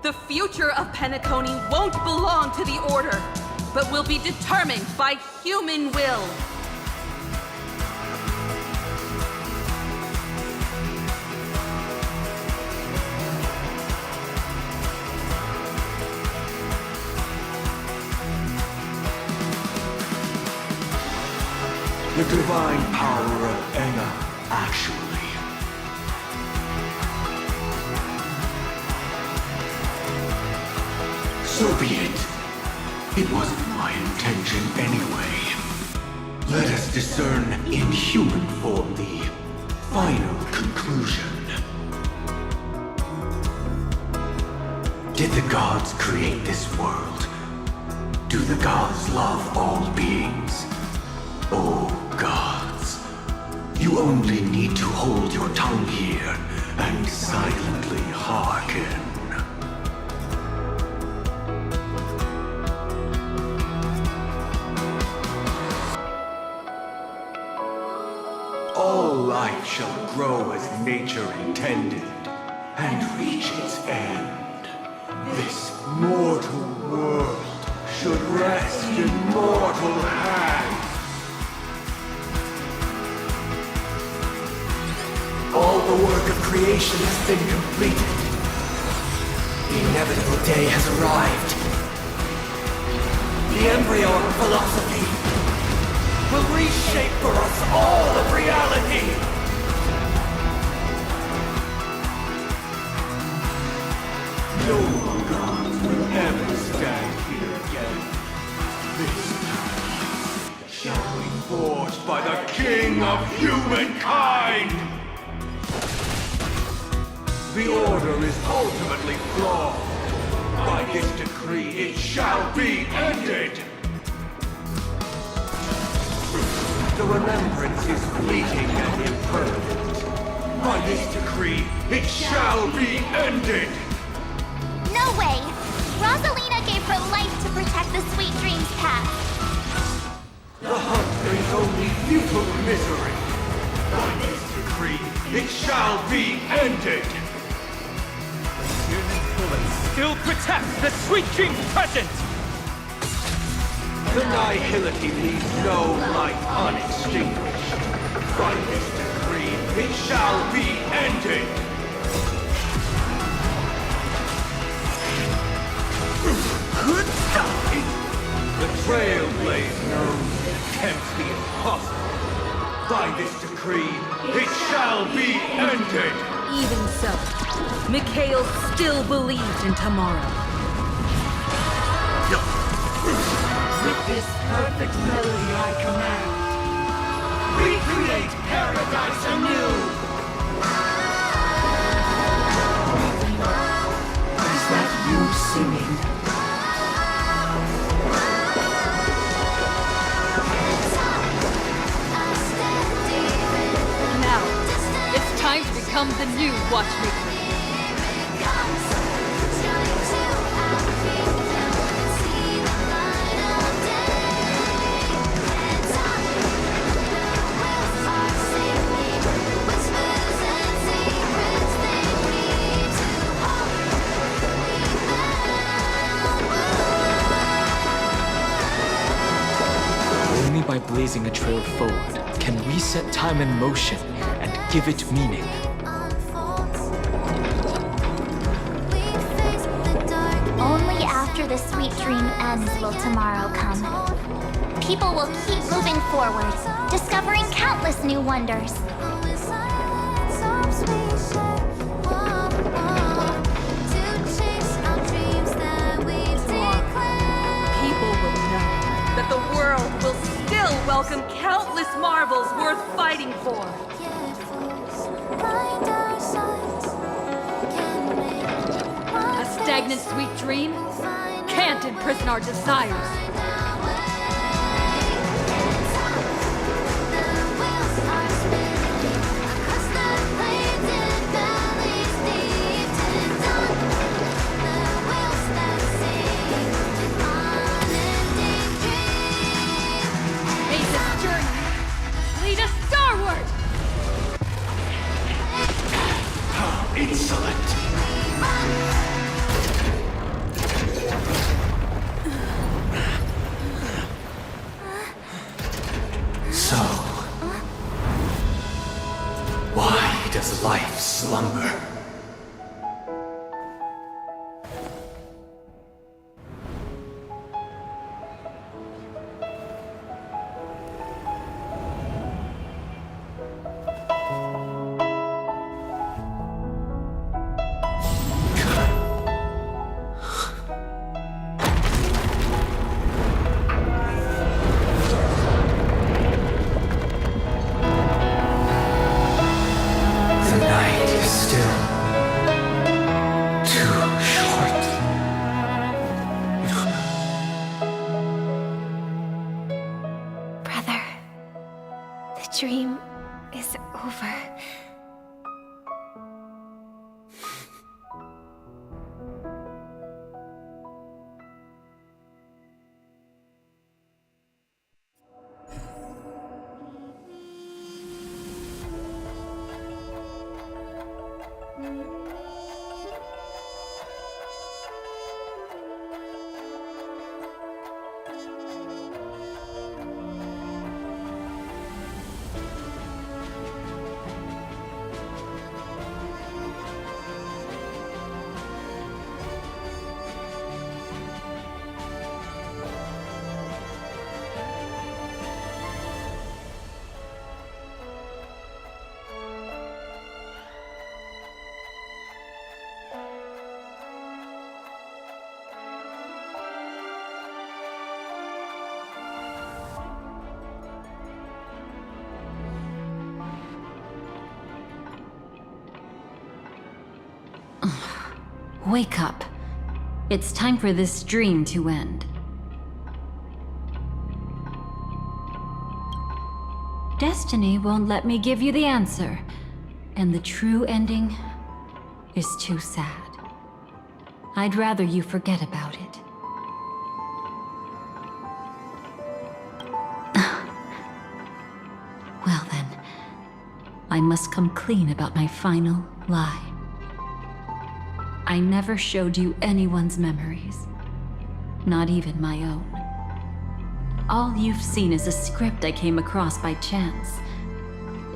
The future of Penacony won't belong to the Order, but will be determined by human will. The divine power of Enna, actually. So be it. It wasn't my intention anyway. Let us discern in human form the final conclusion. Did the gods create this world? Do the gods love all beings? Oh, gods. You only need to hold your tongue here and silently hearken. All life shall grow as nature intended, and reach its end. This mortal world should rest in mortal hands. All the work of creation has been completed. inevitable day has arrived. The embryo of philosophy will reshape for us all of reality. No gods will ever stand here again. This paradise shall be forged by the King of Humankind! The order is ultimately flawed. By this decree, it shall be ended! The remembrance is fleeting and impermanent. By this decree, it shall be ended! No way! Rosalina gave her life to protect the Sweet Dreams path. The hunt brings only futile misery. By this decree, it shall be ended! Human bullets still protect the Sweet Dreams present! The nihility leaves no light unextinguished. By this decree, it shall be ended! The Trailblazer attempts the impossible. By this decree, it shall be ended! Even so, Mikhail still believed in tomorrow. With this perfect melody I command, recreate paradise anew! Is that you singing? Now, it's time to become the new Watchmaker. Only by blazing a trail forward can we set time in motion and give it meaning. Only after the sweet dream ends will tomorrow come. People will keep moving forward, discovering countless new wonders. People will know that the world will still welcome countless marvels worth fighting for. A stagnant sweet dream can't imprison our desires. May this journey lead us starward! How insolent! So, why does life slumber? The night is still too short. Brother, the dream is over. Wake up. It's time for this dream to end. Destiny won't let me give you the answer, and the true ending is too sad. I'd rather you forget about it. Well then, I must come clean about my final lie. I never showed you anyone's memories, not even my own. All you've seen is a script I came across by chance.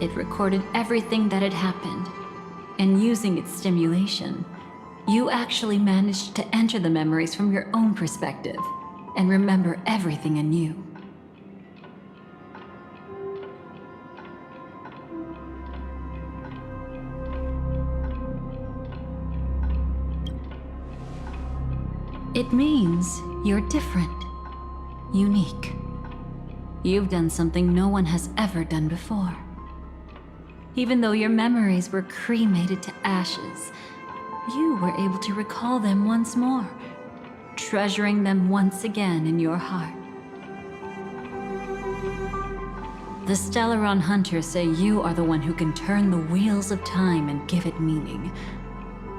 It recorded everything that had happened, and using its stimulation, you actually managed to enter the memories from your own perspective and remember everything anew. It means you're different, unique. You've done something no one has ever done before. Even though your memories were cremated to ashes, you were able to recall them once more, treasuring them once again in your heart. The Stellaron Hunters say you are the one who can turn the wheels of time and give it meaning.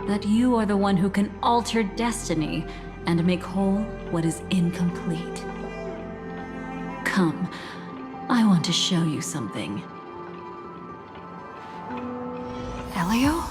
That you are the one who can alter destiny and make whole what is incomplete. Come, I want to show you something. Elio?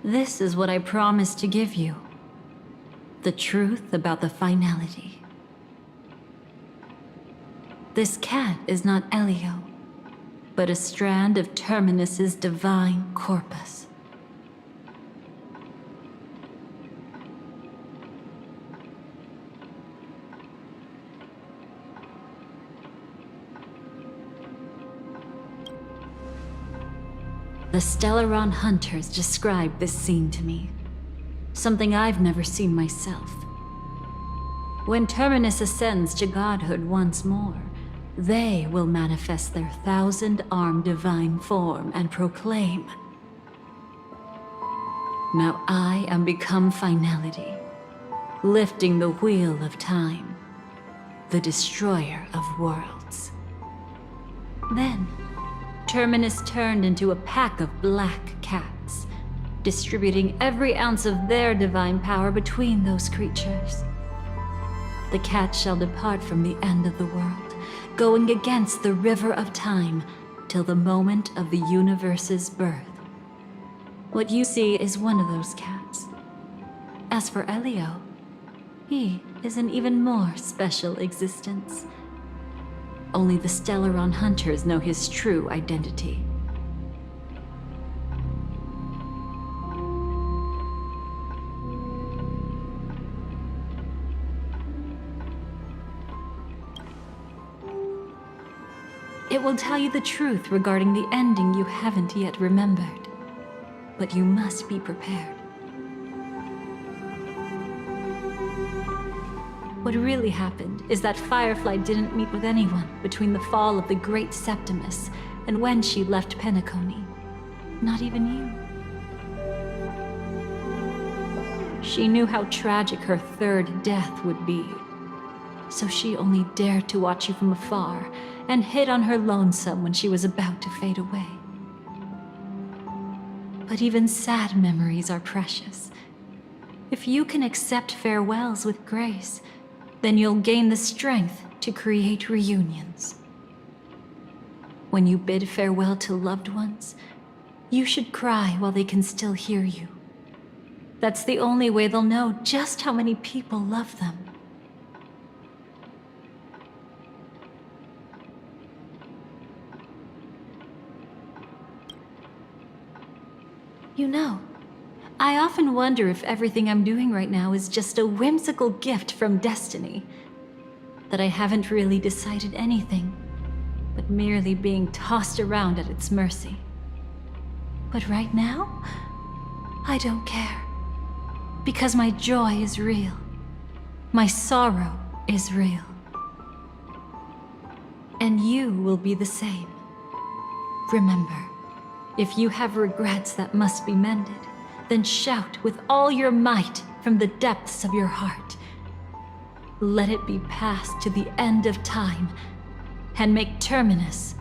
This is what I promised to give you. The truth about the finality. This cat is not Elio, but a strand of Terminus's divine corpus. The Stellaron Hunters described this scene to me. Something I've never seen myself. When Terminus ascends to godhood once more, they will manifest their 1,000-armed divine form and proclaim, "Now I am become finality, lifting the wheel of time, the destroyer of worlds." Then, Terminus turned into a pack of black cats, distributing every ounce of their divine power between those creatures. The cat shall depart from the end of the world, going against the river of time till the moment of the universe's birth. What you see is one of those cats. As for Elio, he is an even more special existence. Only the Stellaron Hunters know his true identity. It will tell you the truth regarding the ending you haven't yet remembered. But you must be prepared. What really happened is that Firefly didn't meet with anyone between the fall of the Great Septimus and when she left Penacony. Not even you. She knew how tragic her third death would be. So she only dared to watch you from afar and hid on her lonesome when she was about to fade away. But even sad memories are precious. If you can accept farewells with grace, then you'll gain the strength to create reunions. When you bid farewell to loved ones, you should cry while they can still hear you. That's the only way they'll know just how many people love them. You know, I often wonder if everything I'm doing right now is just a whimsical gift from destiny. That I haven't really decided anything, but merely being tossed around at its mercy. But right now, I don't care. Because my joy is real. My sorrow is real. And you will be the same. Remember, if you have regrets that must be mended, then shout with all your might from the depths of your heart. Let it be passed to the end of time, and make Terminus,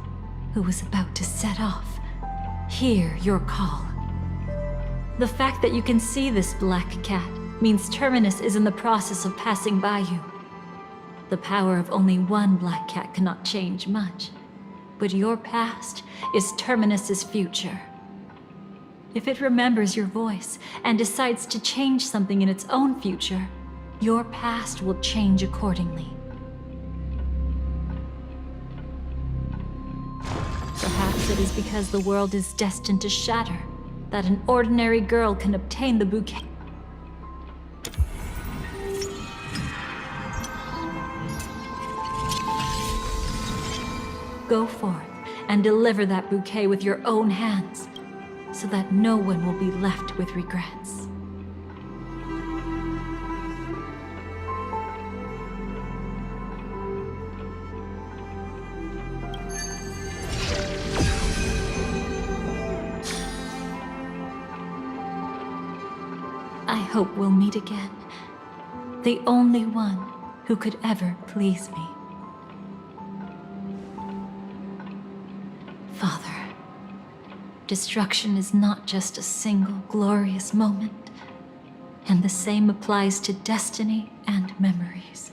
who is about to set off, hear your call. The fact that you can see this black cat means Terminus is in the process of passing by you. The power of only one black cat cannot change much, but your past is Terminus's future. If it remembers your voice and decides to change something in its own future, your past will change accordingly. Perhaps it is because the world is destined to shatter that an ordinary girl can obtain the bouquet. Go forth and deliver that bouquet with your own hands, so that no one will be left with regrets. I hope we'll meet again. The only one who could ever please me. Father, destruction is not just a single glorious moment, and the same applies to destiny and memories.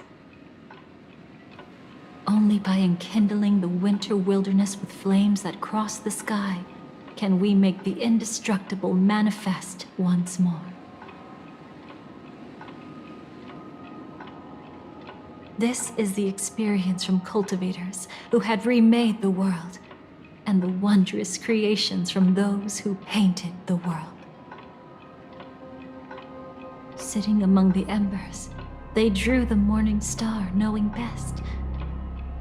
Only by enkindling the winter wilderness with flames that cross the sky can we make the indestructible manifest once more. This is the experience from cultivators who had remade the world, and the wondrous creations from those who painted the world. Sitting among the embers, they drew the morning star, knowing best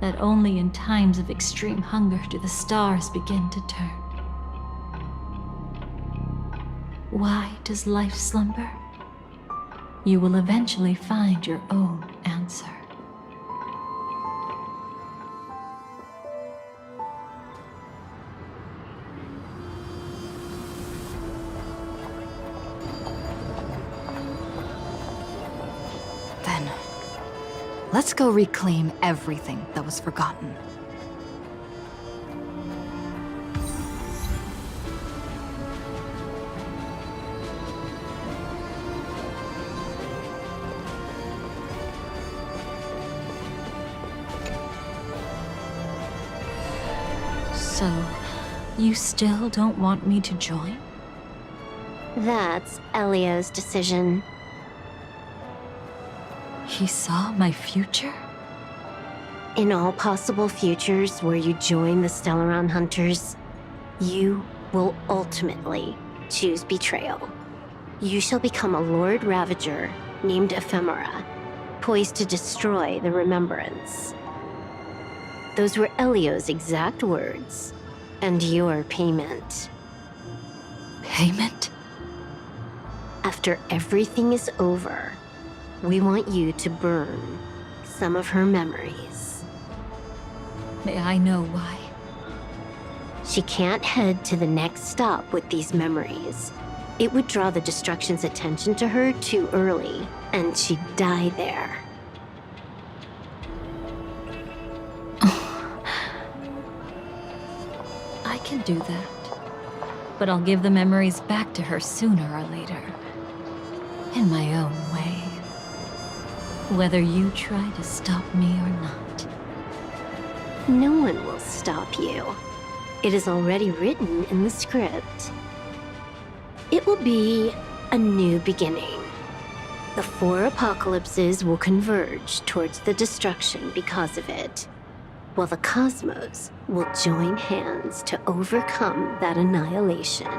that only in times of extreme hunger do the stars begin to turn. Why does life slumber? You will eventually find your own answer. Then, let's go reclaim everything that was forgotten. So, you still don't want me to join? That's Elio's decision. He saw my future? In all possible futures where you join the Stellaron Hunters, you will ultimately choose betrayal. You shall become a Lord Ravager named Ephemera, poised to destroy the Remembrance. Those were Elio's exact words, and your payment. Payment? After everything is over, we want you to burn some of her memories. May I know why? She can't head to the next stop with these memories. It would draw the Destruction's attention to her too early, and she'd die there. I can do that. But I'll give the memories back to her sooner or later. In my own way. Whether you try to stop me or not. No one will stop you. It is already written in the script. It will be a new beginning. The 4 apocalypses will converge towards the destruction because of it, while the cosmos will join hands to overcome that annihilation.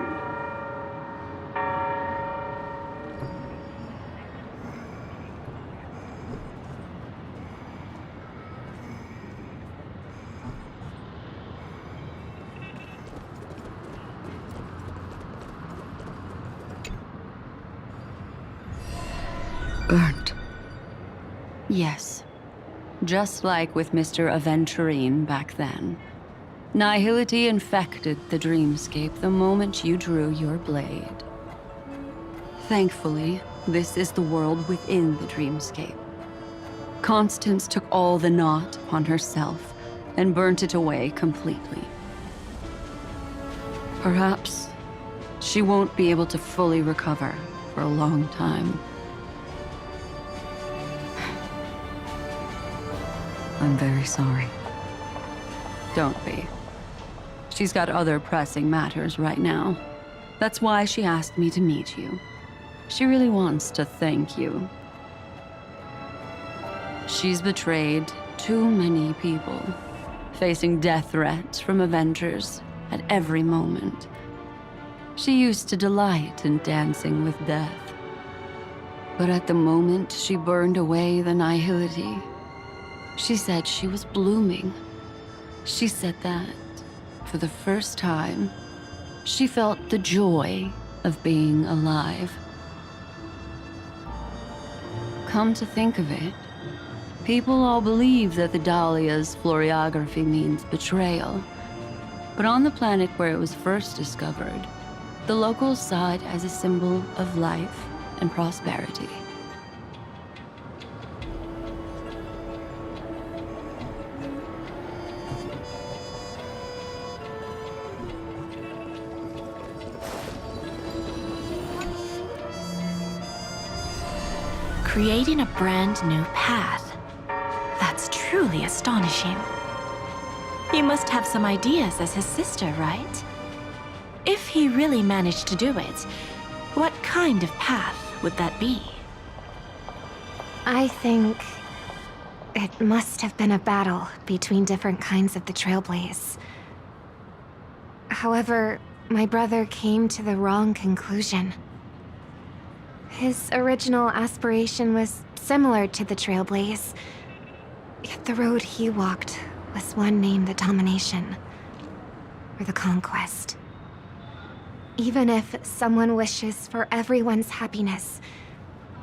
Yes. Just like with Mr. Aventurine back then. Nihility infected the dreamscape the moment you drew your blade. Thankfully, this is the world within the dreamscape. Constance took all the knot upon herself and burnt it away completely. Perhaps she won't be able to fully recover for a long time. I'm very sorry. Don't be. She's got other pressing matters right now. That's why she asked me to meet you. She really wants to thank you. She's betrayed too many people, facing death threats from Avengers at every moment. She used to delight in dancing with death. But at the moment she burned away the nihility, she said she was blooming. She said that, for the first time, she felt the joy of being alive. Come to think of it, people all believe that the Dahlia's floriography means betrayal. But on the planet where it was first discovered, the locals saw it as a symbol of life and prosperity. Creating a brand new path. That's truly astonishing. He must have some ideas as his sister, right? If he really managed to do it, what kind of path would that be? I think it must have been a battle between different kinds of the Trailblaze. However, my brother came to the wrong conclusion. His original aspiration was similar to the Trailblaze, yet the road he walked was one named the Domination, or the Conquest. Even if someone wishes for everyone's happiness,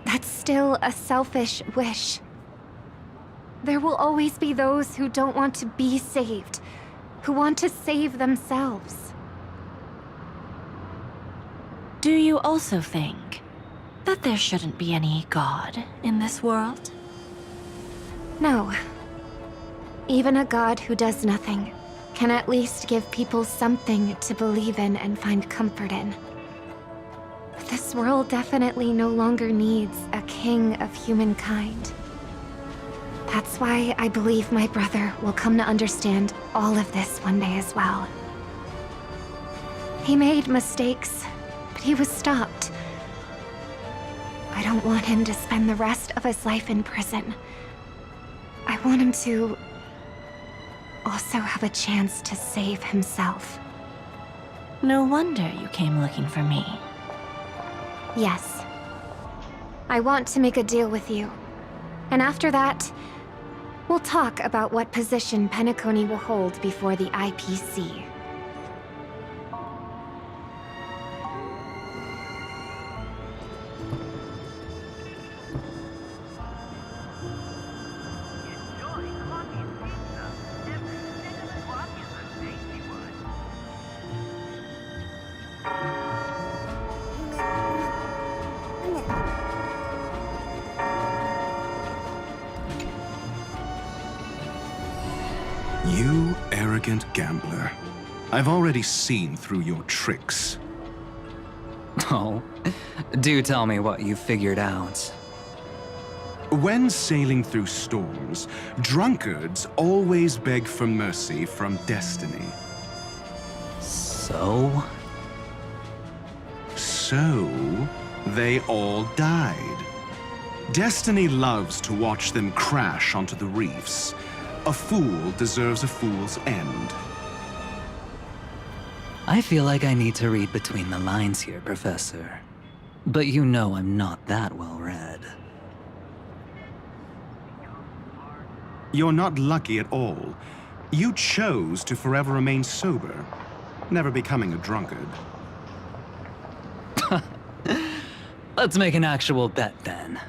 that's still a selfish wish. There will always be those who don't want to be saved, who want to save themselves. Do you also think that there shouldn't be any God in this world? No. Even a God who does nothing can at least give people something to believe in and find comfort in. But this world definitely no longer needs a king of humankind. That's why I believe my brother will come to understand all of this one day as well. He made mistakes, but he was stopped. I don't want him to spend the rest of his life in prison. I want him to also have a chance to save himself. No wonder you came looking for me. Yes. I want to make a deal with you. And after that, we'll talk about what position Penacony will hold before the IPC. You arrogant gambler. I've already seen through your tricks. Oh, do tell me what you figured out. When sailing through storms, drunkards always beg for mercy from destiny. So? So, they all died. Destiny loves to watch them crash onto the reefs. A fool deserves a fool's end. I feel like I need to read between the lines here, Professor. But you know I'm not that well read. You're not lucky at all. You chose to forever remain sober, never becoming a drunkard. Let's make an actual bet then.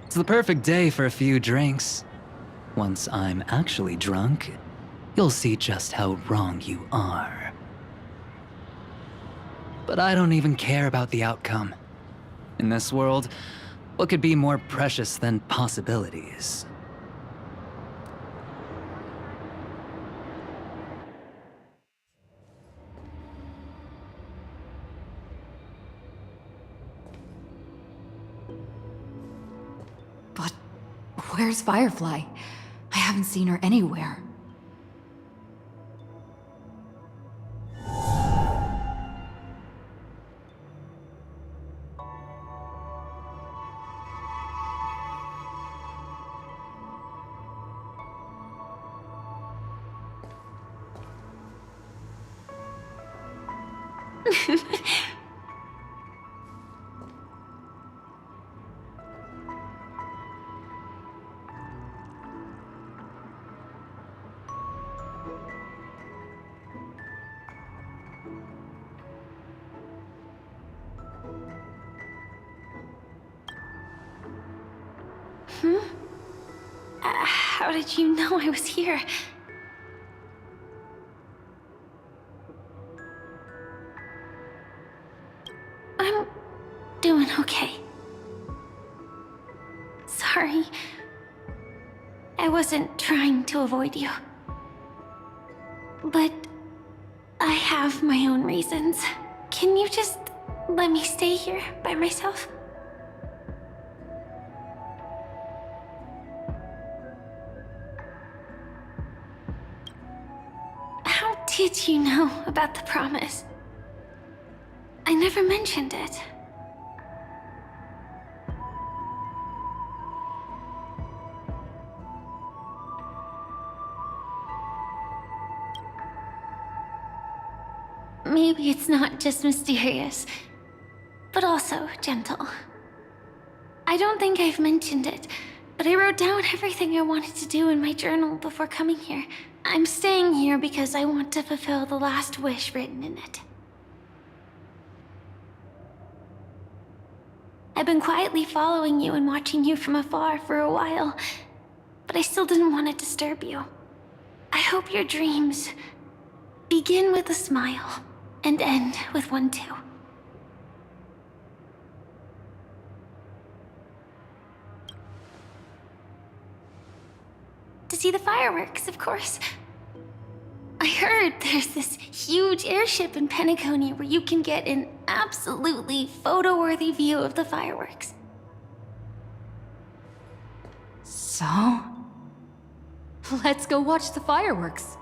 It's the perfect day for a few drinks. Once I'm actually drunk, you'll see just how wrong you are. But I don't even care about the outcome. In this world, what could be more precious than possibilities? But where's Firefly? I haven't seen her anywhere. How did you know I was here? I'm doing okay. Sorry. I wasn't trying to avoid you. But I have my own reasons. Can you just let me stay here by myself? How did you know about the promise? I never mentioned it. Maybe it's not just mysterious, but also gentle. I don't think I've mentioned it, but I wrote down everything I wanted to do in my journal before coming here. I'm staying here because I want to fulfill the last wish written in it. I've been quietly following you and watching you from afar for a while, but I still didn't want to disturb you. I hope your dreams begin with a smile and end with one too. To see the fireworks, of course. I heard there's this huge airship in Penacony where you can get an absolutely photo-worthy view of the fireworks. So? Let's go watch the fireworks.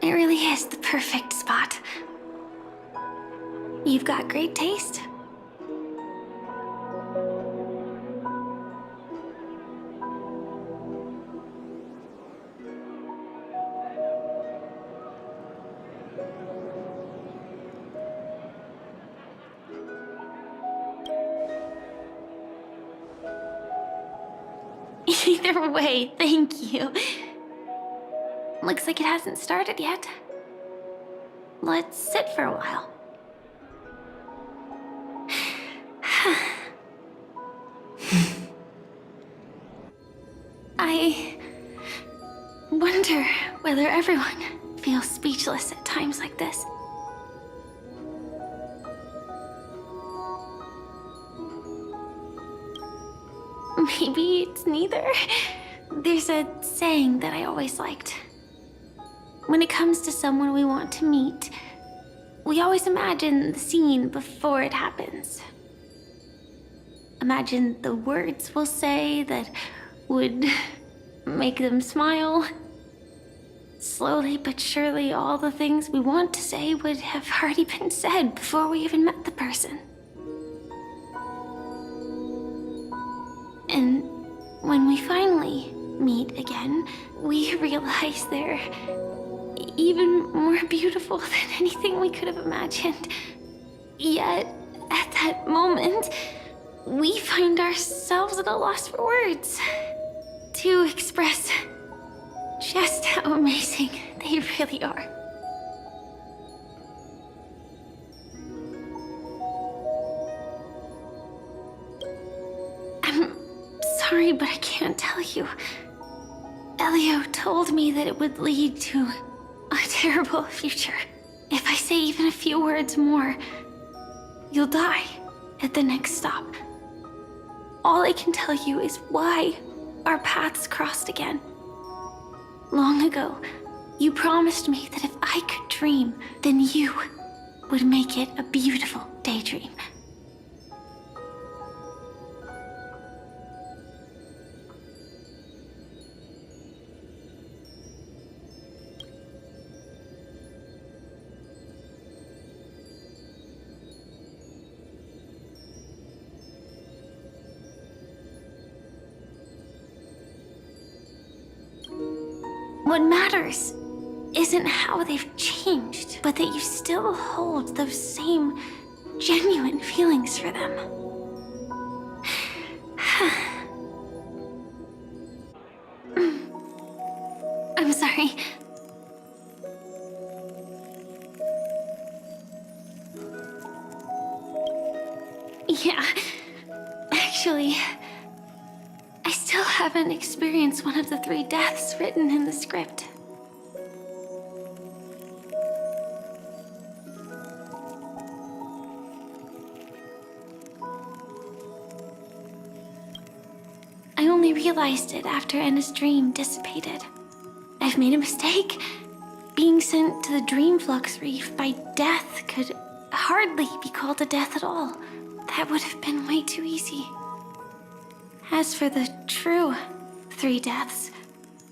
It really is the perfect spot. You've got great taste. Either way, thank you. Looks like it hasn't started yet. Let's sit for a while. I wonder whether everyone feels speechless at times like this. Maybe it's neither. There's a saying that I always liked. When it comes to someone we want to meet, we always imagine the scene before it happens. Imagine the words we'll say that would make them smile. Slowly but surely, all the things we want to say would have already been said before we even met the person. And when we finally meet again, we realize they're even more beautiful than anything we could have imagined. Yet, at that moment, we find ourselves at a loss for words to express just how amazing they really are. sorry, but I can't tell you. Elio told me that it would lead to a terrible future. If I say even a few words more, you'll die at the next stop. All I can tell you is why our paths crossed again. Long ago, you promised me that if I could dream, then you would make it a beautiful daydream. What matters isn't how they've changed, but that you still hold those same genuine feelings for them. I'm sorry. Yeah, actually, I still haven't experienced one of the 3 deaths written in the script. I only realized it after Anna's dream dissipated. I've made a mistake. Being sent to the Dream Flux Reef by death could hardly be called a death at all. That would have been way too easy. As for the true 3 deaths,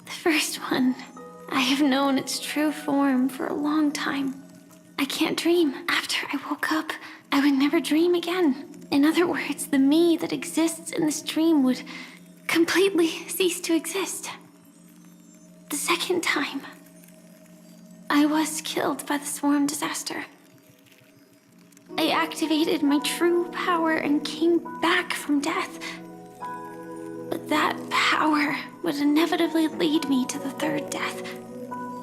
the first one, I have known its true form for a long time. I can't dream. After I woke up, I would never dream again. In other words, the me that exists in this dream would completely cease to exist. The second time, I was killed by the swarm disaster. I activated my true power and came back from death. But that power would inevitably lead me to the 3rd death.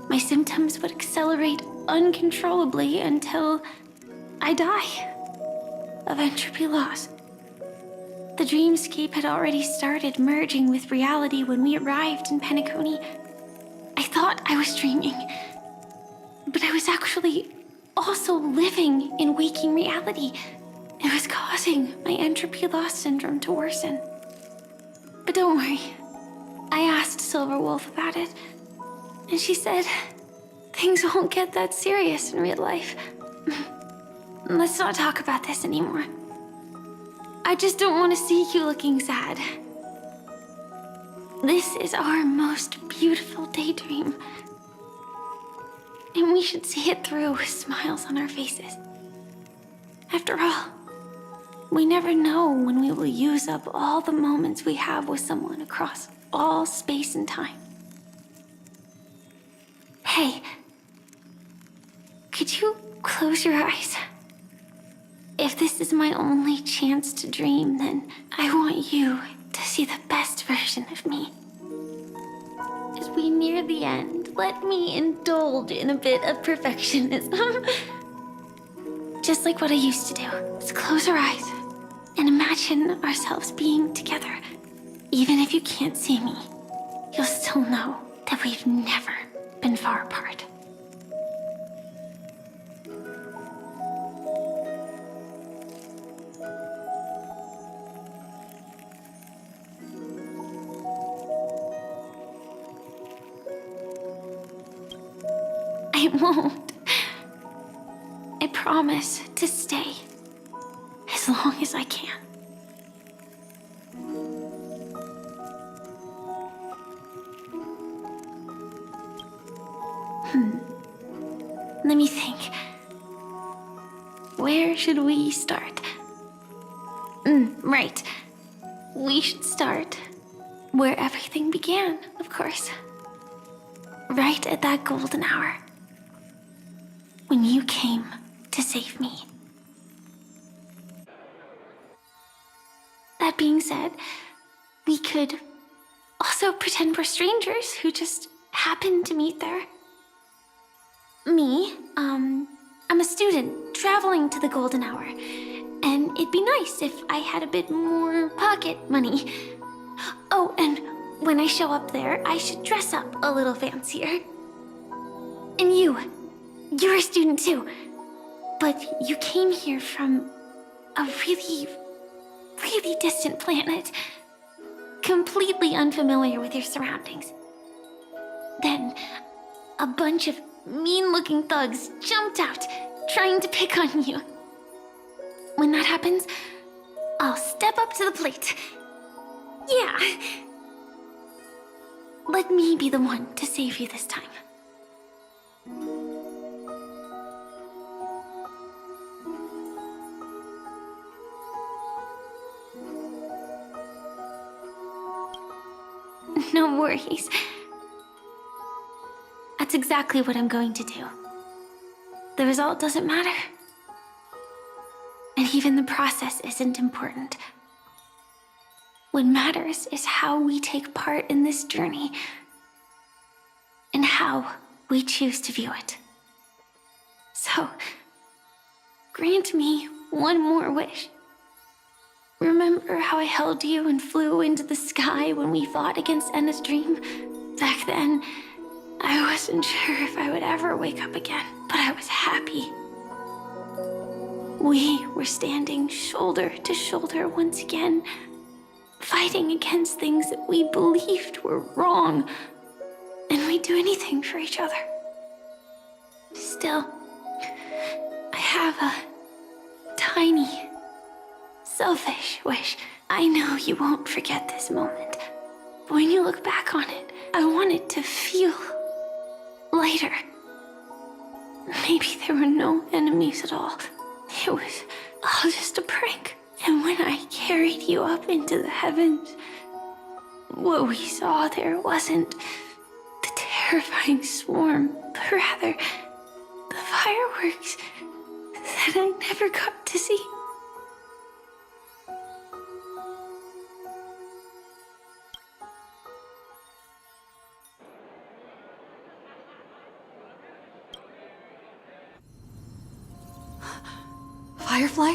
My symptoms would accelerate uncontrollably until I die of entropy loss. The dreamscape had already started merging with reality when we arrived in Penacony. I thought I was dreaming, but I was actually also living in waking reality. It was causing my entropy loss syndrome to worsen. But don't worry, I asked Silverwolf about it, and she said things won't get that serious in real life. Let's not talk about this anymore. I just don't want to see you looking sad. This is our most beautiful daydream, and we should see it through with smiles on our faces. After all, we never know when we will use up all the moments we have with someone across all space and time. Hey, could you close your eyes? If this is my only chance to dream, then I want you to see the best version of me. As we near the end, let me indulge in a bit of perfectionism. Just like what I used to do. Let's close our eyes and imagine ourselves being together. Even if you can't see me, you'll still know that we've never been far apart. I won't. I promise to stay as long as I can. Let me think. Where should we start? Right. We should start where everything began, of course. Right at that golden hour. When you came to save me. That being said, we could also pretend we're strangers who just happened to meet there. Me, I'm a student traveling to the golden hour, and it'd be nice if I had a bit more pocket money. when I show up there, I should dress up a little fancier. And you're a student too. But you came here from a really, really distant planet. Completely unfamiliar with your surroundings. Then, a bunch of mean-looking thugs jumped out, trying to pick on you. When that happens, I'll step up to the plate. Yeah. Let me be the one to save you this time. No worries. That's exactly what I'm going to do. The result doesn't matter. And even the process isn't important. What matters is how we take part in this journey and how we choose to view it. So, grant me one more wish. Remember how I held you and flew into the sky when we fought against Enna's dream? Back then, I wasn't sure if I would ever wake up again, but I was happy. We were standing shoulder to shoulder once again, fighting against things that we believed were wrong, and we'd do anything for each other. Still, I have a tiny, selfish wish. I know you won't forget this moment, but when you look back on it, I want it to feel lighter. Maybe there were no enemies at all. It was all just a prank. And when I carried you up into the heavens, what we saw there wasn't the terrifying swarm, but rather the fireworks that I never got to see. Firefly?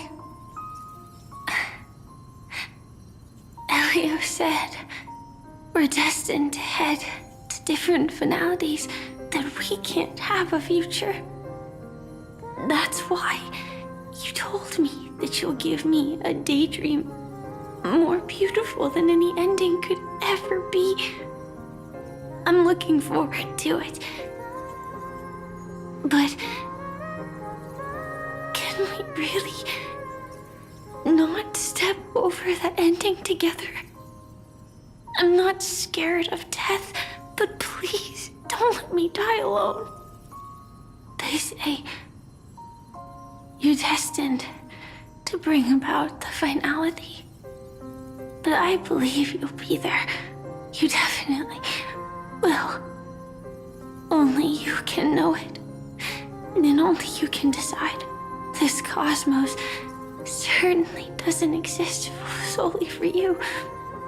Elio said we're destined to head to different finalities, that we can't have a future. That's why you told me that you'll give me a daydream more beautiful than any ending could ever be. I'm looking forward to it. But can we really not step over that ending together? I'm not scared of death, but please don't let me die alone. They say you're destined to bring about the finality, but I believe you'll be there. You definitely will. Only you can know it, and then only you can decide. This cosmos certainly doesn't exist solely for you,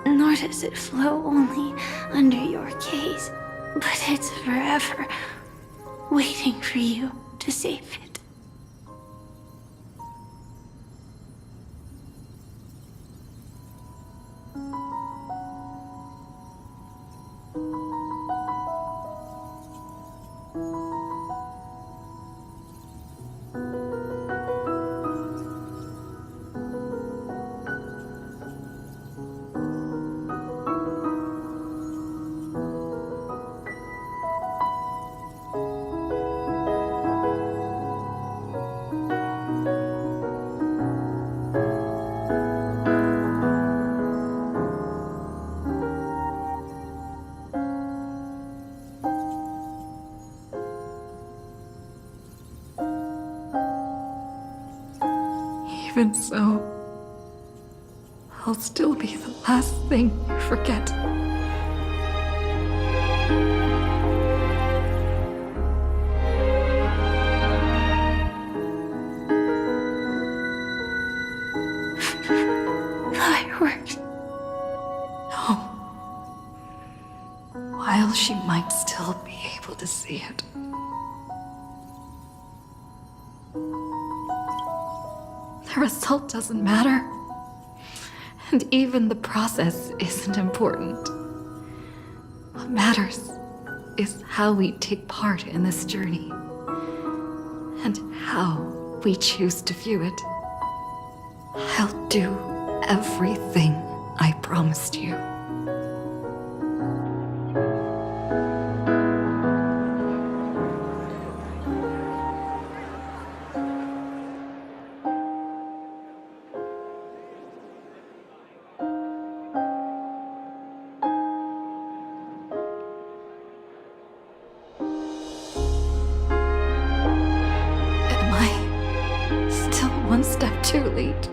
nor does it flow only under your gaze, but it's forever waiting for you to save it. Even so, I'll still be the last thing you forget. Fireworks. No. While she might still be able to see it. The result doesn't matter. And even the process isn't important. What matters is how we take part in this journey, and how we choose to view it. I'll do everything I promised you. Am I still one step too late?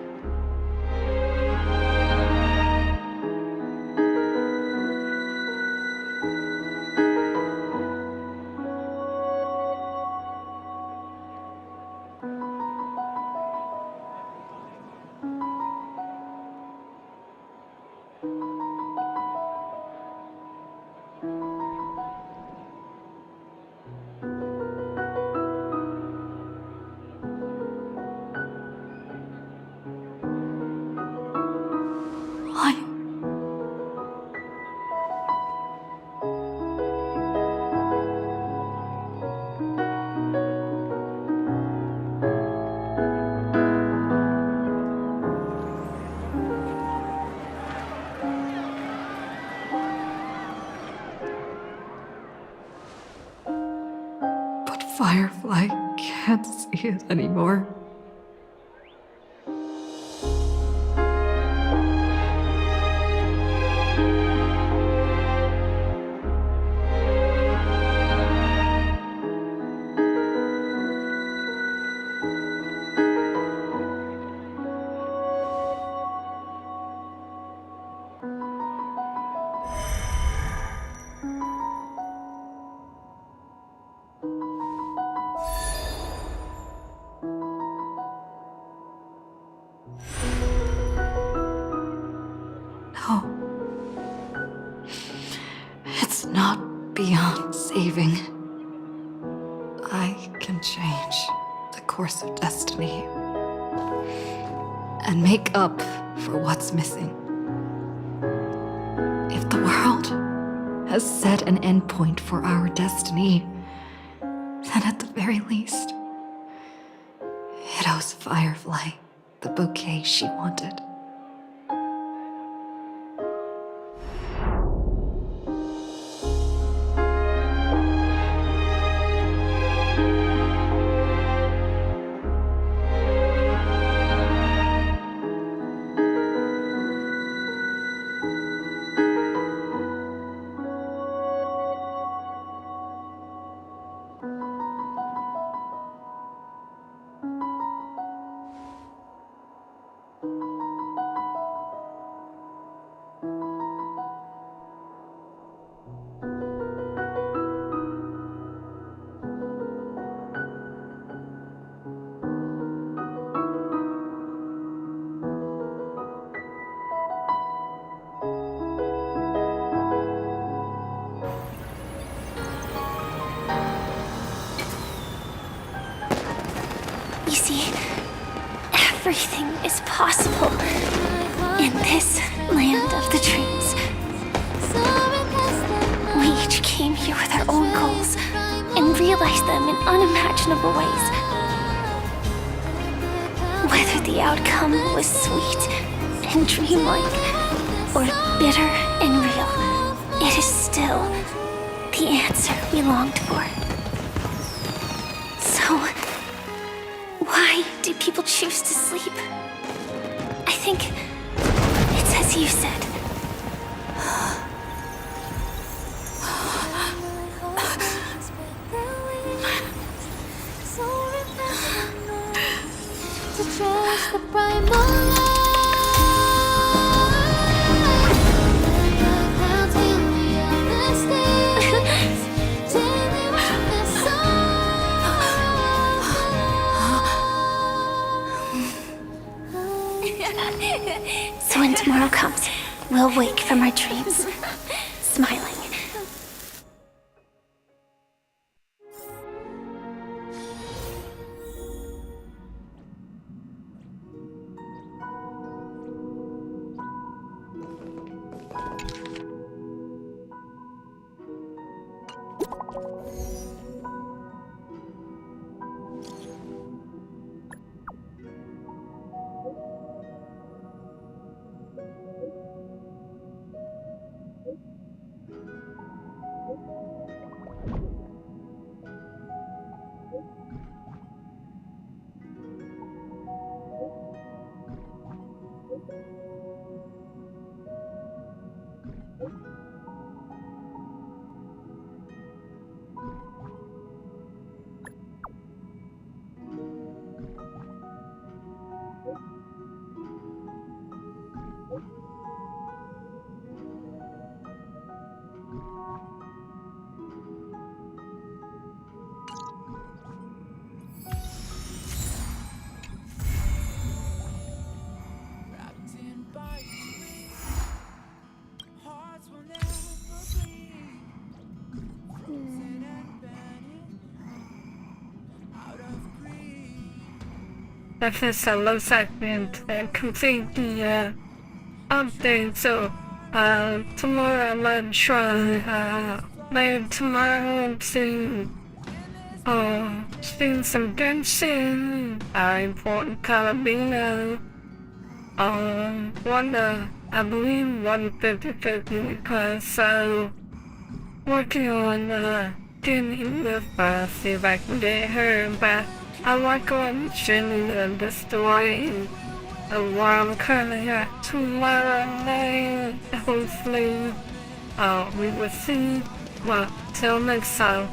Why? But Firefly can't see it anymore. No. It's not beyond saving. I can change the course of destiny and make up for what's missing. If the world has set an endpoint for our destiny, then at the very least, it owes Firefly the bouquet she wanted. You see, everything is possible in this land of the dreams. We each came here with our own goals and realized them in unimaginable ways. Whether the outcome was sweet and dreamlike or bitter and real, it is still the answer we longed for. So, why do people choose to sleep? I think it's as you said. So when tomorrow comes, we'll wake from our dreams, smiling. that this looks like we're complete the update. So tomorrow I'm gonna try later tomorrow to see some Genshin, important Carabiner, I believe 150 because so working on getting the see if I can get her, but I work on finishing the story while I'm currently at tomorrow night. Hopefully we will see. Well, till next time.